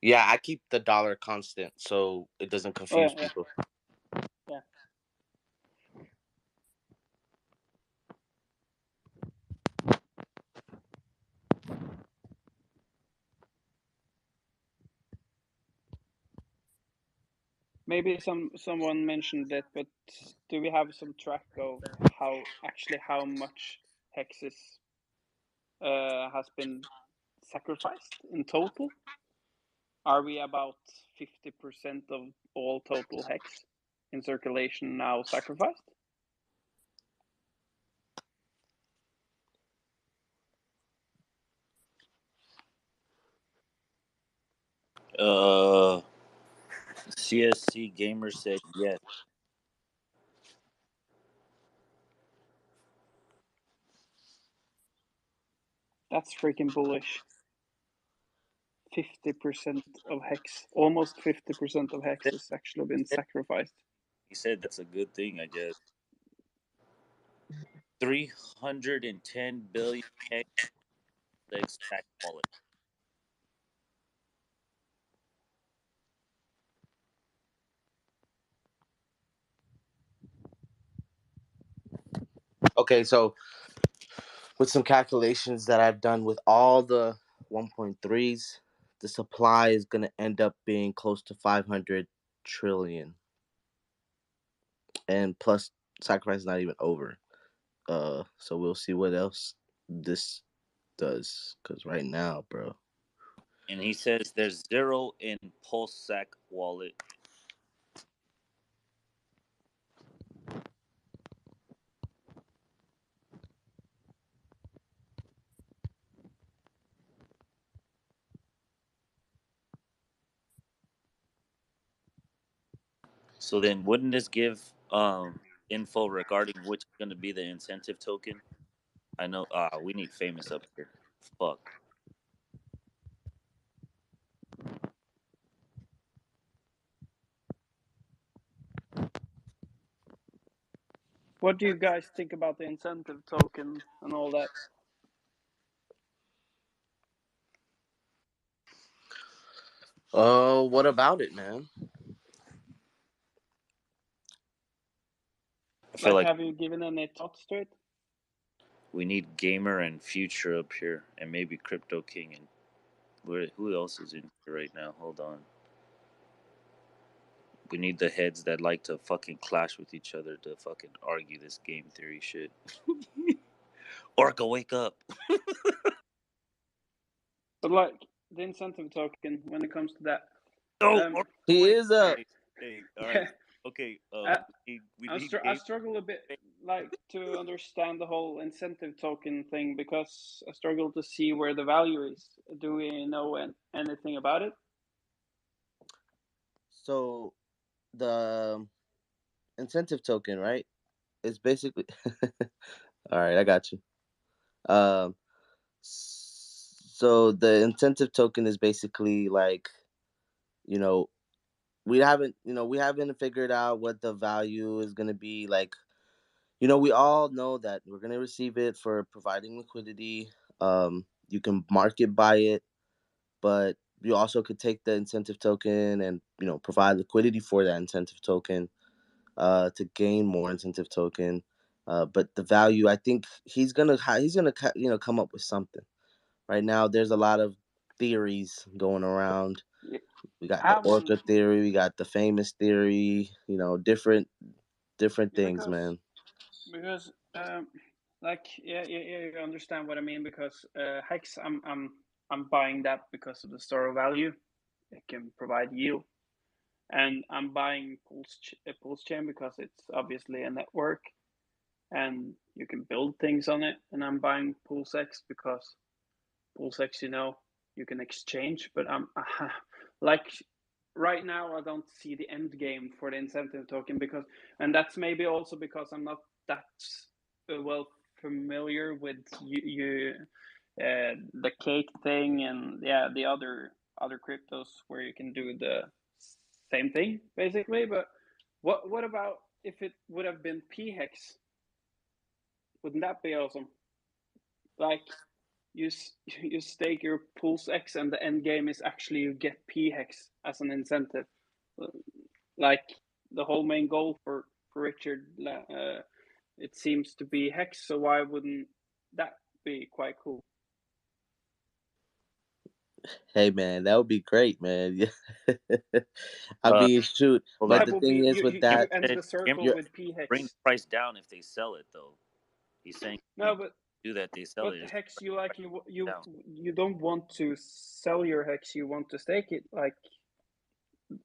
Yeah, I keep the dollar constant so it doesn't confuse people. Yeah. Maybe someone mentioned it, but do we have some track of how much hexes has been sacrificed in total? Are we about 50% of all total hex in circulation now sacrificed? CSC Gamer said yes. That's freaking bullish. 50% of hex, almost 50% of hex has actually been sacrificed. He said that's a good thing, I guess. 310 billion hex stack wallet. Okay, so with some calculations that I've done with all the 1.3s, the supply is going to end up being close to 500 trillion. And plus, sacrifice is not even over. So we'll see what else this does. Because right now, bro. And he says there's 0 in PulseSac wallet. So then, wouldn't this give info regarding which is going to be the incentive token? I know. We need famous up here. Fuck. What do you guys think about the incentive token and all that? What about it, man? I feel like Have you given any thoughts to it? we need Gamer and Future up here, and maybe Crypto King. And who else is in here right now? Hold on. We need the heads that like to fucking clash with each other to fucking argue this game theory shit. Orca, wake up. But like the incentive token, when it comes to that, Orca, he wake. is up. Hey, all right. Okay. I struggle a bit like to understand the whole incentive token thing because I struggle to see where the value is. Do we know anything about it? So the incentive token, right? It's basically all right. I got you. Um, so the incentive token is basically like, you know, we haven't figured out what the value is gonna be. Like, we all know that we're gonna receive it for providing liquidity. You can market buy it, but you also could take the incentive token and provide liquidity for that incentive token to gain more incentive token. But the value, I think he's gonna come up with something. Right now, there's a lot of theories going around. We got the Orca theory, we got the famous theory. Different things, man. Because you understand what I mean because hex, I'm I'm buying that because of the store value. It can provide yield. And I'm buying Pulse Chain because it's obviously a network and you can build things on it. And I'm buying PulseX because PulseX, you can exchange. But I'm like right now, I don't see the end game for the incentive token and that's maybe also because I'm not that well familiar with the cake thing and the other cryptos where you can do the same thing basically. But what about if it would have been PHEX? Wouldn't that be awesome? Like you stake your Pulse X and the end game is actually you get PHEX as an incentive. Like the whole main goal for Richard, it seems to be HEX. So why wouldn't that be quite cool? Hey man, that would be great, man. I mean, shoot. Well, But That the will be thing is with you that, end the circle you're, with bring the PHEX. price down if they sell it, though. He's saying No, you but do that, they sell it. Just HEX, bring it down. you don't want to sell your HEX. You want to stake it like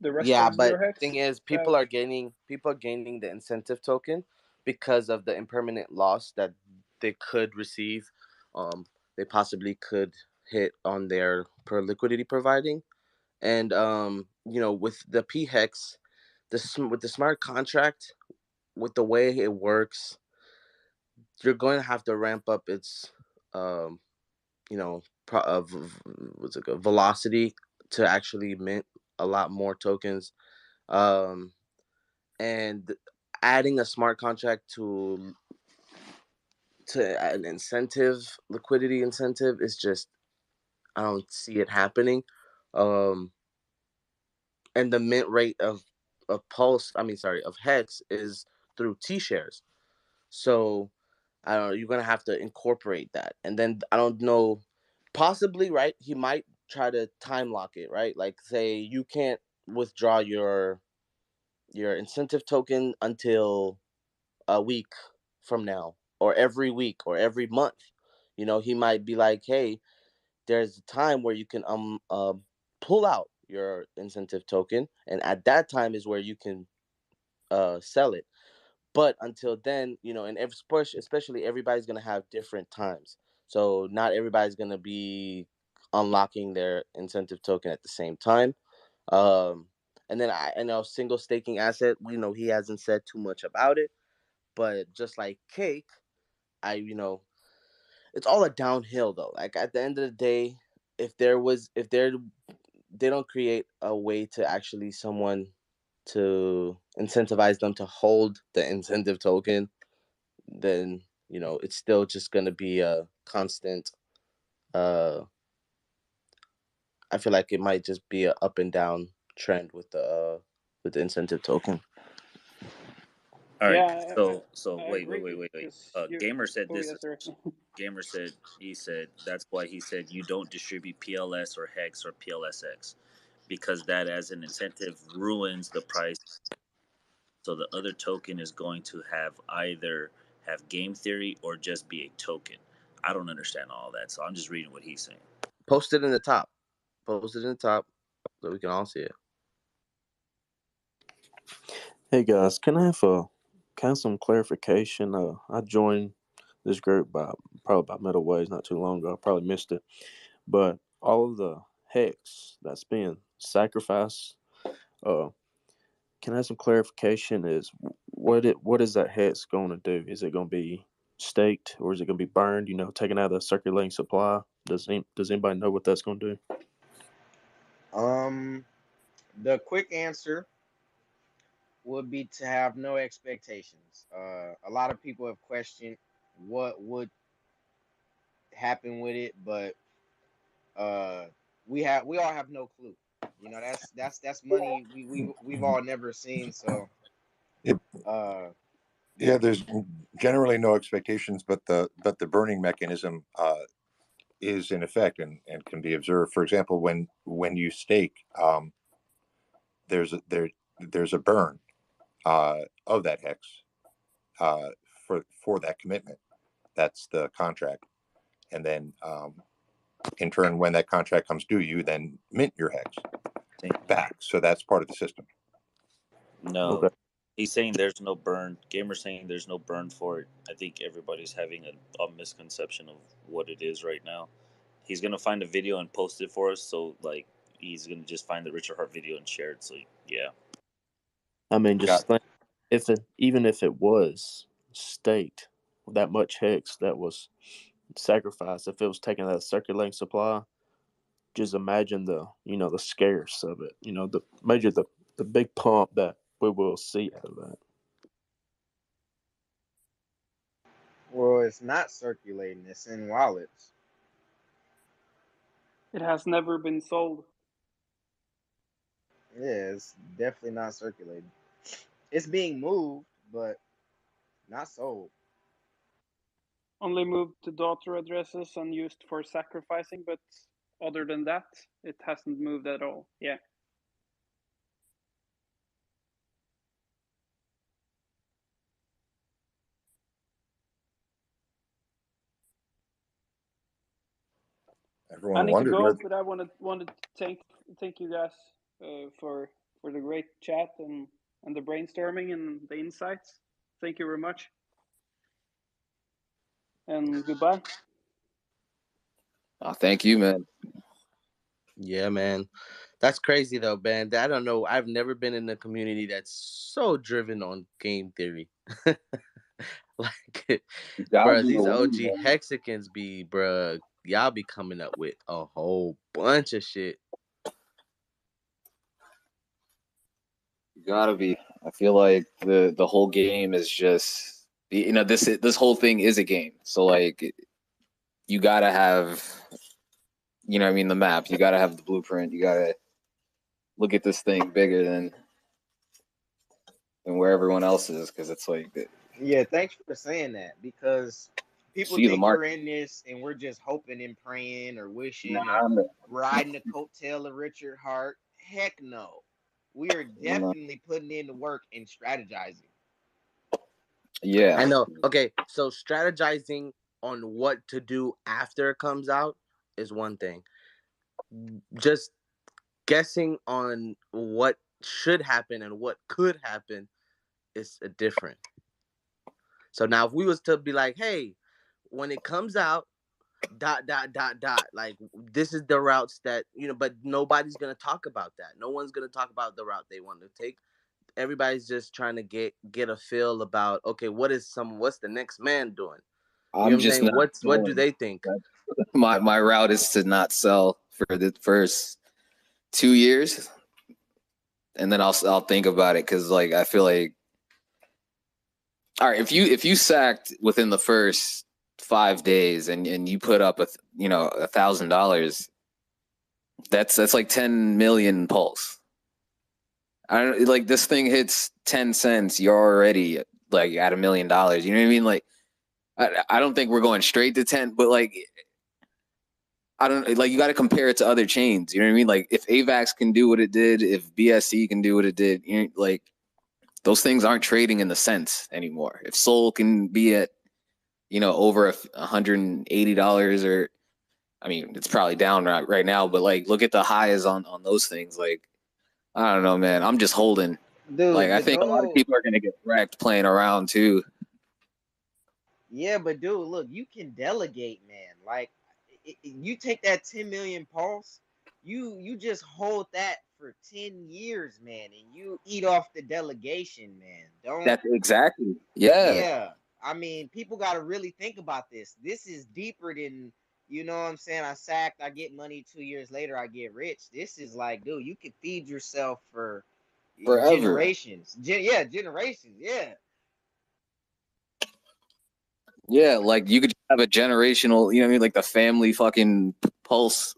the rest yeah, of but your thing HEX. is, people are gaining the incentive token because of the impermanent loss that they could receive. They possibly could hit on their per liquidity providing, and with the PHEX, with the smart contract, with the way it works, you're going to have to ramp up its um what's it called, velocity to actually mint a lot more tokens, um and adding a smart contract to an incentive, liquidity incentive, is just, I don't see it happening. um and the mint rate of HEX is through T shares. So I don't know, you're gonna have to incorporate that. And then I don't know, possibly, right? He might try to time lock it, right? Like say you can't withdraw your incentive token until a week from now, or every week, or every month. He might be like, hey, there's a time where you can pull out your incentive token, and at that time is where you can sell it. But until then, and especially everybody's gonna have different times. So not everybody's gonna be unlocking their incentive token at the same time. Um, and then I know single staking asset. We know he hasn't said too much about it, but just like cake, it's all a downhill though. Like at the end of the day, if they don't create a way to actually someone to incentivize them to hold the incentive token, then it's still just going to be a constant. uh I feel like it might just be a up and down trend with the incentive token. All right. Yeah, So I wait, wait, agree wait, wait, wait. because Gamer said Oh this yes, as sir. well. Gamer said that's why he said you don't distribute PLS or HEX or PLSX because that as an incentive ruins the price. So the other token is going to have either have game theory or just be a token. I don't understand all that, so I'm just reading what he's saying. Post it in the top. Post it in the top so we can all see it. Hey guys, can I have some clarification? I joined this group probably by middle ways not too long ago. I probably missed it, but all of the hex that's being sacrificed. Can I have some clarification? What is that hex going to do? Is it going to be staked or is it going to be burned? Taken out of the circulating supply. Does anybody know what that's going to do? The quick answer would be to have no expectations. A lot of people have questioned what would happen with it, but we all have no clue. That's money we've all never seen. So It, uh, yeah, there's generally no expectations, but the burning mechanism is in effect and can be observed. For example, when you stake, there's a burn of that hex for that commitment. That's the contract, and then in turn, when that contract comes due, you then mint your HEX back. So that's part of the system. No, Okay. he's saying there's no burn. Gamer's saying there's no burn for it. I think everybody's having a misconception of what it is right now. He's gonna find a video and post it for us. So like, he's gonna just find the Richard Hart video and share it. So yeah. I mean, just think even if it was staked, that much hex that was sacrificed, if it was taken out of circulating supply, just imagine the scarce of it. The big pump that we will see out of that. Well, it's not circulating. It's in wallets. It has never been sold. Yeah, it's definitely not circulating. It's being moved, but not sold. Only moved to daughter addresses and used for sacrificing, but other than that, it hasn't moved at all. Yeah. Everyone I need to wondered. go, but I wanted to thank you guys for the great chat and the brainstorming and the insights. Thank you very much, and goodbye. Oh, thank you, man. Yeah, man. That's crazy though, man. I don't know. I've never been in a community that's so driven on game theory. Like, gotta bro, be the these one, OG man. Hexicans be, bro, y'all be coming up with a whole bunch of shit. You gotta be. I feel like the whole game is just this whole thing is a game. So like you gotta have what I mean, the map. You gotta have the blueprint. You gotta look at this thing bigger than where everyone else is, because it's like Yeah, thanks for saying that because people see the think we're market. in this and we're just hoping and praying or wishing or Nah, man. riding the coattail of Richard Hart. Heck no. We are Nah. definitely putting in the work and strategizing. Yeah. I know. Okay, so strategizing on what to do after it comes out is one thing. Just guessing on what should happen and what could happen is a different. So now if we was to be like, hey, when it comes out, like this is the routes that but nobody's gonna talk about that. No one's gonna talk about the route they want to take. Everybody's just trying to get a feel about, okay, what's the next man doing? You know what I'm I'm just saying? not What do selling. they think? My route is to not sell for the first 2 years, and then I'll think about it, because like I feel like, all right, if you sacked within the first 5 days and you put up $1,000, that's like 10 million pulse. I don't like, this thing hits 10 cents, you're already like at $1 million. You know what I mean? Like I don't think we're going straight to 10, but like I don't like, you got to compare it to other chains. You know what I mean? Like if AVAX can do what it did, if BSC can do what it did, like those things aren't trading in the cents anymore. If Sol can be at over $180, or I mean, it's probably down right now, but like look at the highs on those things. Like I don't know, man. I'm just holding. Like Dude, I but think a lot of don't. people are gonna get wrecked playing around too. Yeah, but dude, look, you can delegate, man. Like, you take that 10 million pulse, you just hold that for 10 years, man, and you eat off the delegation, man. Don't. That's exactly. Yeah. Yeah, I mean, people got to really think about this. This is deeper than, you know what I'm saying? I sacked, I get money. 2 years later, I get rich. This is like, dude, you can feed yourself for Forever. generations. Yeah, generations. Yeah. Yeah, like you could have a generational, you know what I mean, like the family fucking pulse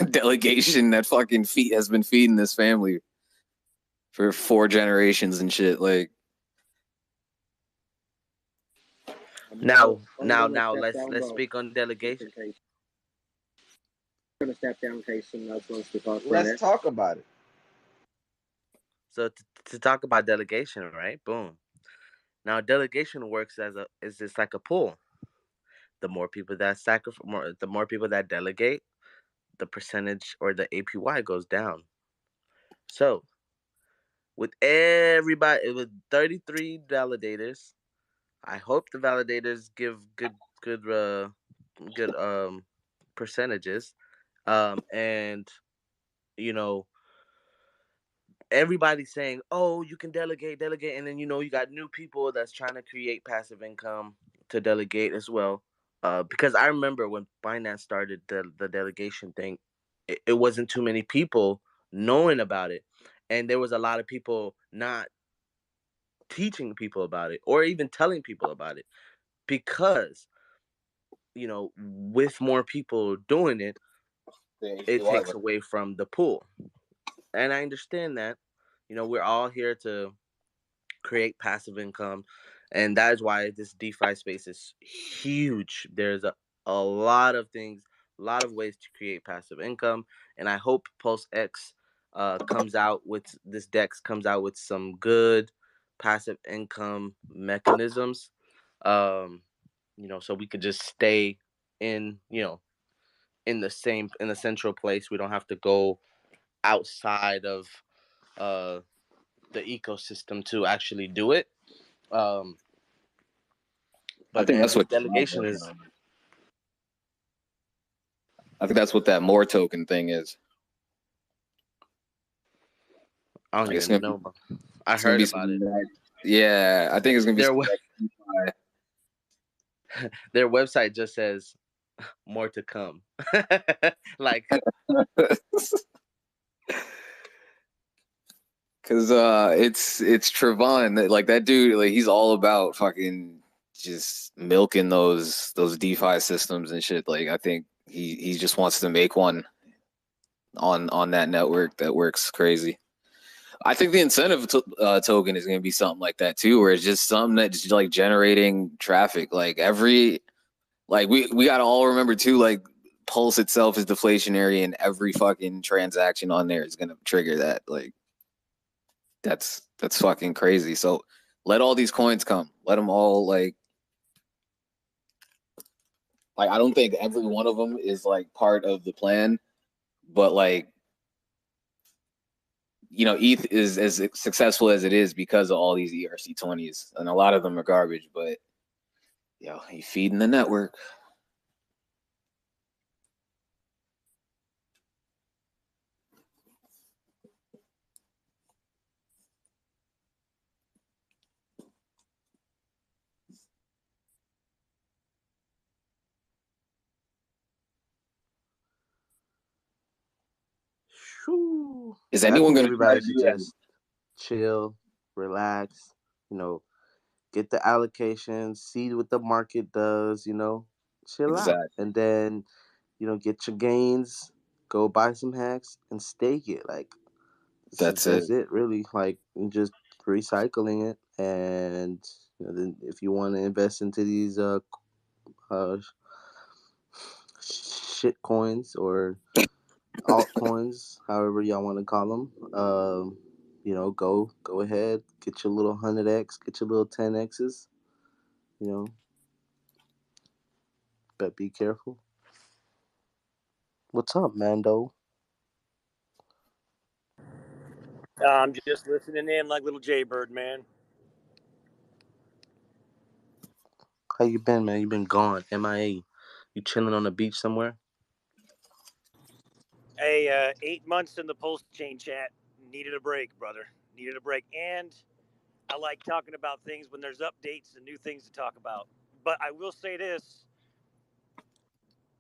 delegation that fucking has been feeding this family for 4 generations and shit. Like Now let's speak on delegation. Gonna step down in case someone else wants to talk. Let's talk about it. So to talk about delegation, right? Boom. Now delegation works is just like a pool. the more people that the more people that delegate, the percentage or the APY goes down. So with everybody, with 33 validators, I hope the validators give good percentages, and you know everybody's saying, "Oh, you can delegate," and then you got new people that's trying to create passive income to delegate as well. Because I remember when Binance started the delegation thing, it wasn't too many people knowing about it, and there was a lot of people not teaching people about it or even telling people about it because with more people doing it, it takes away from the pool. And I understand that. We're all here to create passive income, and that is why this DeFi space is huge. There's a lot of things, a lot of ways to create passive income, and I hope Pulse X comes out with this Dex comes out with some good passive income mechanisms. Um, so we could just stay in, in the central place. We don't have to go outside of uh the ecosystem to actually do it. Um, I but think man, that's this what delegation is. I think that's what that more token thing is. I don't Like it's even gonna know. be, I it's gonna heard be about it. some yeah, I think it's gonna be Their some their website just says more to come. Like, cause it's Trevon, like that dude, like he's all about fucking just milking those DeFi systems and shit. Like I think he just wants to make one on that network that works crazy. I think the incentive token is going to be something like that too, where it's just something that's like generating traffic. Like we got to all remember too, like Pulse itself is deflationary, and every fucking transaction on there is going to trigger that. Like that's fucking crazy. So let all these coins come. Let them all like I don't think every one of them is like part of the plan, but like ETH is as successful as it is because of all these ERC20s, and a lot of them are garbage. But you feeding the network. whew. Is I anyone think going to try everybody to should do that? just chill, relax. Get the allocations, see what the market does. Chill out, Exactly. and then get your gains, go buy some hacks, and stake it. Like That's it. that's it, really. Like just recycling it, and then if you want to invest into these uh shit coins or altcoins, however y'all want to call them, go ahead, get your little 100x, get your little 10x's, you know, but be careful. What's up, Mando? I'm just listening in like little Jaybird, man. How you been, man? You been gone, MIA. You chilling on the beach somewhere? Hey, 8 months in the Pulse Chain chat. Needed a break, brother. Needed a break. And I like talking about things when there's updates and new things to talk about. But I will say this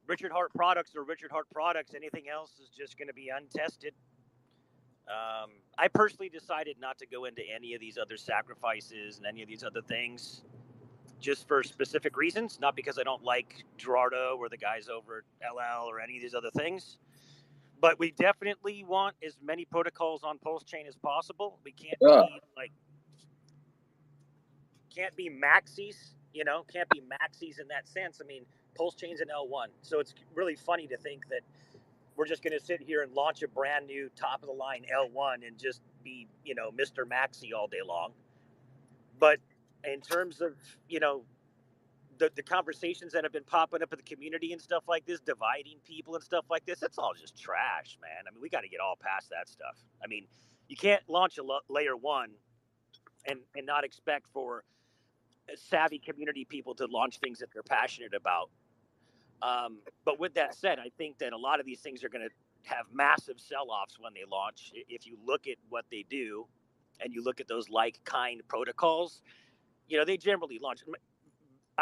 Richard Hart products are Richard Hart products. Anything else is just going to be untested. I personally decided not to go into any of these other sacrifices and any of these other things just for specific reasons, not because I don't like Gerardo or the guys over at LL or any of these other things. But we definitely want as many protocols on Pulse Chain as possible. We can't Yeah. be maxis, can't be maxis in that sense. I mean, Pulse Chain's an L1, so it's really funny to think that we're just going to sit here and launch a brand new top of the line L1 and just be, Mr. Maxi all day long. But in terms of, the conversations that have been popping up in the community and stuff like this, dividing people and stuff like this, that's all just trash, man. I mean, we got to get all past that stuff. I mean, you can't launch a layer one and not expect for savvy community people to launch things that they're passionate about. But with that said, I think that a lot of these things are going to have massive sell-offs when they launch. If you look at what they do and you look at those like-kind protocols, they generally launch.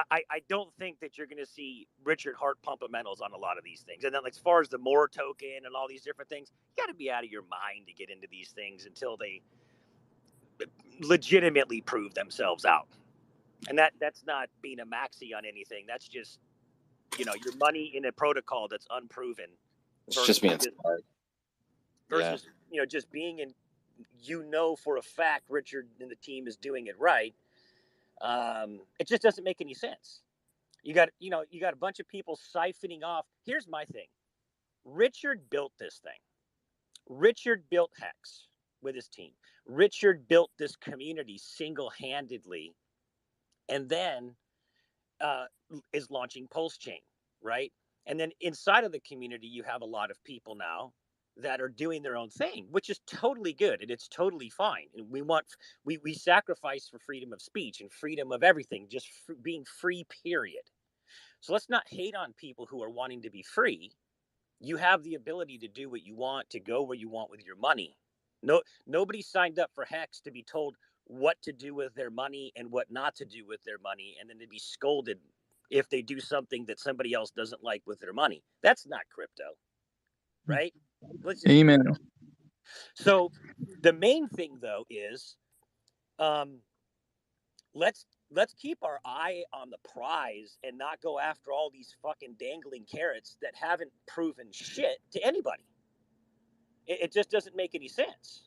I don't think that you're going to see Richard Hart pumpamentals on a lot of these things. And then as far as the Moore token and all these different things, you got to be out of your mind to get into these things until they legitimately prove themselves out. And that's not being a maxi on anything. That's just, your money in a protocol that's unproven. It's just being smart. Versus, just being in, for a fact, Richard and the team is doing it right. It just doesn't make any sense. You got a bunch of people siphoning off. Here's my thing. Richard built this thing. Richard built HEX with his team. Richard built this community single-handedly, and then is launching Pulse Chain, right? And then inside of the community, you have a lot of people now that are doing their own thing, which is totally good and it's totally fine. And we sacrifice for freedom of speech and freedom of everything, just being free, period. So let's not hate on people who are wanting to be free. You have the ability to do what you want, to go where you want with your money. Nobody signed up for HEX to be told what to do with their money and what not to do with their money, and then to be scolded if they do something that somebody else doesn't like with their money. That's not crypto, right? Amen. So the main thing, though, is let's keep our eye on the prize and not go after all these fucking dangling carrots that haven't proven shit to anybody. It just doesn't make any sense.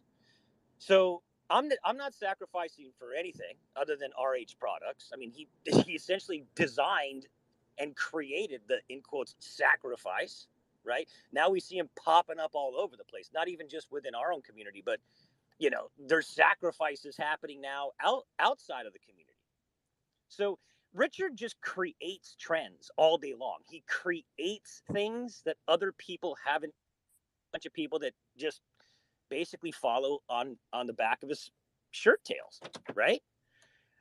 So I'm not sacrificing for anything other than RH products. I mean, he essentially designed and created the, in quotes, sacrifice, right? Now we see him popping up all over the place, not even just within our own community, but, there's sacrifices happening now outside of the community. So Richard just creates trends all day long. He creates things that other people haven't. A bunch of people that just basically follow on the back of his shirt tails, right?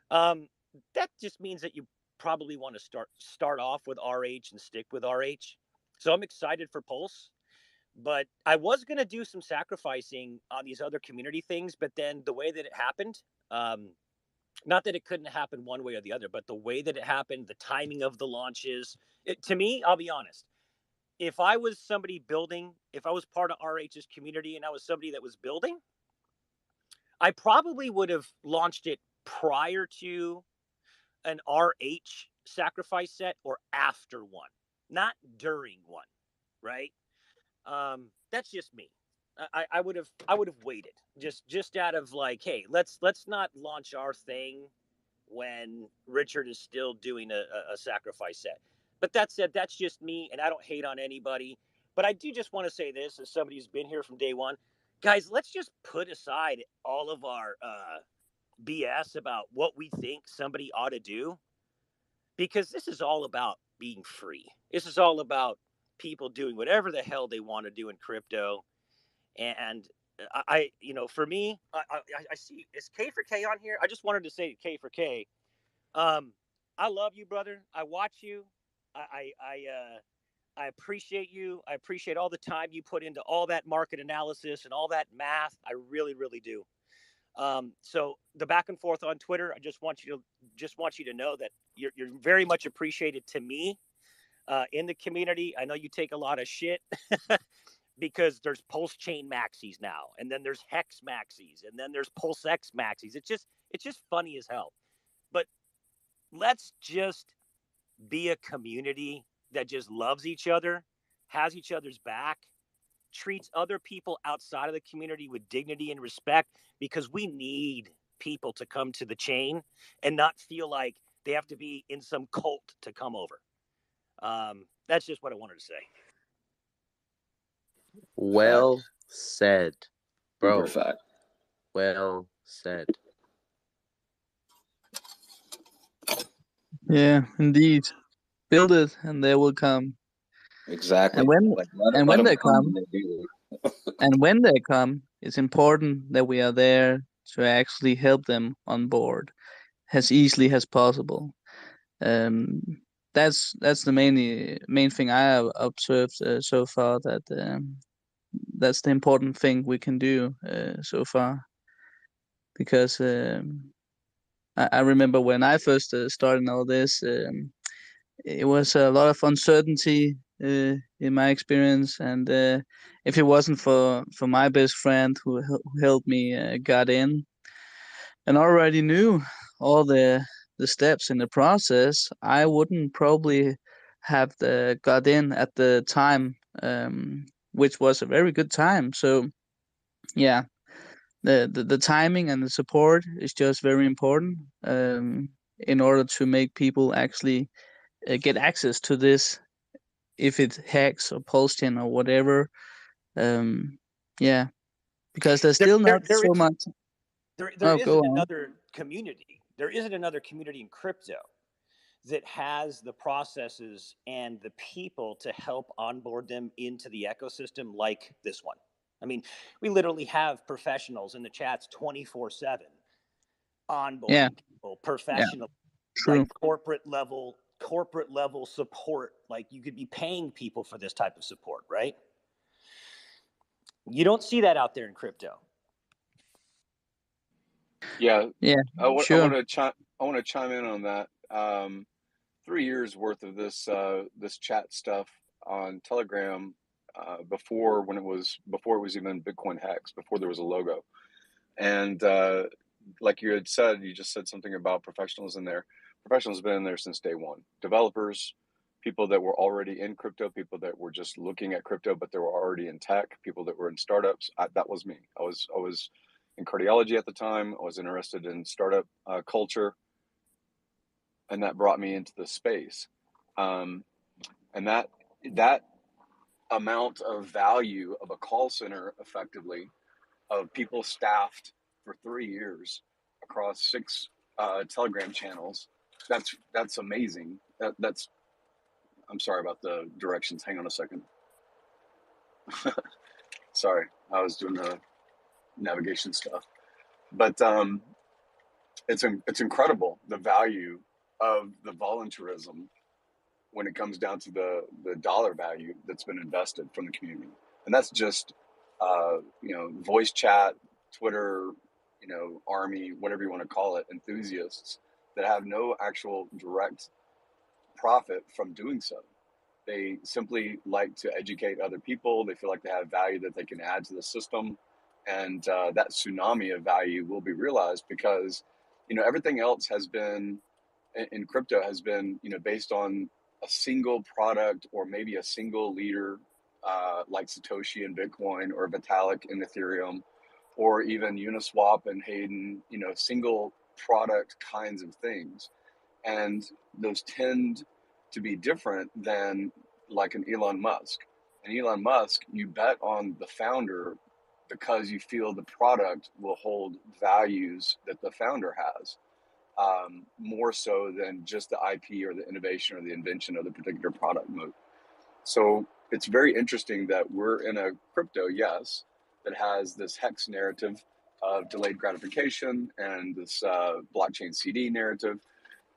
That just means that you probably want to start off with RH and stick with RH. So I'm excited for Pulse, but I was going to do some sacrificing on these other community things, but then the way that it happened, not that it couldn't happen one way or the other, but the way that it happened, the timing of the launches, to me, I'll be honest, if I was somebody building, if I was part of RH's community and I was somebody that was building, I probably would have launched it prior to an RH sacrifice set or after one, not during one, right? That's just me. I would have waited just out of like, hey, let's not launch our thing when Richard is still doing a sacrifice set. But that said, that's just me, and I don't hate on anybody. But I do just want to say this as somebody who's been here from day one. Guys, let's just put aside all of our BS about what we think somebody ought to do, because this is all about being free. This is all about people doing whatever the hell they want to do in crypto. And for me, I see, is K for K on here? I just wanted to say K for K. I love you, brother. I watch you. I appreciate you. I appreciate all the time you put into all that market analysis and all that math. I really, really do. So the back and forth on Twitter, I just want you to know that you're very much appreciated to me in the community. I know you take a lot of shit because there's Pulse Chain maxis now, and then there's Hex maxis, and then there's Pulse X maxis. It's just funny as hell. But let's just be a community that just loves each other, has each other's back, treats other people outside of the community with dignity and respect, because we need people to come to the chain and not feel like they have to be in some cult to come over. That's just what I wanted to say. Well said, bro. Super fact. Well said. Yeah, indeed. Build it, and they will come. Exactly. And when Like and let when them they come come, when they do. and when they come, it's important that we are there to actually help them on board as easily as possible. Um, that's the main thing I have observed so far. That's the important thing we can do so far. Because I remember when I first started all this, it was a lot of uncertainty in my experience, and if it wasn't for my best friend who helped me got in and already knew all the steps in the process, I wouldn't probably have got in at the time, which was a very good time. So yeah, the timing and the support is just very important in order to make people actually get access to this, if it's Hex or Pulsion or whatever. Um, yeah, because there's There, still there, not there, so much. there Oh, go isn't on. another community. There isn't another community in crypto that has the processes and the people to help onboard them into the ecosystem like this one. I mean, we literally have professionals in the chats 24/7 Yeah, onboarding people, yeah, professional, true. like corporate level support. Like you could be paying people for this type of support, right? You don't see that out there in crypto. Yeah, Yeah, I want sure. to chime in on that. 3 years worth of this chat stuff on Telegram before it was even Bitcoin Hex, before there was a logo. And like you just said something about professionals in there. Professionals have been in there since day one. Developers, people that were already in crypto, people that were just looking at crypto, but they were already in tech, people that were in startups. That was me. I was in cardiology at the time. I was interested in startup culture, and that brought me into the space. And that amount of value of a call center, effectively, of people staffed for 3 years across 6 Telegram channels. That's amazing. That's I'm sorry about the directions. Hang on a second. Sorry, I was doing the navigation stuff. But it's incredible the value of the voluntarism when it comes down to the dollar value that's been invested from the community, and that's just voice chat, Twitter, army, whatever you want to call it, enthusiasts that have no actual direct profit from doing so. They simply like to educate other people. They feel like they have value that they can add to the system, and that tsunami of value will be realized because everything else has been in crypto has been based on a single product or maybe a single leader, like Satoshi in Bitcoin or Vitalik in Ethereum, or even Uniswap and Hayden, single product kinds of things. And those tend to be different than like an Elon Musk. And Elon Musk, you bet on the founder because you feel the product will hold values that the founder has, more so than just the IP or the innovation or the invention of the particular product mode. So it's very interesting that we're in a crypto, yes, that has this hex narrative of delayed gratification and this blockchain CD narrative,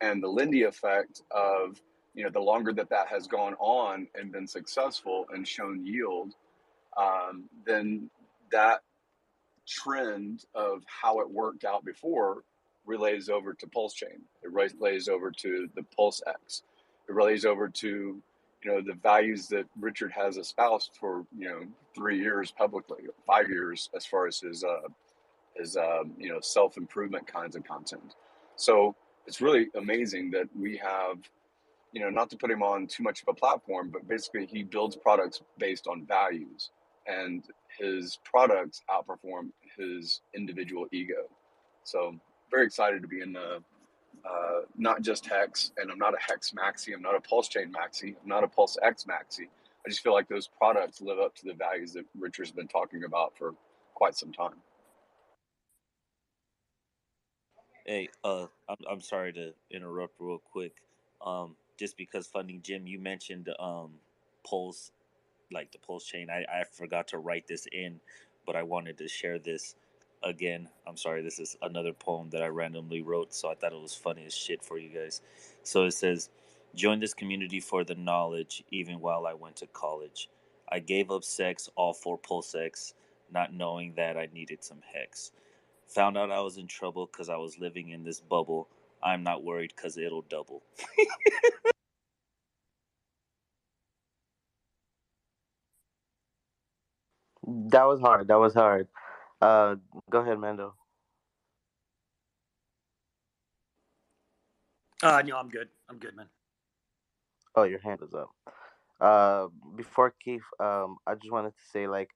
and the Lindy effect of the longer that has gone on and been successful and shown yield, then that trend of how it worked out before relays over to Pulse Chain. It relays over to the Pulse X. It relays over to the values that Richard has espoused for 3 years publicly, 5 years as far as his self improvement kinds of content. So it's really amazing that we have, not to put him on too much of a platform, but basically he builds products based on values, and his products outperform his individual ego. So very excited to be in the not just Hex, and I'm not a Hex maxi, I'm not a Pulse Chain maxi, I'm not a Pulse X maxi. I just feel like those products live up to the values that Richard's been talking about for quite some time. Hey, I'm sorry to interrupt real quick. Just because funding Jim, you mentioned Pulse, like the Pulse chain. I forgot to write this in, but I wanted to share this again. I'm sorry, this is another poem that I randomly wrote, so I thought it was funny as shit for you guys. So it says, join this community for the knowledge, even while I went to college. I gave up sex all for PulseX, not knowing that I needed some HEX. Found out I was in trouble because I was living in this bubble. I'm not worried because it'll double. That was hard. That was hard. Uh, Go ahead, Mando. No, I'm good. I'm good, man. Oh, your hand is up. Before Keith, I just wanted to say, like,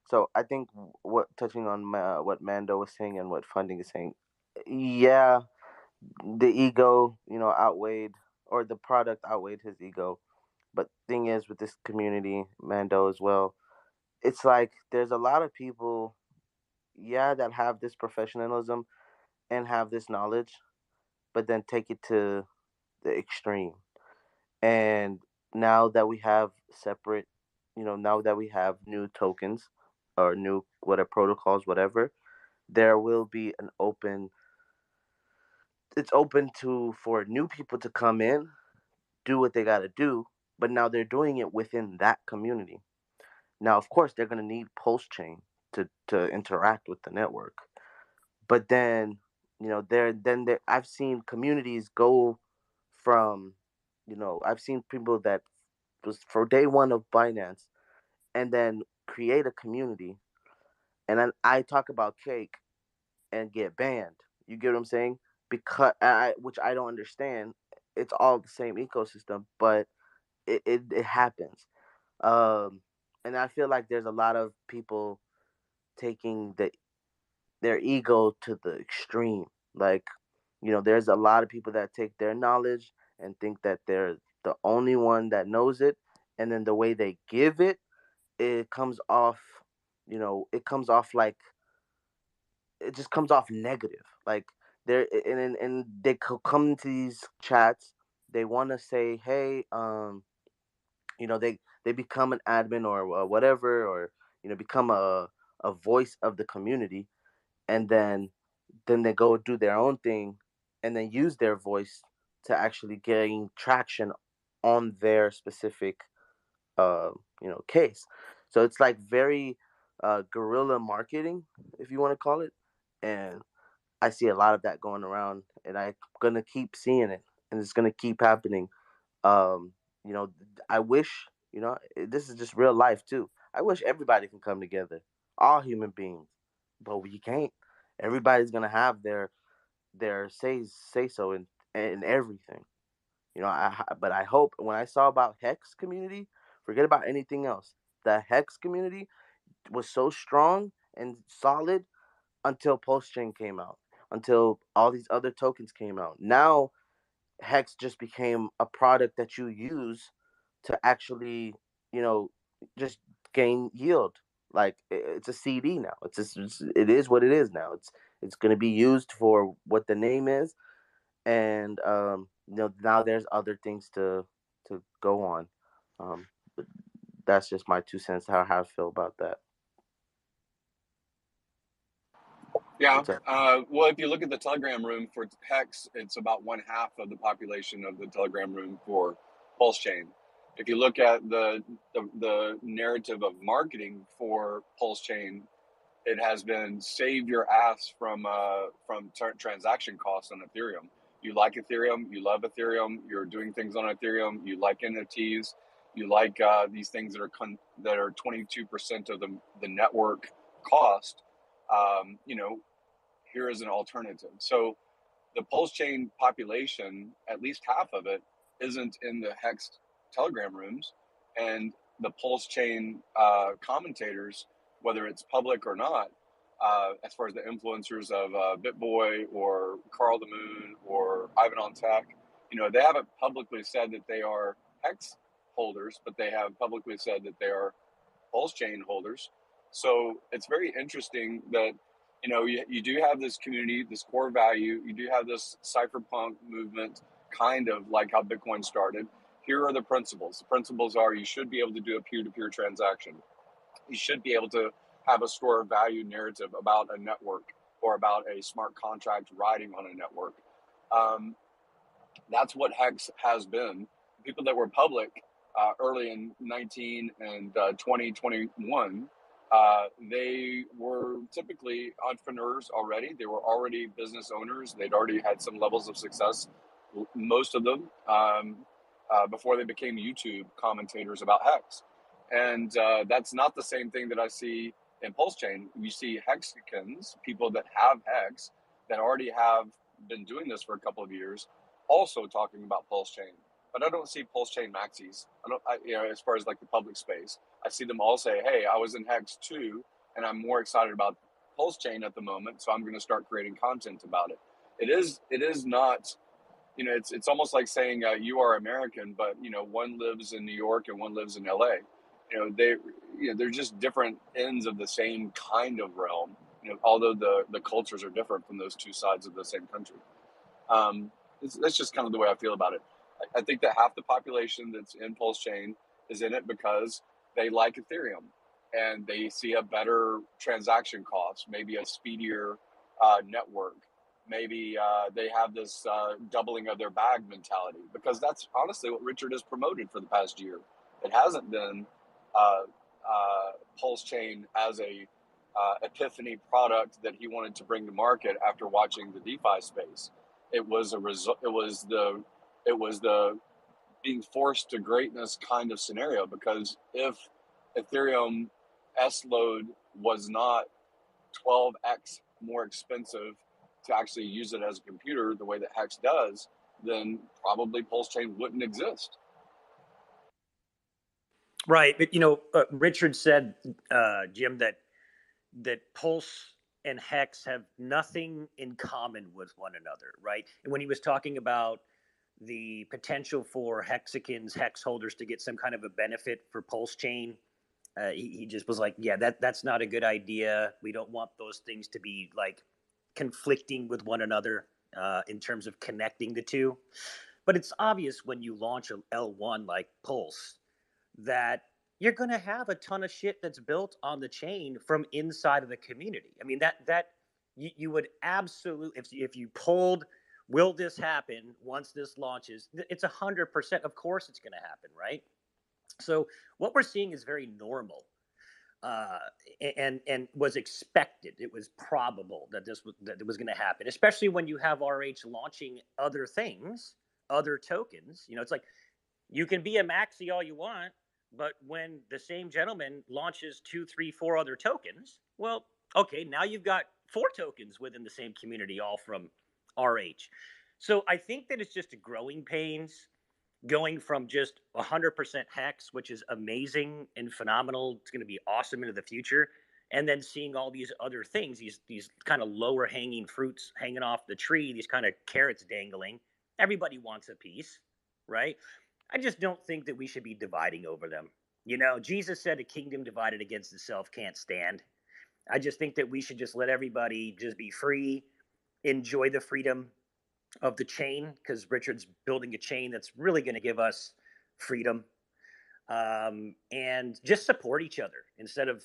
so I think what touching on what Mando was saying and what funding is saying, yeah, the ego, outweighed, or the product outweighed his ego. But thing is, with this community, Mando as well, it's like there's a lot of people, yeah, that have this professionalism and have this knowledge, but then take it to the extreme. And now that we have separate, now that we have new tokens or new whatever protocols, whatever, there will be an open. It's open to for new people to come in, do what they got to do, but now they're doing it within that community. Now, of course, they're going to need Pulse Chain to interact with the network. But then, I've seen communities go from, I've seen people that was for day one of Binance and then create a community, and then I talk about cake and get banned. You get what I'm saying? Because which I don't understand. It's all the same ecosystem, but it happens. Um, and I feel like there's a lot of people taking their ego to the extreme. Like, there's a lot of people that take their knowledge and think that they're the only one that knows it, and then the way they give it, it comes off, it comes off like it just comes off negative. Like they're and they come into these chats, they want to say, hey, they become an admin or whatever, or become a voice of the community, and then they go do their own thing, and then use their voice to actually gain traction on their specific uh, case. So it's like very guerrilla marketing, if you want to call it, and I see a lot of that going around, and I'm gonna keep seeing it, and it's gonna keep happening. Um, I wish, this is just real life too. I wish everybody can come together, all human beings, but we can't. Everybody's gonna have their say so in everything. But I hope when I saw about Hex community, forget about anything else. The Hex community was so strong and solid until Chain came out, until all these other tokens came out. Now Hex just became a product that you use to actually, you know, just gain yield. Like it's a CD now. It is what it is now. It's going to be used for what the name is, and now there's other things to go on. But that's just my 2 cents. How I feel about that. Yeah. What's up? Well, if you look at the Telegram room for Hex, it's about one half of the population of the Telegram room for Pulse Chain. If you look at the narrative of marketing for Pulse Chain, it has been save your ass from transaction costs on Ethereum. You like Ethereum, you love Ethereum, you're doing things on Ethereum, you like NFTs, you like these things that are 22% of the network cost. Here is an alternative. So the Pulse Chain population, at least half of it, isn't in the Hex Telegram rooms, and the Pulse Chain commentators, whether it's public or not, as far as the influencers of BitBoy or Carl the Moon or Ivan on Tech, they haven't publicly said that they are Hex holders, but they have publicly said that they are Pulse Chain holders. So it's very interesting that you do have this community, this core value. You do have this cypherpunk movement kind of like how Bitcoin started. Here are the principles. The principles are you should be able to do a peer-to-peer transaction. You should be able to have a store of value narrative about a network or about a smart contract riding on a network. That's what HEX has been. People that were public early in 19 and 2021, they were typically entrepreneurs already. They were already business owners. They'd already had some levels of success, most of them, before they became YouTube commentators about HEX. And that's not the same thing that I see in Pulse Chain. You see Hexicans, people that have HEX, that already have been doing this for a couple of years, also talking about Pulse Chain. But I don't see Pulse Chain maxis. As far as like the public space, I see them all say, "Hey, I was in Hex too, and I'm more excited about Pulse Chain at the moment, so I'm going to start creating content about it." It is not, it's almost like saying you are American, but one lives in New York and one lives in LA. They're just different ends of the same kind of realm. Although the cultures are different from those two sides of the same country. That's just kind of the way I feel about it. I think that half the population that's in Pulse Chain is in it because they like Ethereum and they see a better transaction cost, maybe a speedier network. Maybe they have this doubling of their bag mentality, because that's honestly what Richard has promoted for the past year. It hasn't been uh, Pulse Chain as a epiphany product that he wanted to bring to market after watching the DeFi space. It was a result. It was the being forced to greatness kind of scenario, because if Ethereum S load was not 12x more expensive to actually use it as a computer the way that Hex does, then probably Pulse Chain wouldn't exist. Right, but Richard said, Jim, that Pulse and Hex have nothing in common with one another, right? And when he was talking about the potential for Hexicans, Hex holders to get some kind of a benefit for Pulse Chain, he just was like, yeah, that's not a good idea. We don't want those things to be like conflicting with one another in terms of connecting the two. But it's obvious when you launch a L1 like Pulse that you're going to have a ton of shit that's built on the chain from inside of the community. I mean, that you would absolutely, if you pulled, will this happen once this launches? It's 100%. Of course, it's going to happen, right? So what we're seeing is very normal, uh, and was expected. It was probable that it was going to happen, especially when you have RH launching other things, other tokens. It's like you can be a maxi all you want, but when the same gentleman launches 2, 3, 4 other tokens, well, okay, now you've got 4 tokens within the same community, all from RH. So I think that it's just a growing pains, going from just 100% hex, which is amazing and phenomenal. It's going to be awesome into the future. And then seeing all these other things, these kind of lower hanging fruits hanging off the tree, these kind of carrots dangling. Everybody wants a piece, right? I just don't think that we should be dividing over them. Jesus said a kingdom divided against itself can't stand. I just think that we should just let everybody just be free, enjoy the freedom of the chain, because Richard's building a chain that's really going to give us freedom, and just support each other instead of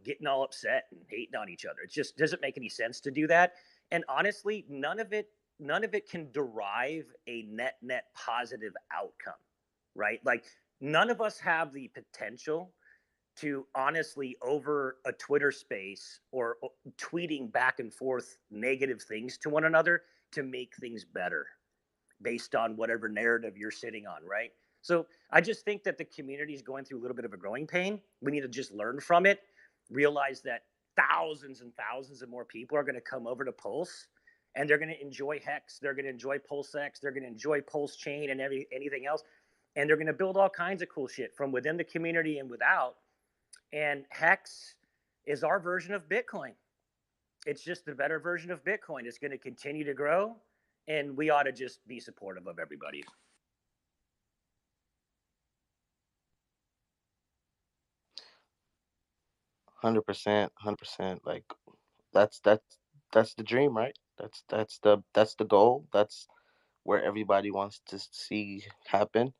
getting all upset and hating on each other. It just doesn't make any sense to do that. And honestly, none of it can derive a net positive outcome, right? Like, none of us have the potential to honestly, over a Twitter space or tweeting back and forth negative things to one another, to make things better based on whatever narrative you're sitting on, right? So I just think that the community is going through a little bit of a growing pain. We need to just learn from it, realize that thousands and thousands of more people are going to come over to Pulse, and they're going to enjoy Hex, they're going to enjoy Pulse X, they're going to enjoy Pulse Chain and anything else, and they're going to build all kinds of cool shit from within the community and without. And Hex is our version of Bitcoin. It's just a better version of Bitcoin. It's going to continue to grow, and we ought to just be supportive of everybody. 100%, 100%. Like that's the dream, right? That's the goal. That's where everybody wants to see happen.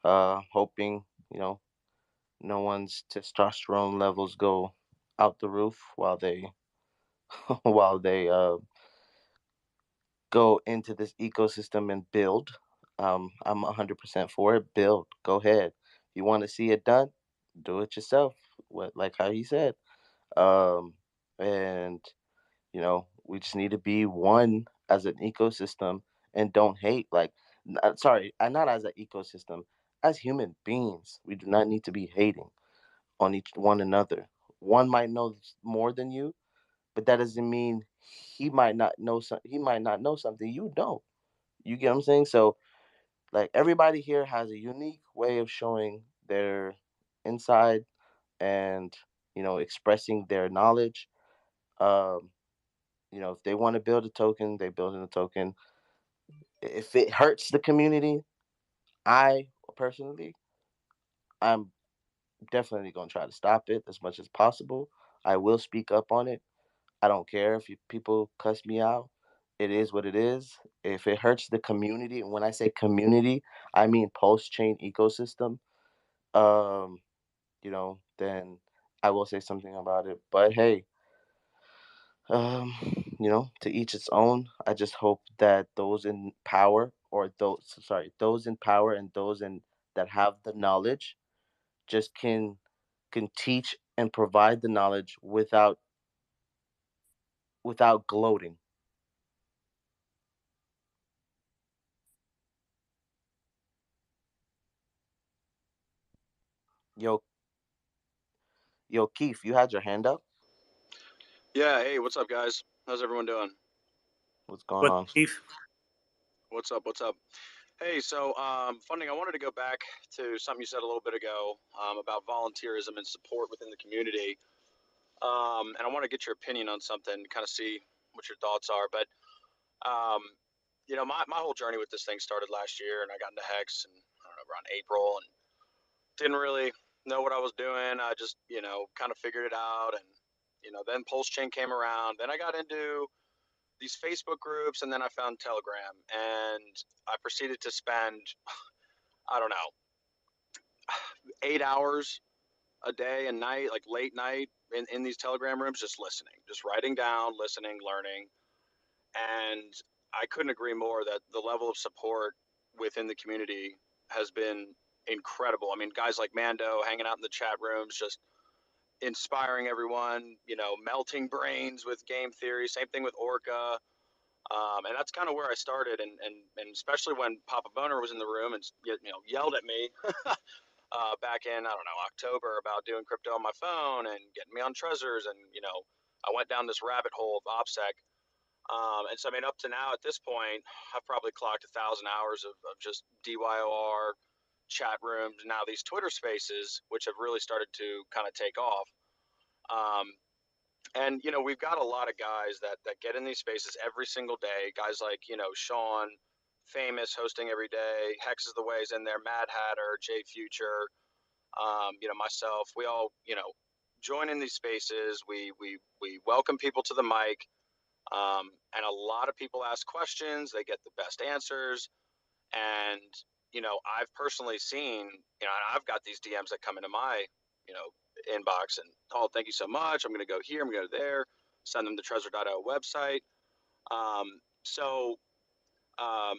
Hoping, no one's testosterone levels go out the roof while they while they go into this ecosystem and build. I'm 100% for it. Build. Go ahead. You want to see it done? Do it yourself. What, like how he said. Um, and we just need to be one as an ecosystem and don't hate. Like, sorry, not as an ecosystem, as human beings. We do not need to be hating on each one another. One might know more than you, but that doesn't mean he might not know something you don't. You get what I'm saying? So like everybody here has a unique way of showing their inside and expressing their knowledge. Um, if they want to build a token, they build in a token. If it hurts the community, I personally, I'm definitely gonna try to stop it as much as possible. I will speak up on it. I don't care if people cuss me out. It is what it is. If it hurts the community, and when I say community, I mean post chain ecosystem. Um, then I will say something about it. But hey, um, to each its own. I just hope that those in power, or those in power and those in that have the knowledge, just can teach and provide the knowledge without gloating. Yo, yo, Keith, you had your hand up. Yeah, hey, what's up, guys? How's everyone doing? What's going What, on? Chief? What's up? What's up? Hey, so funding. I wanted to go back to something you said a little bit ago about volunteerism and support within the community, and I want to get your opinion on something, kind of see what your thoughts are. But um, my whole journey with this thing started last year, and I got into HEX, and I don't know, around April, and didn't really know what I was doing. I just kind of figured it out, and then Pulse Chain came around. Then I got into these Facebook groups, and then I found Telegram, and I proceeded to spend, I don't know, 8 hours a day and night, like late night, in these Telegram rooms, just listening, just writing down, listening, learning. And I couldn't agree more that the level of support within the community has been incredible. I mean, guys like Mando hanging out in the chat rooms, just inspiring everyone, melting brains with game theory. Same thing with Orca. And that's kind of where I started, and especially when Papa Boner was in the room and yelled at me back in, I don't know, October, about doing crypto on my phone and getting me on Trezors, and I went down this rabbit hole of OPSEC. And so I mean, up to now at this point, I've probably clocked 1,000 hours of just DYOR chat rooms, now these Twitter Spaces, which have really started to kind of take off. Um, and we've got a lot of guys that get in these spaces every single day. Guys like Sean, famous, hosting every day. Hex is the ways in there. Mad Hatter, Jay Future, myself. We all join in these spaces. We welcome people to the mic, and a lot of people ask questions. They get the best answers, and I've personally seen, I've got these DMs that come into my inbox, and oh, thank you so much. I'm going to go here. I'm going to go there. Send them the Trezor.io website. So um,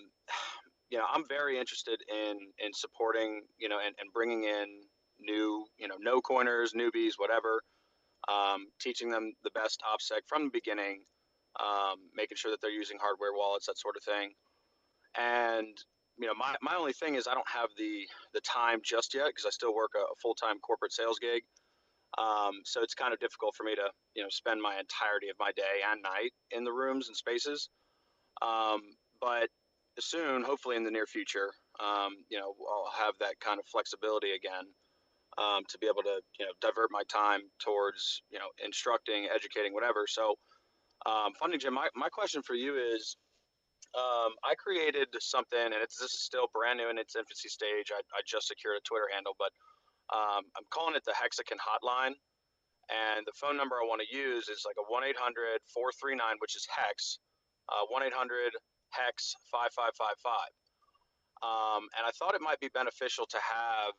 I'm very interested in supporting, and bringing in new, no coiners, newbies, whatever, teaching them the best OPSEC from the beginning, making sure that they're using hardware wallets, that sort of thing. And my only thing is I don't have the time just yet, because I still work a full-time corporate sales gig. So it's kind of difficult for me to spend my entirety of my day and night in the rooms and spaces. But soon, hopefully in the near future, I'll have that kind of flexibility again, to be able to divert my time towards instructing, educating, whatever. So Funding Jim, my question for you is, I created something, and this is still brand new in its infancy stage. I just secured a Twitter handle, but I'm calling it the Hexagon Hotline. And the phone number I want to use is like a 1-800-439, which is HEX, 1-800 HEX 5555. And I thought it might be beneficial to have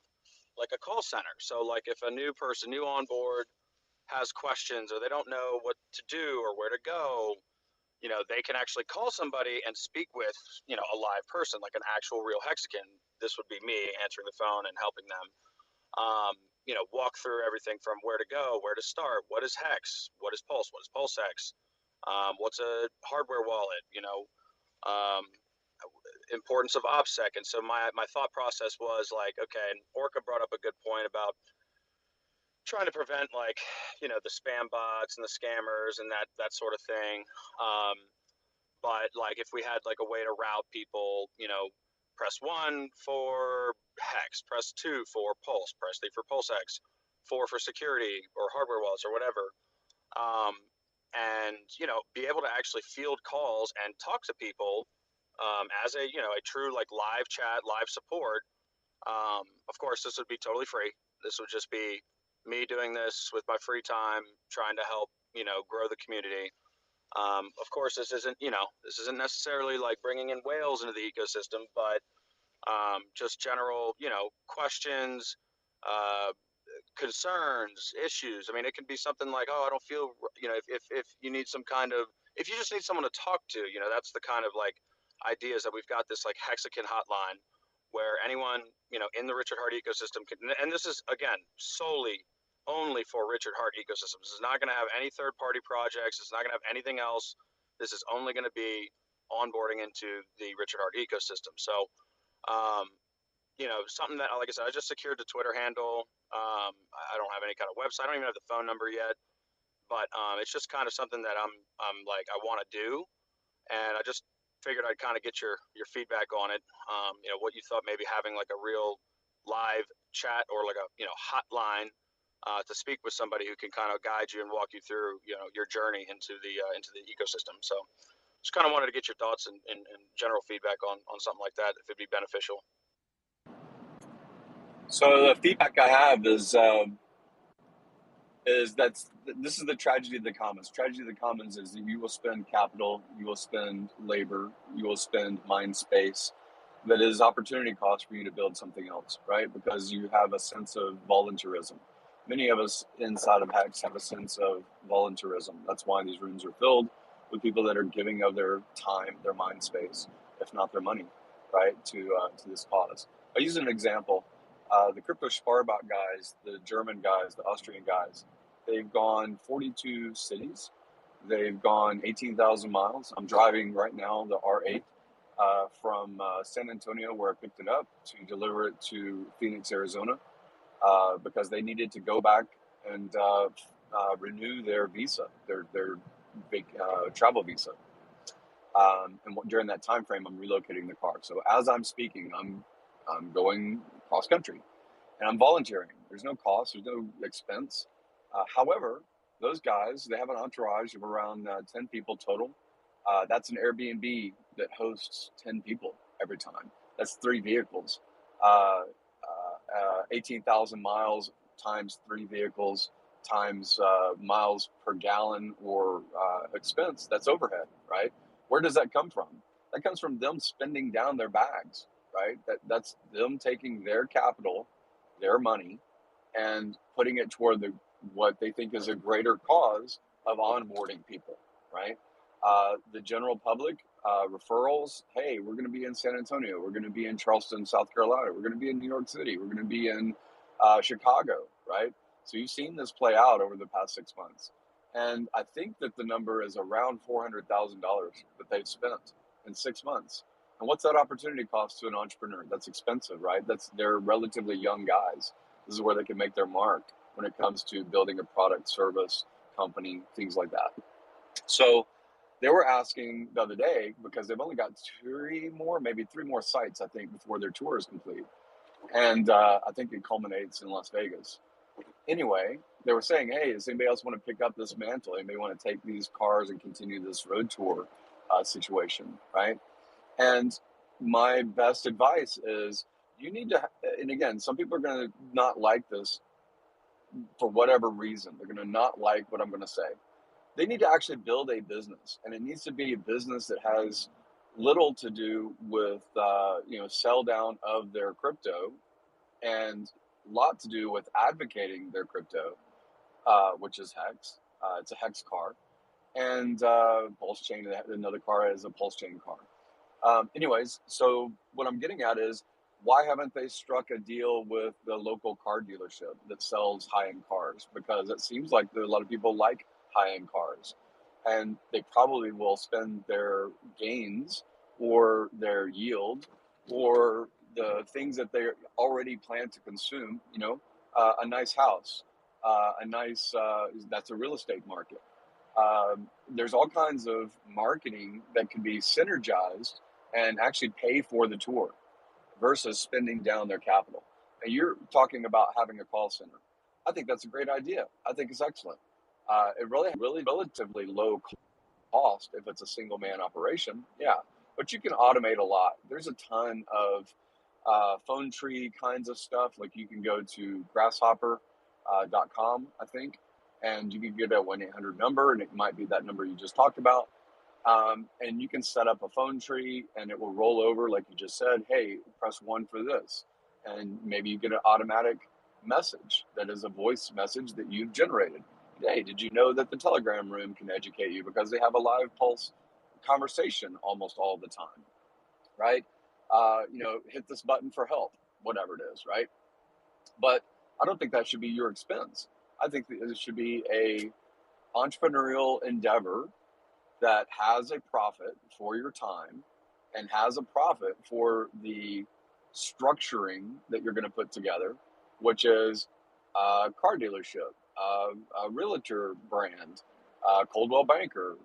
like a call center. So like if a new person, new on board, has questions or they don't know what to do or where to go, you know, they can actually call somebody and speak with, you know, a live person, like an actual real Hexican. This would be me answering the phone and helping them, you know, walk through everything from where to go, where to start, what is HEX, what is Pulse, what is PulseX, what's a hardware wallet, you know, um, importance of OPSEC. And so my thought process was like, okay, and Orca brought up a good point about trying to prevent like, you know, the spam bots and the scammers and that sort of thing. But like if we had like a way to route people, you know, press 1 for HEX, press 2 for Pulse, press 3 for PulseX, 4 for security or hardware wallets or whatever. And, you know, be able to actually field calls and talk to people as a, you know, a true like live chat, live support. Of course, this would be totally free. This would just be me doing this with my free time, trying to help, you know, grow the community. Of course, this isn't necessarily like bringing in whales into the ecosystem, but just general, you know, questions, uh, concerns, issues. I mean, it can be something like, oh, I don't feel, you know, if you need some kind of, if you just need someone to talk to, you know, that's the kind of like ideas that we've got this like Hexican hotline where anyone, you know, in the Richard Hart ecosystem can, and this is again, solely only for Richard Hart ecosystems. This is not going to have any third party projects. It's not going to have anything else. This is only going to be onboarding into the Richard Hart ecosystem. So, um, you know, something that, like I said, I just secured the Twitter handle. I don't have any kind of website. I don't even have the phone number yet, but it's just kind of something that I'm like, I want to do. And I just figured I'd kind of get your feedback on it. You know, what you thought maybe having like a real live chat or like a, you know, hotline to speak with somebody who can kind of guide you and walk you through, you know, your journey into the ecosystem. So just kind of wanted to get your thoughts and general feedback on something like that, if it'd be beneficial. So the feedback I have is this is the tragedy of the commons. Tragedy of the commons is that you will spend capital, you will spend labor, you will spend mind space that is opportunity cost for you to build something else, right? Because you have a sense of voluntarism. Many of us inside of HEX have a sense of voluntarism. That's why these rooms are filled with people that are giving of their time, their mind space, if not their money, right, to this cause. I'll use an example. The crypto Sparbot guys, the German guys, the Austrian guys, they've gone 42 cities. They've gone 18,000 miles. I'm driving right now the R8 from San Antonio, where I picked it up, to deliver it to Phoenix, Arizona, because they needed to go back and renew their visa, their big travel visa. And during that time frame, I'm relocating the car. So as I'm speaking, I'm going cross country, and I'm volunteering. There's no cost, there's no expense. However, those guys, they have an entourage of around 10 people total. That's an Airbnb that hosts 10 people every time. That's 3 vehicles. 18,000 miles times 3 vehicles times miles per gallon or expense. That's overhead, right? Where does that come from? That comes from them spending down their bags, right? That's them taking their capital, their money, and putting it toward what they think is a greater cause of onboarding people, right? The general public, referrals. Hey, we're going to be in San Antonio. We're going to be in Charleston, South Carolina. We're going to be in New York City. We're going to be in Chicago, right? So you've seen this play out over the past 6 months. And I think that the number is around $400,000 that they've spent in 6 months. And what's that opportunity cost to an entrepreneur? That's expensive, right? They're relatively young guys. This is where they can make their mark when it comes to building a product, service, company, things like that. So they were asking the other day, because they've only got 3 more sites, I think, before their tour is complete. And I think it culminates in Las Vegas. Anyway, they were saying, hey, does anybody else want to pick up this mantle? Anybody want to take these cars and continue this road tour situation, right? And my best advice is you need to, and again, some people are going to not like this for whatever reason. They're going to not like what I'm going to say. They need to actually build a business, and it needs to be a business that has little to do with sell down of their crypto, and a lot to do with advocating their crypto, which is Hex. It's a Hex car, and Pulse Chain, another car is a Pulse Chain car. Anyways, so what I'm getting at is, why haven't they struck a deal with the local car dealership that sells high-end cars? Because it seems like a lot of people like high-end cars, and they probably will spend their gains or their yield or the things that they already plan to consume. A nice house, a nice that's a real estate market. There's all kinds of marketing that can be synergized and actually pay for the tour versus spending down their capital. And you're talking about having a call center. I think that's a great idea. I think it's excellent. It really relatively low cost if it's a single man operation. Yeah, but you can automate a lot. There's a ton of phone tree kinds of stuff. Like you can go to grasshopper.com, I think, and you can get a 1-800 number, and it might be that number you just talked about. And you can set up a phone tree and it will roll over, like you just said, hey, press 1 for this. And maybe you get an automatic message that is a voice message that you've generated. Hey, did you know that the Telegram room can educate you because they have a live pulse conversation almost all the time, right? Hit this button for help, whatever it is, right? But I don't think that should be your expense. I think that it should be a entrepreneurial endeavor that has a profit for your time and has a profit for the structuring that you're going to put together, which is a car dealership, a realtor brand, Coldwell Banker,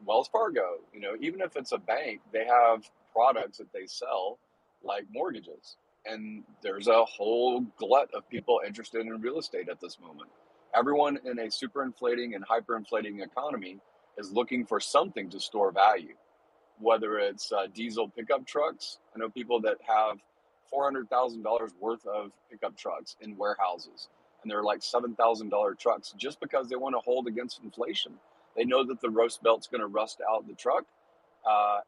Wells Fargo. Even if it's a bank, they have products that they sell like mortgages. And there's a whole glut of people interested in real estate at this moment. Everyone in a super inflating and hyperinflating economy is looking for something to store value, whether it's diesel pickup trucks. I know people that have $400,000 worth of pickup trucks in warehouses, and they're like $7,000 trucks just because they want to hold against inflation. They know that the rust belt's going to rust out the truck,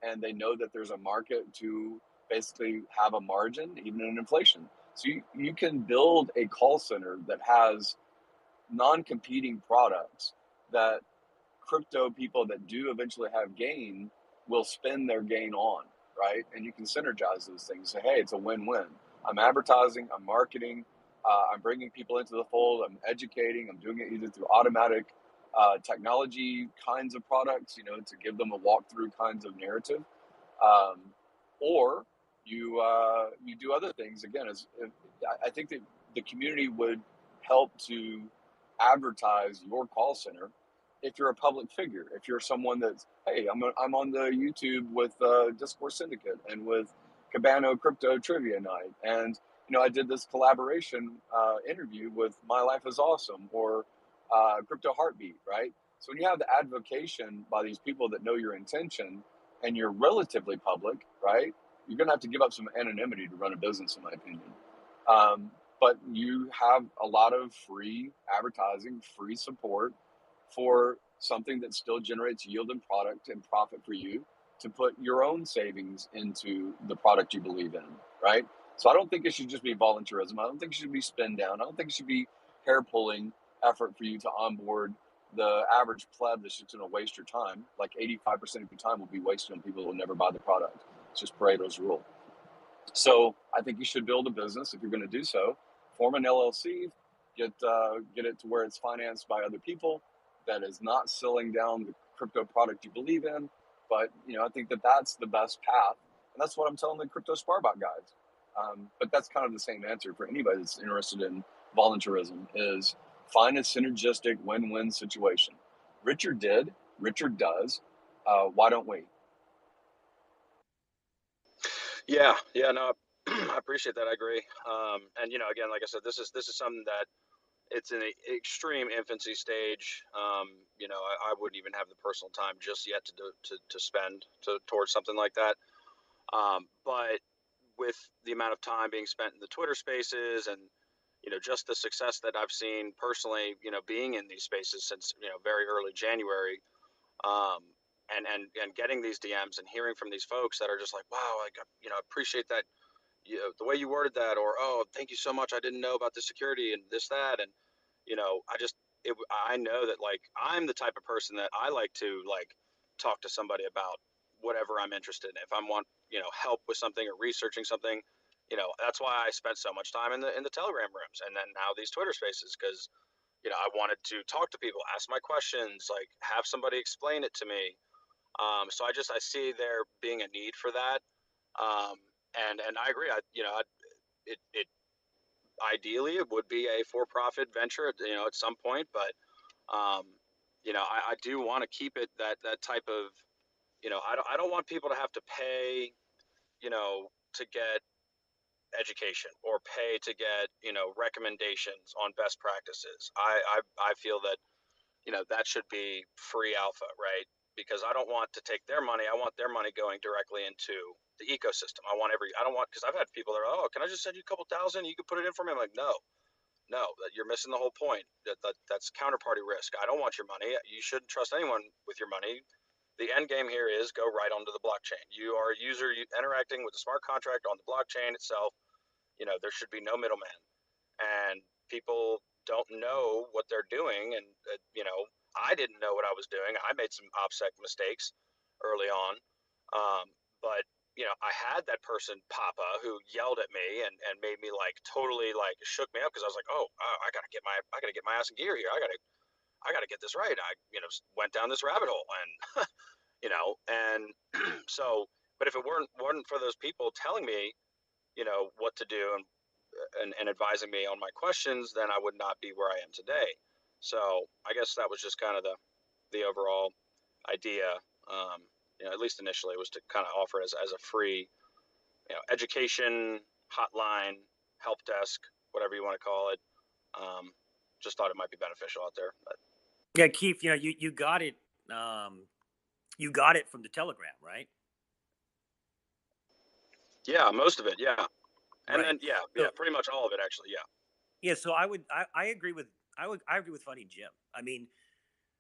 and they know that there's a market to basically have a margin even in inflation. So you can build a call center that has non-competing products that crypto people that do eventually have gain will spend their gain on, right? And you can synergize those things. Say, hey, it's a win-win. I'm advertising, I'm marketing, I'm bringing people into the fold, I'm educating, I'm doing it either through automatic technology kinds of products, to give them a walkthrough kinds of narrative, um, or you do other things. Again, I think that the community would help to advertise your call center if you're a public figure. If you're someone that's, hey, I'm on the YouTube with Discourse Syndicate and with Cabano Crypto Trivia Night, and I did this collaboration interview with My Life is Awesome or Crypto Heartbeat, right? So when you have the advocation by these people that know your intention and you're relatively public, right, you're going to have to give up some anonymity to run a business, in my opinion. But you have a lot of free advertising, free support for something that still generates yield and product and profit for you to put your own savings into the product you believe in, right? So I don't think it should just be volunteerism. I don't think it should be spin down. I don't think it should be hair pulling effort for you to onboard the average pleb that's just going to waste your time. Like 85% of your time will be wasted on people who will never buy the product. It's just Pareto's rule. So I think you should build a business if you're going to do so. Form an LLC, get it to where it's financed by other people, that is not selling down the crypto product you believe in. But I think that that's the best path, and that's what I'm telling the Crypto Sparbot guys. But that's kind of the same answer for anybody that's interested in volunteerism: is find a synergistic win-win situation. Richard did. Richard does. Why don't we? Yeah, no, I appreciate that. I agree. And again, like I said, this is something that it's in an extreme infancy stage. I wouldn't even have the personal time just yet to spend towards something like that. But with the amount of time being spent in the Twitter spaces and just the success that I've seen personally, being in these spaces since very early January, and getting these DMs and hearing from these folks that are just like, wow, like, you know, appreciate that, you know, the way you worded that, or, oh, thank you so much. I didn't know about the security and this, that. And, you know, I know that, like, I'm the type of person that I like to, like, talk to somebody about whatever I'm interested in. If I want, you know, help with something or researching something, you know, that's why I spent so much time in the Telegram rooms, and then now these Twitter spaces, because, you know, I wanted to talk to people, ask my questions, like, have somebody explain it to me. So I see there being a need for that. Um, and I agree. It ideally it would be a for-profit venture, you know, at some point, but um, you know, I do want to keep it that type of, you know, I don't want people to have to pay, you know, to get education or pay to get, you know, recommendations on best practices. I feel that, you know, that should be free alpha, right? Because I don't want to take their money. I want their money going directly into the ecosystem. I don't want, because I've had people that are, oh, can I just send you a couple thousand? You can put it in for me. I'm like, no, you're missing the whole point. That's counterparty risk. I don't want your money. You shouldn't trust anyone with your money. The end game here is go right onto the blockchain. You are a user interacting with the smart contract on the blockchain itself. You know, there should be no middleman, and people don't know what they're doing. And you know, I didn't know what I was doing. I made some OPSEC mistakes early on, but you know, I had that person, Papa, who yelled at me and made me, like, totally, like, shook me up, because I was like, oh, I gotta get my ass in gear here. I gotta get this right. I, you know, went down this rabbit hole, and you know, and so, but if it weren't for those people telling me, you know, what to do, and advising me on my questions, then I would not be where I am today. So I guess that was just kind of the overall idea. You know, at least initially, was to kind of offer it as a free, you know, education hotline, help desk, whatever you want to call it. Just thought it might be beneficial out there. But Yeah, Keith, you know, you got it. You got it from the Telegram, right? yeah, most of it, yeah. And Right. then So, pretty much all of it, actually, yeah. yeah, so I agree with I agree with Funny Jim. I mean,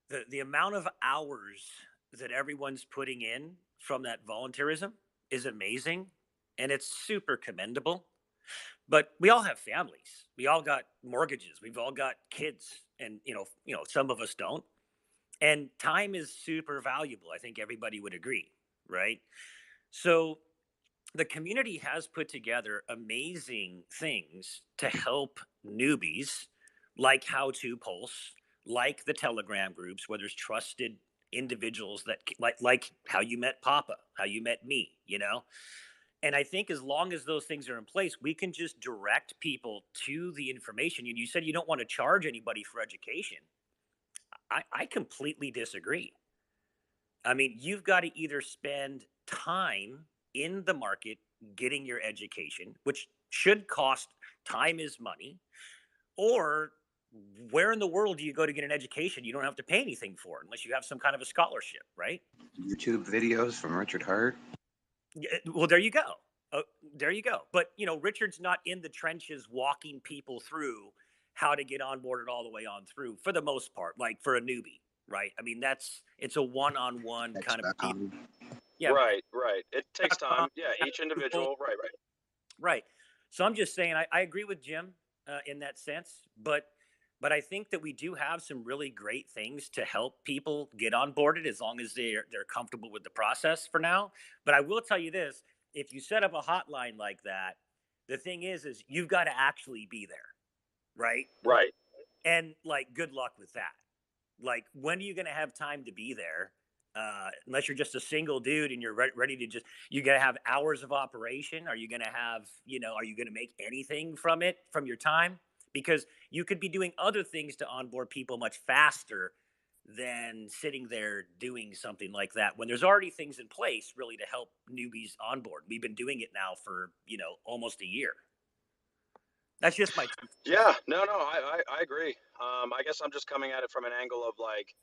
the amount of hours that everyone's putting in from that volunteerism is amazing, and it's super commendable. But we all have families. We all got mortgages. We've all got kids, and some of us don't. And time is super valuable. I think everybody would agree, right? So the community has put together amazing things to help newbies, like How to Pulse, like the Telegram groups, where there's trusted individuals that like how you met Papa, how you met me, you know. And I think as long as those things are in place, we can just direct people to the information. And you said you don't want to charge anybody for education. I completely disagree. I mean, you've got to either spend time in the market getting your education, which should cost. Time is money, or where in the world do you go to get an education you don't have to pay anything for unless you have some kind of a scholarship, right? YouTube videos from Richard Hart. Well, there you go. There you go. But, Richard's not in the trenches walking people through how to get onboarded all the way on through for the most part, like for a newbie, right? I mean, it's a one-on-one kind of deal. Yeah. Right. It takes time. Yeah, each individual. Right. So I'm just saying, I agree with Jim in that sense, but I think that we do have some really great things to help people get onboarded as long as they're comfortable with the process for now. But I will tell you this: if you set up a hotline like that, the thing is you've got to actually be there, right? Right. And like, good luck with that. Like, when are you going to have time to be there? Unless you're just a single dude and you're ready to you're going to have hours of operation. Are you going to have, are you going to make anything from it, from your time? Because you could be doing other things to onboard people much faster than sitting there doing something like that when there's already things in place really to help newbies onboard. We've been doing it now for, almost a year. That's just my. Yeah, no, I agree. I guess I'm just coming at it from an angle of, like,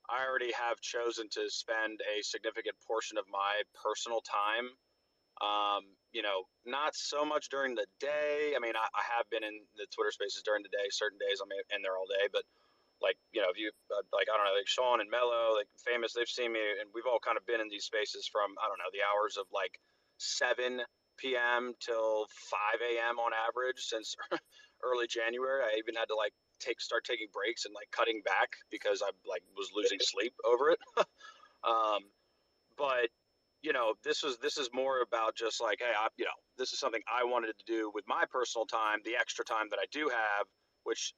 I already have chosen to spend a significant portion of my personal time. Not so much during the day. I mean, I have been in the Twitter spaces during the day. Certain days I'm in there all day, but like, if you like, I don't know, like Sean and Mello, like famous, they've seen me, and we've all kind of been in these spaces from, I don't know, the hours of like 7 p.m. till 5 a.m. on average since early January. I even had to like start taking breaks and like cutting back because I like was losing sleep over it. um, but this is more about just like, hey, this is something I wanted to do with my personal time, the extra time that I do have, which,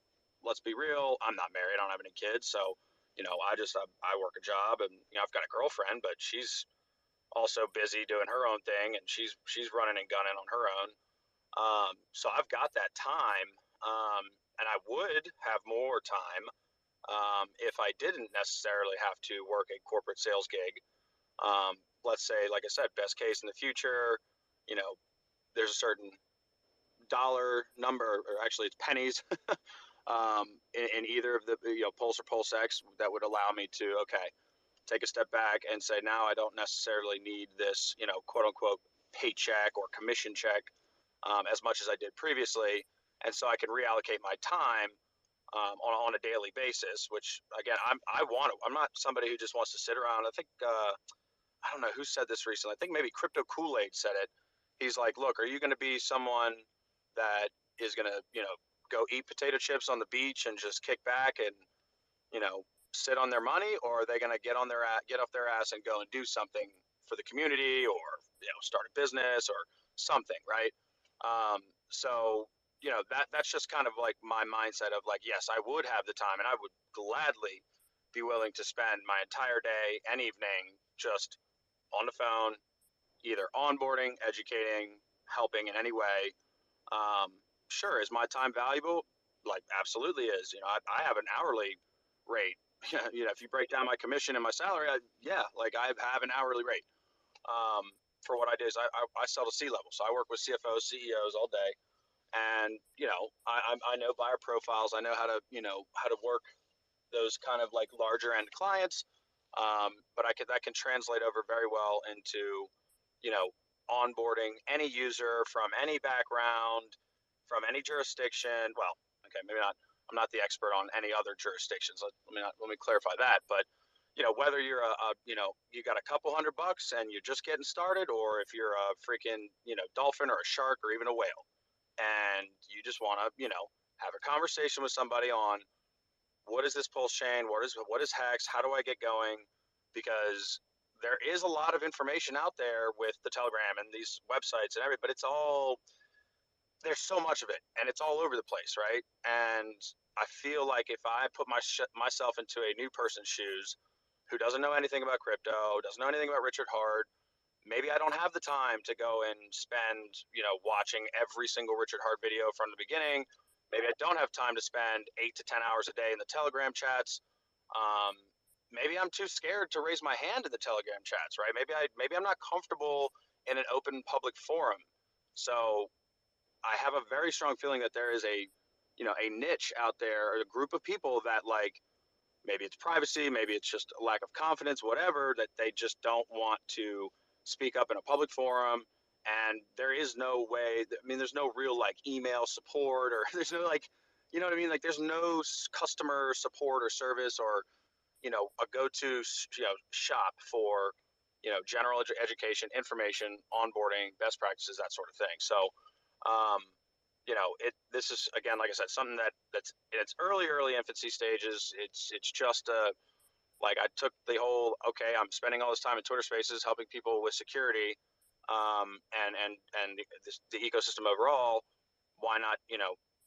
let's be real, I'm not married, I don't have any kids, so I work a job, and I've got a girlfriend, but she's also busy doing her own thing, and she's running and gunning on her own. So I've got that time, and I would have more time if I didn't necessarily have to work a corporate sales gig. Let's say, like I said, best case in the future, there's a certain dollar number, or actually it's pennies, in either of the Pulse or Pulse X, that would allow me to, okay, take a step back and say, now I don't necessarily need this quote unquote paycheck or commission check as much as I did previously, and so I can reallocate my time on a daily basis. Which again, I'm not somebody who just wants to sit around. I think I don't know who said this recently. I think maybe Crypto Kool-Aid said it. He's like, look, are you going to be someone that is going to, go eat potato chips on the beach and just kick back and, sit on their money, or are they going to get off their ass and go and do something for the community, or, start a business or something, right? So, that's just kind of like my mindset of like, yes, I would have the time, and I would gladly be willing to spend my entire day and evening just on the phone, either onboarding, educating, helping in any way. Sure, is my time valuable? Like, absolutely is. I have an hourly rate. If you break down my commission and my salary, like I have an hourly rate. For what I do is I sell to C-level, so I work with CFOs, CEOs all day, and I know buyer profiles. I know how to work those kind of like larger end clients. But that can translate over very well into, you know, onboarding any user from any background, from any jurisdiction. Well, okay, maybe not. I'm not the expert on any other jurisdictions. Let me clarify that. But whether you're you got a couple $100 and you're just getting started, or if you're a freaking dolphin or a shark or even a whale, and you just want to have a conversation with somebody on what is this pulse chain, what is HEX, how do I get going? Because there is a lot of information out there with the Telegram and these websites and everything, but there's so much of it, and it's all over the place, right? And I feel like if I put myself into a new person's shoes who doesn't know anything about crypto, doesn't know anything about Richard Hart, maybe I don't have the time to go and spend, watching every single Richard Hart video from the beginning. Maybe I don't have time to spend 8 to 10 hours a day in the Telegram chats. Um, Maybe I'm too scared to raise my hand in the Telegram chats, right? Maybe I'm not comfortable in an open public forum. So I have a very strong feeling that there is a niche out there, or a group of people that, like, maybe it's privacy, maybe it's just a lack of confidence, whatever, that they just don't want to speak up in a public forum. And there is no way, there's no real like email support, or there's no like, you know what I mean? Like, there's no customer support or service, or, a go-to, shop for, general education, information, onboarding, best practices, that sort of thing. So, um, this is, again, like I said, something that's in its early infancy stages. It's just like, I took the whole, okay, I'm spending all this time in Twitter Spaces helping people with security, and the ecosystem overall. Why not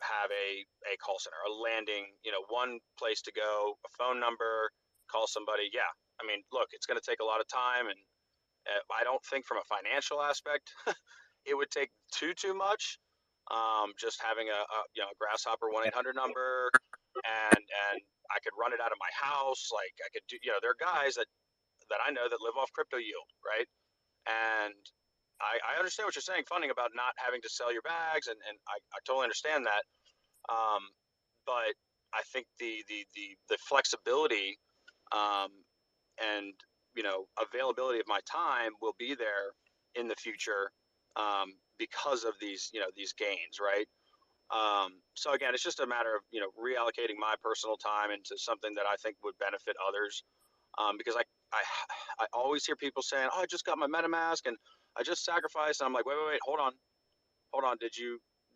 have a call center, a landing, one place to go, a phone number, call somebody. Yeah, look, it's going to take a lot of time, and I don't think from a financial aspect it would take too much. Just having a Grasshopper 1-800 number, and I could run it out of my house. Like, I could do, there are guys that I know that live off crypto yield, right? And I understand what you're saying, funding, about not having to sell your bags, and I totally understand that. But I think the flexibility, and availability of my time will be there in the future, because of these gains, right? So again, it's just a matter of, reallocating my personal time into something that I think would benefit others. Because I always hear people saying, "Oh, I just got my MetaMask and I just sacrificed." And I'm like, wait, hold on.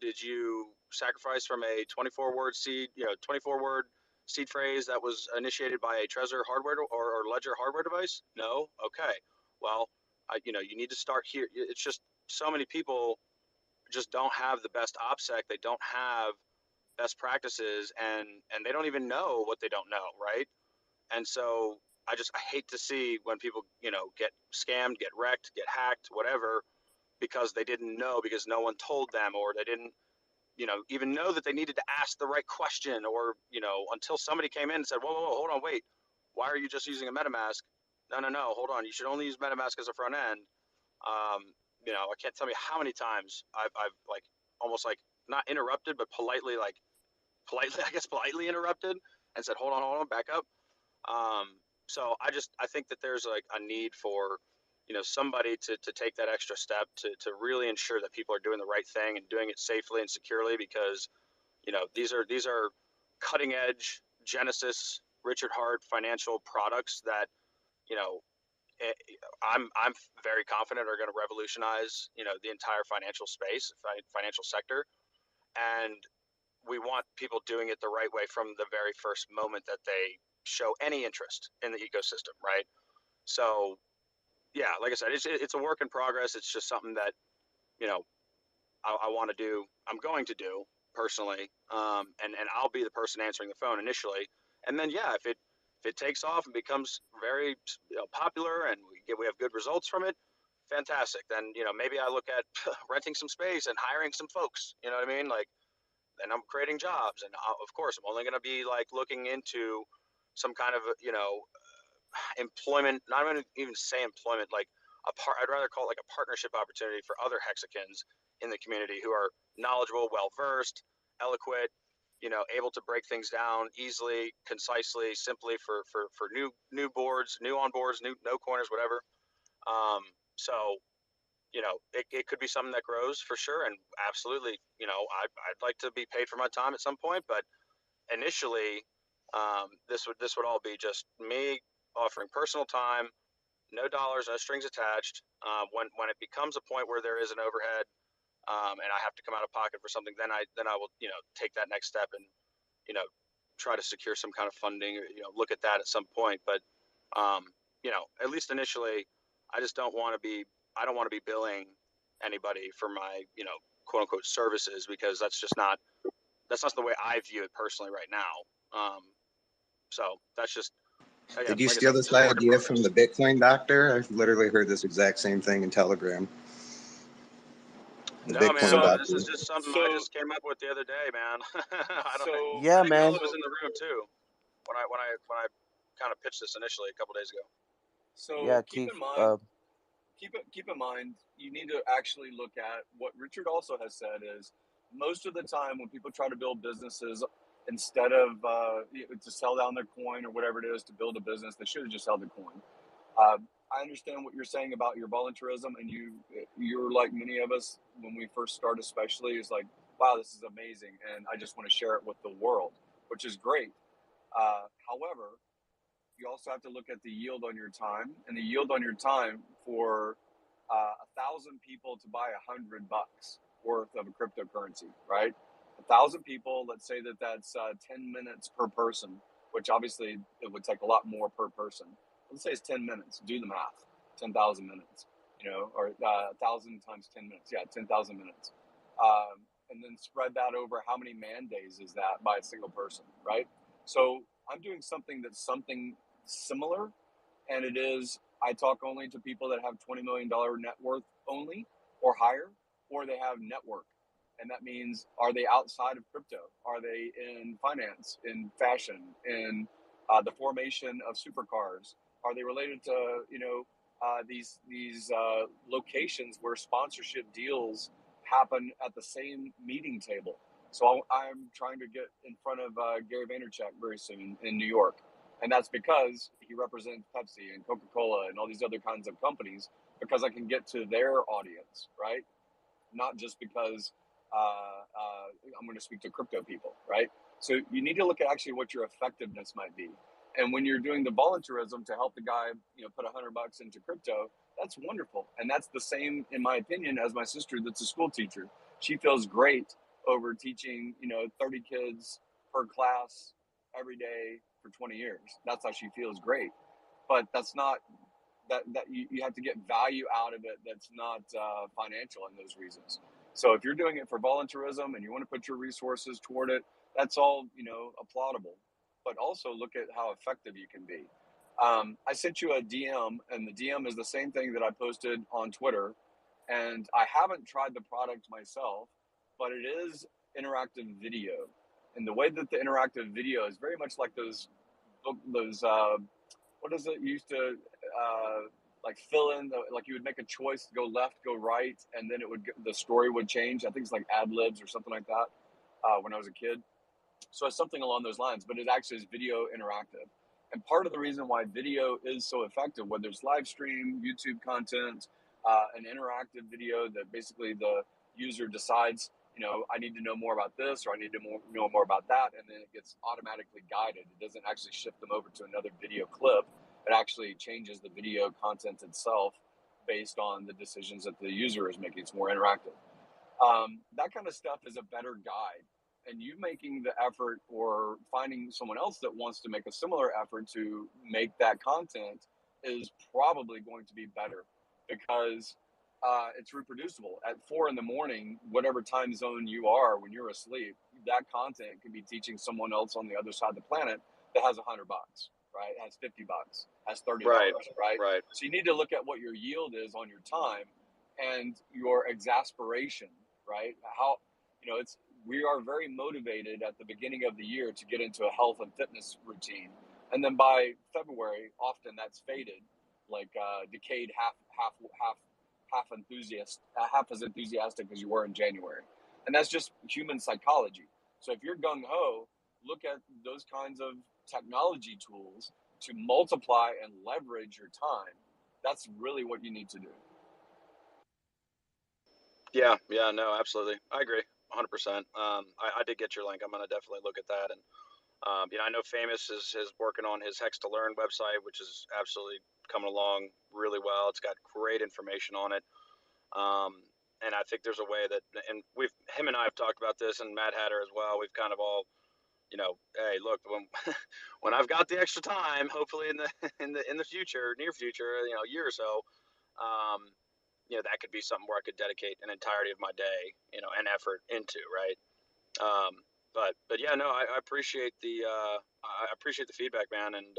Did you sacrifice from a 24 word seed, 24 word seed phrase that was initiated by a Trezor hardware or Ledger hardware device? No. Okay. Well, you need to start here. It's just so many people just don't have the best OPSEC. They don't have best practices, and they don't even know what they don't know, right? And so I hate to see when people, get scammed, get wrecked, get hacked, whatever, because they didn't know, because no one told them, or they didn't, even know that they needed to ask the right question, or, until somebody came in and said, whoa, hold on, wait, why are you just using a MetaMask? No, hold on. You should only use MetaMask as a front end. I can't tell you how many times I've like almost like not interrupted, but politely, I guess politely interrupted and said, hold on, back up. So I think that there's like a need for, somebody to take that extra step to really ensure that people are doing the right thing and doing it safely and securely, because, these are cutting edge Genesis, Richard Hart financial products that, you know, I'm very confident are going to revolutionize, the entire financial space, financial sector. And we want people doing it the right way from the very first moment that they show any interest in the ecosystem, right? So, yeah, like I said, it's a work in progress. It's just something that, you know, I want to do. I'm going to do personally, and I'll be the person answering the phone initially, and then yeah, if it takes off and becomes very, popular, and we have good results from it, fantastic. Then, maybe I look at renting some space and hiring some folks. You know what I mean? Like, then I'm creating jobs, and of course, I'm only going to be like looking into some kind of, employment. Not going to even say employment, like I'd rather call it like a partnership opportunity for other Hexicans in the community who are knowledgeable, well versed, eloquent, able to break things down easily, concisely, simply for new boards, new on boards, no corners, whatever. So, it could be something that grows for sure, and absolutely, I'd like to be paid for my time at some point, but initially, this would all be just me offering personal time, no dollars, no strings attached. When it becomes a point where there is an overhead, and I have to come out of pocket for something, then I will, take that next step and, you know try to secure some kind of funding, or, look at that at some point. But, at least initially, I don't want to be billing anybody for my, quote unquote services, because that's not the way I view it personally right now. So that's just, again, Did you like I steal said, this just a work in idea from progress. the Bitcoin doctor? I've literally heard this exact same thing in Telegram. The No, man, Bitcoin this is doctor. just something I So just came up with the other day, man. Yeah, I think man. Philip was in the room too when I kind of pitched this initially a couple days ago. Yeah, so keep Keith. in mind, keep in mind, you need to actually look at what Richard also has said is most of the time when people try to build businesses, instead of to sell down their coin or whatever it is to build a business, they should have just held the coin. I understand what you're saying about your volunteerism, and you're like many of us when we first start, especially, is like, wow, this is amazing, and I just want to share it with the world, which is great. However, you also have to look at the yield on your time, and the yield on your time for 1,000 people to buy $100 worth of a cryptocurrency, right? 1,000 people, let's say that's 10 minutes per person, which obviously it would take a lot more per person. Let's say it's 10 minutes. Do the math. 10,000 minutes, or 1,000 times 10 minutes. Yeah, 10,000 minutes. And then spread that over how many man days is that by a single person, right? So I'm doing something that's something similar, and it is I talk only to people that have $20 million net worth only or higher, or they have network. And that means, are they outside of crypto? Are they in finance, in fashion, in the formation of supercars? Are they related to, these locations where sponsorship deals happen at the same meeting table? So I'm trying to get in front of Gary Vaynerchuk very soon in New York. And that's because he represents Pepsi and Coca-Cola and all these other kinds of companies, because I can get to their audience, right? Not just because I'm going to speak to crypto people, right? So you need to look at actually what your effectiveness might be. And when you're doing the volunteerism to help the guy, put $100 into crypto, that's wonderful. And that's the same, in my opinion, as my sister that's a school teacher. She feels great over teaching, 30 kids per class every day for 20 years. That's how she feels great. But that's not, that you have to get value out of it that's not financial in those reasons. So if you're doing it for volunteerism and you want to put your resources toward it, that's all, applaudable. But also look at how effective you can be. I sent you a DM, and the DM is the same thing that I posted on Twitter. And I haven't tried the product myself, but it is interactive video. And the way that the interactive video is very much like those what is it? You used to like fill in like you would make a choice to go left, go right, and then the story would change. I think it's like ad libs or something like that when I was a kid. So it's something along those lines, but it actually is video interactive. And part of the reason why video is so effective, whether it's live stream, YouTube content, an interactive video that basically the user decides, I need to know more about this, or I need to know more about that, and then it gets automatically guided. It doesn't actually shift them over to another video clip. It actually changes the video content itself based on the decisions that the user is making. It's more interactive. That kind of stuff is a better guide. And you making the effort or finding someone else that wants to make a similar effort to make that content is probably going to be better, because it's reproducible. At 4 a.m, whatever time zone you are when you're asleep, that content can be teaching someone else on the other side of the planet that has $100, right? Has $50, has $30, right? So you need to look at what your yield is on your time and your exasperation, right? How, we are very motivated at the beginning of the year to get into a health and fitness routine. And then by February, often that's faded, like decayed half as enthusiastic as you were in January. And that's just human psychology. So if you're gung-ho, look at those kinds of technology tools to multiply and leverage your time. That's really what you need to do. Yeah, no, absolutely. I agree 100%. I did get your link. I'm going to definitely look at that. And, I know Famous is working on his HEX to Learn website, which is absolutely coming along really well. It's got great information on it. And I think there's a way that, and him and I have talked about this, and Matt Hatter as well. We've kind of all, hey, look, when I've got the extra time, hopefully in the future, near future, a year or so, that could be something where I could dedicate an entirety of my day, and effort into, right? But yeah, no, I appreciate the feedback, man. And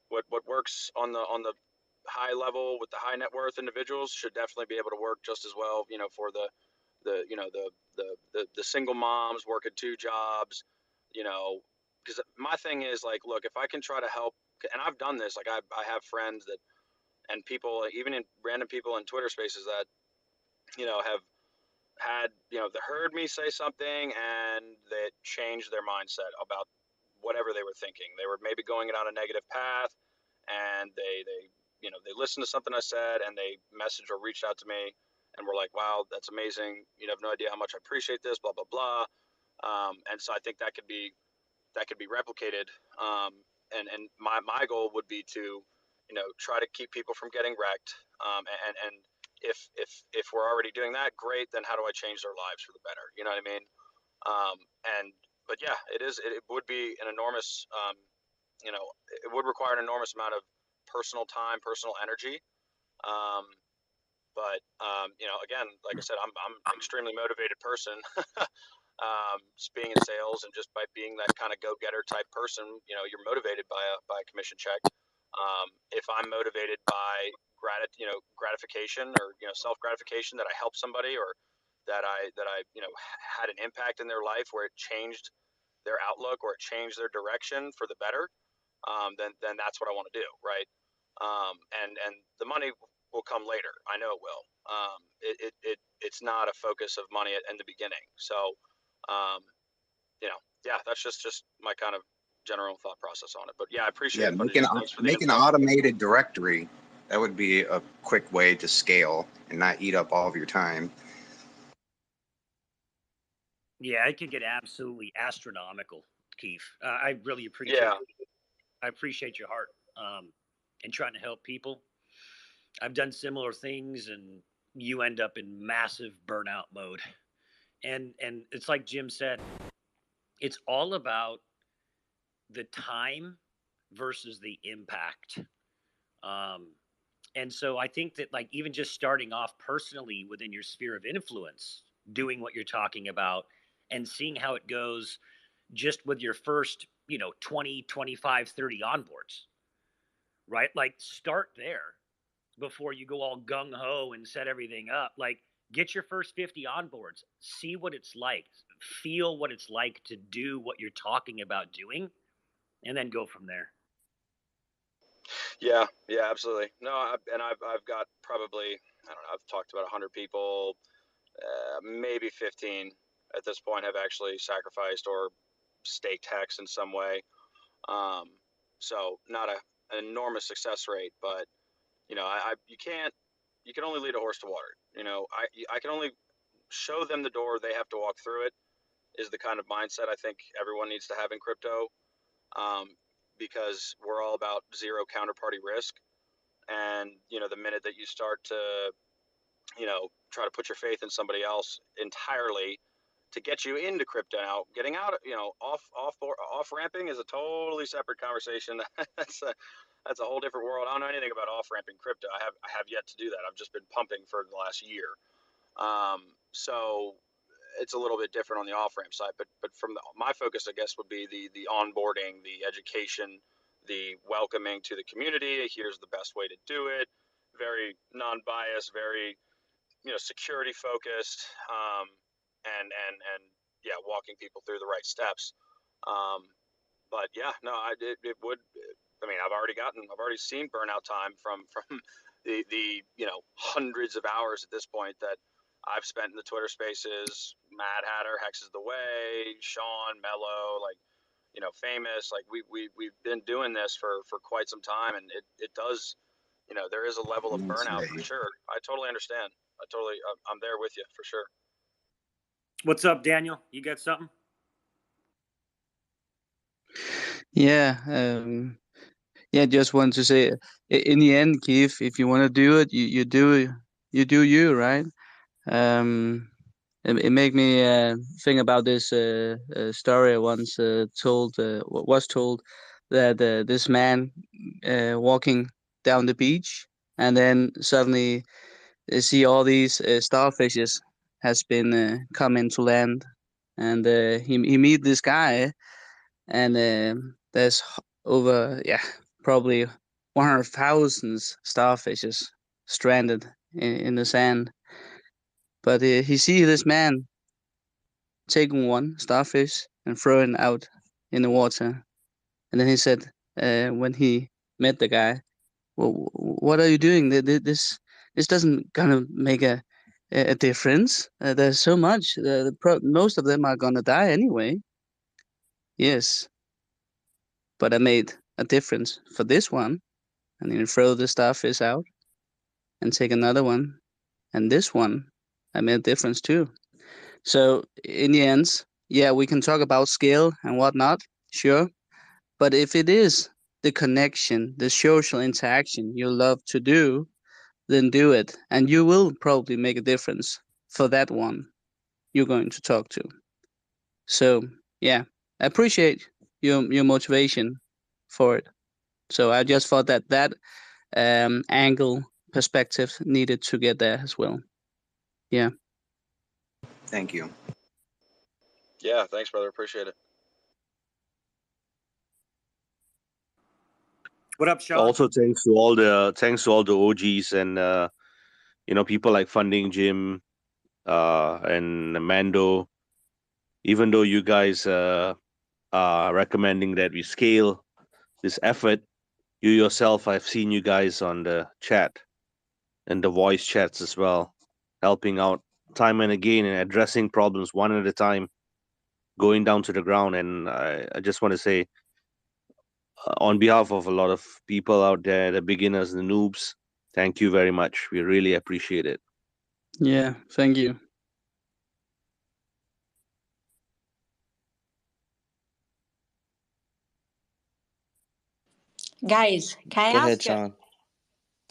what works on the high level with the high net worth individuals should definitely be able to work just as well, for the single moms working 2 jobs, because my thing is like, look, if I can try to help, and I've done this, like I have friends that, and people, even in random people in Twitter spaces that, have had, they heard me say something and that changed their mindset about whatever they were thinking. They were maybe going down a negative path, and they listened to something I said, and they messaged or reached out to me and were like, wow, that's amazing. You have no idea how much I appreciate this, blah, blah, blah. And so I think that could be replicated. And my goal would be to, try to keep people from getting wrecked. And if we're already doing that, great. Then how do I change their lives for the better? You know what I mean? But yeah, it would be an enormous, it would require an enormous amount of personal time, personal energy. But again, like I said, I'm an extremely motivated person. Just being in sales and just by being that kind of go-getter type person, you're motivated by a commission check. If I'm motivated by gratification or self-gratification that I help somebody, or that I had an impact in their life where it changed their outlook or it changed their direction for the better, then that's what I want to do, right? And the money will come later. I know it will. It's not a focus of money in the beginning. So, yeah, that's just my kind of general thought process on it. But yeah, I appreciate it. Make an automated directory. That would be a quick way to scale and not eat up all of your time. Yeah, it could get absolutely astronomical, Keith. I really appreciate. Yeah. I appreciate your heart and trying to help people. I've done similar things, and you end up in massive burnout mode. And it's like Jim said, it's all about the time versus the impact. Um, and so I think that like even just starting off personally within your sphere of influence, doing what you're talking about, and seeing how it goes just with your first 20, 25, 30 onboards, right? Like start there before you go all gung ho and set everything up. Like get your first 50 onboards, see what it's like, feel what it's like to do what you're talking about doing, and then go from there. Yeah, absolutely. No, I've got probably, I don't know, I've talked to about 100 people, maybe 15 at this point have actually sacrificed or staked HEX in some way. So not an enormous success rate, but you can only lead a horse to water. I can only show them the door. They have to walk through it, is the kind of mindset I think everyone needs to have in crypto. Because we're all about zero counterparty risk. And, the minute that you start to, try to put your faith in somebody else entirely to get you into crypto now, getting out, off ramping is a totally separate conversation. that's a whole different world. I don't know anything about off ramping crypto. I have yet to do that. I've just been pumping for the last year. So it's a little bit different on the off ramp side, but from my focus, I guess, would be the onboarding, the education, the welcoming to the community. Here's the best way to do it. Very non-biased, very security focused, and yeah, walking people through the right steps. But yeah, no, it would. I mean, I've already seen burnout time from the hundreds of hours at this point that I've spent in the Twitter Spaces. Mad Hatter, Hex is the Way, Sean, Mello, like famous. Like we've been doing this for quite some time, and it does. There is a level of burnout for sure. I totally understand. I'm there with you for sure. What's up, Daniel? You got something? Yeah, just want to say, in the end, Keith, if you want to do it, you do you, right? Um, it made me think about this story I once was told that this man walking down the beach, and then suddenly see all these starfishes has been come into land, and he meet this guy, and there's over probably 100,000 starfishes stranded in the sand. But he see this man taking one starfish and throwing it out in the water, and then he said, when he met the guy, well, what are you doing? This doesn't kind of make a difference. There's so much. Most of them are gonna die anyway. Yes, but I made a difference for this one, and then throw the starfish out and take another one, and this one I made a difference too. So in the end, yeah, we can talk about scale and whatnot, sure, but if it is the connection, the social interaction you love to do, then do it, and you will probably make a difference for that one you're going to talk to. So yeah, I appreciate your motivation for it. So I just thought that angle perspective needed to get there as well. Yeah. Thank you. Yeah, thanks, brother. Appreciate it. What up, Sean? Also, thanks to all the OGs and people like Funding Jim and Mando. Even though you guys are recommending that we scale this effort, you yourself, I've seen you guys on the chat and the voice chats as well, helping out time and again and addressing problems one at a time, going down to the ground. And I just want to say, on behalf of a lot of people out there, the beginners, the noobs, thank you very much. We really appreciate it. Yeah, thank you. Guys, can I Go ahead, ask? Sean.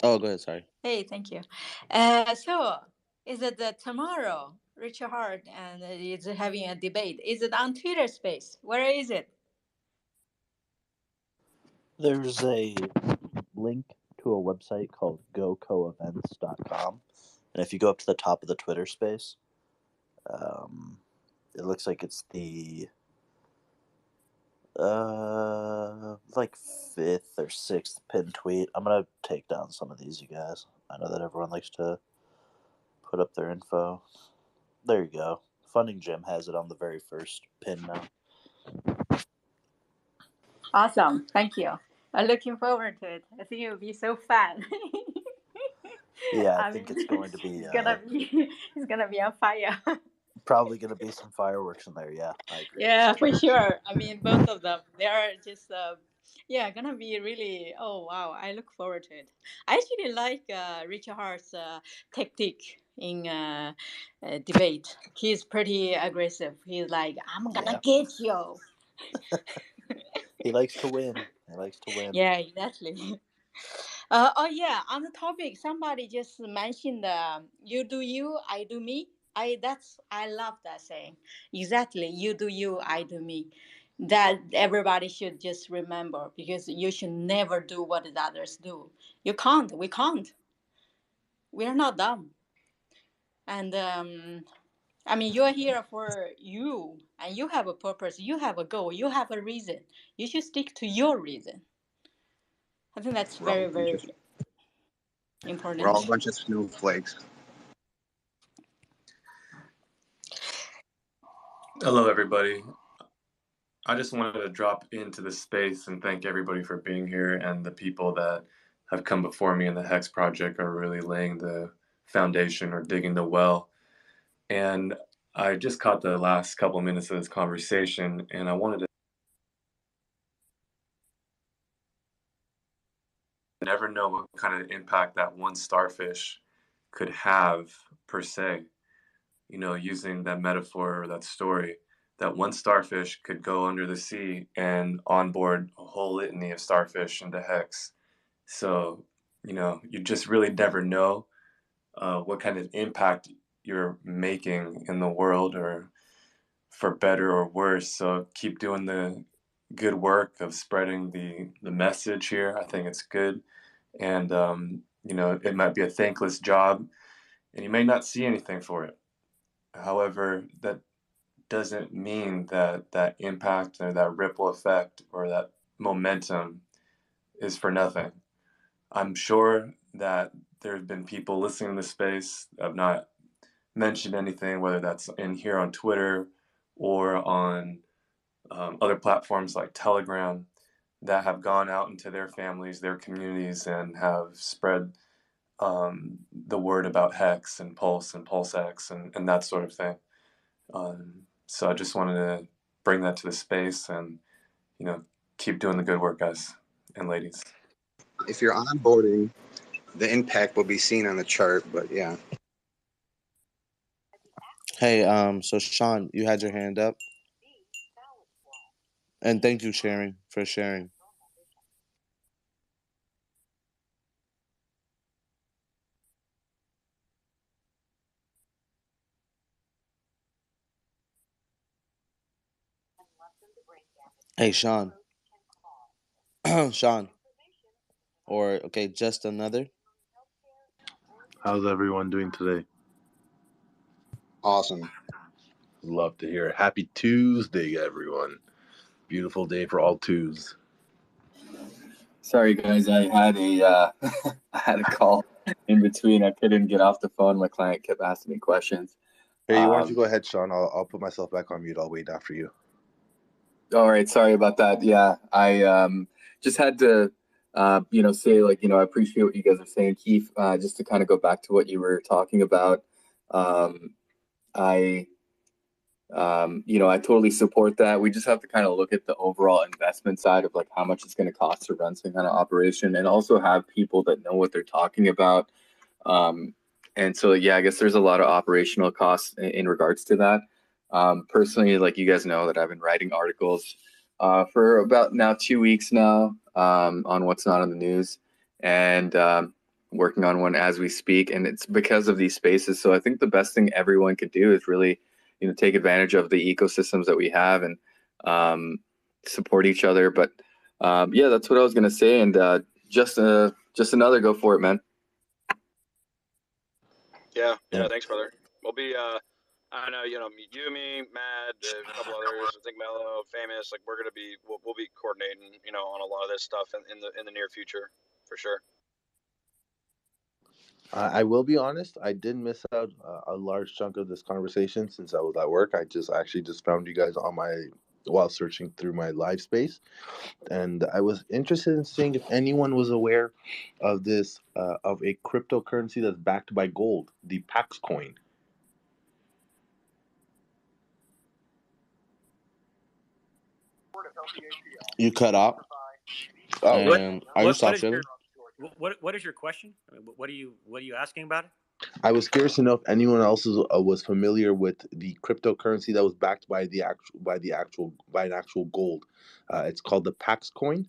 Oh, go ahead. Sorry. Hey, thank you. So, is it tomorrow? Richard Hart and is having a debate. Is it on Twitter Space? Where is it? There's a link to a website called gocoevents.com. And if you go up to the top of the Twitter space, it looks like it's the like 5th or 6th pinned tweet. I'm gonna take down some of these, you guys. I know that everyone likes to put up their info. There you go. Funding Jim has it on the very first pin now. Awesome. Thank you. I'm looking forward to it. I think it will be so fun. Yeah, I think it's going to be. It's gonna be on fire. Probably going to be some fireworks in there. Yeah, I agree. Yeah, for sure. I mean, both of them. They are just, gonna be really. Oh wow, I look forward to it. I actually like Richard Hart's tactic in debate. He's pretty aggressive. He's like, "I'm gonna get you." He likes to win. He likes to win. Yeah, exactly. On the topic, somebody just mentioned you do you, I do me. I love that saying. Exactly, you do you, I do me. That everybody should just remember because you should never do what the others do. You can't. We can't. We are not dumb. And I mean, you're here for you, and you have a purpose. You have a goal. You have a reason. You should stick to your reason. I think that's very, very important. We're all a bunch of snowflakes. Hello, everybody. I just wanted to drop into the space and thank everybody for being here, and the people that have come before me in the HEX project are really laying the foundation or digging the well. And I just caught the last couple of minutes of this conversation, and I wanted to never know what kind of impact that one starfish could have per se. You know, using that metaphor or that story, that one starfish could go under the sea and onboard a whole litany of starfish into HEX. So, you know, you just really never know what kind of impact you're making in the world, or for better or worse. So keep doing the good work of spreading the message here. I think it's good. And, you know, it might be a thankless job and you may not see anything for it. However, that doesn't mean that that impact or that ripple effect or that momentum is for nothing. I'm sure that there have been people listening to this space that have not mentioned anything, whether that's in here on Twitter or on other platforms like Telegram, that have gone out into their families, their communities, and have spread the word about HEX and Pulse and PulseX and that sort of thing. So I just wanted to bring that to the space and, you know, keep doing the good work, guys and ladies. If you're onboarding, the impact will be seen on the chart, but yeah. Hey, so Sean, you had your hand up. And thank you, for sharing. Hey, Sean. Sean. Or, okay, just another. How's everyone doing today? Awesome. Love to hear it. Happy Tuesday, everyone. Beautiful day for all twos. Sorry, guys. I had a I had a call in between. I couldn't get off the phone. My client kept asking me questions. Hey, why don't you go ahead, Sean? I'll put myself back on mute. I'll wait after you. All right. Sorry about that. Yeah, I just had to, say, I appreciate what you guys are saying, Keith. Just to kind of go back to what you were talking about. I totally support that. We just have to kind of look at the overall investment side of like how much it's going to cost to run some kind of operation, and also have people that know what they're talking about. And so, yeah, I guess there's a lot of operational costs in regards to that. Personally, like you guys know that I've been writing articles for about now 2 weeks now on What's Not on the News, and working on one as we speak. And it's because of these spaces. So I think the best thing everyone could do is really, take advantage of the ecosystems that we have and support each other. But yeah, that's what I was gonna say. And just another go for it, man. Yeah. Thanks, brother. We'll be. I know, you, me, Mad, a couple others. I think Mello, Famous. Like we're gonna be. We'll be coordinating, on a lot of this stuff in the near future, for sure. I will be honest. I did miss out a large chunk of this conversation since I was at work. I actually just found you guys while searching through my live space, and I was interested in seeing if anyone was aware of this of a cryptocurrency that's backed by gold, the PAX coin. You cut out. Oh, What are you what stop is your sharing? what is your question? I mean, what are you asking about it? I was curious to know if anyone else was familiar with the cryptocurrency that was backed by an actual gold. It's called the PAX coin.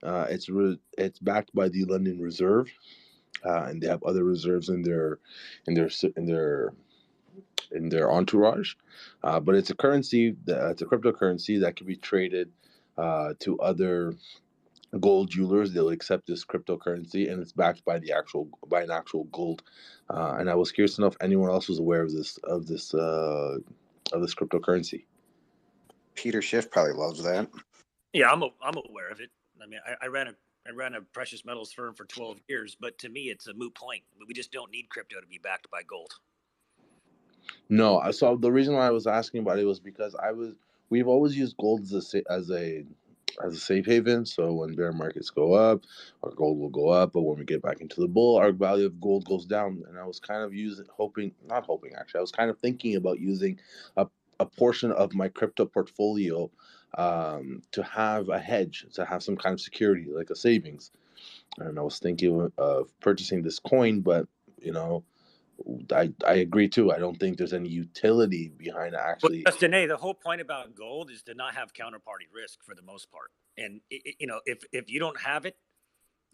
It's backed by the London Reserve, and they have other reserves in their in their in their entourage. But it's a it's a cryptocurrency that can be traded to other gold jewelers. They'll accept this cryptocurrency, and it's backed by an actual gold. And I was curious to know if anyone else was aware of this cryptocurrency. Peter Schiff probably loves that. Yeah, I'm aware of it. I mean, I ran a precious metals firm for 12 years, but to me, it's a moot point. We just don't need crypto to be backed by gold. No, so the reason why I was asking about it was because we've always used gold as a safe haven. So when bear markets go up, our gold will go up, but when we get back into the bull, our value of gold goes down. And I was kind of not hoping actually, I was kind of thinking about using a portion of my crypto portfolio to have a hedge, to have some kind of security, like a savings. And I was thinking of purchasing this coin, but I agree too. I don't think there's any utility behind actually. But Danae, the whole point about gold is to not have counterparty risk for the most part. And if you don't have it,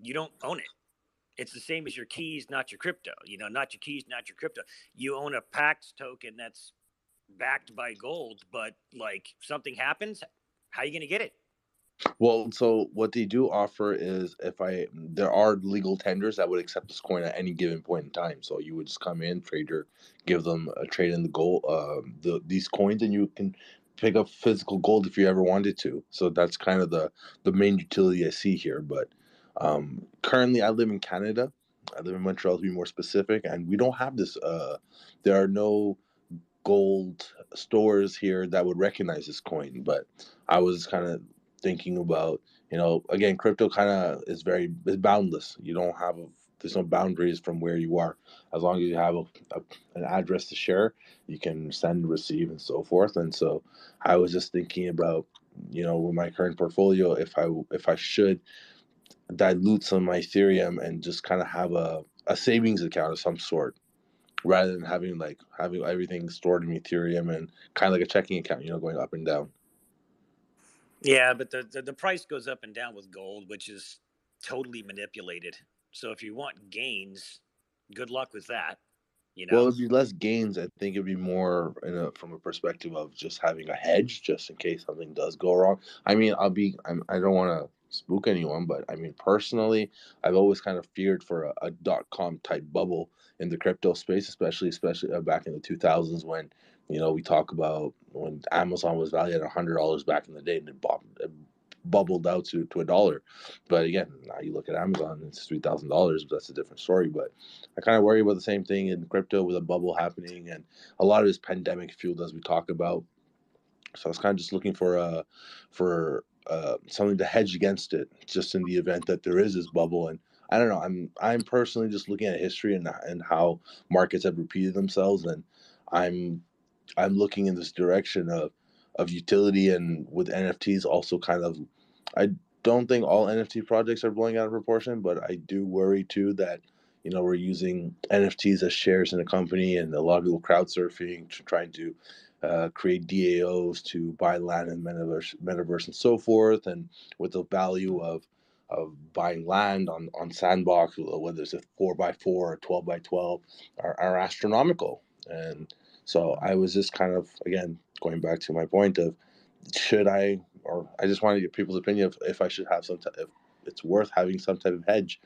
you don't own it. It's the same as your keys, not your crypto. Not your keys, not your crypto. You own a PAX token that's backed by gold, but like something happens, how are you going to get it? Well, so what they do offer is there are legal tenders that would accept this coin at any given point in time. So you would just come in, give them a trade in the gold, these coins, and you can pick up physical gold if you ever wanted to. So that's kind of the main utility I see here. But currently, I live in Canada. I live in Montreal, to be more specific, and we don't have this. There are no gold stores here that would recognize this coin. But I was kind of thinking about, again, crypto kind of is boundless. There's no boundaries from where you are. As long as you have an address to share, you can send, receive, and so forth. And so I was just thinking about, with my current portfolio, if I should dilute some of my Ethereum and just kind of have a savings account of some sort, rather than having everything stored in Ethereum and kind of like a checking account, going up and down. Yeah, but the price goes up and down with gold, which is totally manipulated. So if you want gains, good luck with that. Well, it'd be less gains. I think it'd be more from a perspective of just having a hedge, just in case something does go wrong. I mean, I don't want to spook anyone, but I mean, personally, I've always kind of feared for a .com type bubble in the crypto space, especially back in the 2000s when we talk about when Amazon was valued at $100 back in the day, and it bubbled out to $1. But again, now you look at Amazon, it's $3,000. That's a different story. But I kind of worry about the same thing in crypto with a bubble happening, and a lot of it's pandemic fueled, as we talk about. So I was kind of just looking for something to hedge against it, just in the event that there is this bubble. And I don't know. I'm personally just looking at history and how markets have repeated themselves, and I'm looking in this direction of utility, and with NFTs also kind of. I don't think all NFT projects are blowing out of proportion, but I do worry too that we're using NFTs as shares in a company, and a lot of people crowd surfing, trying to create DAOs to buy land in metaverse and so forth, and with the value of buying land on Sandbox, whether it's a 4x4 or 12x12, are astronomical. And so I was just kind of, again, going back to my point of, should I, or I just want to get people's opinion of if I should have if it's worth having some type of hedge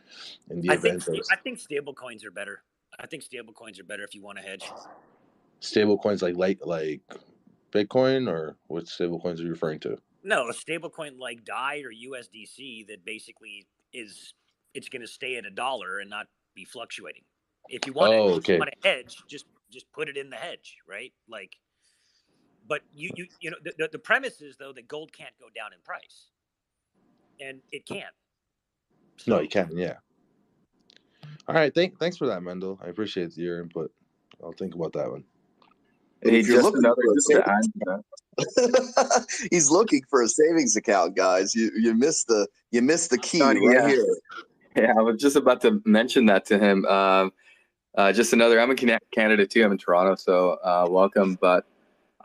in the event of I think stable coins are better. I think stable coins are better if you want to hedge. stable coins like Bitcoin, or what stable coins are you referring to? No, a stable coin like DAI or USDC that basically it's going to stay at $1 and not be fluctuating. If you want to hedge, just put it in the hedge, right? Like, but you know the premise is though that gold can't go down in price, and it can. So, no, you can. Yeah. All right. Thanks for that, Mendel. I appreciate your input. I'll think about that one. Hey, he's looking for a savings account, guys. You missed the key right here. Yeah, I was just about to mention that to him. Just another. I'm in Canada too. I'm in Toronto, so welcome. But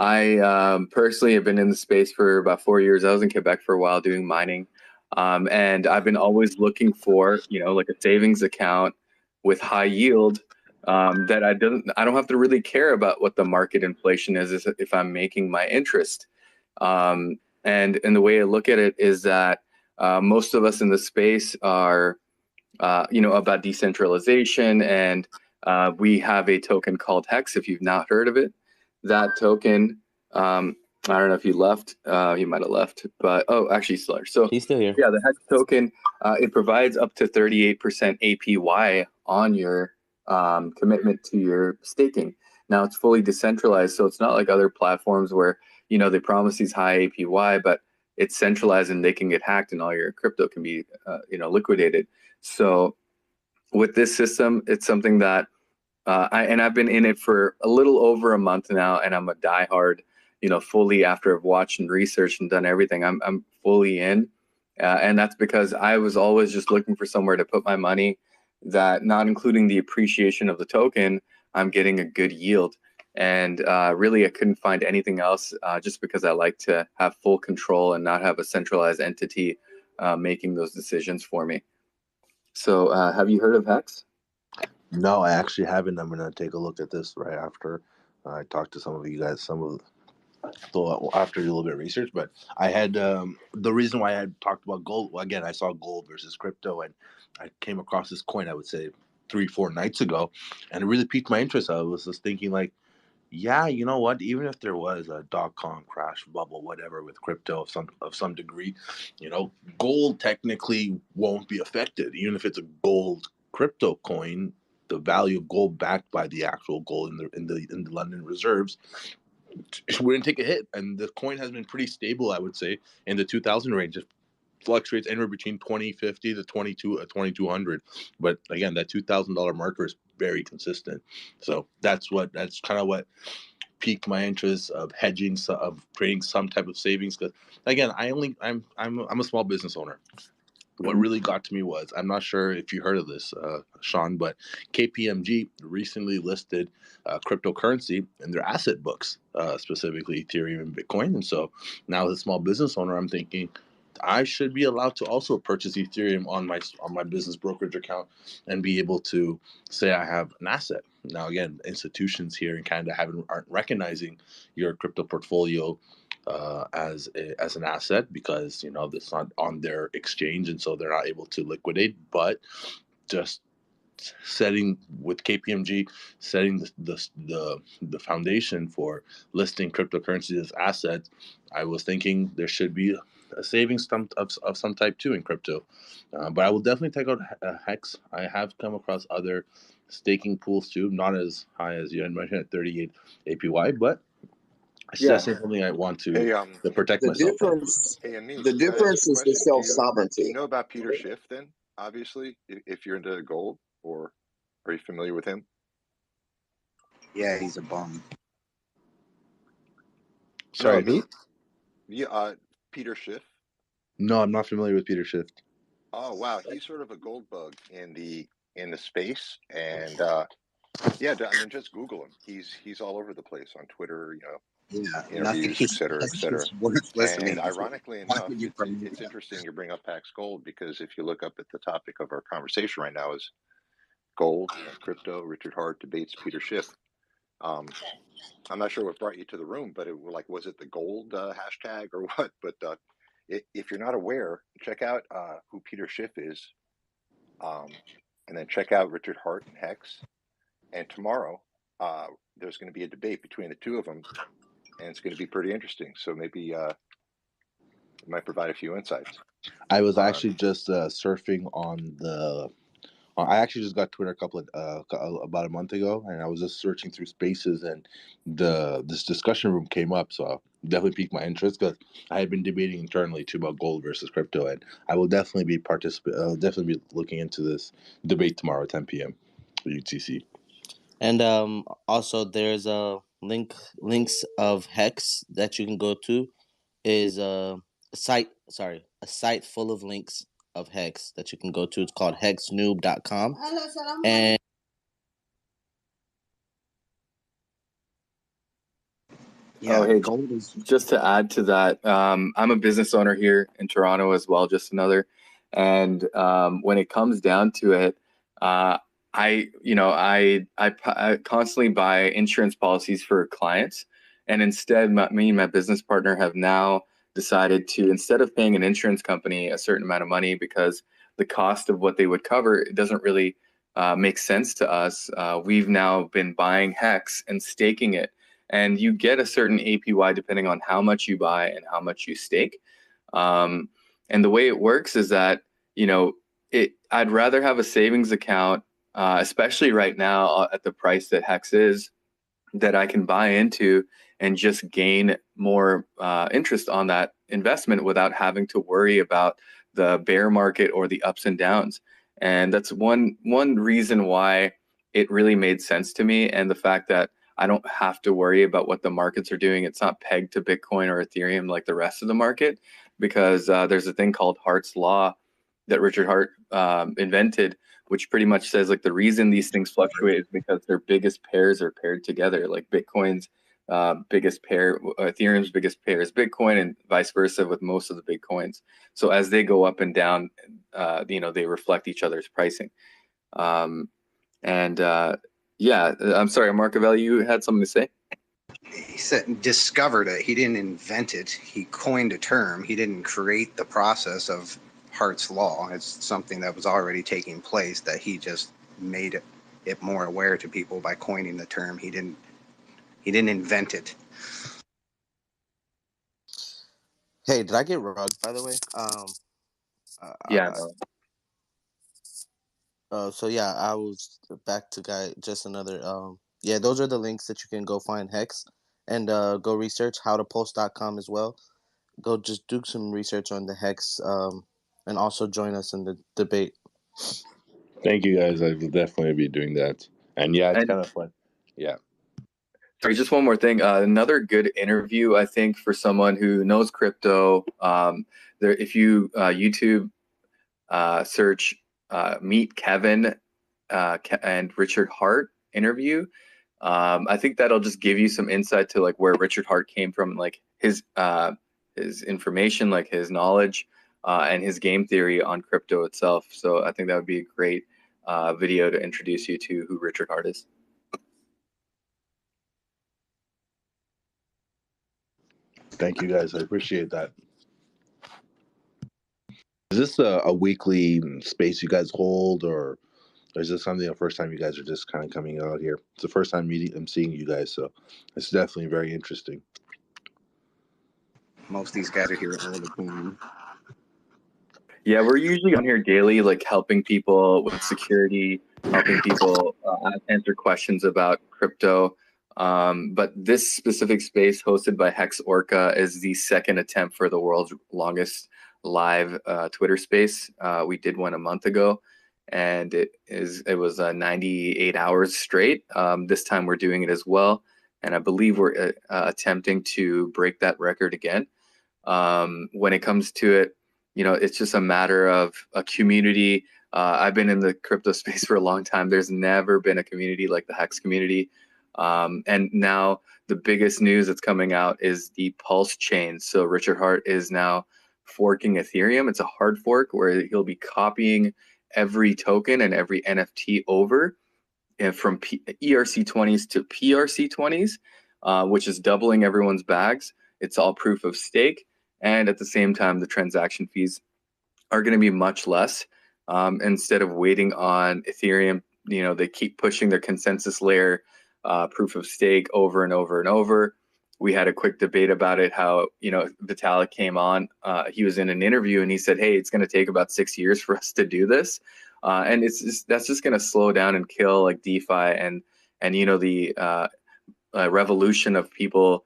I personally have been in the space for about 4 years. I was in Quebec for a while doing mining, and I've been always looking for like a savings account with high yield. That I don't have to really care about what the market inflation is if I'm making my interest. And the way I look at it is that most of us in the space are, about decentralization, and we have a token called HEX. If you've not heard of it, that token, I don't know if you left. You might have left, but actually, he's still here. So he's still here. Yeah, the HEX token, it provides up to 38% APY on your commitment to your staking. Now it's fully decentralized, so it's not like other platforms where they promise these high APY, but it's centralized and they can get hacked and all your crypto can be liquidated. So with this system, it's something that I've been in it for a little over a month now, and I'm a diehard, fully, after I've watched and researched and done everything, I'm fully in, and that's because I was always just looking for somewhere to put my money that, not including the appreciation of the token, I'm getting a good yield. And really, I couldn't find anything else, just because I like to have full control and not have a centralized entity making those decisions for me. So have you heard of HEX? No, I actually haven't. I'm going to take a look at this right after I talk to some of you guys, after a little bit of research. But I had the reason why I had talked about gold. Well, again, I saw gold versus crypto, and I came across this coin, I would say 3-4 nights ago, and it really piqued my interest. I was just thinking, like, yeah, you know what? Even if there was a .com crash, bubble, whatever, with crypto of some degree, gold technically won't be affected. Even if it's a gold crypto coin, the value of gold backed by the actual gold in the London reserves wouldn't take a hit. And the coin has been pretty stable, I would say, in the 2000 range. It fluctuates anywhere between 2050 to 2200. But again, that $2,000 marker is very consistent. So that's kind of what piqued my interest of hedging, of creating some type of savings. Because again, I'm a small business owner. What really got to me was, I'm not sure if you heard of this, Sean, but KPMG recently listed cryptocurrency in their asset books, specifically Ethereum and Bitcoin. And so now, as a small business owner, I'm thinking I should be allowed to also purchase Ethereum on my business brokerage account and be able to say I have an asset. Now, again, institutions here in Canada aren't recognizing your crypto portfolio as an asset, because it's not on their exchange, and so they're not able to liquidate. But just setting with KPMG, setting the foundation for listing cryptocurrencies as assets, I was thinking there should be a savings of some type too in crypto. But I will definitely take out HEX. I have come across other staking pools too, not as high as you had mentioned at 38 APY, but it's just something I want to protect myself from. Hey, Anish, The difference is the self-sovereignty. Do you know about Peter Schiff then? Obviously, if you're into gold, or are you familiar with him? Yeah, he's a bum. Sorry, who? Yeah, Peter Schiff. No, I'm not familiar with Peter Schiff. Oh wow, he's sort of a gold bug in the space, and yeah, I mean, just Google him. He's all over the place on Twitter. Yeah, nothing. interviews, et cetera, et That's cetera. just worth listening And to. ironically Why enough, would you promote it's that? interesting you bring up Pax Gold, because if you look up at the topic of our conversation right now is gold, crypto, Richard Hart debates Peter Schiff. I'm not sure what brought you to the room, but was it the gold hashtag or what? But if you're not aware, check out who Peter Schiff is, and then check out Richard Hart and Hex. And tomorrow, there's going to be a debate between the two of them, and it's going to be pretty interesting. So maybe it might provide a few insights. I was actually just surfing on the. I actually just got Twitter about a month ago, and I was just searching through spaces, and this discussion room came up, so definitely piqued my interest because I had been debating internally too about gold versus crypto, and I will definitely be definitely be looking into this debate tomorrow at 10 p.m. UTC. And also there's a links of HEX that you can go to is a site full of links of HEX that you can go to. It's called hexnoob.com. And Oh, Yeah, hey, gold is. just to add to that, I'm a business owner here in Toronto as well, just another. And when it comes down to it, I constantly buy insurance policies for clients. And instead, me and my business partner have now decided to, instead of paying an insurance company a certain amount of money because the cost of what they would cover, it doesn't really make sense to us, we've now been buying HEX and staking it, and you get a certain APY depending on how much you buy and how much you stake. And the way it works is that, I'd rather have a savings account, especially right now at the price that HEX is, that I can buy into and just gain more interest on that investment without having to worry about the bear market or the ups and downs. And that's one reason why it really made sense to me, and the fact that I don't have to worry about what the markets are doing. It's not pegged to Bitcoin or Ethereum like the rest of the market, because there's a thing called Hart's Law that Richard Hart invented, which pretty much says like the reason these things fluctuate is because their biggest pairs are paired together. Like Bitcoin's biggest pair, Ethereum's biggest pair is Bitcoin, and vice versa with most of the big coins. So as they go up and down, they reflect each other's pricing. Yeah, I'm sorry, Marcavelli, you had something to say? He said discovered it. He didn't invent it. He coined a term. He didn't create the process of Hart's Law. It's something that was already taking place that he just made it more aware to people by coining the term. He didn't invent it. hey, did I get rugged, by the way? Yeah. So yeah, I was back to just another. Yeah, those are the links that you can go find HEX, and go research howtopost.com as well. Go just do some research on the HEX, and also join us in the debate. Thank you guys. I will definitely be doing that. And yeah, it's kind of fun. Yeah. Sorry, just one more thing. Another good interview, I think, for someone who knows crypto. If you YouTube search Meet Kevin and Richard Hart interview, I think that'll just give you some insight to like where Richard Hart came from, like his information, like his knowledge, and his game theory on crypto itself. So I think that would be a great video to introduce you to who Richard Hart is. Thank you guys. I appreciate that. Is this a weekly space you guys hold, or is this something the first time you guys are just kind of coming out here? It's the first time I'm seeing you guys, so it's definitely very interesting. Most of these guys are here all the time. Yeah, we're usually on here daily, like helping people with security, helping people answer questions about crypto. But this specific space hosted by Hex Orca is the second attempt for the world's longest live Twitter space. We did one a month ago, and it was 98 hours straight. This time we're doing it as well, and I believe we're attempting to break that record again. When it comes to it, it's just a matter of a community. I've been in the crypto space for a long time. There's never been a community like the Hex community. And now the biggest news that's coming out is the Pulse chain. So Richard Hart is now forking Ethereum. It's a hard fork where he'll be copying every token and every NFT over from ERC20s to PRC20s, which is doubling everyone's bags. It's all proof of stake. And at the same time, the transaction fees are going to be much less. Instead of waiting on Ethereum, they keep pushing their consensus layer proof of stake over and over and over. We had a quick debate about it, how, Vitalik came on. He was in an interview and he said, hey, it's going to take about 6 years for us to do this. And that's just going to slow down and kill like DeFi and the revolution of people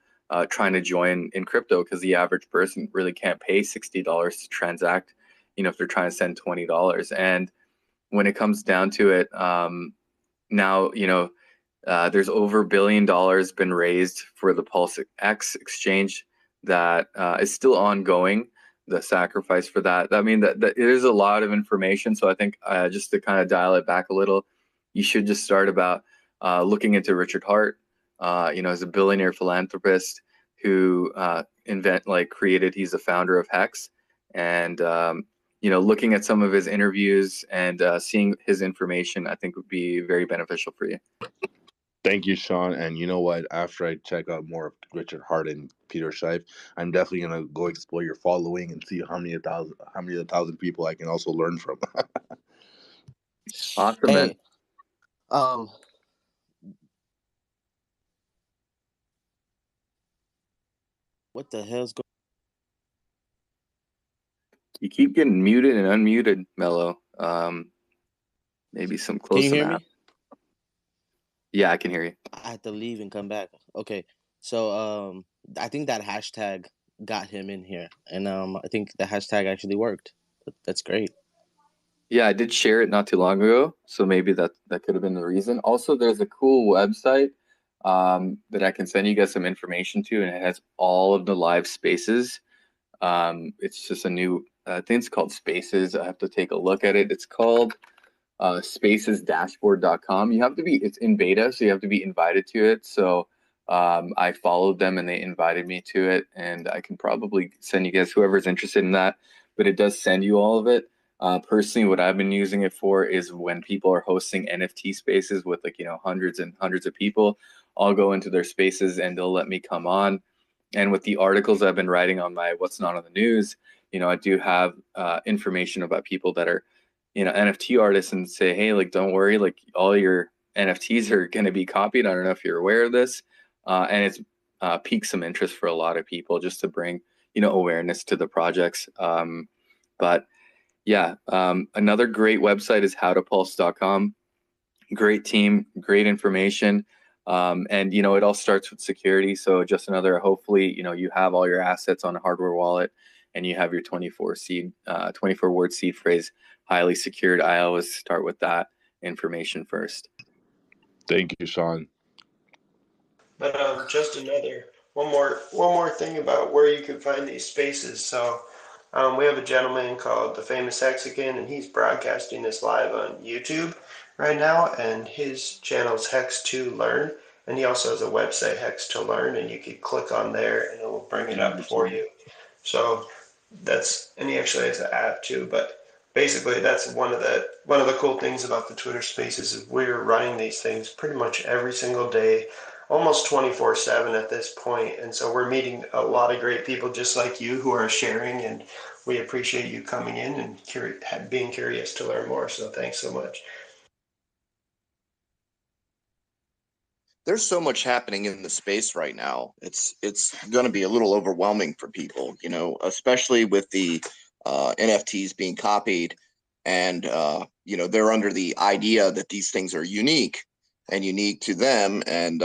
trying to join in crypto, because the average person really can't pay $60 to transact, if they're trying to send $20. And when it comes down to it, now, there's over $1 billion been raised for the Pulse X exchange that is still ongoing. The sacrifice for that. I mean, that it is a lot of information. So I think just to kind of dial it back a little, you should just start about looking into Richard Hart. As a billionaire philanthropist who created. He's the founder of HEX, and looking at some of his interviews and seeing his information, I think would be very beneficial for you. Thank you, Sean. And you know what? After I check out more of Richard Hart and Peter Schiff, I'm definitely gonna go explore your following and see how many of the thousand people I can also learn from. Awesome, Hey, man. What the hell's going? You keep getting muted and unmuted, Mello. Maybe some Can close you to hear that. me? Yeah, I can hear you. I had to leave and come back. Okay, so I think that hashtag got him in here, and I think the hashtag actually worked. That's great. Yeah, I did share it not too long ago, so maybe that could have been the reason. Also, there's a cool website that I can send you guys some information to, and it has all of the live spaces. It's just a new, I think it's called Spaces. I have to take a look at it. It's called spacesdashboard.com. It's in beta, so you have to be invited to it. So I followed them and they invited me to it, and I can probably send you guys, whoever's interested in that, but it does send you all of it. Personally, what I've been using it for is when people are hosting NFT spaces with hundreds and hundreds of people, I'll go into their spaces and they'll let me come on. And with the articles I've been writing on my What's Not on the News, I do have information about people that are, NFT artists, and say, hey, don't worry, all your NFTs are going to be copied. I don't know if you're aware of this. And it's piqued some interest for a lot of people just to bring, awareness to the projects. But yeah, another great website is howtopulse.com. Great team, great information. And it all starts with security. So just another, hopefully, you have all your assets on a hardware wallet and you have your 24 word seed phrase highly secured. I always start with that information first. Thank you, Sean. But just one more thing about where you can find these spaces. So we have a gentleman called the Famous Hexican, and he's broadcasting this live on YouTube right now, and his channel is Hex to Learn, and he also has a website, Hex to Learn, and you can click on there and it will bring it up for you. So and he actually has an app too, but basically that's one of the cool things about the Twitter Spaces is we're running these things pretty much every single day, almost 24/7 at this point, and so we're meeting a lot of great people just like you who are sharing, and we appreciate you coming in and being curious to learn more. So thanks so much. There's so much happening in the space right now. It's going to be a little overwhelming for people, especially with the NFTs being copied, and they're under the idea that these things are unique to them, and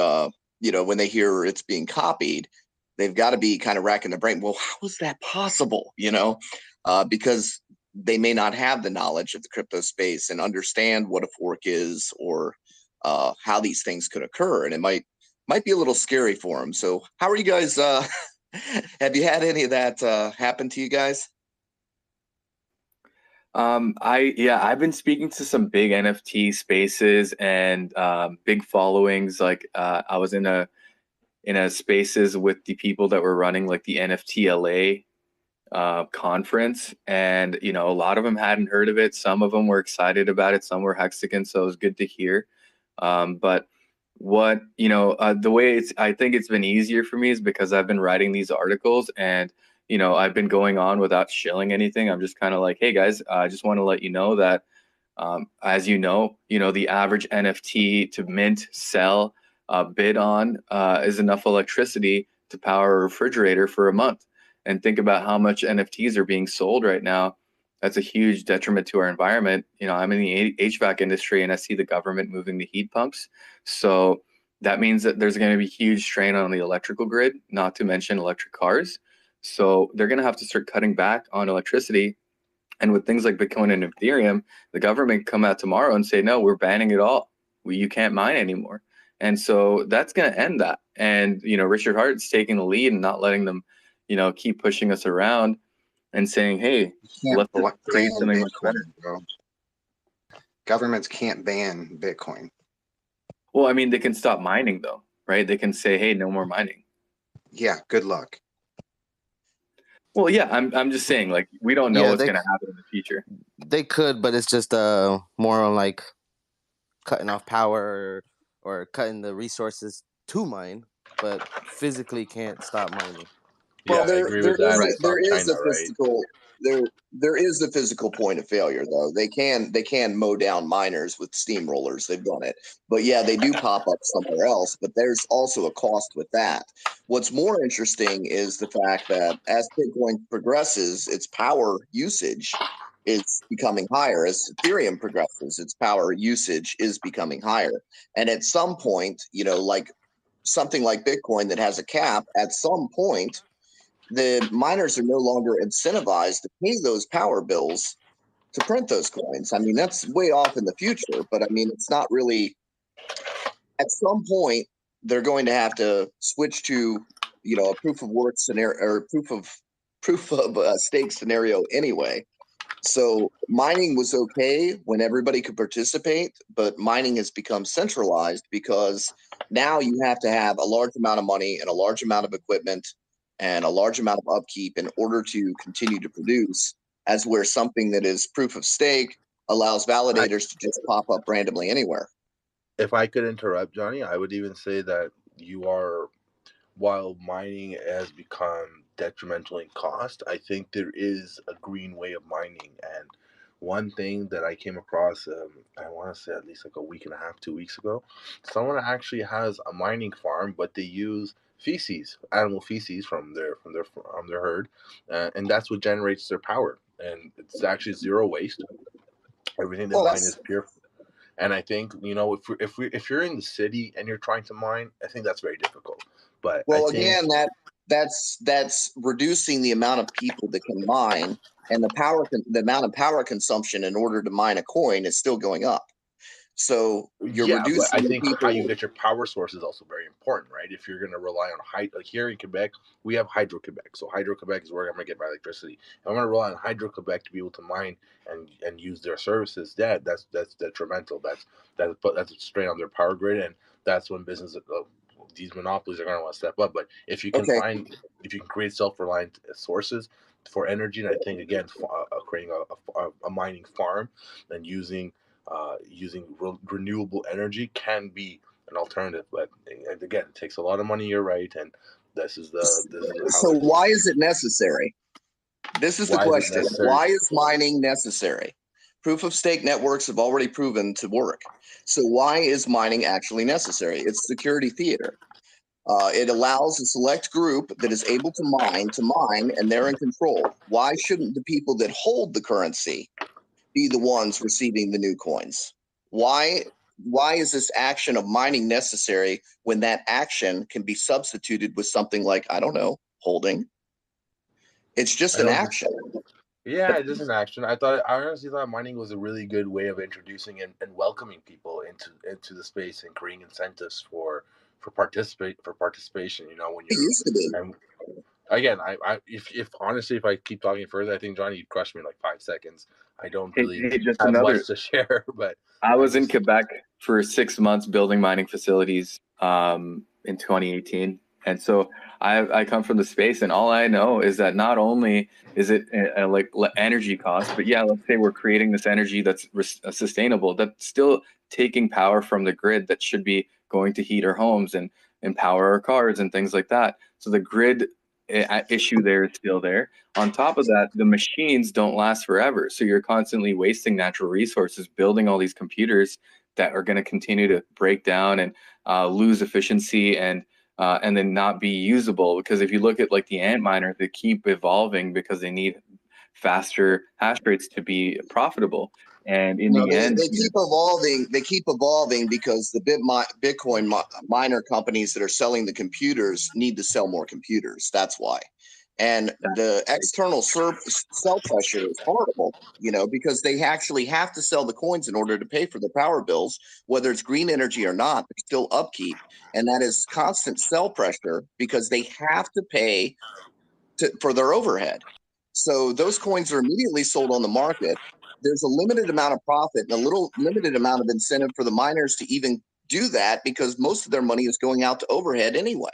when they hear it's being copied, they've got to be kind of racking their brain. Well, how is that possible? Because they may not have the knowledge of the crypto space and understand what a fork is, or how these things could occur, and it might be a little scary for them. So how are you guys? Have you had any of that happen to you guys? I've been speaking to some big NFT spaces and big followings. Like I was in a spaces with the people that were running like the NFT LA conference, and a lot of them hadn't heard of it. Some of them were excited about it. Some were hexagons, so it was good to hear. But what the way I think it's been easier for me is because I've been writing these articles, and I've been going on without shilling anything. I'm just kind of like, hey guys, I just want to let you know that as the average NFT to mint, sell, bid on is enough electricity to power a refrigerator for a month. And think about how much NFTs are being sold right now. That's a huge detriment to our environment. I'm in the HVAC industry, and I see the government moving the heat pumps. So that means that there's going to be huge strain on the electrical grid, not to mention electric cars. So they're going to have to start cutting back on electricity. And with things like Bitcoin and Ethereum, the government come out tomorrow and say, no, we're banning it all. You can't mine anymore. And so that's going to end that. And, Richard Hart's taking the lead and not letting them, keep pushing us around and saying, hey, You let's can't create ban something much better. Bitcoin, bro. Governments can't ban Bitcoin. Well, I mean, they can stop mining though, right? They can say, hey, no more mining. Yeah, good luck. Well, yeah, I'm just saying, like, we don't know what's going to happen in the future. They could, but it's just more on like cutting off power or cutting the resources to mine, but physically can't stop mining. Well, Yeah, I agree with that. It's there not is China, a right? physical there is a physical point of failure though. They can mow down miners with steamrollers. They've done it, but yeah, they do pop up somewhere else. But there's also a cost with that. What's more interesting is the fact that as Bitcoin progresses, its power usage is becoming higher. As Ethereum progresses, its power usage is becoming higher. And at some point, like something like Bitcoin that has a cap, at some point the miners are no longer incentivized to pay those power bills to print those coins. I mean, that's way off in the future, but I mean, it's not really. At some point, they're going to have to switch to, a proof of work scenario or proof of stake scenario anyway. So mining was okay when everybody could participate, but mining has become centralized because now you have to have a large amount of money and a large amount of equipment and a large amount of upkeep in order to continue to produce, as where something that is proof of stake allows validators to just pop up randomly anywhere. If I could interrupt, Johnny, I would even say that while mining has become detrimental in cost, I think there is a green way of mining. And one thing that I came across, I want to say at least like a week and a half, 2 weeks ago, someone actually has a mining farm, but they use animal feces from their herd, and that's what generates their power. And it's actually zero waste. Everything they mine is pure. And I think if you're in the city and you're trying to mine, I think that's very difficult. But Again, that's reducing the amount of people that can mine, and the amount of power consumption in order to mine a coin is still going up. So you're reducing but I the think people. how you get your power source is also very important, right? If you're going to rely on like here in Quebec, we have Hydro Quebec. So Hydro Quebec is where I'm going to get my electricity. If I'm going to rely on Hydro Quebec to be able to mine and use their services, that's detrimental. That's a strain on their power grid, and that's when these monopolies are going to want to step up. But if you can create self-reliant sources for energy, and I think again, creating a mining farm and using renewable energy can be an alternative. But and again, it takes a lot of money. You're right, and this is how. So why is it necessary? This is the question. Why is mining necessary? Proof of stake networks have already proven to work. So why is mining actually necessary? It's security theater. It allows a select group that is able to mine, and they're in control. Why shouldn't the people that hold the currency be the ones receiving the new coins? Why is this action of mining necessary when that action can be substituted with something like, I don't know, holding? It's just an action. Yeah, it is an action. I honestly thought mining was a really good way of introducing and welcoming people into the space and creating incentives for participation. When you're, it used to be. again, if honestly, if I keep talking further, I think Johnny, you'd crush me in like 5 seconds. I don't really Just have another. much to share, but I was in Quebec for 6 months building mining facilities in 2018. And so I come from the space, and all I know is that not only is it like energy cost, but yeah, let's say we're creating this energy that's sustainable, that's still taking power from the grid that should be going to heat our homes and power our cars and things like that. So the grid issue there is still there. On top of that, the machines don't last forever. So you're constantly wasting natural resources building all these computers that are going to continue to break down and lose efficiency and then not be usable. Because if you look at like the ant miners, they keep evolving because they need faster hash rates to be profitable. And in No, the end, they keep evolving. They keep evolving because the Bitcoin miner companies that are selling the computers need to sell more computers. That's why. And the external sell pressure is horrible, because they actually have to sell the coins in order to pay for the power bills, whether it's green energy or not. There's still upkeep, and that is constant sell pressure because they have to pay for their overhead. So those coins are immediately sold on the market. There's a limited amount of profit and a little limited amount of incentive for the miners to even do that because most of their money is going out to overhead anyway.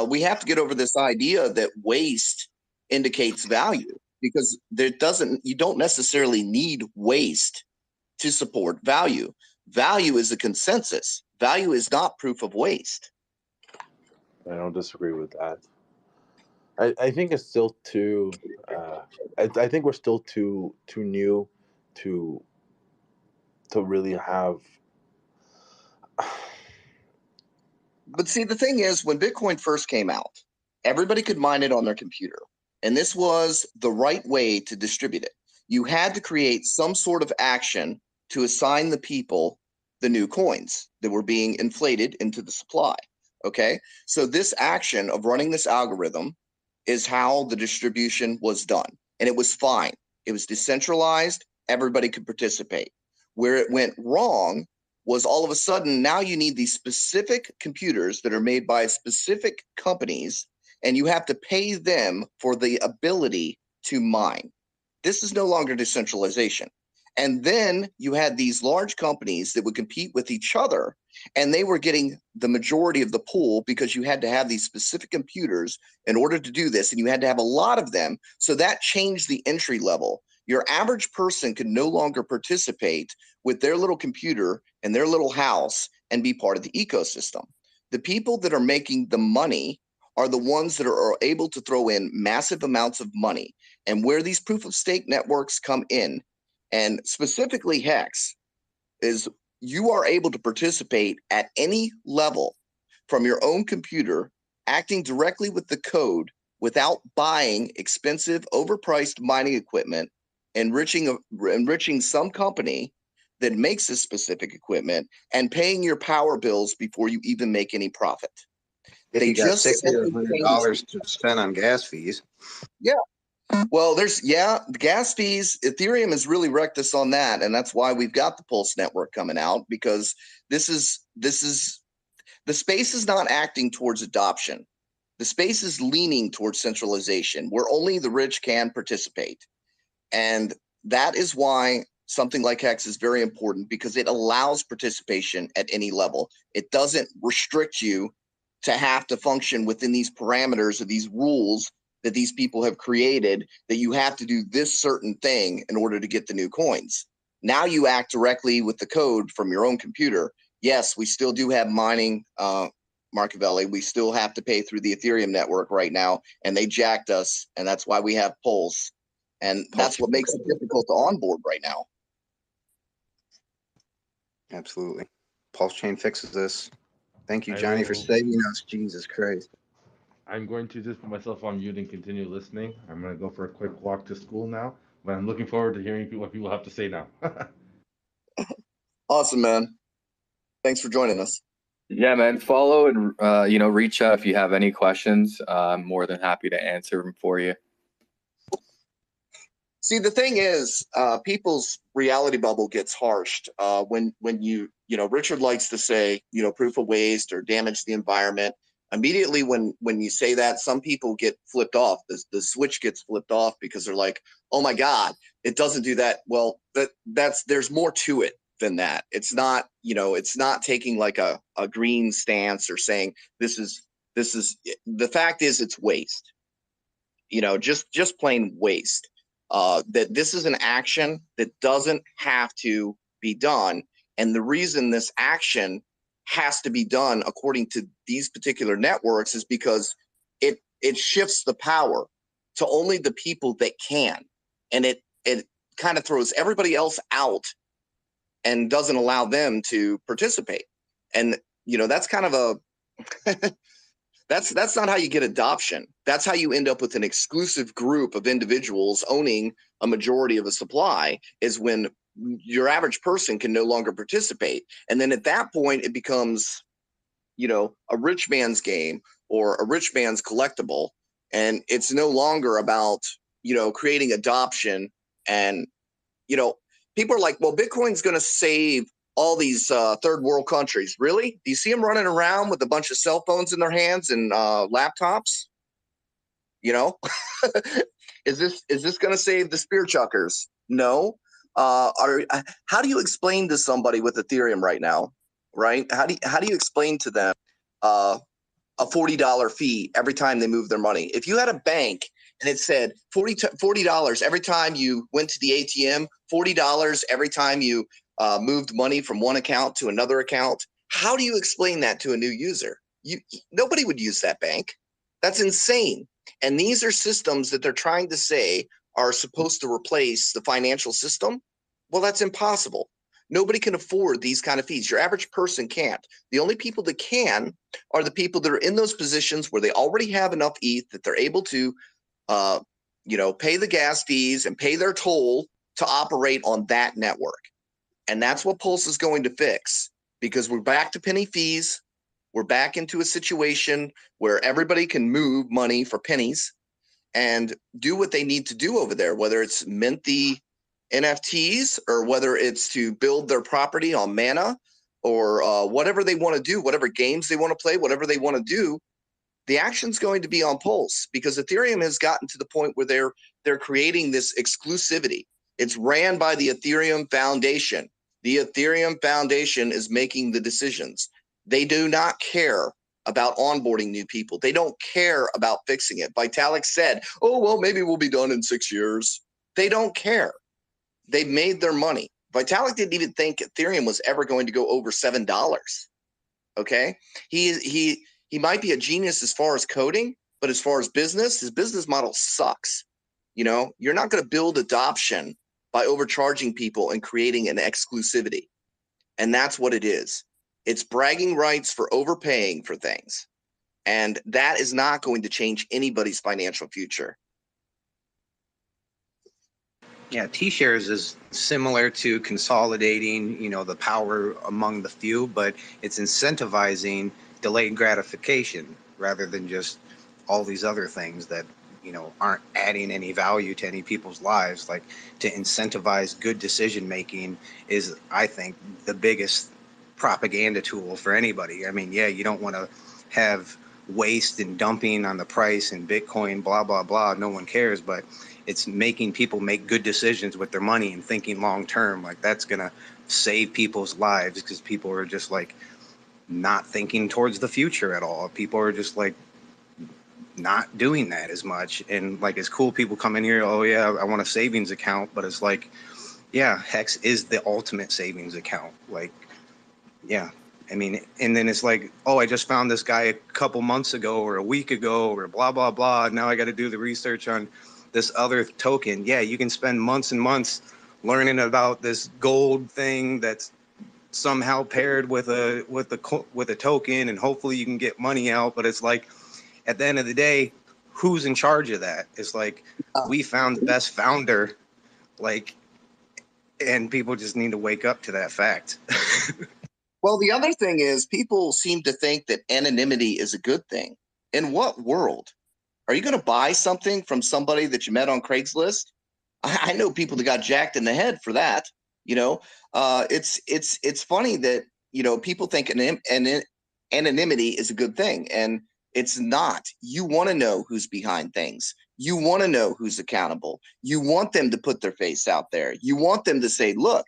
We have to get over this idea that waste indicates value because you don't necessarily need waste to support value. Value is a consensus. Value is not proof of waste. I don't disagree with that. I think it's still too. I think we're still too new to really have. But see, the thing is, when Bitcoin first came out, everybody could mine it on their computer, and this was the right way to distribute it. You had to create some sort of action to assign the people the new coins that were being inflated into the supply. Okay, so this action of running this algorithm is how the distribution was done. And it was fine. It was decentralized. Everybody could participate. Where it went wrong was all of a sudden now you need these specific computers that are made by specific companies, and you have to pay them for the ability to mine. This is no longer decentralization. And then you had these large companies that would compete with each other, and they were getting the majority of the pool because you had to have these specific computers in order to do this, and you had to have a lot of them. So that changed the entry level. Your average person could no longer participate with their little computer in their little house and be part of the ecosystem. The people that are making the money are the ones that are able to throw in massive amounts of money. And where these proof of stake networks come in, and specifically HEX, is you are able to participate at any level from your own computer, acting directly with the code without buying expensive, overpriced mining equipment, enriching some company that makes this specific equipment, and paying your power bills before you even make any profit. If They you got just simply $600 to spend on gas fees. Yeah. Well, the gas fees. Ethereum has really wrecked us on that, and that's why we've got the Pulse network coming out, because this is the space is not acting towards adoption. The space is leaning towards centralization, where only the rich can participate, and that is why something like HEX is very important, because it allows participation at any level. It doesn't restrict you to have to function within these parameters or these rules that these people have created, that you have to do this certain thing in order to get the new coins. Now you act directly with the code from your own computer. Yes, we still do have mining, Marcavelli. We still have to pay through the Ethereum network right now, and they jacked us, and that's why we have Pulse. And that's what makes it difficult to onboard right now. Absolutely. Pulse Chain fixes this. Thank you, Johnny, for saving us. Jesus Christ. I'm going to just put myself on mute and continue listening. I'm going to go for a quick walk to school now, but I'm looking forward to hearing what people have to say now. Awesome, man. Thanks for joining us. Yeah, man. Follow and reach out if you have any questions. I'm more than happy to answer them for you. See, the thing is, people's reality bubble gets harshed when Richard likes to say, proof of waste or damage the environment. Immediately when you say that, some people get flipped off. The switch gets flipped off because they're like, oh my God, it doesn't do that. Well, there's more to it than that. It's not, it's not taking like a green stance or saying this is the fact is it's waste. Just plain waste. That this is an action that doesn't have to be done. And the reason this action has to be done according to these particular networks is because it shifts the power to only the people that can. And it kind of throws everybody else out and doesn't allow them to participate. And, that's kind of a That's not how you get adoption. That's how you end up with an exclusive group of individuals owning a majority of a supply, is when your average person can no longer participate. And then at that point, it becomes, a rich man's game or a rich man's collectible. And it's no longer about, creating adoption. And, people are like, well, Bitcoin's going to save all these third world countries. Really? Do you see them running around with a bunch of cell phones in their hands and laptops? Is this going to save the spear chuckers? No. How do you explain to somebody with Ethereum right now, right? How do you explain to them a $40 fee every time they move their money? If you had a bank and it said $40 every time you went to the ATM, $40 every time you moved money from one account to another account, how do you explain that to a new user? Nobody would use that bank. That's insane. And these are systems that they're trying to say are supposed to replace the financial system. Well, that's impossible. Nobody can afford these kind of fees. Your average person can't. The only people that can are the people that are in those positions where they already have enough ETH that they're able to, pay the gas fees and pay their toll to operate on that network. And that's what Pulse is going to fix, because we're back to penny fees. We're back into a situation where everybody can move money for pennies and do what they need to do over there, whether it's mint the NFTs or whether it's to build their property on Mana or whatever they want to do, whatever games they want to play, whatever they want to do. The action's going to be on Pulse, because Ethereum has gotten to the point where they're creating this exclusivity. It's ran by the Ethereum Foundation. The Ethereum Foundation is making the decisions. They do not care about onboarding new people. They don't care about fixing it. Vitalik said, oh, well, maybe we'll be done in 6 years. They don't care. They made their money. Vitalik didn't even think Ethereum was ever going to go over $7. Okay? He might be a genius as far as coding, but as far as business, his business model sucks. You're not going to build adoption by overcharging people and creating an exclusivity. And that's what it is. It's bragging rights for overpaying for things. And that is not going to change anybody's financial future. Yeah, T-shares is similar to consolidating, the power among the few, but it's incentivizing delayed gratification rather than just all these other things that, aren't adding any value to any people's lives. Like, to incentivize good decision making is, I think, the biggest propaganda tool for anybody. I mean, yeah, you don't want to have waste and dumping on the price and Bitcoin, blah, blah, blah. No one cares, but it's making people make good decisions with their money and thinking long term. Like, that's going to save people's lives, because people are just like not thinking towards the future at all. People are just like not doing that as much. And like, it's cool people come in here, oh yeah, I want a savings account, but it's like, yeah, HEX is the ultimate savings account. Like, yeah. I mean, and then it's like, oh, I just found this guy a couple months ago or a week ago or blah, blah, blah. Now I got to do the research on this other token. Yeah, you can spend months and months learning about this gold thing that's somehow paired with a token, and hopefully you can get money out. But it's like, at the end of the day, who's in charge of that? It's like, we found the best founder, like, and people just need to wake up to that fact. Well, the other thing is, people seem to think that anonymity is a good thing. In what world? Are you going to buy something from somebody that you met on Craigslist? I know people that got jacked in the head for that. It's funny that people think anonymity is a good thing, and It's not. You want to know who's behind things. You want to know who's accountable. You want them to put their face out there. You want them to say, look,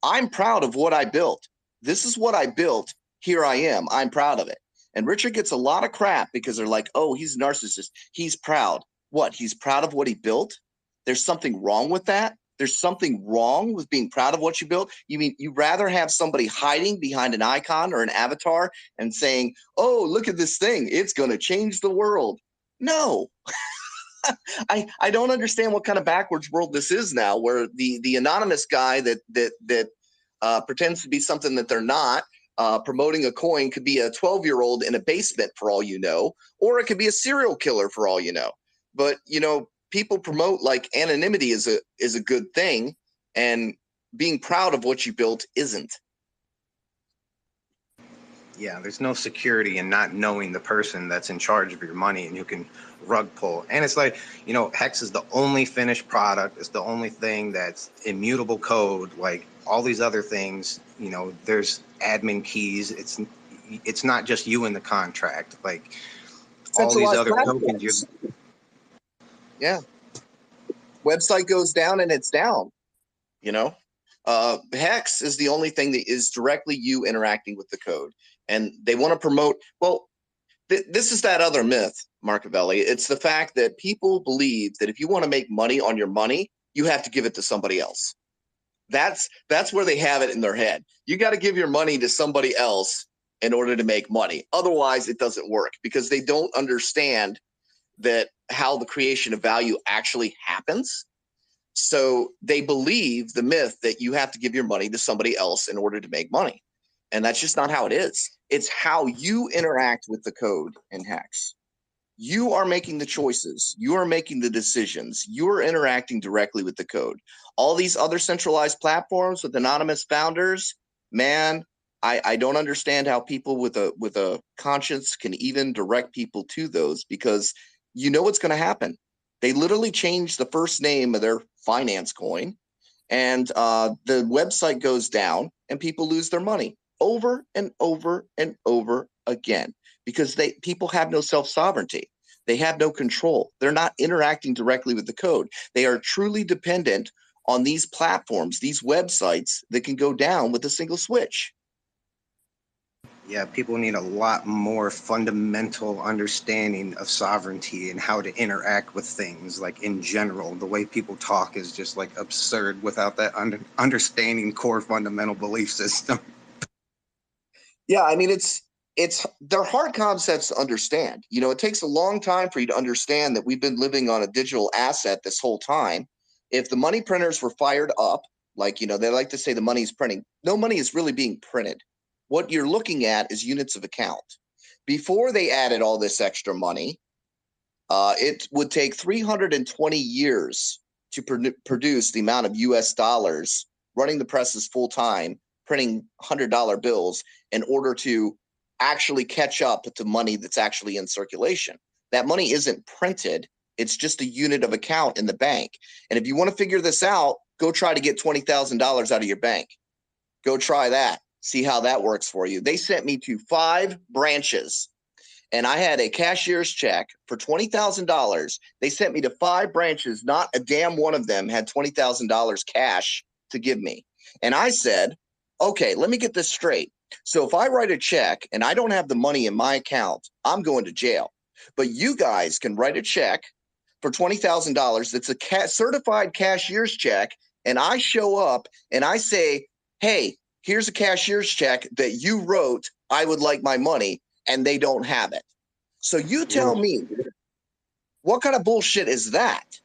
I'm proud of what I built. This is what I built. Here I am. I'm proud of it. And Richard gets a lot of crap because they're like, oh, he's a narcissist. He's proud. What? He's proud of what he built? There's something wrong with that? There's something wrong with being proud of what you built? You mean you'd rather have somebody hiding behind an icon or an avatar and saying, oh, look at this thing. It's going to change the world. No. I don't understand what kind of backwards world this is now, where the anonymous guy that pretends to be something that they're not, promoting a coin, could be a 12-year-old in a basement for all you know, or it could be a serial killer for all you know. But people promote like anonymity is a good thing, and being proud of what you built isn't. Yeah, there's no security in not knowing the person that's in charge of your money and who can rug pull. And it's like, HEX is the only finished product. It's the only thing that's immutable code. Like all these other things, there's admin keys. It's not just you in the contract. Like all these other tokens. Yeah. Website goes down and it's down. HEX is the only thing that is directly you interacting with the code. And they want to promote, well, this is that other myth, Marcovelli. It's the fact that people believe that if you want to make money on your money, you have to give it to somebody else. That's where they have it in their head. You got to give your money to somebody else in order to make money. Otherwise, it doesn't work, because they don't understand that how the creation of value actually happens. So they believe the myth that you have to give your money to somebody else in order to make money. And that's just not how it is. It's how you interact with the code in HEX. You are making the choices. You are making the decisions. You are interacting directly with the code. All these other centralized platforms with anonymous founders, man, I don't understand how people with a conscience can even direct people to those, because you know what's going to happen. They literally changed the first name of their finance coin, and the website goes down and people lose their money over and over and over again, because people have no self-sovereignty. They have no control. They're not interacting directly with the code. They are truly dependent on these platforms, these websites that can go down with a single switch. Yeah, people need a lot more fundamental understanding of sovereignty and how to interact with things. Like in general, the way people talk is just like absurd without that understanding core fundamental belief system. Yeah, I mean, they're hard concepts to understand. It takes a long time for you to understand that we've been living on a digital asset this whole time. If the money printers were fired up, like, they like to say the money is printing, no money is really being printed. What you're looking at is units of account. Before they added all this extra money, it would take 320 years to produce the amount of US dollars, running the presses full time, printing $100 bills in order to actually catch up to money that's actually in circulation. That money isn't printed. It's just a unit of account in the bank. And if you want to figure this out, go try to get $20,000 out of your bank. Go try that. See how that works for you. They sent me to 5 branches, and I had a cashier's check for $20,000. They sent me to 5 branches. Not a damn one of them had $20,000 cash to give me. And I said, okay, let me get this straight. So if I write a check and I don't have the money in my account, I'm going to jail. But you guys can write a check for $20,000 that's a certified cashier's check, and I show up and I say, hey, here's a cashier's check that you wrote. I would like my money, and they don't have it. So you tell me, what kind of bullshit is that?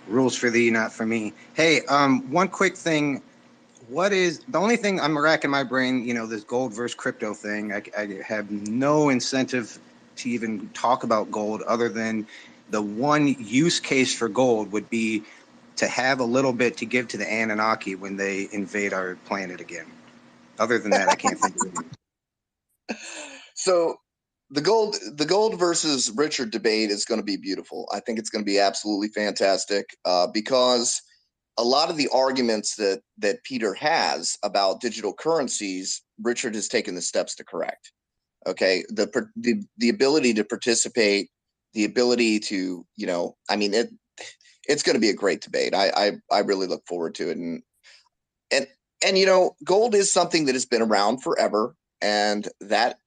Rules for thee, not for me. Hey, one quick thing. What is the only thing I'm racking my brain, this gold versus crypto thing. I have no incentive to even talk about gold, other than the one use case for gold would be to have a little bit to give to the Anunnaki when they invade our planet again. Other than that, I can't think of anything. So the gold versus Richard debate is going to be beautiful. I think it's going to be absolutely fantastic, because a lot of the arguments that Peter has about digital currencies, Richard has taken the steps to correct. Okay, the ability to participate, the ability to, you know, I mean, it's going to be a great debate. I really look forward to it, and you know, gold is something that has been around forever, and that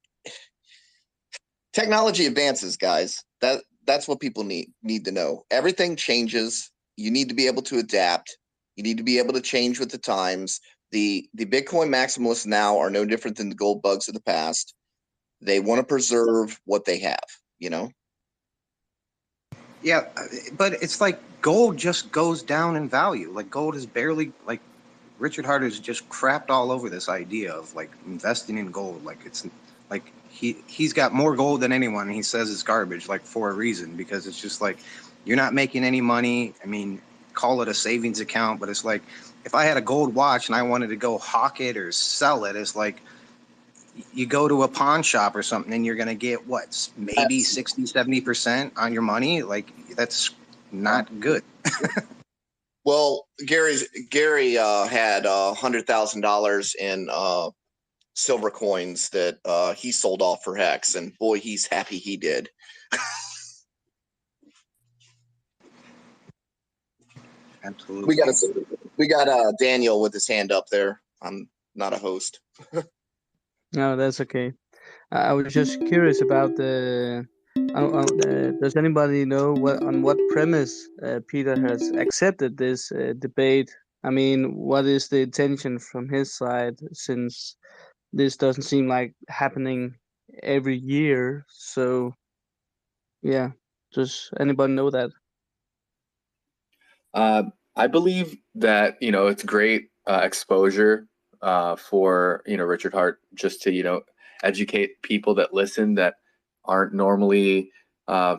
technology advances, guys. That's what people need to know. Everything changes. You need to be able to adapt. You need to be able to change with the times. The Bitcoin maximalists now are no different than the gold bugs of the past. They want to preserve what they have, you know? Yeah, but it's like gold just goes down in value. Like gold is barely, like Richard Hart has just crapped all over this idea of like investing in gold. Like it's like he's got more gold than anyone, and he says it's garbage, like for a reason, because it's just like you're not making any money. I mean, call it a savings account, but it's like if I had a gold watch and I wanted to go hawk it or sell it, it's like you go to a pawn shop or something and you're going to get what, maybe 60-70% on your money. Like that's not good. Well, Gary had $100,000 in silver coins that he sold off for HEX, and boy, he's happy he did. Absolutely. We got Daniel with his hand up there. I'm not a host. No, that's okay. I was just curious about does anybody know on what premise Peter has accepted this debate? I mean, what is the intention from his side, since this doesn't seem like happening every year? So, yeah, does anybody know that? I believe that, you know, it's great exposure for, you know, Richard Hart, just to, you know, educate people that listen that aren't normally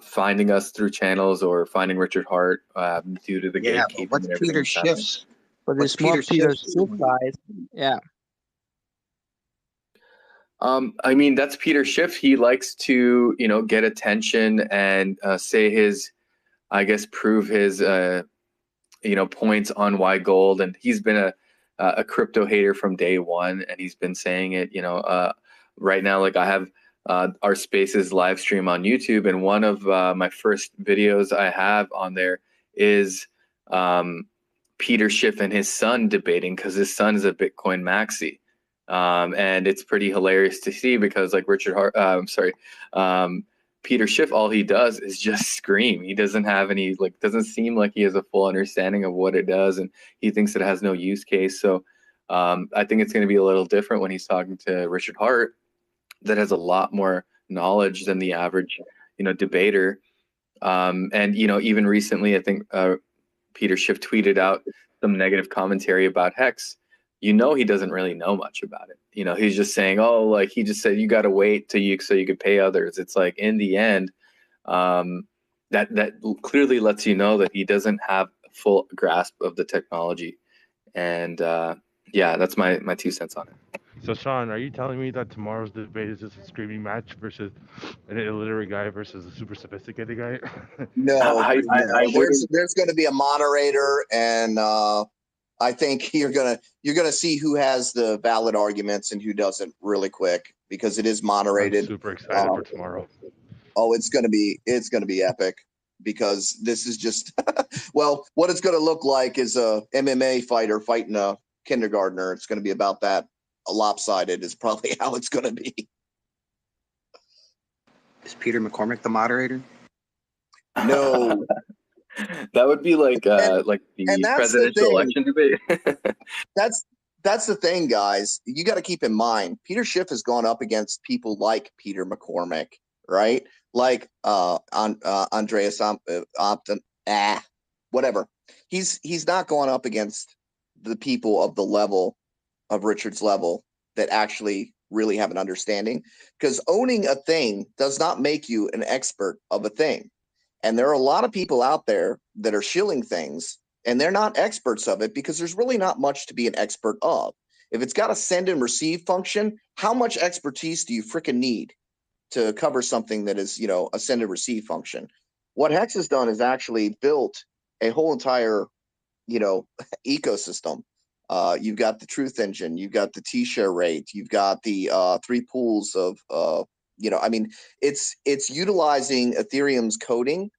finding us through channels or finding Richard Hart due to the Yeah, but gatekeeping what's and everything Peter that's happening. Schiff's? But What's it's more Peter Peter Schiff's? Schiff side. Yeah. I mean, that's Peter Schiff. He likes to, you know, get attention and say his, I guess, prove his, you know, points on why gold. And he's been a crypto hater from day one, and he's been saying it. You know, right now, like I have our Spaces live stream on YouTube, and one of my first videos I have on there is Peter Schiff and his son debating, because his son is a Bitcoin maxi. And it's pretty hilarious to see, because like Peter Schiff, all he does is just scream. He doesn't have any, like, doesn't seem like he has a full understanding of what it does, and he thinks it has no use case. So I think it's going to be a little different when he's talking to Richard Hart, that has a lot more knowledge than the average, you know, debater. And you know, even recently, I think Peter Schiff tweeted out some negative commentary about HEX. You know, he doesn't really know much about it. You know, he's just saying, oh, like he just said, you got to wait till you so you could pay others. It's like, in the end, that clearly lets you know that he doesn't have a full grasp of the technology. And yeah, that's my 2 cents on it. So, Sean, are you telling me that tomorrow's debate is just a screaming match versus an illiterate guy versus a super sophisticated guy? No, I wouldn't. there's going to be a moderator, and I think you're gonna see who has the valid arguments and who doesn't really quick, because it is moderated. I'm super excited for tomorrow. Oh, it's gonna be epic, because this is just well, what it's gonna look like is a MMA fighter fighting a kindergartner. It's gonna be about that. A lopsided is probably how it's gonna be. Is Peter McCormick the moderator? No. That would be like the presidential election debate. That's the thing, guys. You got to keep in mind, Peter Schiff has gone up against people like Peter McCormick, right? Like Andreas Opten, whatever. He's not going up against the people of the level of Richard's level that actually really have an understanding, because owning a thing does not make you an expert of a thing. And there are a lot of people out there that are shilling things, and they're not experts of it, because there's really not much to be an expert of. If it's got a send and receive function, how much expertise do you freaking need to cover something that is, you know, a send and receive function? What HEX has done is actually built a whole entire, you know, ecosystem. You've got the truth engine, you've got the T-share rate, you've got the 3 pools of I mean, it's utilizing Ethereum's coding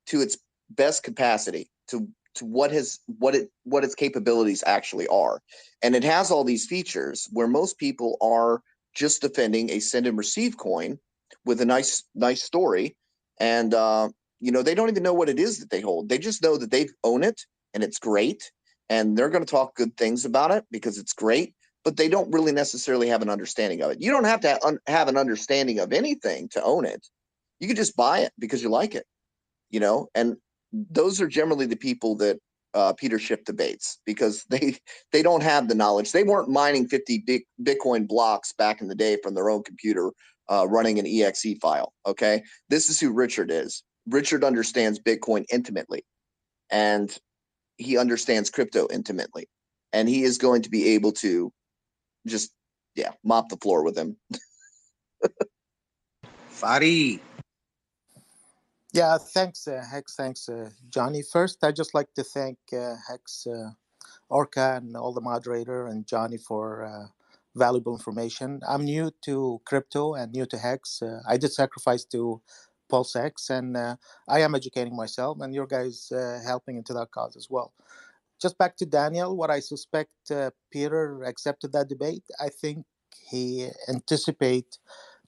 to its best capacity, to what its capabilities actually are. And it has all these features where most people are just defending a send and receive coin with a nice story. And, they don't even know what it is that they hold. They just know that they own it and it's great. And they're going to talk good things about it because it's great, but they don't really necessarily have an understanding of it. You don't have to have an understanding of anything to own it. You can just buy it because you like it, and those are generally the people that Peter Schiff debates, because they don't have the knowledge. They weren't mining 50 Bitcoin blocks back in the day from their own computer running an exe file. Okay, this is who Richard is. Richard understands Bitcoin intimately, and he understands crypto intimately, and he is going to be able to just mop the floor with him. Fadi. Yeah, thanks, Hex. Thanks, Johnny. First, I'd just like to thank Hex, Orca, and all the moderator, and Johnny for valuable information. I'm new to crypto and new to Hex. I did sacrifice to Pulse X, and I am educating myself, and your guys helping into that cause as well. Just back to Daniel, what I suspect Peter accepted that debate. I think he anticipate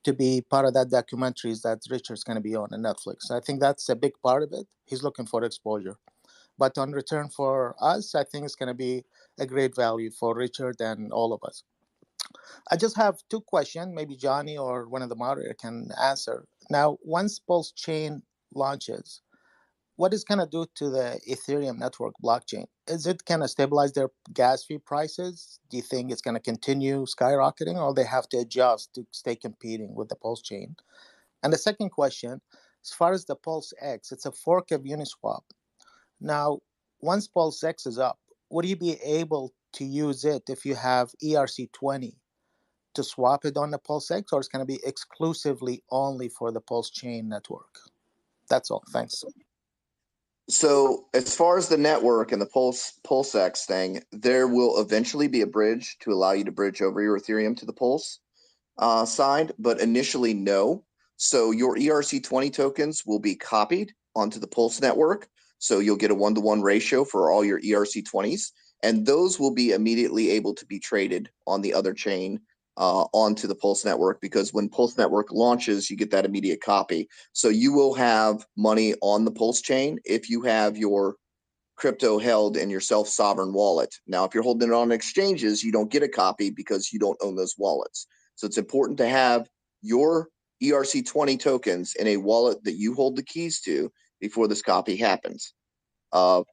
to be part of that documentaries that Richard's going to be on Netflix. I think that's a big part of it. He's looking for exposure. But on return for us, I think it's going to be a great value for Richard and all of us. I just have two questions. Maybe Johnny or one of the moderators can answer. Now, once Pulse Chain launches, what is going to do to the Ethereum network blockchain? Is it going to stabilize their gas fee prices? Do you think it's going to continue skyrocketing, or they have to adjust to stay competing with the Pulse chain? And the second question, as far as the Pulse X, it's a fork of Uniswap. Now, once Pulse X is up, would you be able to use it if you have ERC20 to swap it on the Pulse X, or it's going to be exclusively only for the Pulse chain network? That's all. Thanks. So as far as the network and the PulseX thing, there will eventually be a bridge to allow you to bridge over your Ethereum to the Pulse side, but initially no. So your ERC20 tokens will be copied onto the Pulse network. So you'll get a 1-to-1 ratio for all your ERC20s, and those will be immediately able to be traded on the other chain onto the Pulse network, because when Pulse network launches, you get that immediate copy. So you will have money on the Pulse chain if you have your crypto held in your self-sovereign wallet. Now, if you're holding it on exchanges, you don't get a copy because you don't own those wallets. So it's important to have your ERC20 tokens in a wallet that you hold the keys to before this copy happens. Dang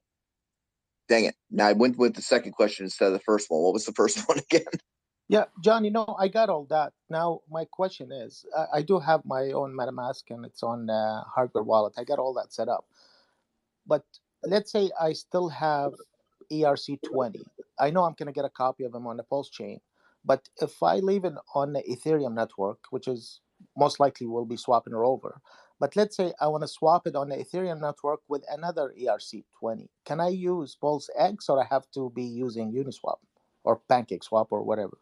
it. Now I went with the second question instead of the first one. What was the first one again? Yeah, John, I got all that. Now, my question is, I do have my own MetaMask, and it's on hardware wallet. I got all that set up. But let's say I still have ERC20. I know I'm going to get a copy of them on the Pulse chain. But if I leave it on the Ethereum network, which is most likely we'll be swapping it over, but let's say I want to swap it on the Ethereum network with another ERC20. Can I use Pulse X, or I have to be using Uniswap or PancakeSwap or whatever?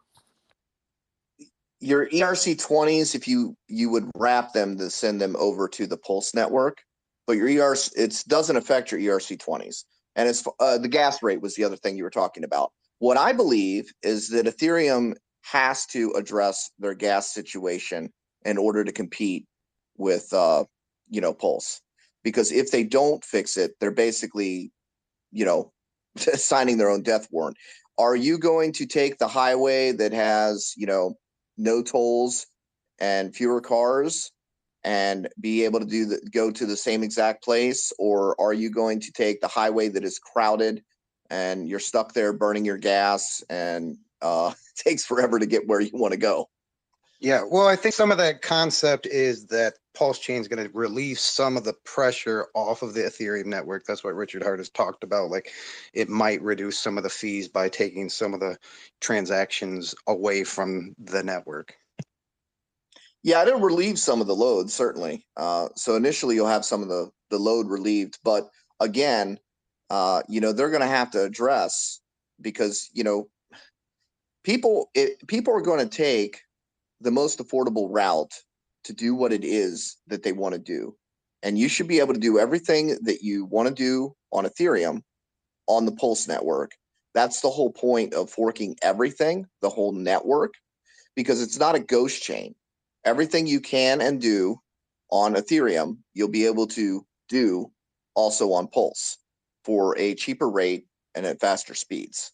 Your ERC20s, if you would wrap them to send them over to the Pulse network, but your it doesn't affect your ERC20s. And it's the gas rate was the other thing you were talking about. What I believe is that Ethereum has to address their gas situation in order to compete with Pulse, because if they don't fix it, they're basically signing their own death warrant. Are you going to take the highway that has no tolls and fewer cars and be able to go to the same exact place, or are you going to take the highway that is crowded and you're stuck there burning your gas and it takes forever to get where you want to go? Yeah, well, I think some of that concept is that Pulse Chain is going to relieve some of the pressure off of the Ethereum network. That's what Richard Hart has talked about. Like, it might reduce some of the fees by taking some of the transactions away from the network. Yeah, it'll relieve some of the load, certainly. So initially you'll have some of the load relieved, but again, they're going to have to address, because people are going to take the most affordable route to do what it is that they want to do. And you should be able to do everything that you want to do on Ethereum on the Pulse network. That's the whole point of forking everything, the whole network, because it's not a ghost chain. Everything you can and do on Ethereum, you'll be able to do also on Pulse for a cheaper rate and at faster speeds.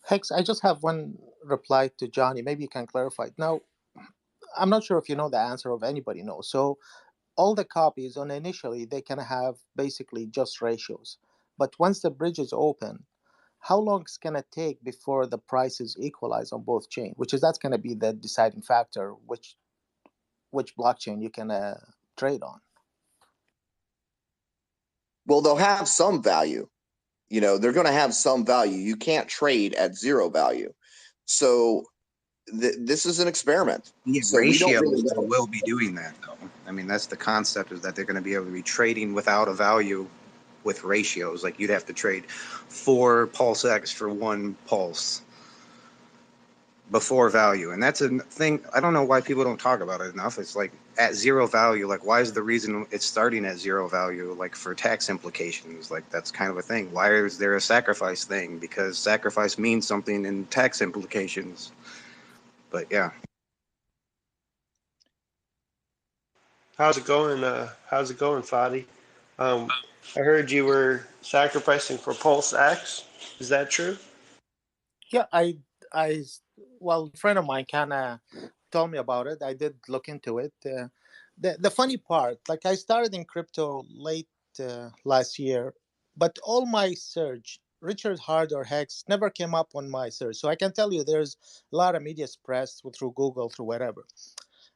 Hex, I just have one reply to Johnny. Maybe you can clarify. Now, I'm not sure if you know the answer of anybody knows. So all the copies on initially, they can have basically just ratios. But once the bridge is open, how long is going to take before the prices equalize on both chains? That's going to be the deciding factor, which blockchain you can trade on. Well, they'll have some value. They're going to have some value. You can't trade at zero value. So this is an experiment. Yeah, so we don't really ratios know. will be doing that, though. I mean, that's the concept, is that they're going to be able to be trading without a value with ratios. Like, you'd have to trade 4 Pulse X for 1 Pulse before value. And that's a thing, I don't know why people don't talk about it enough. It's like, at zero value, like, why is the reason it's starting at zero value, like, for tax implications? Like, that's kind of a thing. Why is there a sacrifice thing? Because sacrifice means something in tax implications. But yeah. How's it going? Fadi? I heard you were sacrificing for Pulse X. Is that true? Yeah, well, a friend of mine kind of told me about it. I did look into it. The funny part, like, I started in crypto late last year, but all my search, Richard Hard or Hex, never came up on my search. So I can tell you there's a lot of media press through Google, through whatever.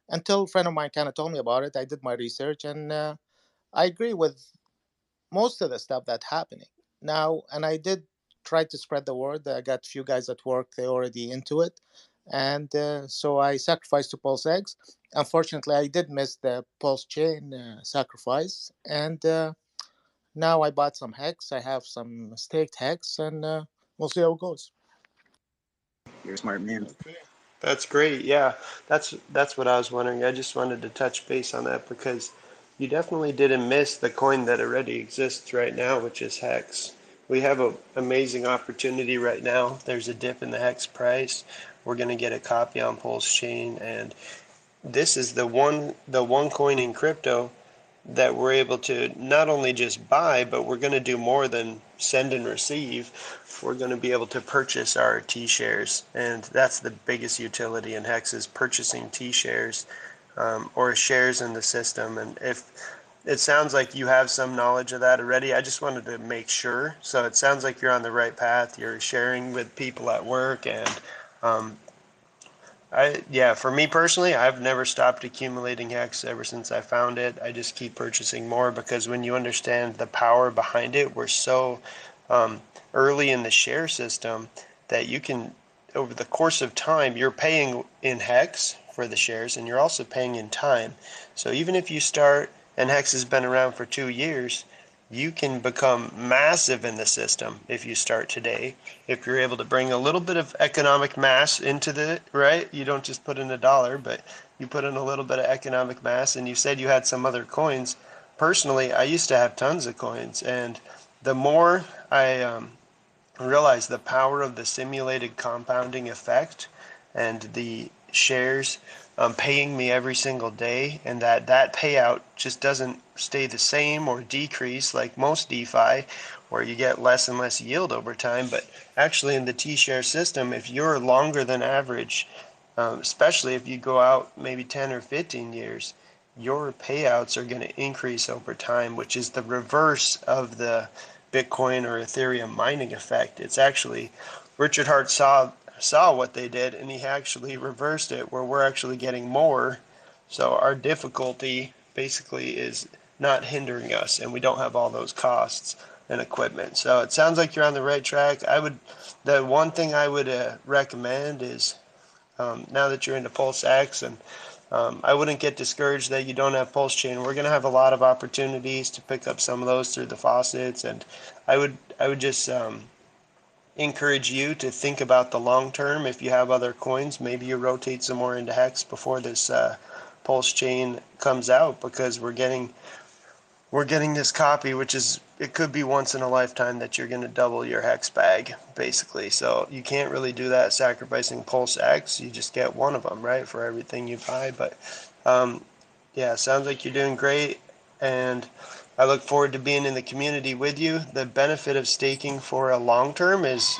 Until a friend of mine kind of told me about it, I did my research, and I agree with most of the stuff that's happening now. And I did try to spread the word. I got a few guys at work, they already into it. And so I sacrificed to Pulse X. Unfortunately, I did miss the Pulse chain sacrifice. And now I bought some Hex. I have some staked Hex, and we'll see how it goes. You're a smart man. Okay. That's great. Yeah, that's what I was wondering. I just wanted to touch base on that because you definitely didn't miss the coin that already exists right now, which is Hex. We have an amazing opportunity right now. There's a dip in the Hex price. We're going to get a copy on Pulse Chain, and this is the one coin in crypto that we're able to not only just buy, but we're going to do more than send and receive. We're going to be able to purchase our T shares, and that's the biggest utility in Hex, is purchasing T shares or shares in the system. And if it sounds like you have some knowledge of that already, I just wanted to make sure. So it sounds like you're on the right path. You're sharing with people at work, and for me personally, I've never stopped accumulating Hex ever since I found it. I just keep purchasing more because when you understand the power behind it, we're so early in the share system that you can, over the course of time, you're paying in Hex for the shares and you're also paying in time. So even if you start and Hex has been around for 2 years, you can become massive in the system if you start today. If you're able to bring a little bit of economic mass into the, right? You don't just put in $1, but you put in a little bit of economic mass. And you said you had some other coins. Personally, I used to have tons of coins, and the more I realized the power of the simulated compounding effect and the shares paying me every single day, and that payout just doesn't stay the same or decrease like most DeFi, where you get less and less yield over time. But actually in the T-share system, if you're longer than average, especially if you go out maybe 10 or 15 years, your payouts are going to increase over time, which is the reverse of the Bitcoin or Ethereum mining effect. It's actually, Richard Hart saw what they did, and he actually reversed it, where we're actually getting more. So our difficulty basically is not hindering us, and we don't have all those costs and equipment. So it sounds like you're on the right track. The one thing I would recommend is, now that you're into Pulse X, and I wouldn't get discouraged that you don't have Pulse Chain. We're going to have a lot of opportunities to pick up some of those through the faucets, and I would just encourage you to think about the long term. If you have other coins, maybe you rotate some more into HEX before this Pulse chain comes out, because we're getting this copy, which is, it could be once in a lifetime that you're going to double your HEX bag, basically. So you can't really do that sacrificing Pulse X. You just get one of them, right, for everything you buy. But yeah, sounds like you're doing great, and I look forward to being in the community with you. The benefit of staking for a long term is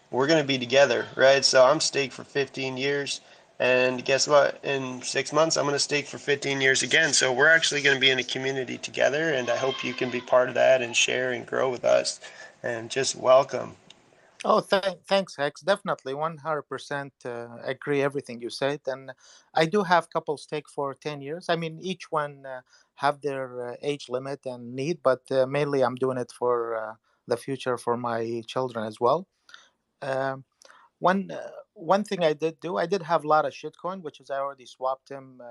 we're going to be together, right? So I'm staked for 15 years. And guess what? In 6 months, I'm going to stake for 15 years again. So we're actually going to be in a community together. And I hope you can be part of that and share and grow with us. And just welcome. Oh, thanks, Hex. Definitely, 100% agree everything you said. And I do have couple stake for 10 years. I mean, each one have their age limit and need, but mainly I'm doing it for the future for my children as well. Um, one thing I did do, I did have a lot of shitcoin, which is I already swapped him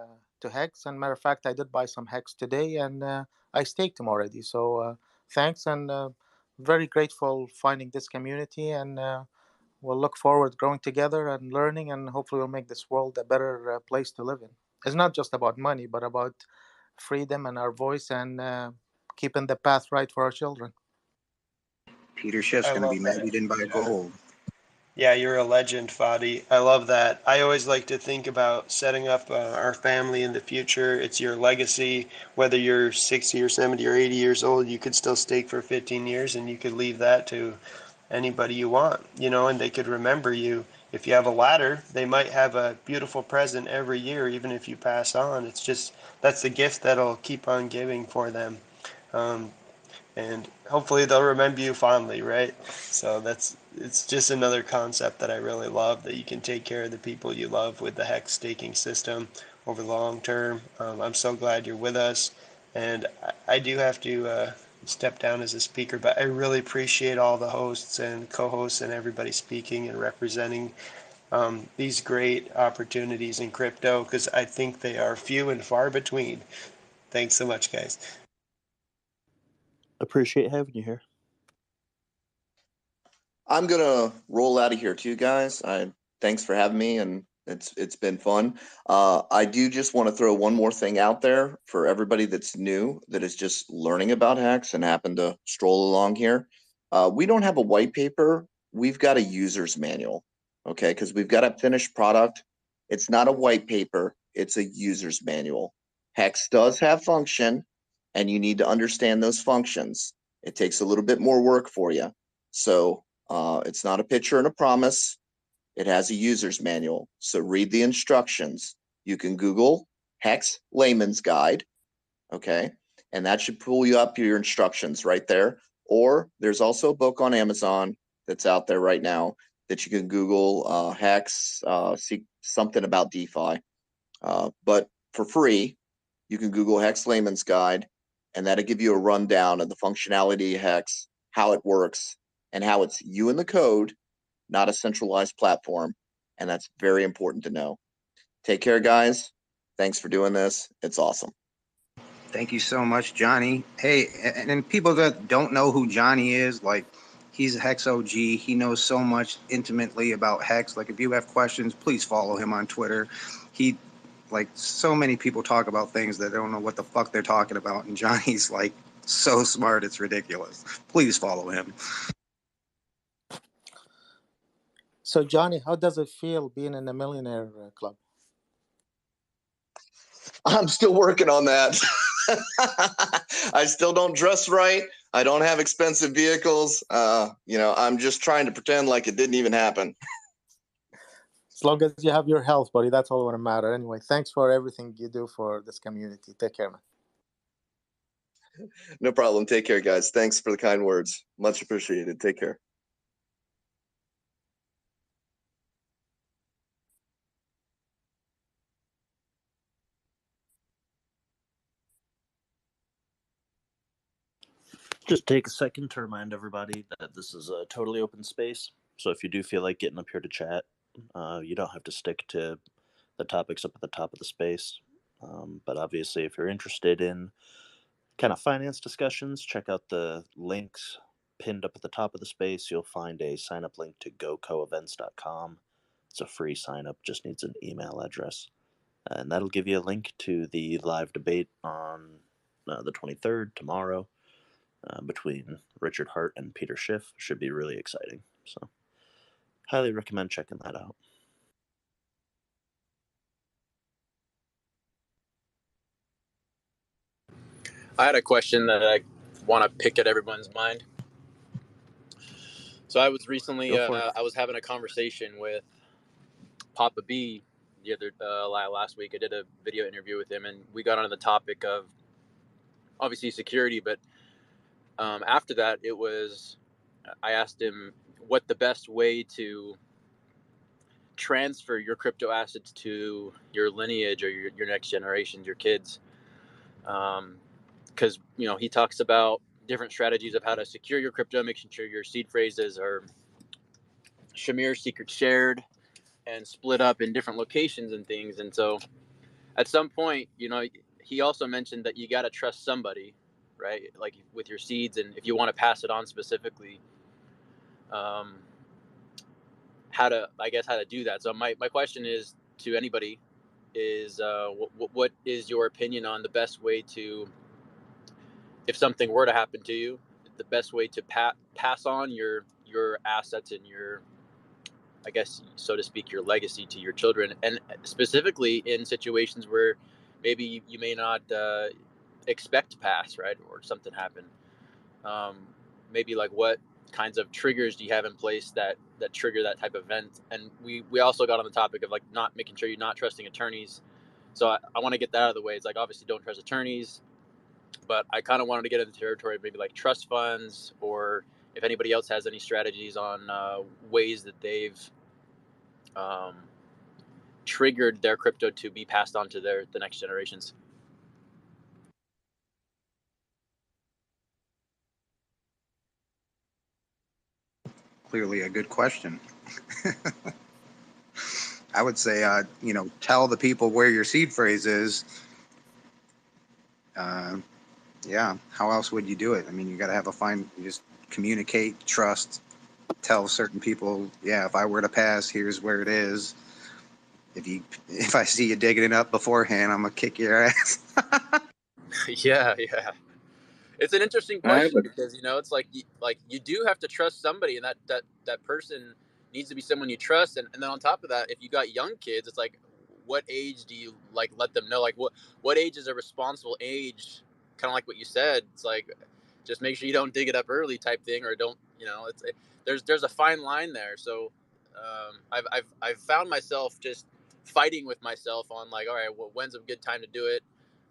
to Hex. And matter of fact, I did buy some Hex today, and I staked him already. So thanks, and very grateful finding this community, and we'll look forward growing together and learning, and hopefully we'll make this world a better place to live in. It's not just about money, but about freedom and our voice, and keeping the path right for our children. Peter Schiff's I going to be love mad that. he didn't buy gold. Yeah, you're a legend, Fadi. I love that. I always like to think about setting up our family in the future. It's your legacy. Whether you're 60 or 70 or 80 years old, you could still stake for 15 years, and you could leave that to anybody you want, and they could remember you. If you have a ladder, they might have a beautiful present every year, even if you pass on. It's just, that's the gift that'll keep on giving for them. Um, and hopefully they'll remember you fondly, right? So it's just another concept that I really love, that you can take care of the people you love with the HEX staking system over the long term. I'm so glad you're with us, and I do have to step down as a speaker, but I really appreciate all the hosts and co-hosts and everybody speaking and representing these great opportunities in crypto, because I think they are few and far between. Thanks so much, guys. Appreciate having you here. I'm gonna roll out of here too, guys. Thanks for having me, and it's been fun. I do just want to throw one more thing out there for everybody that's new, that is just learning about HEX and happened to stroll along here. We don't have a white paper. We've got a user's manual, okay? Because we've got a finished product. It's not a white paper. It's a user's manual. HEX does have function, and you need to understand those functions. It takes a little bit more work for you. So it's not a picture and a promise. It has a user's manual. So read the instructions. You can Google HEX Layman's Guide, okay? And that should pull you up your instructions right there. Or there's also a book on Amazon that's out there right now that you can Google HEX, see something about DeFi. But for free, you can Google HEX Layman's Guide, and that'll give you a rundown of the functionality of HEX, how it works, and how it's you and the code, not a centralized platform. And that's very important to know. Take care, guys. Thanks for doing this. It's awesome. Thank you so much, Johnny. Hey, and people that don't know who Johnny is, like, he's a Hex OG. He knows so much intimately about Hex. Like, if you have questions, please follow him on Twitter. He, like, so many people talk about things that they don't know what the fuck they're talking about, and Johnny's, like, so smart, it's ridiculous. Please follow him. So, Johnny, how does it feel being in the millionaire club? I'm still working on that. I still don't dress right. I don't have expensive vehicles. I'm just trying to pretend like it didn't even happen. As long as you have your health, buddy, that's all that matters. Anyway, thanks for everything you do for this community. Take care, man. No problem. Take care, guys. Thanks for the kind words. Much appreciated. Take care. Just take a second to remind everybody that this is a totally open space. So if you do feel like getting up here to chat, you don't have to stick to the topics up at the top of the space. But obviously, if you're interested in kind of finance discussions, check out the links pinned up at the top of the space, you'll find a sign up link to gocoevents.com. It's a free sign up, just needs an email address. And that'll give you a link to the live debate on the 23rd, tomorrow, between Richard Hart and Peter Schiff. Should be really exciting. So, highly recommend checking that out. I had a question that I want to pick at everyone's mind. So I was recently, I was having a conversation with Papa B last week. I did a video interview with him, and we got on the topic of obviously security. But after that, I asked him what the best way to transfer your crypto assets to your lineage or your next generations, your kids. Because he talks about different strategies of how to secure your crypto, making sure your seed phrases are Shamir secret shared and split up in different locations and things. And so at some point, he also mentioned that you got to trust somebody, right? Like with your seeds, and if you want to pass it on specifically, how to do that. So my question is to anybody is, what is your opinion on the best way to, if something were to happen to you, the best way to pass on your assets and your, I guess, so to speak, your legacy to your children, and specifically in situations where maybe you may not expect to pass, right, or something happen. Maybe like what kinds of triggers do you have in place that trigger that type of event? And we also got on the topic of like not making sure you're not trusting attorneys. So I want to get that out of the way. It's like, obviously don't trust attorneys, but I kind of wanted to get into the territory of maybe like trust funds, or if anybody else has any strategies on ways that they've triggered their crypto to be passed on to the next generations. Clearly a good question. I would say, tell the people where your seed phrase is. Yeah, how else would you do it? I mean, you got to have you just communicate, trust, tell certain people, yeah, if I were to pass, here's where it is. If I see you digging it up beforehand, I'm gonna kick your ass. Yeah. It's an interesting question because it's like you do have to trust somebody, and that person needs to be someone you trust. And then on top of that, if you got young kids, it's like, what age do you like let them know? Like what age is a responsible age? Kind of like what you said. It's like, just make sure you don't dig it up early type thing, or don't there's a fine line there. So I've found myself just fighting with myself on like, all right, well, when's a good time to do it?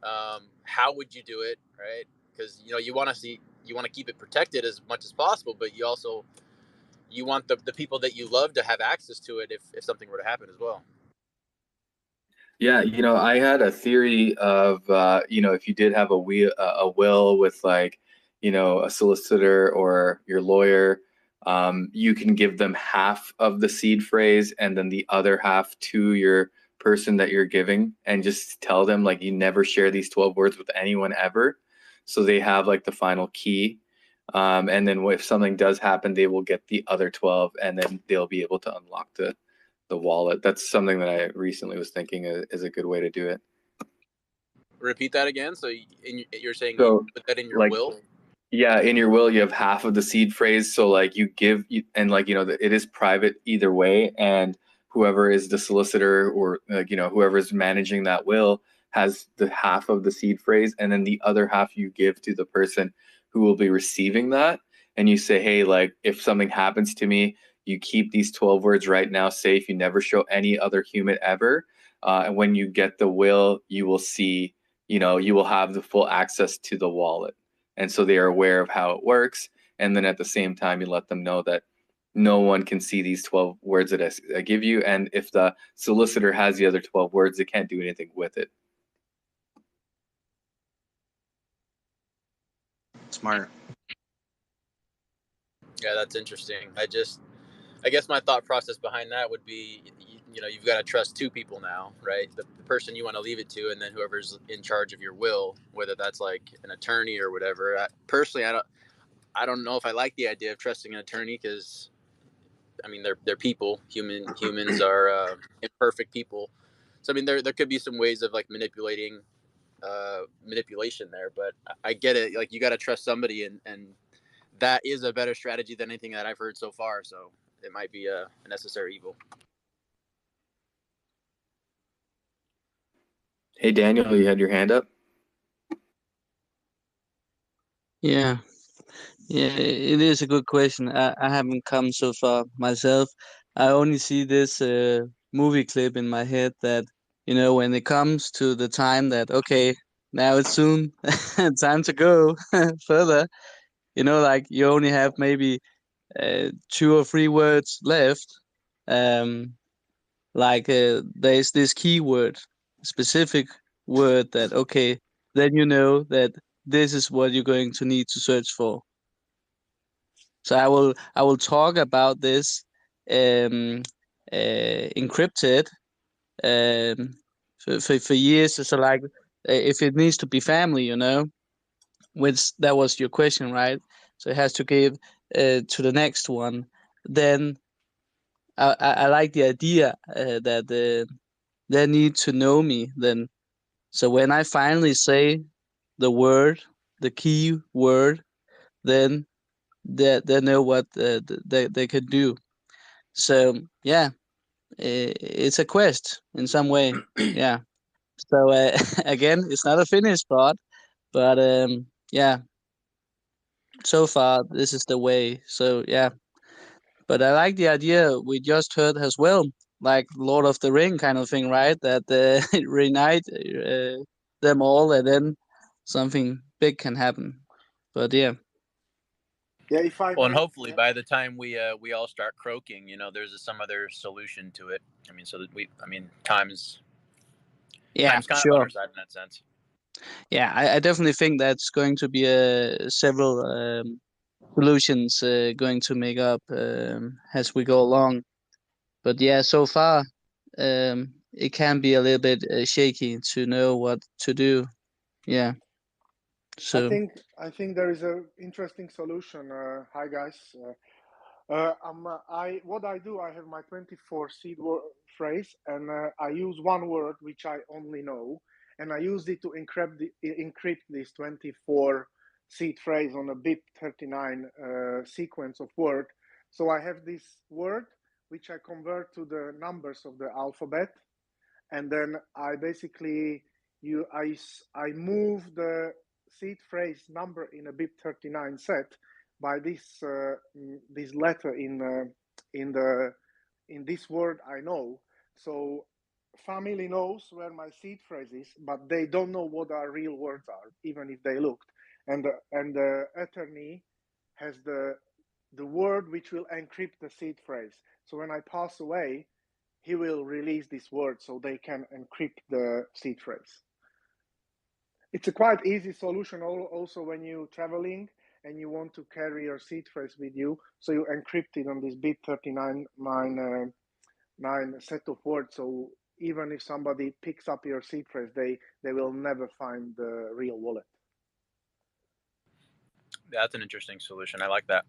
How would you do it, right? Because you want to keep it protected as much as possible, but you want the people that you love to have access to it if something were to happen as well. Yeah, I had a theory of, if you did have a will with like, a solicitor or your lawyer, you can give them half of the seed phrase and then the other half to your person that you're giving, and just tell them like you never share these 12 words with anyone ever. So they have like the final key. And then if something does happen, they will get the other 12, and then they'll be able to unlock the wallet. That's something that I recently was thinking is a good way to do it. Repeat that again. So you're saying So, you put that in your will? Yeah, in your will, you have half of the seed phrase. So like you give, and like, it is private either way. And whoever is the solicitor or like, whoever is managing that will has the half of the seed phrase. And then the other half you give to the person who will be receiving that. And you say, hey, like if something happens to me, you keep these 12 words right now safe. You never show any other human ever. And when you get the will, you will see, you will have the full access to the wallet. And so they are aware of how it works. And then at the same time, you let them know that no one can see these 12 words that I give you. And if the solicitor has the other 12 words, they can't do anything with it. Smart. Yeah, that's interesting. I guess my thought process behind that would be, you've got to trust two people now, right? The person you want to leave it to, and then whoever's in charge of your will, whether that's like an attorney or whatever. Personally, I don't know if I like the idea of trusting an attorney because, I mean, they're people. Humans are imperfect people. So I mean, there could be some ways of like manipulation there. But I get it. Like you got to trust somebody, and that is a better strategy than anything that I've heard so far. So it might be a necessary evil. Hey, Daniel, you had your hand up? Yeah, yeah, it is a good question. I haven't come so far myself. I only see this movie clip in my head that, when it comes to the time that, okay, now it's soon time to go further, like you only have maybe 2 or 3 words left. Um, like there's this keyword, specific word that, okay, then you know that this is what you're going to need to search for. So I will talk about this um, encrypted for years. So like if it needs to be family, which that was your question, right? So it has to give to the next one. Then I like the idea that they need to know me. Then so when I finally say the word, the key word, then they know what they could do. So yeah, it's a quest in some way. Yeah. So again, it's not a finished thought, but yeah. So far, this is the way. So yeah, but I like the idea we just heard as well, like Lord of the Ring kind of thing, right? That reunite them all, and then something big can happen. But yeah. Yeah, if I Well, and may. hopefully by the time we all start croaking, there's some other solution to it. I mean, so that time's Yeah, kind of on sure. our side in that sense. Yeah, I definitely think that's going to be several solutions going to make up as we go along. But yeah, so far it can be a little bit shaky to know what to do. Yeah. I So think I think there is a interesting solution. Hi guys. I what I do. I have my 24 seed phrase, and I use one word which I only know, and I use it to encrypt this 24 seed phrase on a BIP39 sequence of word. So I have this word which I convert to the numbers of the alphabet, and then I basically I move the seed phrase number in a BIP39 set by this letter in this word I know. So family knows where my seed phrase is, but they don't know what our real words are, even if they looked. And the attorney has the word which will encrypt the seed phrase. So when I pass away, he will release this word so they can encrypt the seed phrase. It's a quite easy solution also when you're traveling and you want to carry your seed phrase with you. So you encrypt it on this BIP39 nine set of words. So even if somebody picks up your seed phrase, they will never find the real wallet. That's an interesting solution. I like that.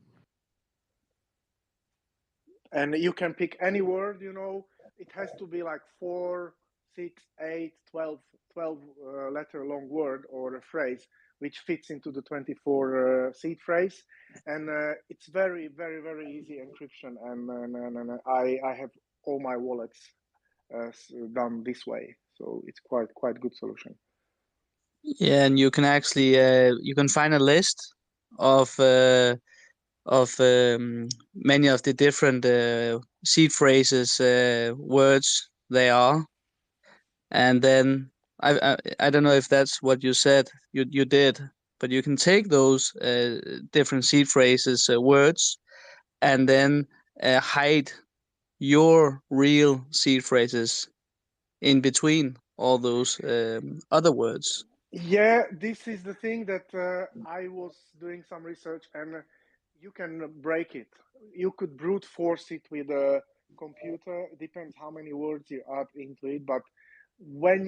And you can pick any word, it has to be like 4, 6, 8, 12 letter long word or a phrase which fits into the 24 seed phrase. And it's very, very, very easy encryption. And I have all my wallets done this way. So it's quite good solution. yeah, and you can actually you can find a list of many of the different seed phrases, words they are, and then I don't know if that's what you said you did, but you can take those different seed phrases, words, and then hide your real seed phrases in between all those other words. Yeah, this is the thing that I was doing some research, and you can break it. You could brute force it with a computer. It depends how many words you add into it. But when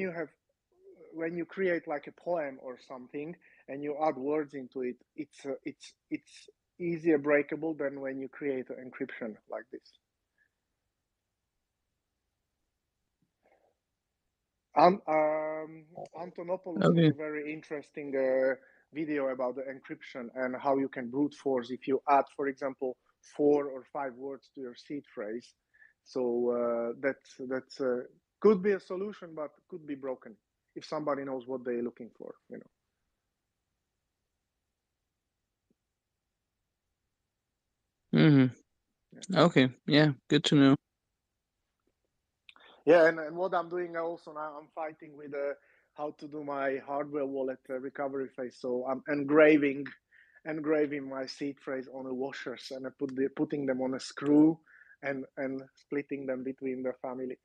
when you create like a poem or something, and you add words into it, it's easier breakable than when you create an encryption like this. Antonopoulos was Okay. a very interesting video about the encryption and how you can brute force if you add, for example, 4 or 5 words to your seed phrase. So that's could be a solution, but could be broken if somebody knows what they're looking for. You know. Okay. Yeah. Good to know. Yeah, and what I'm doing also now, I'm fighting with how to do my hardware wallet recovery phase. So I'm engraving my seed phrase on the washers and I putting them on a screw and splitting them between the family.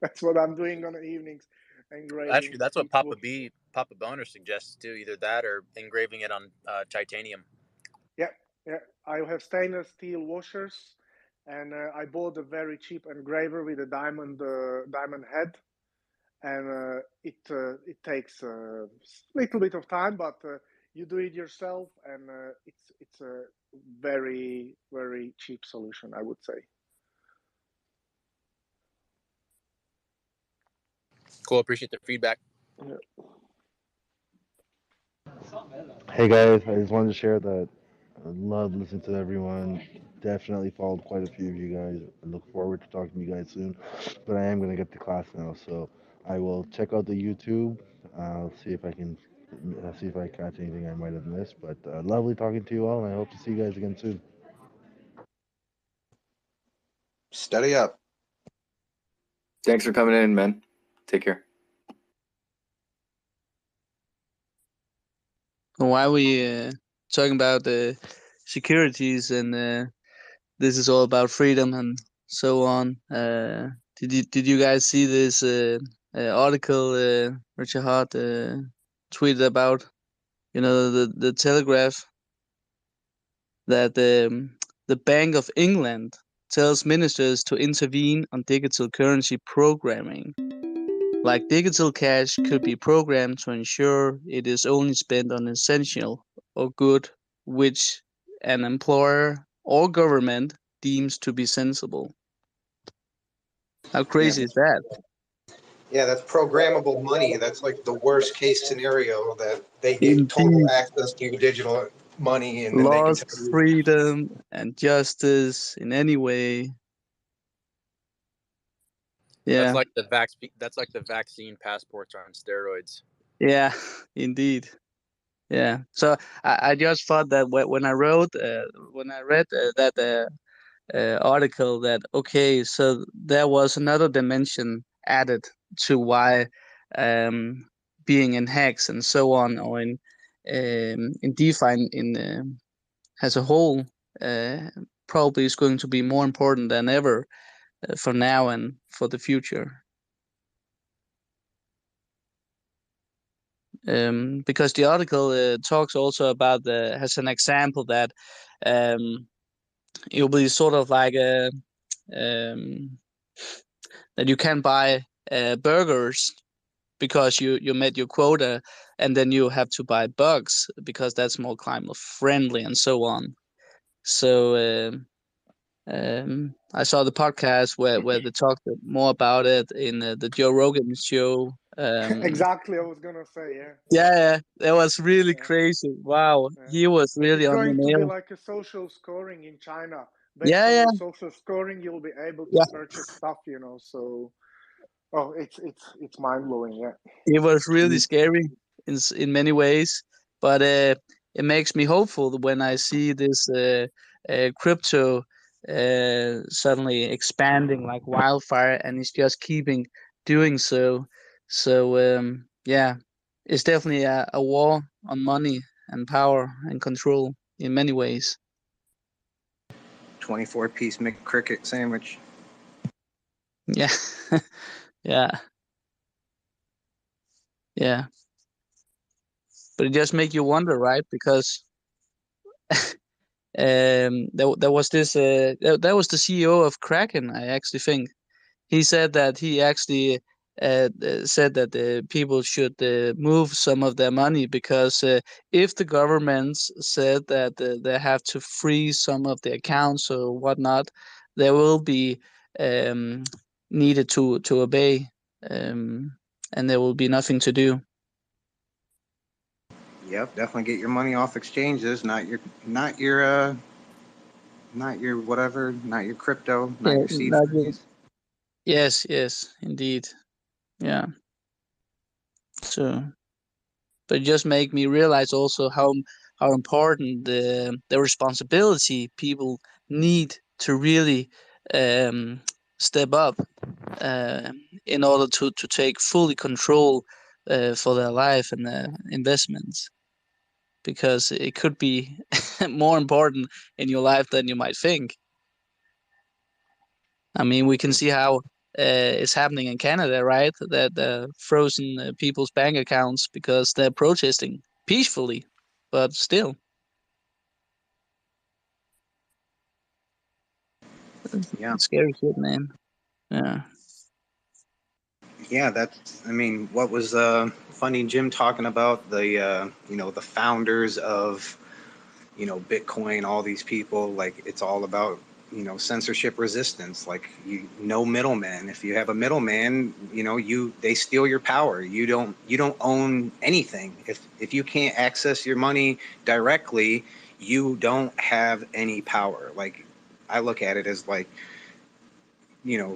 That's what I'm doing on the evenings, engraving Actually, that's what each Papa washer. B, Papa Boner suggests too. Either that or engraving it on titanium. Yeah, yeah. I have stainless steel washers, and I bought a very cheap engraver with a diamond head, and it takes a little bit of time, but you do it yourself, and it's a very very cheap solution, I would say. Cool. Appreciate the feedback. Yeah. Hey guys, I just wanted to share that I love listening to everyone. Definitely followed quite a few of you guys. I look forward to talking to you guys soon. But I am gonna get to class now, so I will check out the YouTube. I'll see if I can see if I catch anything I might have missed. But lovely talking to you all, and I hope to see you guys again soon. Study up. Thanks for coming in, man. Take care. Why we talking about the securities and this is all about freedom and so on. Did you guys see this article Richard Hart tweeted about? You know, the Telegraph, that the Bank of England tells ministers to intervene on digital currency programming. Like digital cash could be programmed to ensure it is only spent on essential or good which an employer or government deems to be sensible. How Yeah. crazy is that? Yeah, that's programmable money. That's like the worst case scenario, that they get total Indeed. access to your digital money and then they can Lost tell you. freedom and justice in any way. That's Yeah. like the That's like the vaccine passports on steroids. Yeah, indeed. Yeah. So I just thought that when I wrote, when I read that article, that okay, so there was another dimension added to why um, being in HEX and so on, or in DeFi as a whole, uh, probably is going to be more important than ever for now and for the future. Because the article talks also about has an example that it'll be sort of like um, that you can buy burgers because you met your quota, and then you have to buy bugs because that's more climate friendly and so on. So I saw the podcast where they talked more about it in the Joe Rogan show. Exactly, I was gonna say, yeah. Yeah, that was really crazy. Wow, he was really It's on the going to be nail. like a social scoring in China. Based Yeah, on yeah, your social scoring, you'll be able to yeah. purchase stuff, you know. So, oh, it's mind blowing, yeah. It was really scary in many ways, but it makes me hopeful when I see this crypto suddenly expanding like wildfire, and it's just keeping doing so. So yeah, it's definitely a war on money and power and control in many ways. 24-piece McCricket sandwich. Yeah, yeah, yeah. But it just make you wonder, right? Because there was this that was the CEO of Kraken, I actually think. He said that he actually said that the people should move some of their money, because if the governments said that they have to freeze some of the accounts or whatnot, there will be um, needed to obey, and there will be nothing to do. Yep, definitely get your money off exchanges, not your whatever, not your crypto, not Yeah, your seed phrase. yes, indeed. Yeah. So, but it just make me realize also how important the responsibility people need to really um, step up uh, in order to take fully control for their life and investments, because it could be more important in your life than you might think. I mean, we can see how it's happening in Canada, right? That frozen people's bank accounts because they're protesting peacefully, but still, Yeah. it's scary shit, man. Yeah. Yeah, I mean, what was funny, Jim, talking about the founders of, Bitcoin, all these people, like it's all about, censorship resistance, like no middleman. If you have a middleman, they steal your power. You don't own anything. If you can't access your money directly, you don't have any power. Like I look at it as like,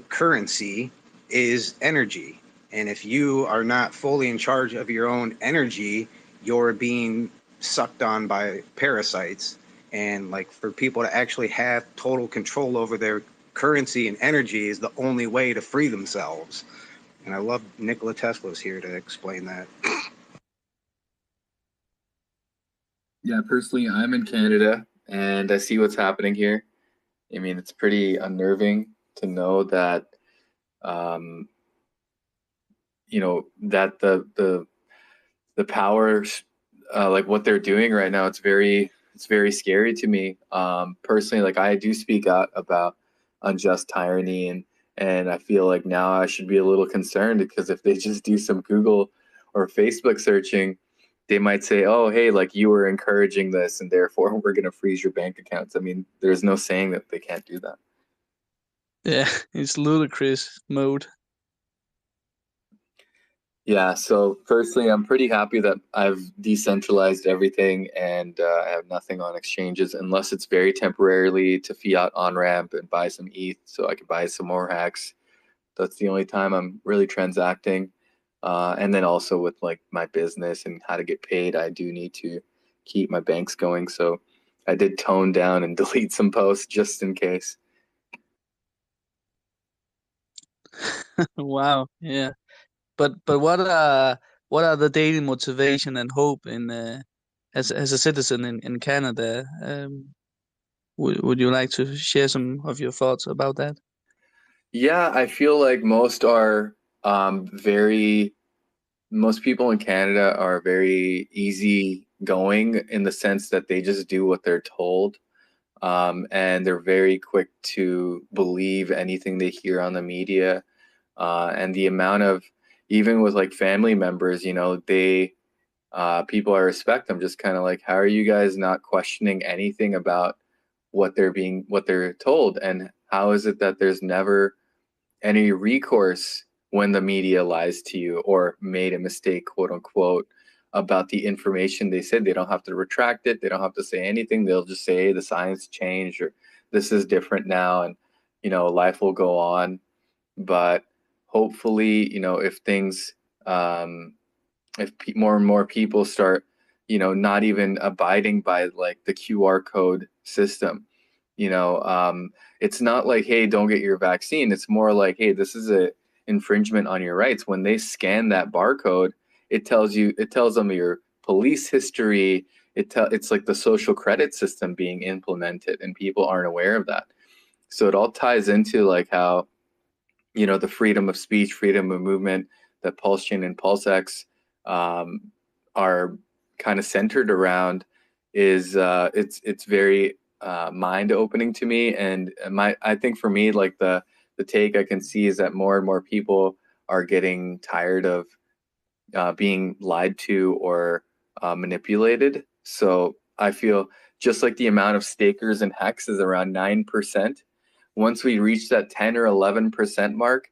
currency is energy. And if you are not fully in charge of your own energy, you're being sucked on by parasites. And like for people to actually have total control over their currency and energy is the only way to free themselves. And I love Nikola Tesla's here to explain that. Yeah, personally, I'm in Canada and I see what's happening here. I mean, it's pretty unnerving to know that, um, that the powers, like what they're doing right now, it's very scary to me. Personally, like I do speak out about unjust tyranny, and I feel like now I should be a little concerned, because if they just do some Google or Facebook searching, they might say, oh, hey, like you were encouraging this and therefore we're going to freeze your bank accounts. I mean, there's no saying that they can't do that. Yeah, it's ludicrous mode. Yeah, so firstly, I'm pretty happy that I've decentralized everything, and I have nothing on exchanges unless it's very temporarily to fiat on ramp and buy some ETH so I can buy some more HEX. That's the only time I'm really transacting. And then also with like my business and how to get paid, I do need to keep my banks going. So I did tone down and delete some posts just in case. Wow. Yeah. But what are the daily motivation and hope in as a citizen in Canada? Would you like to share some of your thoughts about that? Yeah, I feel like most people in Canada are very easy going in the sense that they just do what they're told. And they're very quick to believe anything they hear on the media. And the amount of, even with like family members, people I respect, I'm just kind of like, how are you guys not questioning anything about what they're told? And how is it that there's never any recourse when the media lies to you or made a mistake, quote unquote, about the information they said? They don't have to retract it. They don't have to say anything. They'll just say the science changed, or this is different now, and life will go on. But hopefully, if things, if more and more people start, not even abiding by like the QR code system, it's not like, hey, don't get your vaccine. It's more like, hey, this is a infringement on your rights. When they scan that barcode, it tells them your police history. It's like the social credit system being implemented, and people aren't aware of that. So it all ties into like how, the freedom of speech, freedom of movement that Pulse Chain and PulseX are kind of centered around is it's very mind opening to me. And I think for me, like the take I can see is that more and more people are getting tired of being lied to or manipulated. So I feel just like the amount of stakers in HEX is around 9%. Once we reach that 10 or 11% mark,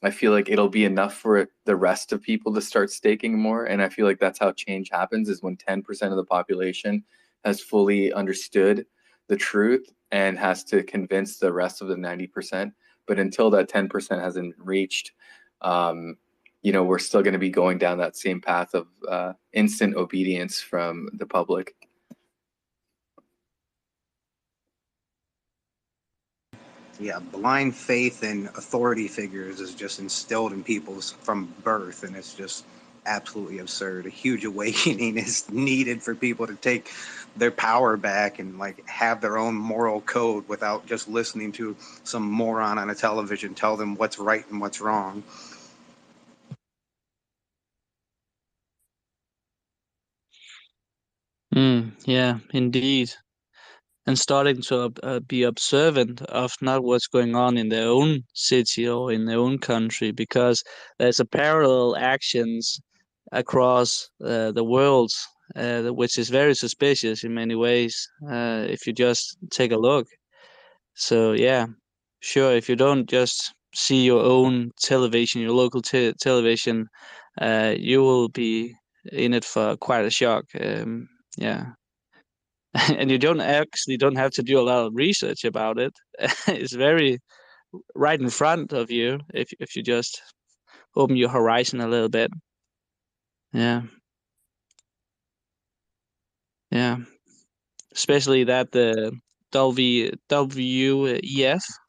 I feel like it'll be enough for the rest of people to start staking more. And I feel like that's how change happens, is when 10% of the population has fully understood the truth and has to convince the rest of the 90%. But until that 10% hasn't reached, we're still going to be going down that same path of instant obedience from the public. Yeah, blind faith in authority figures is just instilled in people from birth, and it's just absolutely absurd. A huge awakening is needed for people to take their power back and like have their own moral code without just listening to some moron on a television tell them what's right and what's wrong. Yeah, indeed. And starting to be observant of not what's going on in their own city or in their own country, because there's a parallel actions across the world, which is very suspicious in many ways, if you just take a look. So yeah, sure, if you don't just see your own television, your local television, you will be in it for quite a shock. Yeah. And you don't have to do a lot of research about it. It's very right in front of you if you just open your horizon a little bit. Yeah, yeah. Especially that the WEF,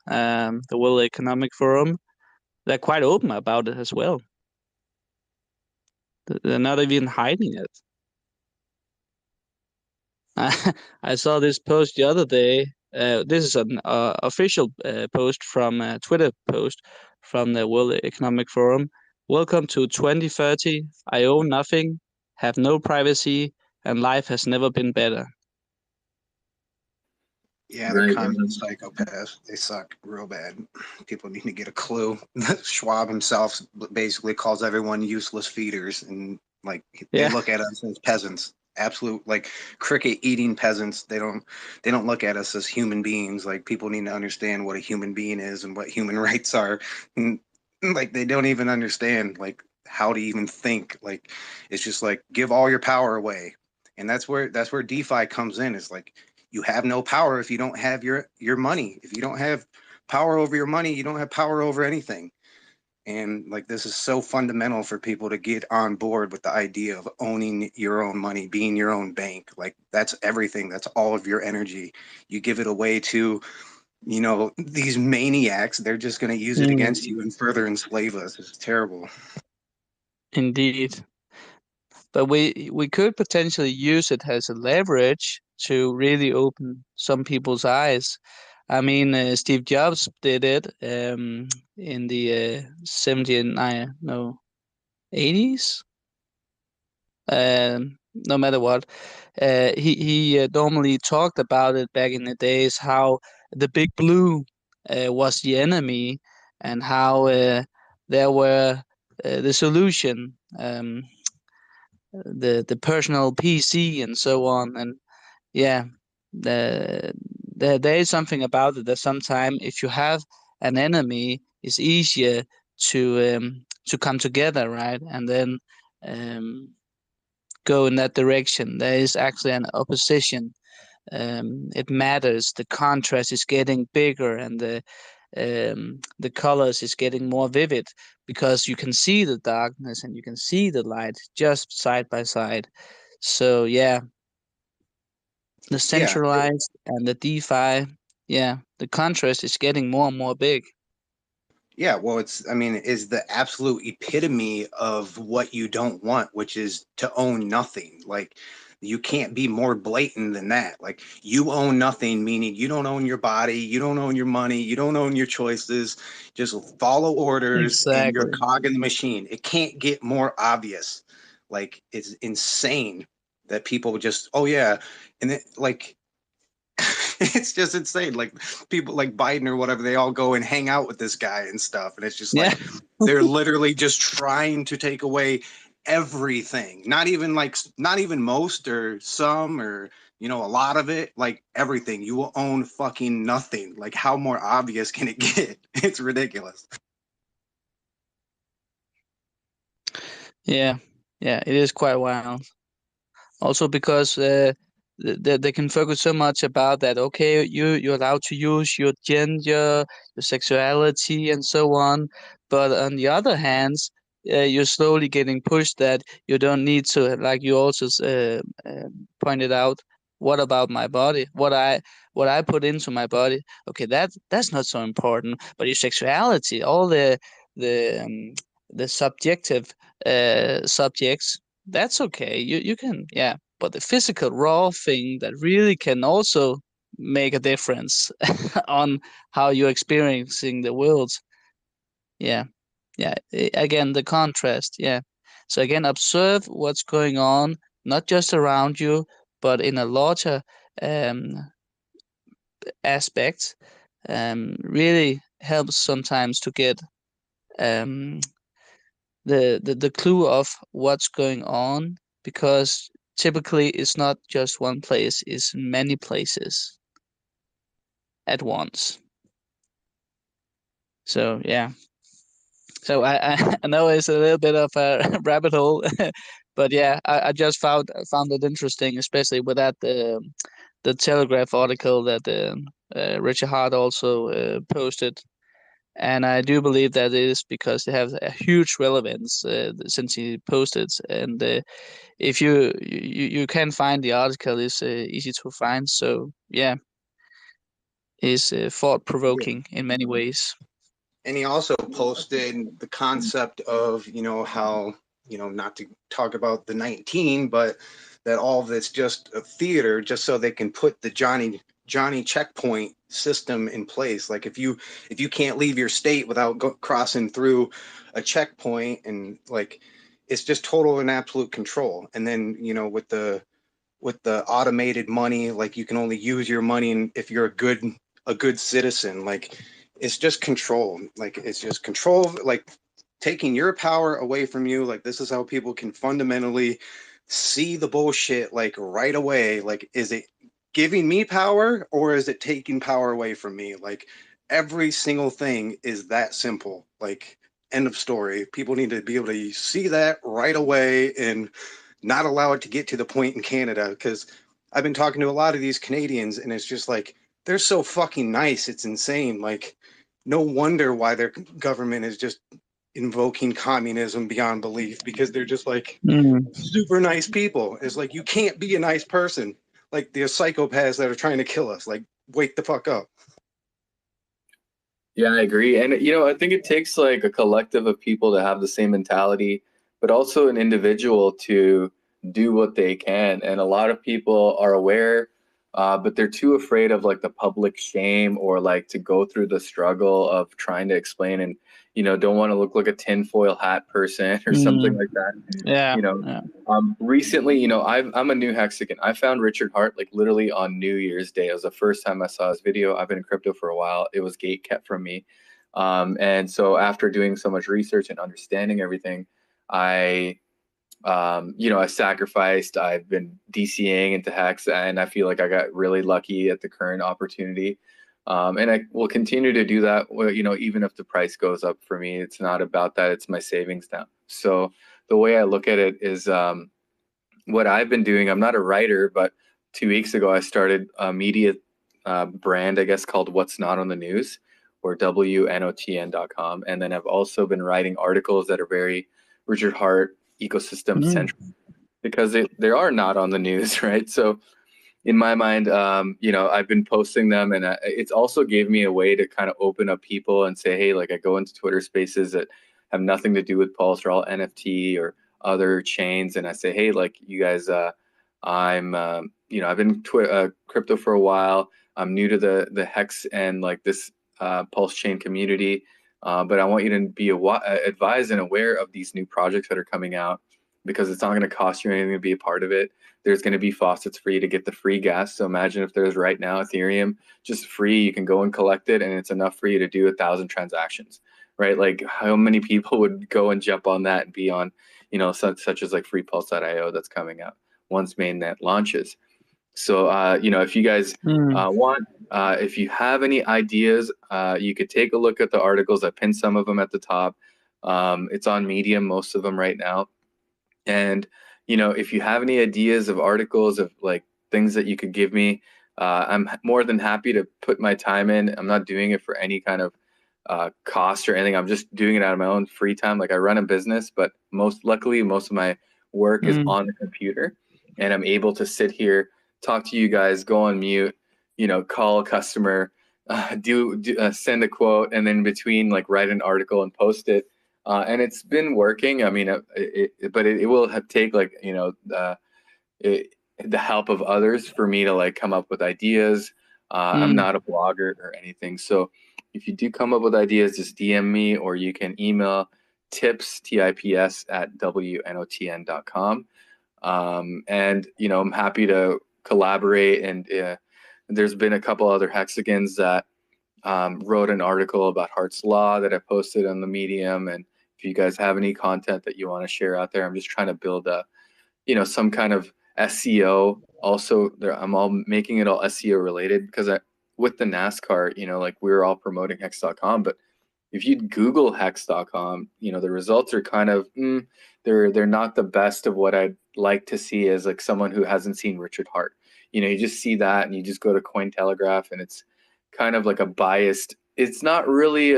the World Economic Forum, they're quite open about it as well. They're not even hiding it. I saw this post the other day. This is an official post from a Twitter post from the World Economic Forum. Welcome to 2030. I own nothing, have no privacy, and life has never been better. Yeah, the communist psychopaths, they suck real bad. People need to get a clue. Schwab himself basically calls everyone useless feeders, and like they look at us as peasants, absolute like cricket eating peasants. They don't look at us as human beings. Like, people need to understand what a human being is and what human rights are. And like, they don't even understand like how to even think. Like, it's just like, give all your power away. And that's where DeFi comes in. Is like, you have no power if you don't have your money. If you don't have power over your money, you don't have power over anything. And like, this is so fundamental for people to get on board with the idea of owning your own money, being your own bank. Like, that's everything. That's all of your energy. You give it away to, these maniacs. They're just going to use it against you and further enslave us. It's terrible. Indeed. But we could potentially use it as a leverage to really open some people's eyes. I mean, Steve Jobs did it in the 80s. No matter what, he normally talked about it back in the days, how the big blue was the enemy, and how there were the solution. The personal PC and so on. And yeah, there is something about it that sometimes if you have an enemy, it's easier to come together, right? And then go in that direction. There is actually an opposition. It matters. The contrast is getting bigger, and the colors is getting more vivid, because you can see the darkness and you can see the light just side by side. So yeah, the Yeah. centralized and the DeFi, yeah, the contrast is getting more and more big. Yeah, well, is the absolute epitome of what you don't want, which is to own nothing. Like, you can't be more blatant than that. Like, you own nothing, meaning you don't own your body, you don't own your money, you don't own your choices. Just follow orders and you're a Exactly. cog in the machine. It can't get more obvious. Like, it's insane that people just, oh yeah, and it, like, it's just insane. Like, people like Biden or whatever, they all go and hang out with this guy and stuff, and it's just Yeah. like, They're literally just trying to take away everything. Not even most or some or a lot of it, like everything. You will own fucking nothing. Like, how more obvious can it get? It's ridiculous. Yeah, it is quite wild. Also because they can focus so much about that. Okay, you're allowed to use your gender, your sexuality, and so on. But on the other hand, you're slowly getting pushed that you don't need to, like you also pointed out. What about my body? What I put into my body? Okay, that's not so important. But your sexuality, all the the subjective subjects, that's okay. You can, yeah. But the physical raw thing that really can also make a difference on how you're experiencing the world. Yeah. Again, the contrast. Yeah. So again, observe what's going on, not just around you, but in a larger um, aspect. Really helps sometimes to get um, the clue of what's going on, because typically it's not just one place, it's many places at once. So yeah. So I know it's a little bit of a rabbit hole, but yeah, I just found it interesting, especially with that the Telegraph article that Richard Hart also posted. And I do believe that it is because they have a huge relevance since he posted. And if you can find the article, it's easy to find. So yeah, it's thought Yeah. provoking in many ways. And he also posted the concept of, how, not to talk about the 19, but that all of it's just a theater, just so they can put the Johnny checkpoint system in place. Like, if you can't leave your state without crossing through a checkpoint, and like, it's just total and absolute control. And then, with the automated money, like, you can only use your money if you're a good citizen. Like, it's just control. Like, it's just control, like taking your power away from you. Like, this is how people can fundamentally see the bullshit, like, right away. Like, is it giving me power, or is it taking power away from me? Like, every single thing is that simple. Like, end of story. People need to be able to see that right away and not allow it to get to the point in Canada, because I've been talking to a lot of these Canadians, and it's just like, they're so fucking nice. It's insane. Like, no wonder why their government is just invoking communism beyond belief, because they're just like Mm. super nice people. It's like, you can't be a nice person. Like, they're psychopaths that are trying to kill us. Like, wake the fuck up. Yeah, I agree. And I think it takes like a collective of people to have the same mentality, but also an individual to do what they can. And a lot of people are aware, but they're too afraid of like the public shame, or like to go through the struggle of trying to explain, and don't want to look like a tinfoil hat person or something Mm. like that. Yeah. You know, recently, I'm a new Hexagon. I found Richard Hart like literally on New Year's Day. It was the first time I saw his video. I've been in crypto for a while. It was gate kept from me. And so after doing so much research and understanding everything, I sacrificed. I've been DCing into Hex, and I feel like I got really lucky at the current opportunity. And I will continue to do that, even if the price goes up for me. It's not about that. It's my savings now. So the way I look at it is what I've been doing. I'm not a writer, but 2 weeks ago, I started a media brand, I guess, called What's Not on the News, or WNOTN.com. And then I've also been writing articles that are very Richard Hart ecosystem Mm. centric, because they are not on the news, right? So in my mind, I've been posting them, and it's also gave me a way to kind of open up people and say, hey, like, I go into Twitter spaces that have nothing to do with Pulse or all NFT or other chains, and I say, hey, like, you guys, I've been crypto for a while. I'm new to the Hex and like this Pulse chain community, but I want you to be advised and aware of these new projects that are coming out, because it's not going to cost you anything to be a part of it. There's going to be faucets for you to get the free gas. So imagine if there's right now Ethereum just free, you can go and collect it, and it's enough for you to do 1,000 transactions, right? Like how many people would go and jump on that and be on, such as like freepulse.io that's coming out once mainnet launches. So, if you guys want, if you have any ideas, you could take a look at the articles. I pinned some of them at the top. It's on Medium, most of them right now. And, if you have any ideas of articles of like things that you could give me, I'm more than happy to put my time in. I'm not doing it for any kind of cost or anything. I'm just doing it out of my own free time. Like I run a business, but luckily, most of my work is on the computer, and I'm able to sit here, talk to you guys, go on mute, call a customer, send a quote, and then in between, like write an article and post it. And it's been working. I mean, but it will take like, the help of others for me to like come up with ideas. I'm not a blogger or anything. So if you do come up with ideas, just DM me, or you can email tips at wnotn.com. And, I'm happy to collaborate. And there's been a couple other hexagons that wrote an article about Hart's Law that I posted on the Medium. And if you guys have any content that you want to share out there, I'm just trying to build some kind of SEO. Also, I'm all making it all SEO related because with the NASCAR, like we were all promoting hex.com, but if you Google hex.com, the results are kind of they're not the best of what I'd like to see as like someone who hasn't seen Richard Hart. You just see that and you just go to Cointelegraph and it's kind of like a biased. It's not really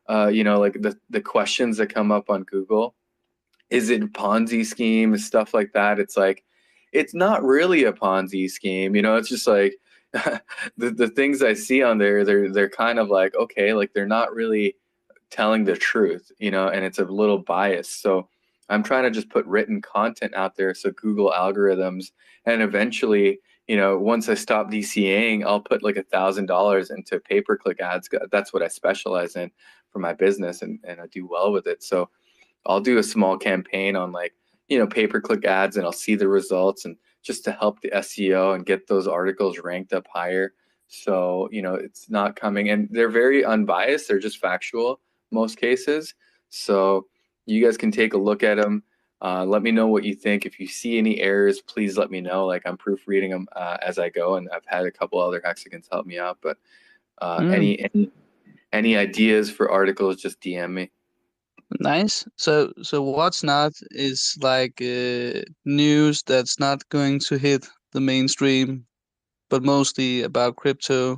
like the questions that come up on Google. Is it a Ponzi scheme and stuff like that? It's like, it's not really a Ponzi scheme. It's just like the things I see on there, they're kind of like, okay, like they're not really telling the truth, and it's a little biased. So I'm trying to just put written content out there so Google algorithms, and eventually, once I stop DCAing, I'll put like $1,000 into pay-per-click ads. That's what I specialize in for my business, and I do well with it. So I'll do a small campaign on like, pay-per-click ads, and I'll see the results, and just to help the SEO and get those articles ranked up higher. So, it's not coming, and they're very unbiased. They're just factual most cases. So you guys can take a look at them. Let me know what you think. If you see any errors, please let me know. Like I'm proofreading them as I go, and I've had a couple other hexagons help me out. But any ideas for articles, just DM me. Nice. So what's not is like news that's not going to hit the mainstream, but mostly about crypto.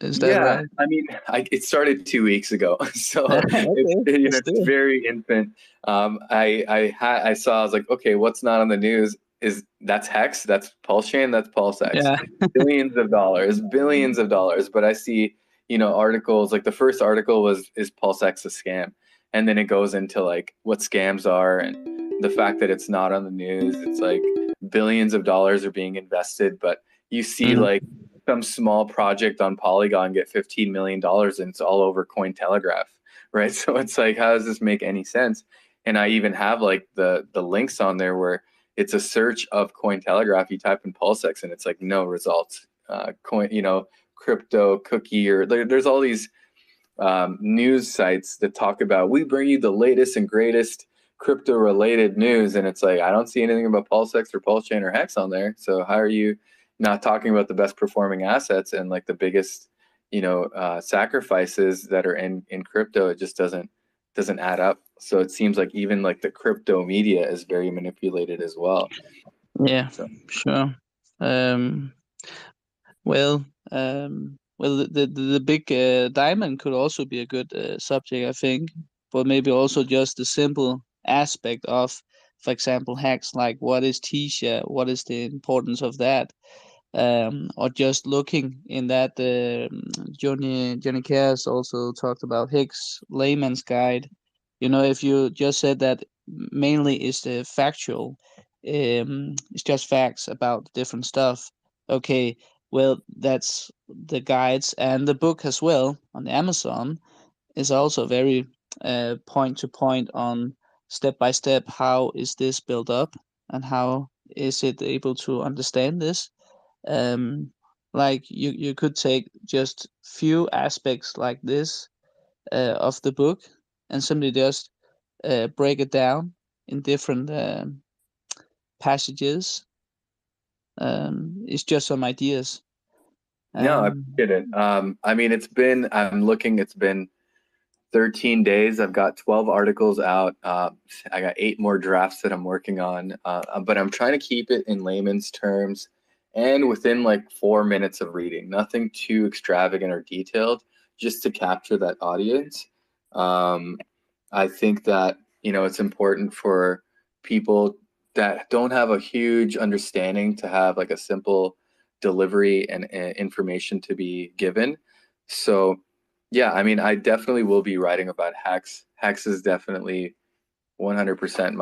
Is that Yeah, right? I mean, it started 2 weeks ago, so Okay, it's still. very infant. I saw, I was like, okay, what's not on the news is that's Hex, that's Pulse Chain, that's PulseX, Yeah. billions of dollars. But I see, articles like the first article was, is PulseX a scam? And then it goes into like what scams are and the fact that it's not on the news. It's like billions of dollars are being invested, but you see like some small project on Polygon get $15 million and it's all over Cointelegraph, right? So it's like, how does this make any sense? And I even have like the links on there where it's a search of Cointelegraph. You type in PulseX and it's like no results. Crypto cookie, or there's all these news sites that talk about, we bring you the latest and greatest crypto related news, and it's like I don't see anything about PulseX or PulseChain or Hex on there. So how are you not talking about the best performing assets and like the biggest sacrifices that are in crypto? It just doesn't add up. So it seems like even like the crypto media is very manipulated as well. Yeah, So. sure. Um, well, the big diamond could also be a good subject, I think, but maybe also just the simple aspect of, for example, hacks, like what is T-share, what is the importance of that, or just looking in that Johnny Cares also talked about HEX layman's guide. If you just said that mainly is the factual, it's just facts about different stuff. Okay, well, that's the guides, and the book as well on Amazon is also very point to point on step by step, how is this built up and how is it able to understand this. um like you could take just few aspects like this, of the book and simply just break it down in different passages. It's just some ideas. No, I appreciate it. I mean, it's been 13 days. I've got 12 articles out. I got 8 more drafts that I'm working on. But I'm trying to keep it in layman's terms and within like 4 minutes of reading. Nothing too extravagant or detailed, just to capture that audience. I think that, it's important for people that don't have a huge understanding to have like a simple delivery and information to be given. So yeah, I mean, I definitely will be writing about HEX. HEX is definitely 100%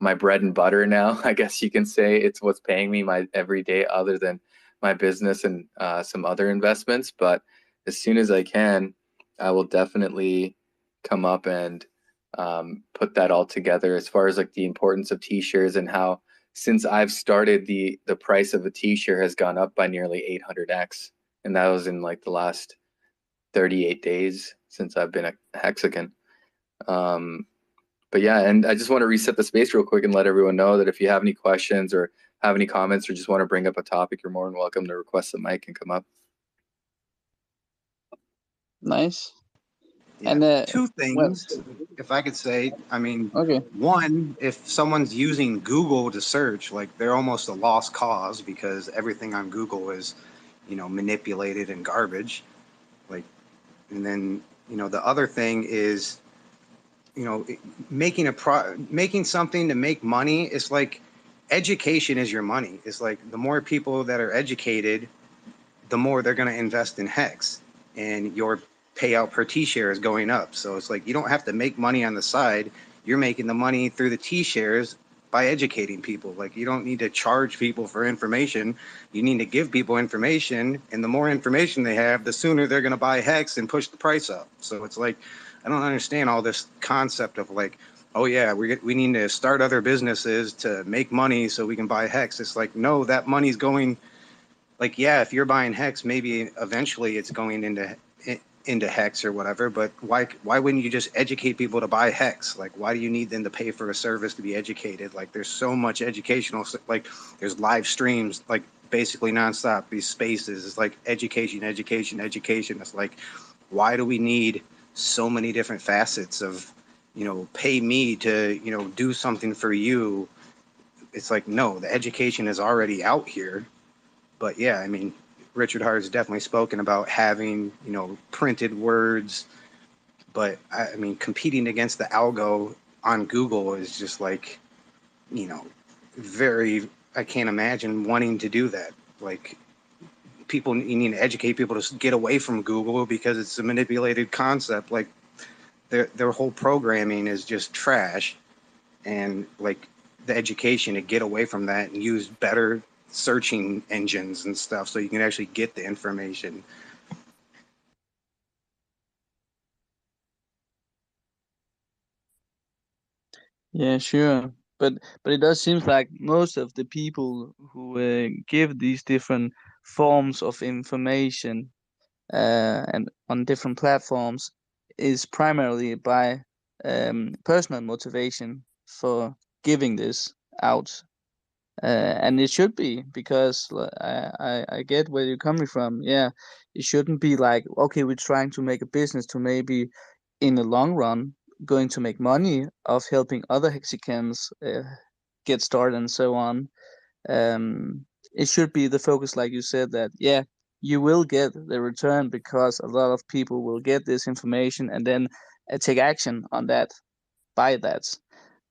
my bread and butter now. I guess you can say it's what's paying me my every day, other than my business and some other investments. But as soon as I can, I will definitely come up and put that all together. As far as like the importance of t-shirts and how since I've started, the price of a t-shirt has gone up by nearly 800x, and that was in like the last 38 days since I've been a Hexagon. But yeah, and I just want to reset the space real quick and let everyone know that if you have any questions or have any comments or just want to bring up a topic, you're more than welcome to request the mic and come up. Nice. Yeah, And two things, if I could say. I mean, okay. One, if someone's using Google to search, like they're almost a lost cause because everything on Google is, manipulated and garbage. Like, and then, the other thing is, making something to make money is like education is your money. It's like the more people that are educated, the more they're going to invest in HEX, and your payout per T-share is going up. So it's like you don't have to make money on the side. You're making the money through the T-shares by educating people. Like, you don't need to charge people for information. You need to give people information, and the more information they have, the sooner they're going to buy HEX and push the price up. So it's like, I don't understand all this concept of like, oh yeah, we need to start other businesses to make money so we can buy HEX. It's like, no, that money's going, like, yeah, if you're buying HEX, maybe eventually it's going into HEX or whatever, but why wouldn't you just educate people to buy HEX? Like, why do you need them to pay for a service to be educated? Like, there's so much educational, like there's live streams, like basically nonstop, these spaces. It's like education, education, education. It's like, why do we need so many different facets of, pay me to, do something for you? It's like, no, the education is already out here. But yeah, I mean, Richard Hart has definitely spoken about having, printed words. But I mean, competing against the algo on Google is just like, very, I can't imagine wanting to do that. Like, you need to educate people to get away from Google because it's a manipulated concept. Like, their whole programming is just trash. And like, the education to get away from that and use better searching engines and stuff so you can actually get the information. Yeah, sure. But it does seem like most of the people who give these different forms of information and on different platforms is primarily by personal motivation for giving this out. And it should be, because I get where you're coming from. Yeah, it shouldn't be like, okay, we're trying to make a business to maybe in the long run going to make money of helping other Hexicans get started and so on. It should be the focus, like you said, that yeah, you will get the return because a lot of people will get this information and then take action on that, buy that.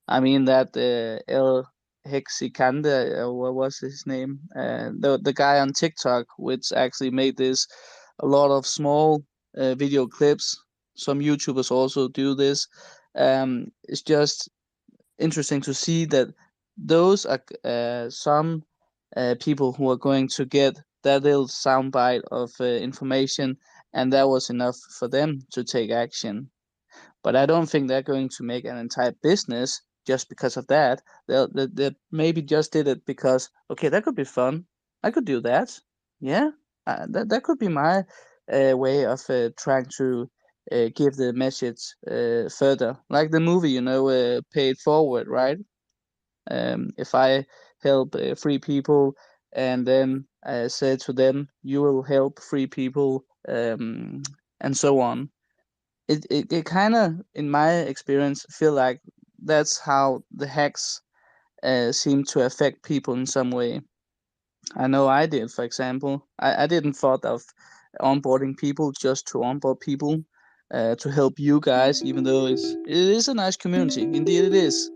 I mean that El Hexicanda, what was his name? The guy on TikTok, which actually made this a lot of small video clips. Some YouTubers also do this. It's just interesting to see that those are some people who are going to get that little soundbite of information, and that was enough for them to take action. But I don't think they're going to make an entire business just because of that. They maybe just did it because, okay, that could be fun. I could do that. Yeah, that could be my way of trying to give the message further, like the movie, Pay It Forward, right? If I help free people and then say to them, you will help free people, and so on. It kind of, in my experience, feel like that's how the hacks seem to affect people in some way. I know I did, for example. I didn't thought of onboarding people just to onboard people, to help you guys, even though it is a nice community. Indeed, it is.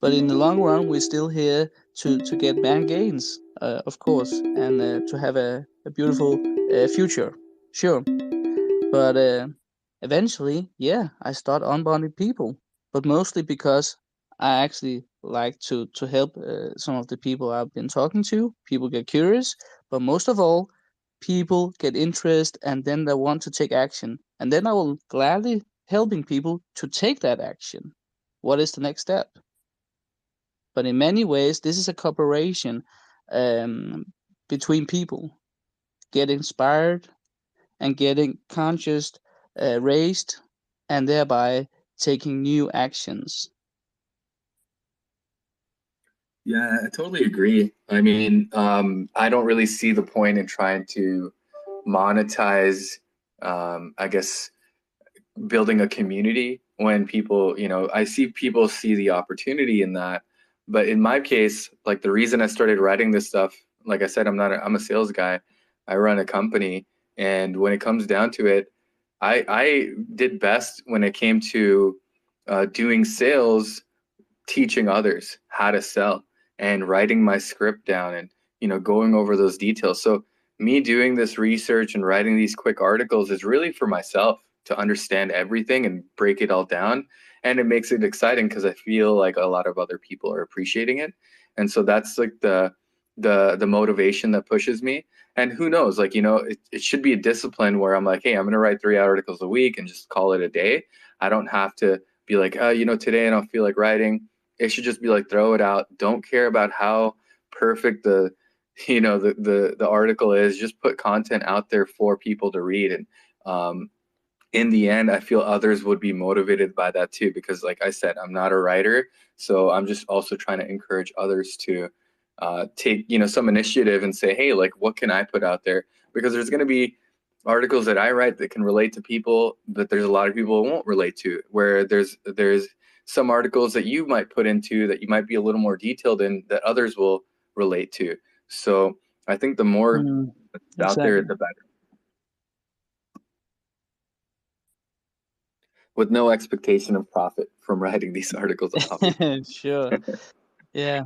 But in the long run, we're still here to get man gains, of course, and to have a beautiful future. Sure. But eventually, yeah, I start onboarding people, but mostly because I actually like to help some of the people I've been talking to. People get curious, but most of all, people get interest and then they want to take action. And then I will gladly helping people to take that action. What is the next step? But in many ways, this is a cooperation um, between people. Get inspired and getting conscious raised, and thereby taking new actions. Yeah, I totally agree. I mean, I don't really see the point in trying to monetize, I guess, building a community when people, I see people see the opportunity in that. But in my case, like the reason I started writing this stuff, like I said, I'm a sales guy. I run a company, and when it comes down to it, I did best when it came to doing sales, teaching others how to sell and writing my script down and going over those details. So me doing this research and writing these quick articles is really for myself to understand everything and break it all down, and it makes it exciting because I feel like a lot of other people are appreciating it. And so that's like the motivation that pushes me. And who knows, like it should be a discipline where I'm like, hey, I'm going to write 3 articles a week and just call it a day. I don't have to be like, oh, today I don't feel like writing. It should just be like, throw it out. Don't care about how perfect the article is. Just put content out there for people to read. And in the end, I feel others would be motivated by that too, because like I said, I'm not a writer. So I'm just also trying to encourage others to take, some initiative and say, hey, like, what can I put out there? Because there's going to be articles that I write that can relate to people, but there's a lot of people it won't relate to, where there's some articles that you might put into that you might be a little more detailed in that others will relate to. So I think the more out there, Exactly. the better. With no expectation of profit from writing these articles, obviously. Sure. Yeah.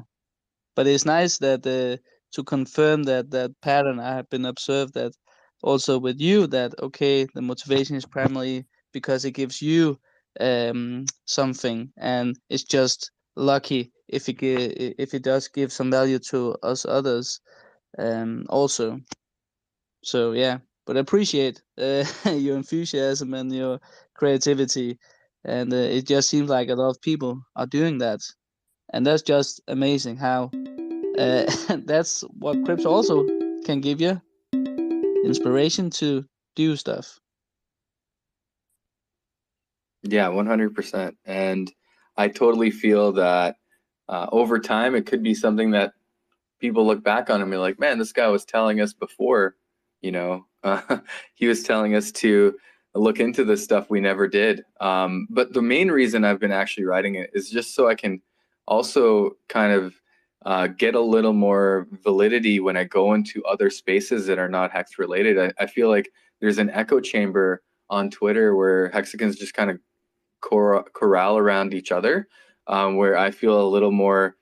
But it's nice that to confirm that pattern I have been observed that also with you, that okay, the motivation is primarily because it gives you something, and it's just lucky if if it does give some value to us others also. So yeah, but I appreciate your enthusiasm and your creativity, and it just seems like a lot of people are doing that, and that's just amazing how that's what Crips also can give you inspiration to do stuff. Yeah, 100%. And I totally feel that over time, it could be something that people look back on and be like, man, this guy was telling us before, he was telling us to look into this stuff we never did. But the main reason I've been actually writing it is just so I can also kind of get a little more validity when I go into other spaces that are not hex related. I feel like there's an echo chamber on Twitter where hexagons just kind of corral around each other, where I feel a little more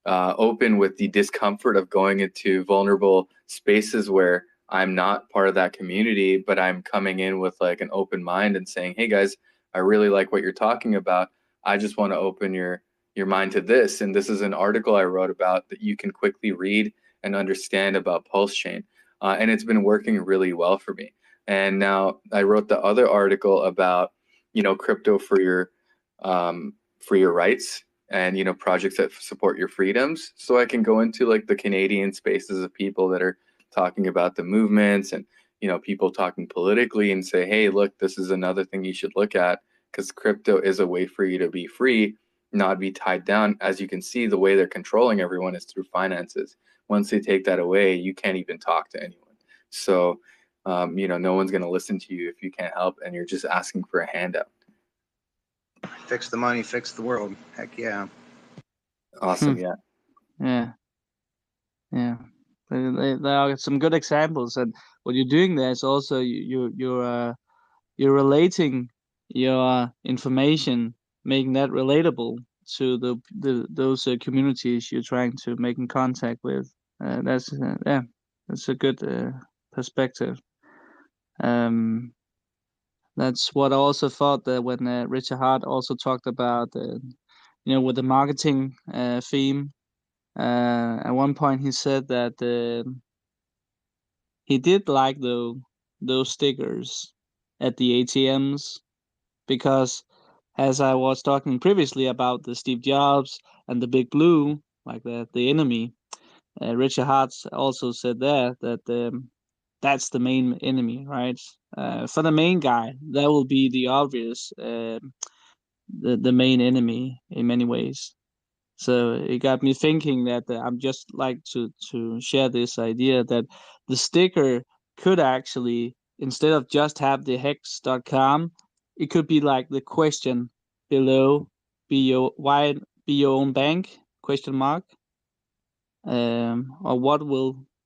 open with the discomfort of going into vulnerable spaces where I'm not part of that community, but I'm coming in with like an open mind and saying, hey guys, I really like what you're talking about. I just want to open your mind to this. And this is an article I wrote about that you can quickly read and understand about Pulse Chain. And it's been working really well for me. And now I wrote the other article about, crypto for your rights and, projects that support your freedoms. So I can go into like the Canadian spaces of people that are talking about the movements and, people talking politically and say, hey, look, this is another thing you should look at, because crypto is a way for you to be free, not be tied down. As you can see, the way they're controlling everyone is through finances. Once they take that away, you can't even talk to anyone. So, no one's going to listen to you if you can't help and you're just asking for a handout. Fix the money, fix the world. Heck yeah. Awesome. Yeah. Yeah. Yeah. There are some good examples, and what you're doing there is also you're relating your information, making that relatable to those communities you're trying to make in contact with. That's a good perspective. That's what I also thought that when Richard Hart also talked about, with the marketing theme. At one point, he said that he did like those stickers at the ATMs because, as I was talking previously about the Steve Jobs and the Big Blue, like the enemy, Richard Hart also said that that's the main enemy, right? For the main guy, that will be the obvious, the main enemy in many ways. So it got me thinking that I'm just like to share this idea that the sticker could actually, instead of just have the hex.com, it could be like the question below, be your own bank, question mark. Or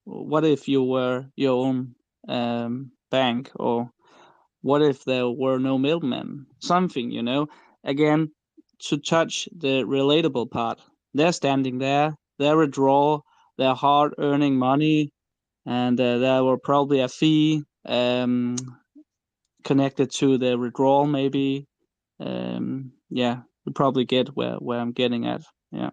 what if you were your own bank, or what if there were no middlemen? Something, again, to touch the relatable part. They're standing there, they're a draw, they're hard earning money, and there were probably a fee connected to the withdrawal, maybe. Yeah, you probably get where I'm getting at. Yeah.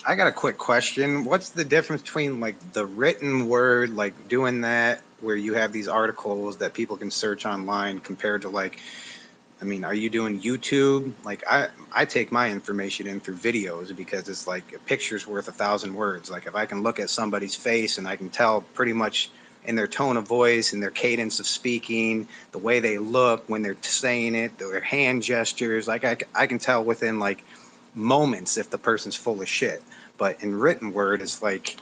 I got a quick question. What's the difference between like the written word, like doing that where you have these articles that people can search online compared to like, I mean, are you doing YouTube? Like I take my information in through videos because it's like a picture's worth 1,000 words. Like if I can look at somebody's face and I can tell pretty much in their tone of voice and their cadence of speaking, the way they look when they're saying it, their hand gestures, like I can tell within like moments if the person's full of shit. But in written word, it's like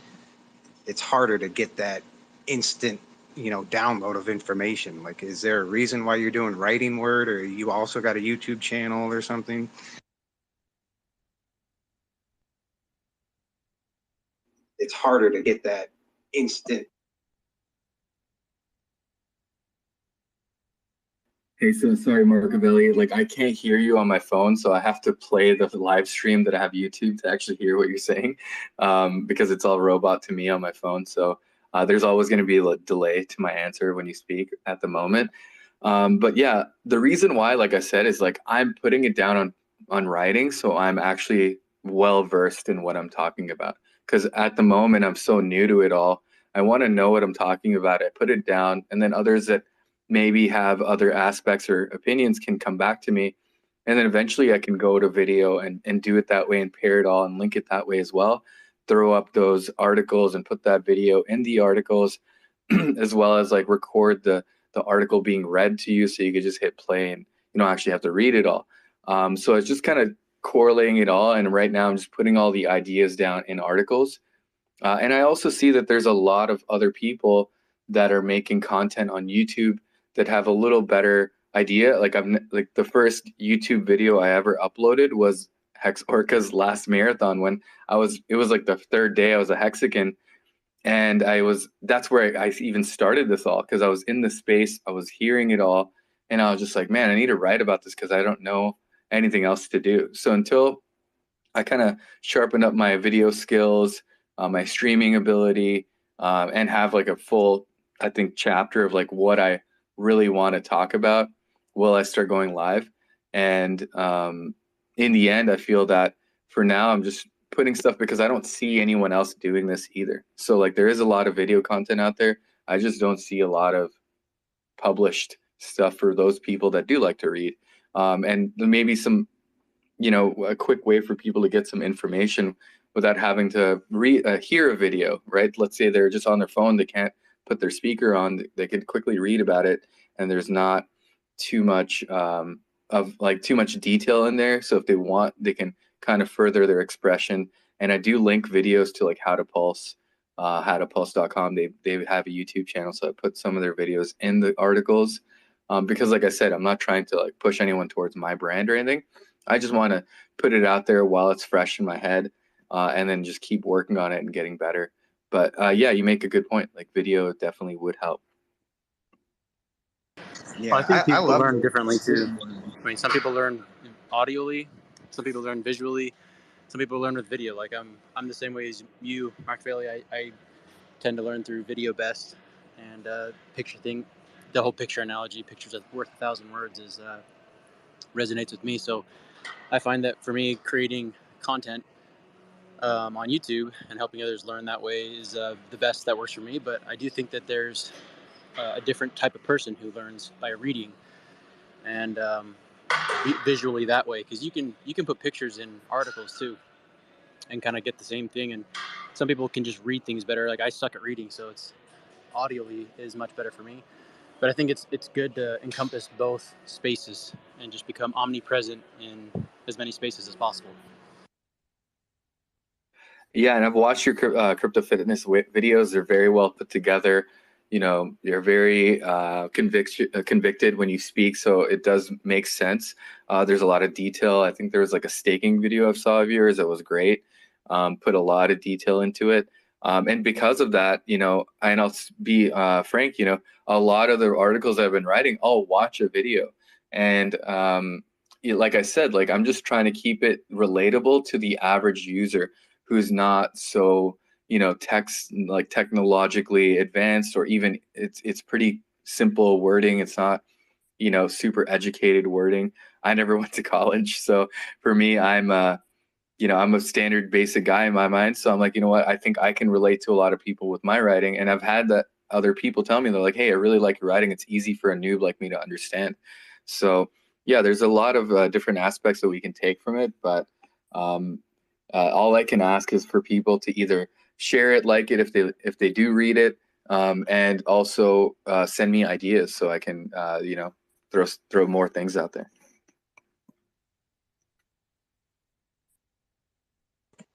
it's harder to get that instant download of information. Like, is there a reason why you're doing writing word, or you also got a YouTube channel or something? It's harder to get that instant. Hey, so sorry, Marcavelli. Like, I can't hear you on my phone, so I have to play the live stream that I have YouTube to actually hear what you're saying, because it's all robot to me on my phone. So there's always going to be a delay to my answer when you speak at the moment. But yeah, the reason why, like I said, is like I'm putting it down on writing, so I'm actually well versed in what I'm talking about. Because at the moment, I'm so new to it all. I want to know what I'm talking about. I put it down, and then others that maybe have other aspects or opinions can come back to me, and then eventually I can go to video and do it that way and pair it all and link it that way as well, throw up those articles and put that video in the articles as well as like record the article being read to you, so you could just hit play and you don't actually have to read it all. So it's just kind of correlating it all, and right now I'm just putting all the ideas down in articles. And I also see that there's a lot of other people that are making content on YouTube that have a little better idea. Like like the first YouTube video I ever uploaded was Hex Orca's last marathon, when it was like the third day I was a Hexican, and that's where I even started this all, because I was in the space, I was hearing it all, and I was just like, man, I need to write about this because I don't know anything else to do. So until I kind of sharpen up my video skills, my streaming ability, and have like a full, I think, chapter of like what I really want to talk about, will I start going live. And in the end, I feel that for now, I'm just putting stuff because I don't see anyone else doing this either. So like there is a lot of video content out there. I just don't see a lot of published stuff for those people that do like to read. And maybe some, a quick way for people to get some information without having to hear a video, right? Let's say they're just on their phone, they can't put their speaker on, they could quickly read about it, and there's not too much too much detail in there. So if they want, they can kind of further their expression. And I do link videos to like How to Pulse, howtopulse.com. They have a YouTube channel, so I put some of their videos in the articles. Because like I said, I'm not trying to like push anyone towards my brand or anything. I just want to put it out there while it's fresh in my head, and then just keep working on it and getting better. But yeah, you make a good point. Like video definitely would help. Yeah, I think I people love learn differently too. I mean, some people learn audially, some people learn visually, some people learn with video. Like I'm the same way as you, Mark Bailey. I tend to learn through video best, and picture thing, the whole picture analogy, pictures are worth 1,000 words, is resonates with me. So I find that for me, creating content on YouTube and helping others learn that way is the best that works for me. But I do think that there's a different type of person who learns by reading and visually that way, because you can put pictures in articles too and kind of get the same thing. And some people can just read things better. Like I suck at reading, so it's audially is much better for me. But I think it's good to encompass both spaces and just become omnipresent in as many spaces as possible. Yeah, and I've watched your crypto fitness videos. They're very well put together. You know, you're very convicted when you speak, so it does make sense. There's a lot of detail. I think there was like a staking video I saw of yours that was great. Put a lot of detail into it. And because of that, you know, and I'll be frank, you know, a lot of the articles I've been writing, I'll watch a video. And like I said, like I'm just trying to keep it relatable to the average user who's not so, you know, technologically advanced, or even it's pretty simple wording. It's not, you know, super educated wording. I never went to college, so for me, I'm a standard basic guy in my mind. So I'm like, you know what? I think I can relate to a lot of people with my writing, and I've had that other people tell me, they're like, hey, I really like your writing. It's easy for a noob like me to understand. So yeah, there's a lot of different aspects that we can take from it, but um, all I can ask is for people to either share it, like it if they do read it, and also send me ideas so I can you know, throw more things out there.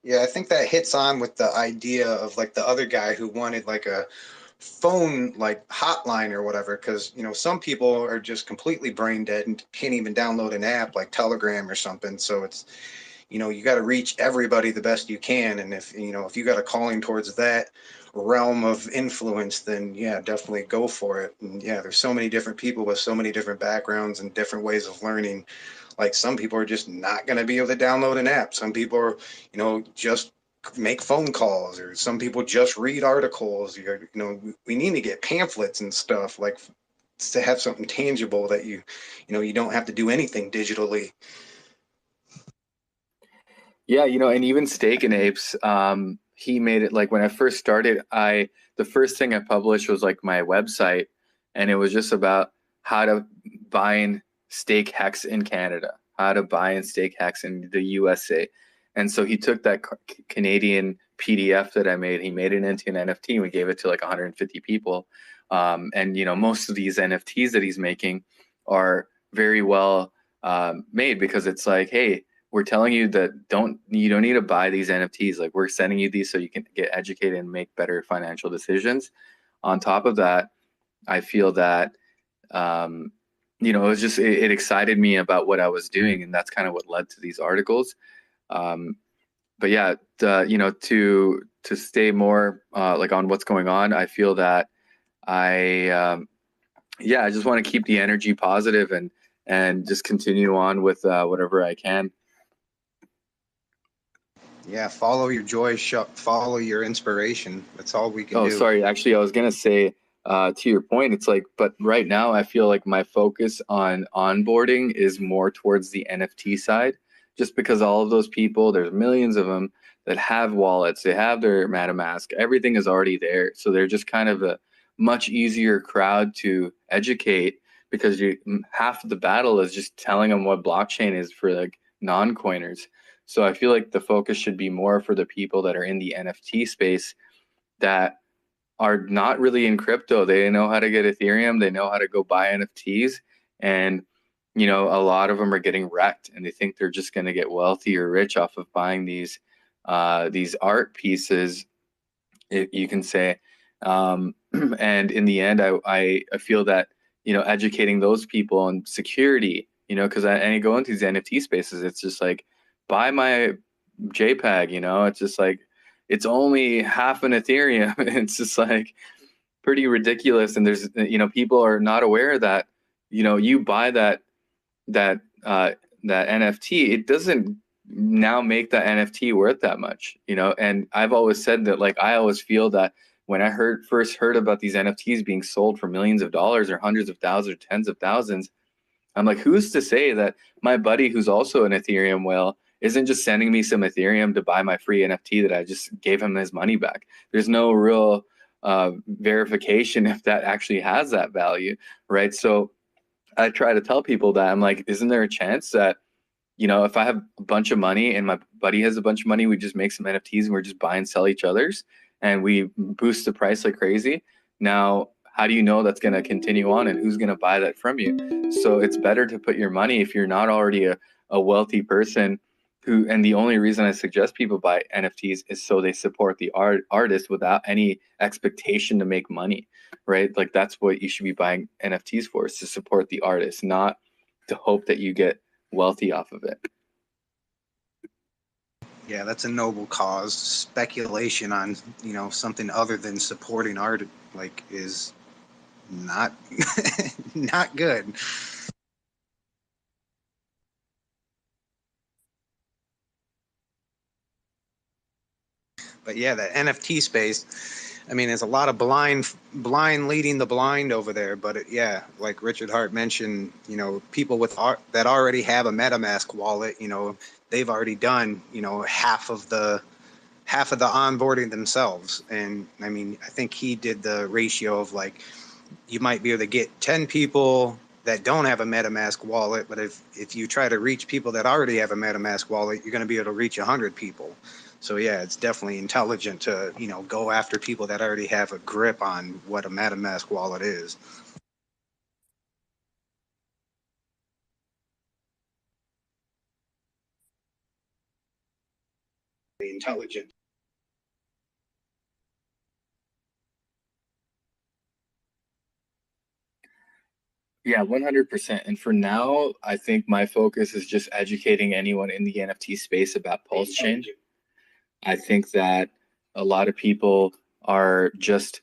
Yeah, I think that hits on with the idea of like the other guy who wanted like a phone like hotline or whatever, because you know some people are just completely brain dead and can't even download an app like Telegram or something. So it's, you know, you got to reach everybody the best you can, and if you know if you got a calling towards that realm of influence, then yeah, definitely go for it. And yeah, there's so many different people with so many different backgrounds and different ways of learning. Like some people are just not going to be able to download an app. Some people are, you know, just make phone calls, or some people just read articles. You know, we need to get pamphlets and stuff like to have something tangible that you know, you don't have to do anything digitally. Yeah, you know, and even Steak and Apes, he made it like when I first started, the first thing I published was like my website, and it was just about how to buy in steak HEX in Canada, how to buy in steak HEX in the USA. And so he took that Canadian PDF that I made, he made it into an NFT, and we gave it to like 150 people. And you know, most of these NFTs that he's making are very well made, because it's like, hey, we're telling you that you don't need to buy these NFTs. Like we're sending you these so you can get educated and make better financial decisions. On top of that, I feel that you know, it was just it excited me about what I was doing, and that's kind of what led to these articles. But yeah, you know, to stay more like on what's going on, I feel that I just want to keep the energy positive and just continue on with whatever I can. Yeah, follow your joy, follow your inspiration. That's all we can Oh, do. sorry. Actually, I was gonna say to your point, it's like, but right now I feel like my focus on onboarding is more towards the NFT side, just because all of those people, there's millions of them that have wallets, they have their MetaMask, everything is already there. So they're just kind of a much easier crowd to educate, because half of the battle is just telling them what blockchain is for like non-coiners. So I feel like the focus should be more for the people that are in the NFT space that are not really in crypto. They know how to get Ethereum. They know how to go buy NFTs. And, you know, a lot of them are getting wrecked, and they think they're just going to get wealthy or rich off of buying these art pieces, you can say. And in the end, I feel that, you know, educating those people on security, you know, because I go into these NFT spaces, it's just like, buy my JPEG, you know, it's just like, it's only half an Ethereum. It's just like pretty ridiculous. And there's, you know, people are not aware that, you know, you buy that that NFT, it doesn't now make that NFT worth that much, you know. And I've always said that, like, I always feel that when I first heard about these NFTs being sold for millions of dollars or hundreds of thousands or tens of thousands, I'm like, who's to say that my buddy who's also an Ethereum whale isn't just sending me some Ethereum to buy my free NFT that I just gave him his money back? There's no real verification if that actually has that value, right? So I try to tell people that, I'm like, isn't there a chance that, you know, if I have a bunch of money and my buddy has a bunch of money, we just make some NFTs and we're just buy and sell each other's, and we boost the price like crazy. Now, how do you know that's going to continue on, and who's going to buy that from you? So it's better to put your money, if you're not already a wealthy person who, and the only reason I suggest people buy NFTs is so they support the artist without any expectation to make money, right? Like, that's what you should be buying NFTs for, is to support the artist, not to hope that you get wealthy off of it. Yeah, that's a noble cause. Speculation on, you know, something other than supporting art, like, is not not good. But yeah, the NFT space, I mean, there's a lot of blind leading the blind over there. But yeah, like Richard Hart mentioned, you know, people with art that already have a MetaMask wallet, you know, they've already done, you know, half of the onboarding themselves. And I mean, I think he did the ratio of, like, you might be able to get 10 people that don't have a MetaMask wallet, but if you try to reach people that already have a MetaMask wallet, you're going to be able to reach 100 people. So yeah, it's definitely intelligent to, you know, go after people that already have a grip on what a MetaMask wallet is. Intelligent. Yeah, 100%. And for now, I think my focus is just educating anyone in the NFT space about Pulse Chain. I think that a lot of people are just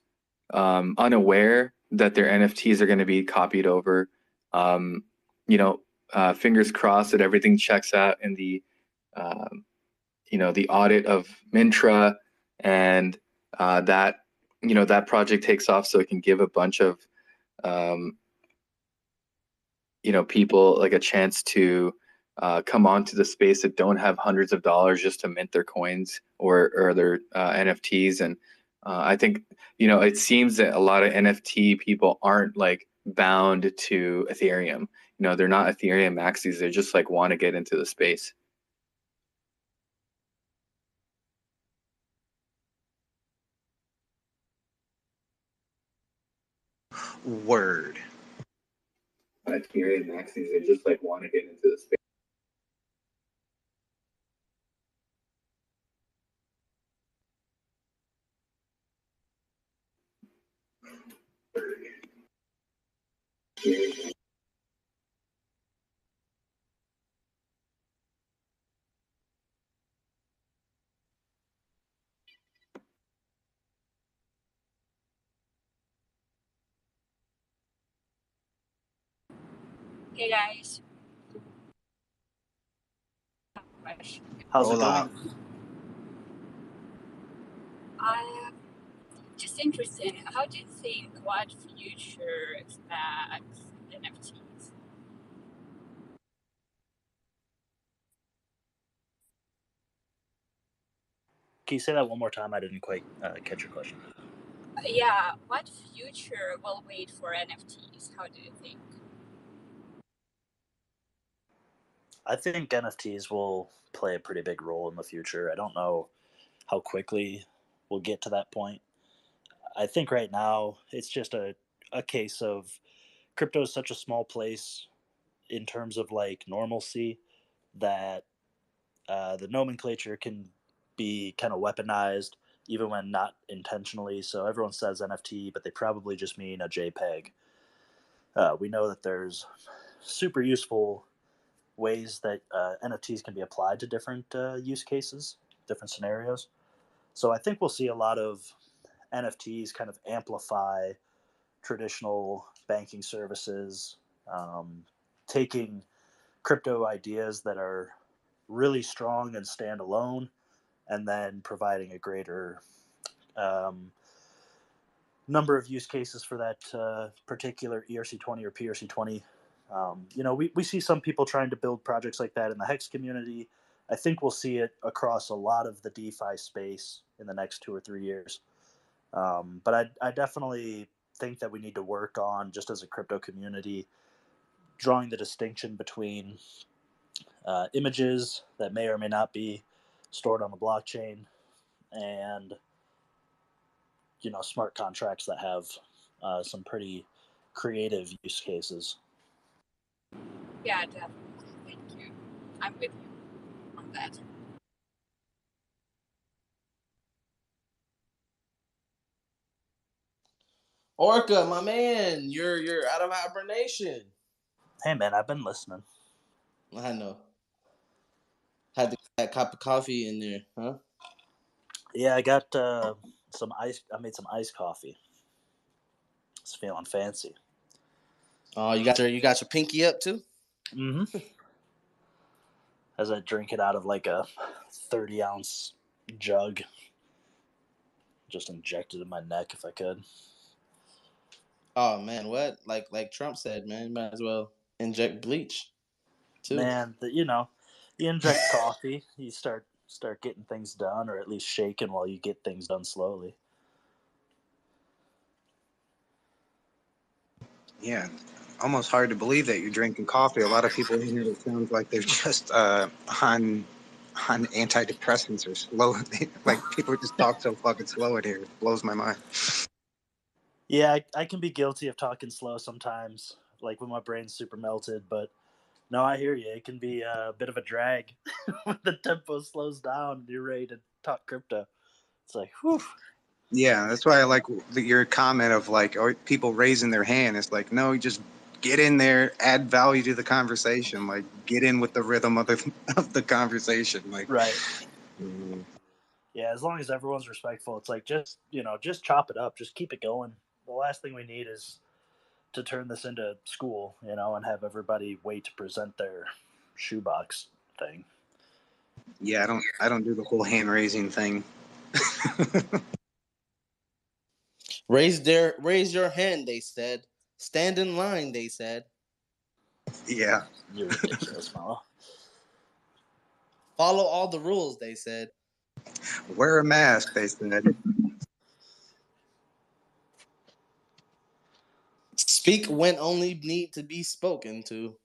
unaware that their NFTs are going to be copied over. You know, fingers crossed that everything checks out in the, you know, the audit of Mintra, and that, you know, that project takes off so it can give a bunch of, you know, people like a chance to come onto the space that don't have hundreds of dollars just to mint their coins or their NFTs. And I think, you know, it seems that a lot of NFT people aren't like bound to Ethereum. You know, they're not Ethereum maxis. They just like want to get into the space. Word. Ethereum maxis, they just like want to get into the space. Hey guys. How's it going? I'm just interested. How do you think what future expects NFTs? Can you say that one more time? I didn't quite catch your question. Yeah, what future will wait for NFTs? How do you think? I think NFTs will play a pretty big role in the future. I don't know how quickly we'll get to that point. I think right now it's just a case of crypto is such a small place in terms of like normalcy that the nomenclature can be kind of weaponized even when not intentionally. So everyone says NFT, but they probably just mean a JPEG. We know that there's super useful ways that NFTs can be applied to different use cases, different scenarios. So I think we'll see a lot of NFTs kind of amplify traditional banking services, taking crypto ideas that are really strong and stand alone, and then providing a greater number of use cases for that particular ERC20 or PRC20. We see some people trying to build projects like that in the HEX community. I think we'll see it across a lot of the DeFi space in the next 2 or 3 years. But I definitely think that we need to work on, just as a crypto community, drawing the distinction between images that may or may not be stored on the blockchain and smart contracts that have some pretty creative use cases. Yeah, definitely. Thank you. I'm with you on that. Orca, my man, you're out of hibernation. Hey man, I've been listening. I know. Had that cup of coffee in there, huh? Yeah, I got some ice. I made some iced coffee. It's feeling fancy. Oh, you got your pinky up too? Mm-hmm. As I drink it out of like a 30-ounce jug, just inject it in my neck if I could. Oh man, what? Like Trump said, man, you might as well inject bleach too. Man, you inject coffee, you start getting things done, or at least shaking while you get things done slowly. Yeah, almost hard to believe that you're drinking coffee. A lot of people in here, it sounds like they're just on antidepressants or slow. Like people just talk so fucking slow in here. It blows my mind. Yeah, I can be guilty of talking slow sometimes, like when my brain's super melted. But no, I hear you. It can be a bit of a drag when the tempo slows down and you're ready to talk crypto. It's like, whew. Yeah, that's why I like your comment of like people raising their hand. It's like, no, you just get in there, add value to the conversation. Like, get in with the rhythm of the conversation. Like, right. Yeah, as long as everyone's respectful, it's like just chop it up, just keep it going. The last thing we need is to turn this into school, and have everybody wait to present their shoebox thing. Yeah, I don't do the whole hand raising thing. Raise your hand, they said. Stand in line, they said. Yeah. You're ridiculous, Mama. Follow all the rules, they said. Wear a mask, they said. Speak when only need to be spoken to.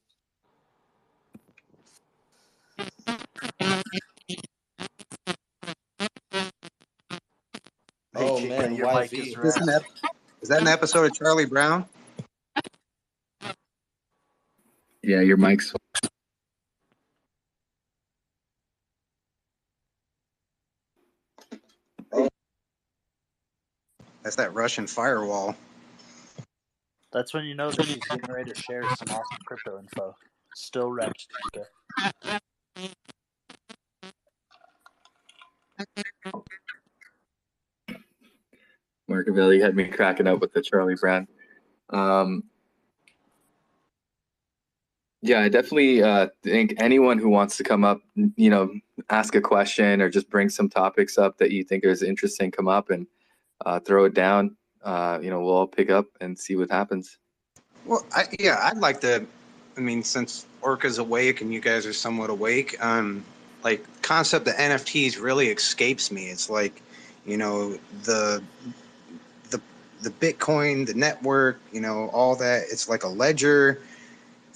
Hey, Oh Chica, man, your mic YV. is red. Is that an episode of Charlie Brown? Yeah, your mic's. That's that Russian firewall. That's when you know that he's getting ready to share some awesome crypto info. Still wrecked, Chica. Marcavelli had me cracking up with the Charlie Brown. Yeah, I definitely think anyone who wants to come up, ask a question or just bring some topics up that you think is interesting, come up and throw it down. We'll all pick up and see what happens. Well, I'd like to. I mean, since Orca's awake and you guys are somewhat awake, like concept of NFTs really escapes me. It's like, the Bitcoin, the network, all that. It's like a ledger.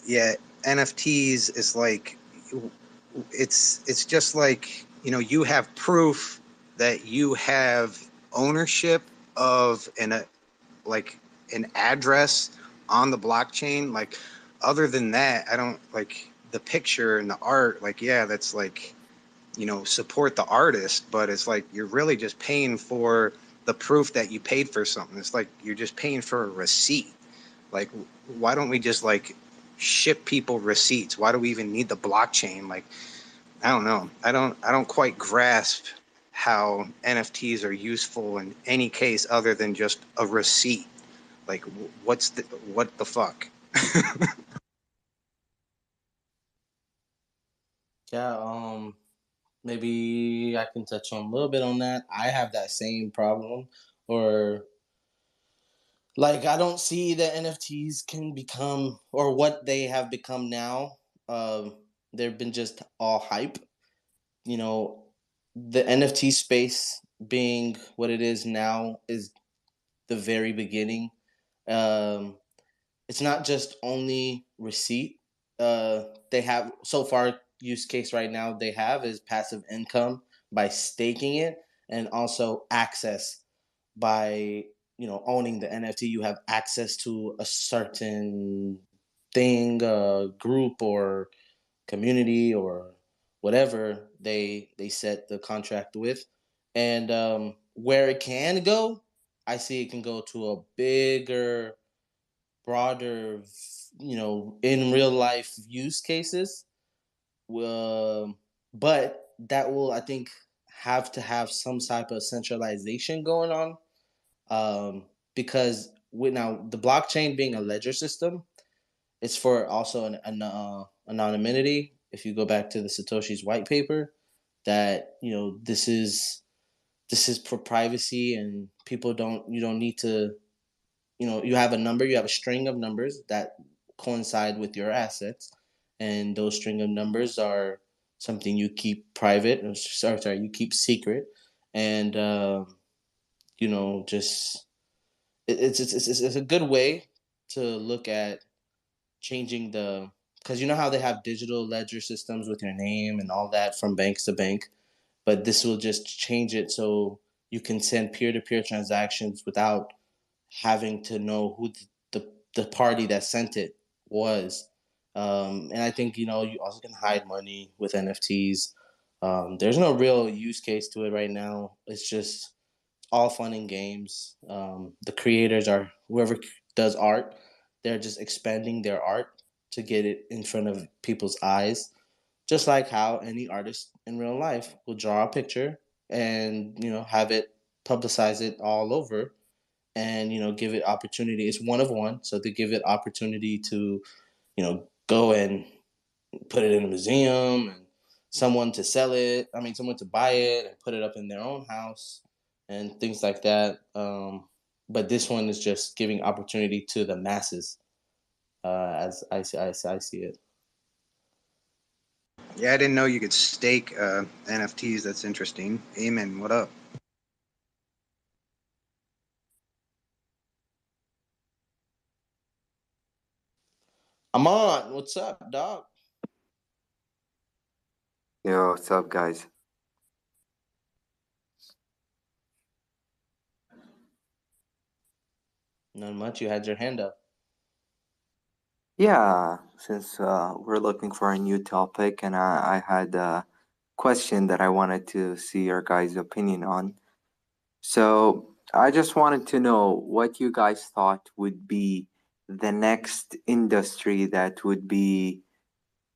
Yet NFTs is like, it's just like, you have proof that you have ownership of like an address on the blockchain. Like, other than that, I don't like the picture and the art. Like, yeah, that's like, support the artist, but it's like you're really just paying for the proof that you paid for something. It's like you're just paying for a receipt. Like, why don't we just like ship people receipts? Why do we even need the blockchain? Like, I don't know. I don't quite grasp how NFTs are useful in any case other than just a receipt. Like, what the fuck? Yeah, maybe I can touch on a little bit on that. I have that same problem, or like I don't see that NFTs can become or what they have become now. They've been just all hype. You know, the NFT space being what it is now is the very beginning. Um, it's not just only receipt. They have so far use case right now they have is passive income by staking it, and also access by owning the NFT. You have access to a certain thing, group or community or whatever they set the contract with, and where it can go, I see it can go to a bigger, broader, in real life use cases. But that will, I think, have to have some type of centralization going on, because with now the blockchain being a ledger system, it's for also an anonymity. If you go back to the Satoshi's white paper, that this is for privacy, and people don't you don't need to, you have a number, you have a string of numbers that coincide with your assets, and those string of numbers are something you keep private, or sorry, you keep secret, and just it's a good way to look at changing the, because you know how they have digital ledger systems with your name and all that from banks to bank, but this will just change it so you can send peer-to-peer transactions without having to know who the party that sent it was. And I think, you also can hide money with NFTs. There's no real use case to it right now. It's just all fun and games. The creators are whoever does art. They're just expanding their art to get it in front of people's eyes, just like how any artist in real life will draw a picture and have it, publicize it all over, and give it opportunity. It's one of one, so they give it opportunity to go and put it in a museum, and someone to sell it. I mean, someone to buy it and put it up in their own house and things like that. But this one is just giving opportunity to the masses, as I see it. Yeah, I didn't know you could stake NFTs. That's interesting. Amen. What up? Amon, what's up, dog? Yo, what's up, guys? Not much. You had your hand up. Yeah, since we're looking for a new topic, and I had a question that I wanted to see your guys' opinion on. So I just wanted to know what you guys thought would be the next industry that would be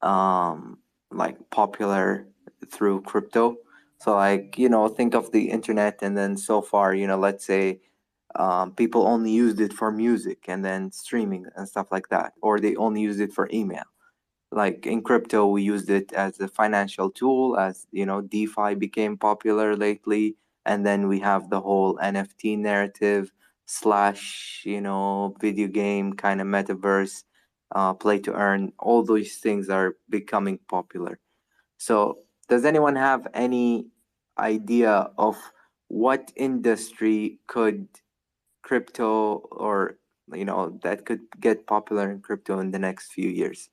like popular through crypto. So like, think of the internet, and then so far, let's say people only used it for music and then streaming and stuff like that, or they only used it for email. Like in crypto, we used it as a financial tool, as DeFi became popular lately, and then we have the whole NFT narrative slash video game kind of metaverse, play to earn. All those things are becoming popular. So does anyone have any idea of what industry could crypto, or that could get popular in crypto in the next few years?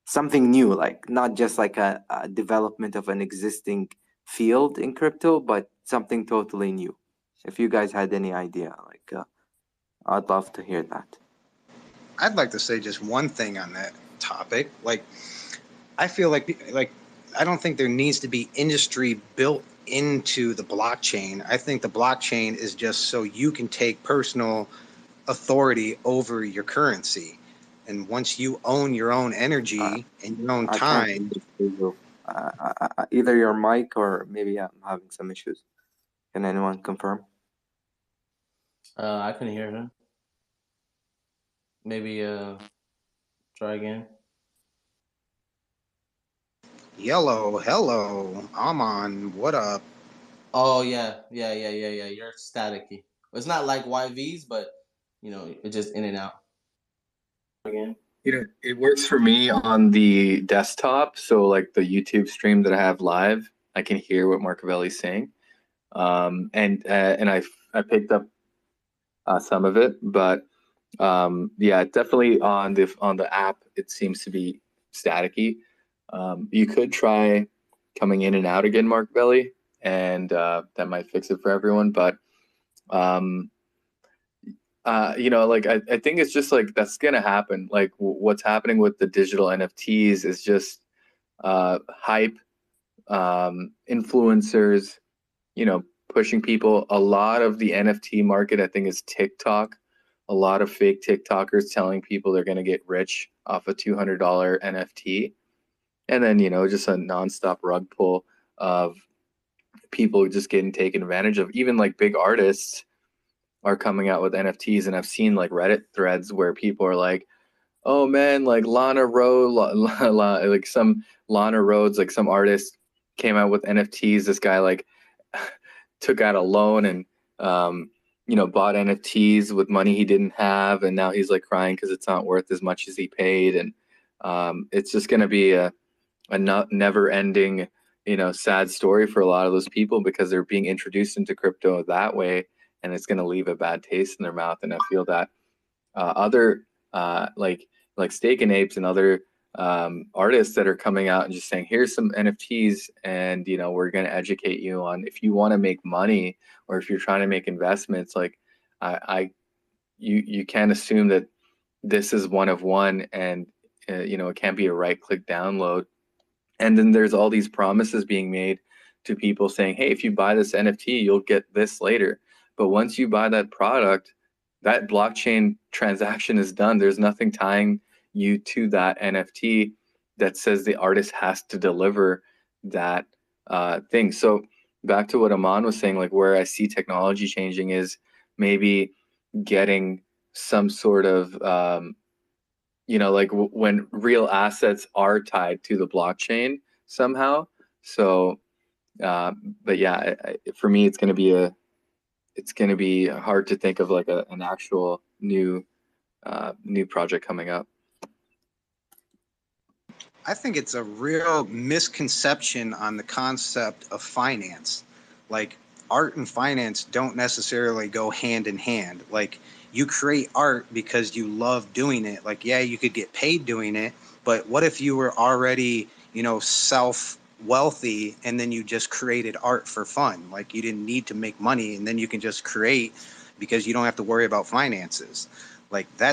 Something new, like not just like a development of an existing field in crypto, but something totally new. If you guys had any idea, like, I'd love to hear that. I'd like to say just one thing on that topic. Like, I feel like I don't think there needs to be industry built into the blockchain. I think the blockchain is just so you can take personal authority over your currency. And once you own your own energy and your own I can't time, hear you. Either your mic or maybe I'm having some issues. Can anyone confirm? I couldn't hear him. Maybe try again. yellow, hello, I'm on, what up? Oh yeah. You're staticky. It's not like YVs, but you know, it's just in and out. Again. You know, it works for me on the desktop. So like the YouTube stream that I have live, I can hear what Marcovelli's saying. And I picked up some of it, but yeah, definitely on the app, it seems to be staticky. You could try coming in and out again, Marcovelli, and that might fix it for everyone. But you know, like I think it's just like that's gonna happen. Like what's happening with the digital NFTs is just hype, influencers, you know, pushing people. A lot of the NFT market, I think, is TikTok. A lot of fake TikTokers telling people they're gonna get rich off a $200 NFT, and then you know, just a nonstop rug pull of people just getting taken advantage of. Even like big artists are coming out with NFTs, and I've seen like Reddit threads where people are like, "Oh man, like Lana Rhodes, like some Lana Rhodes, like some artist came out with NFTs. This guy like took out a loan and you know, bought NFTs with money he didn't have, and now he's like crying because it's not worth as much as he paid, and it's just going to be a never-ending, you know, sad story for a lot of those people because they're being introduced into crypto that way, and it's going to leave a bad taste in their mouth. And I feel that other like Steak and Apes and other artists that are coming out and just saying, here's some NFTs, and you know, we're going to educate you on if you want to make money or if you're trying to make investments. Like you can't assume that this is one of one, and you know, it can't be a right-click download. And then there's all these promises being made to people saying, hey, if you buy this NFT, you'll get this later. But once you buy that product, that blockchain transaction is done. There's nothing tying you to that NFT that says the artist has to deliver that thing. So back to what Aman was saying, like where I see technology changing is maybe getting some sort of you know, like when real assets are tied to the blockchain somehow. So, but yeah, for me, it's going to be hard to think of like an actual new project coming up. I think it's a real misconception on the concept of finance. Like, art and finance don't necessarily go hand in hand. Like, you create art because you love doing it. Like, yeah, you could get paid doing it, but what if you were already, you know, self wealthy and then you just created art for fun? Like, you didn't need to make money and then you can just create because you don't have to worry about finances. Like, that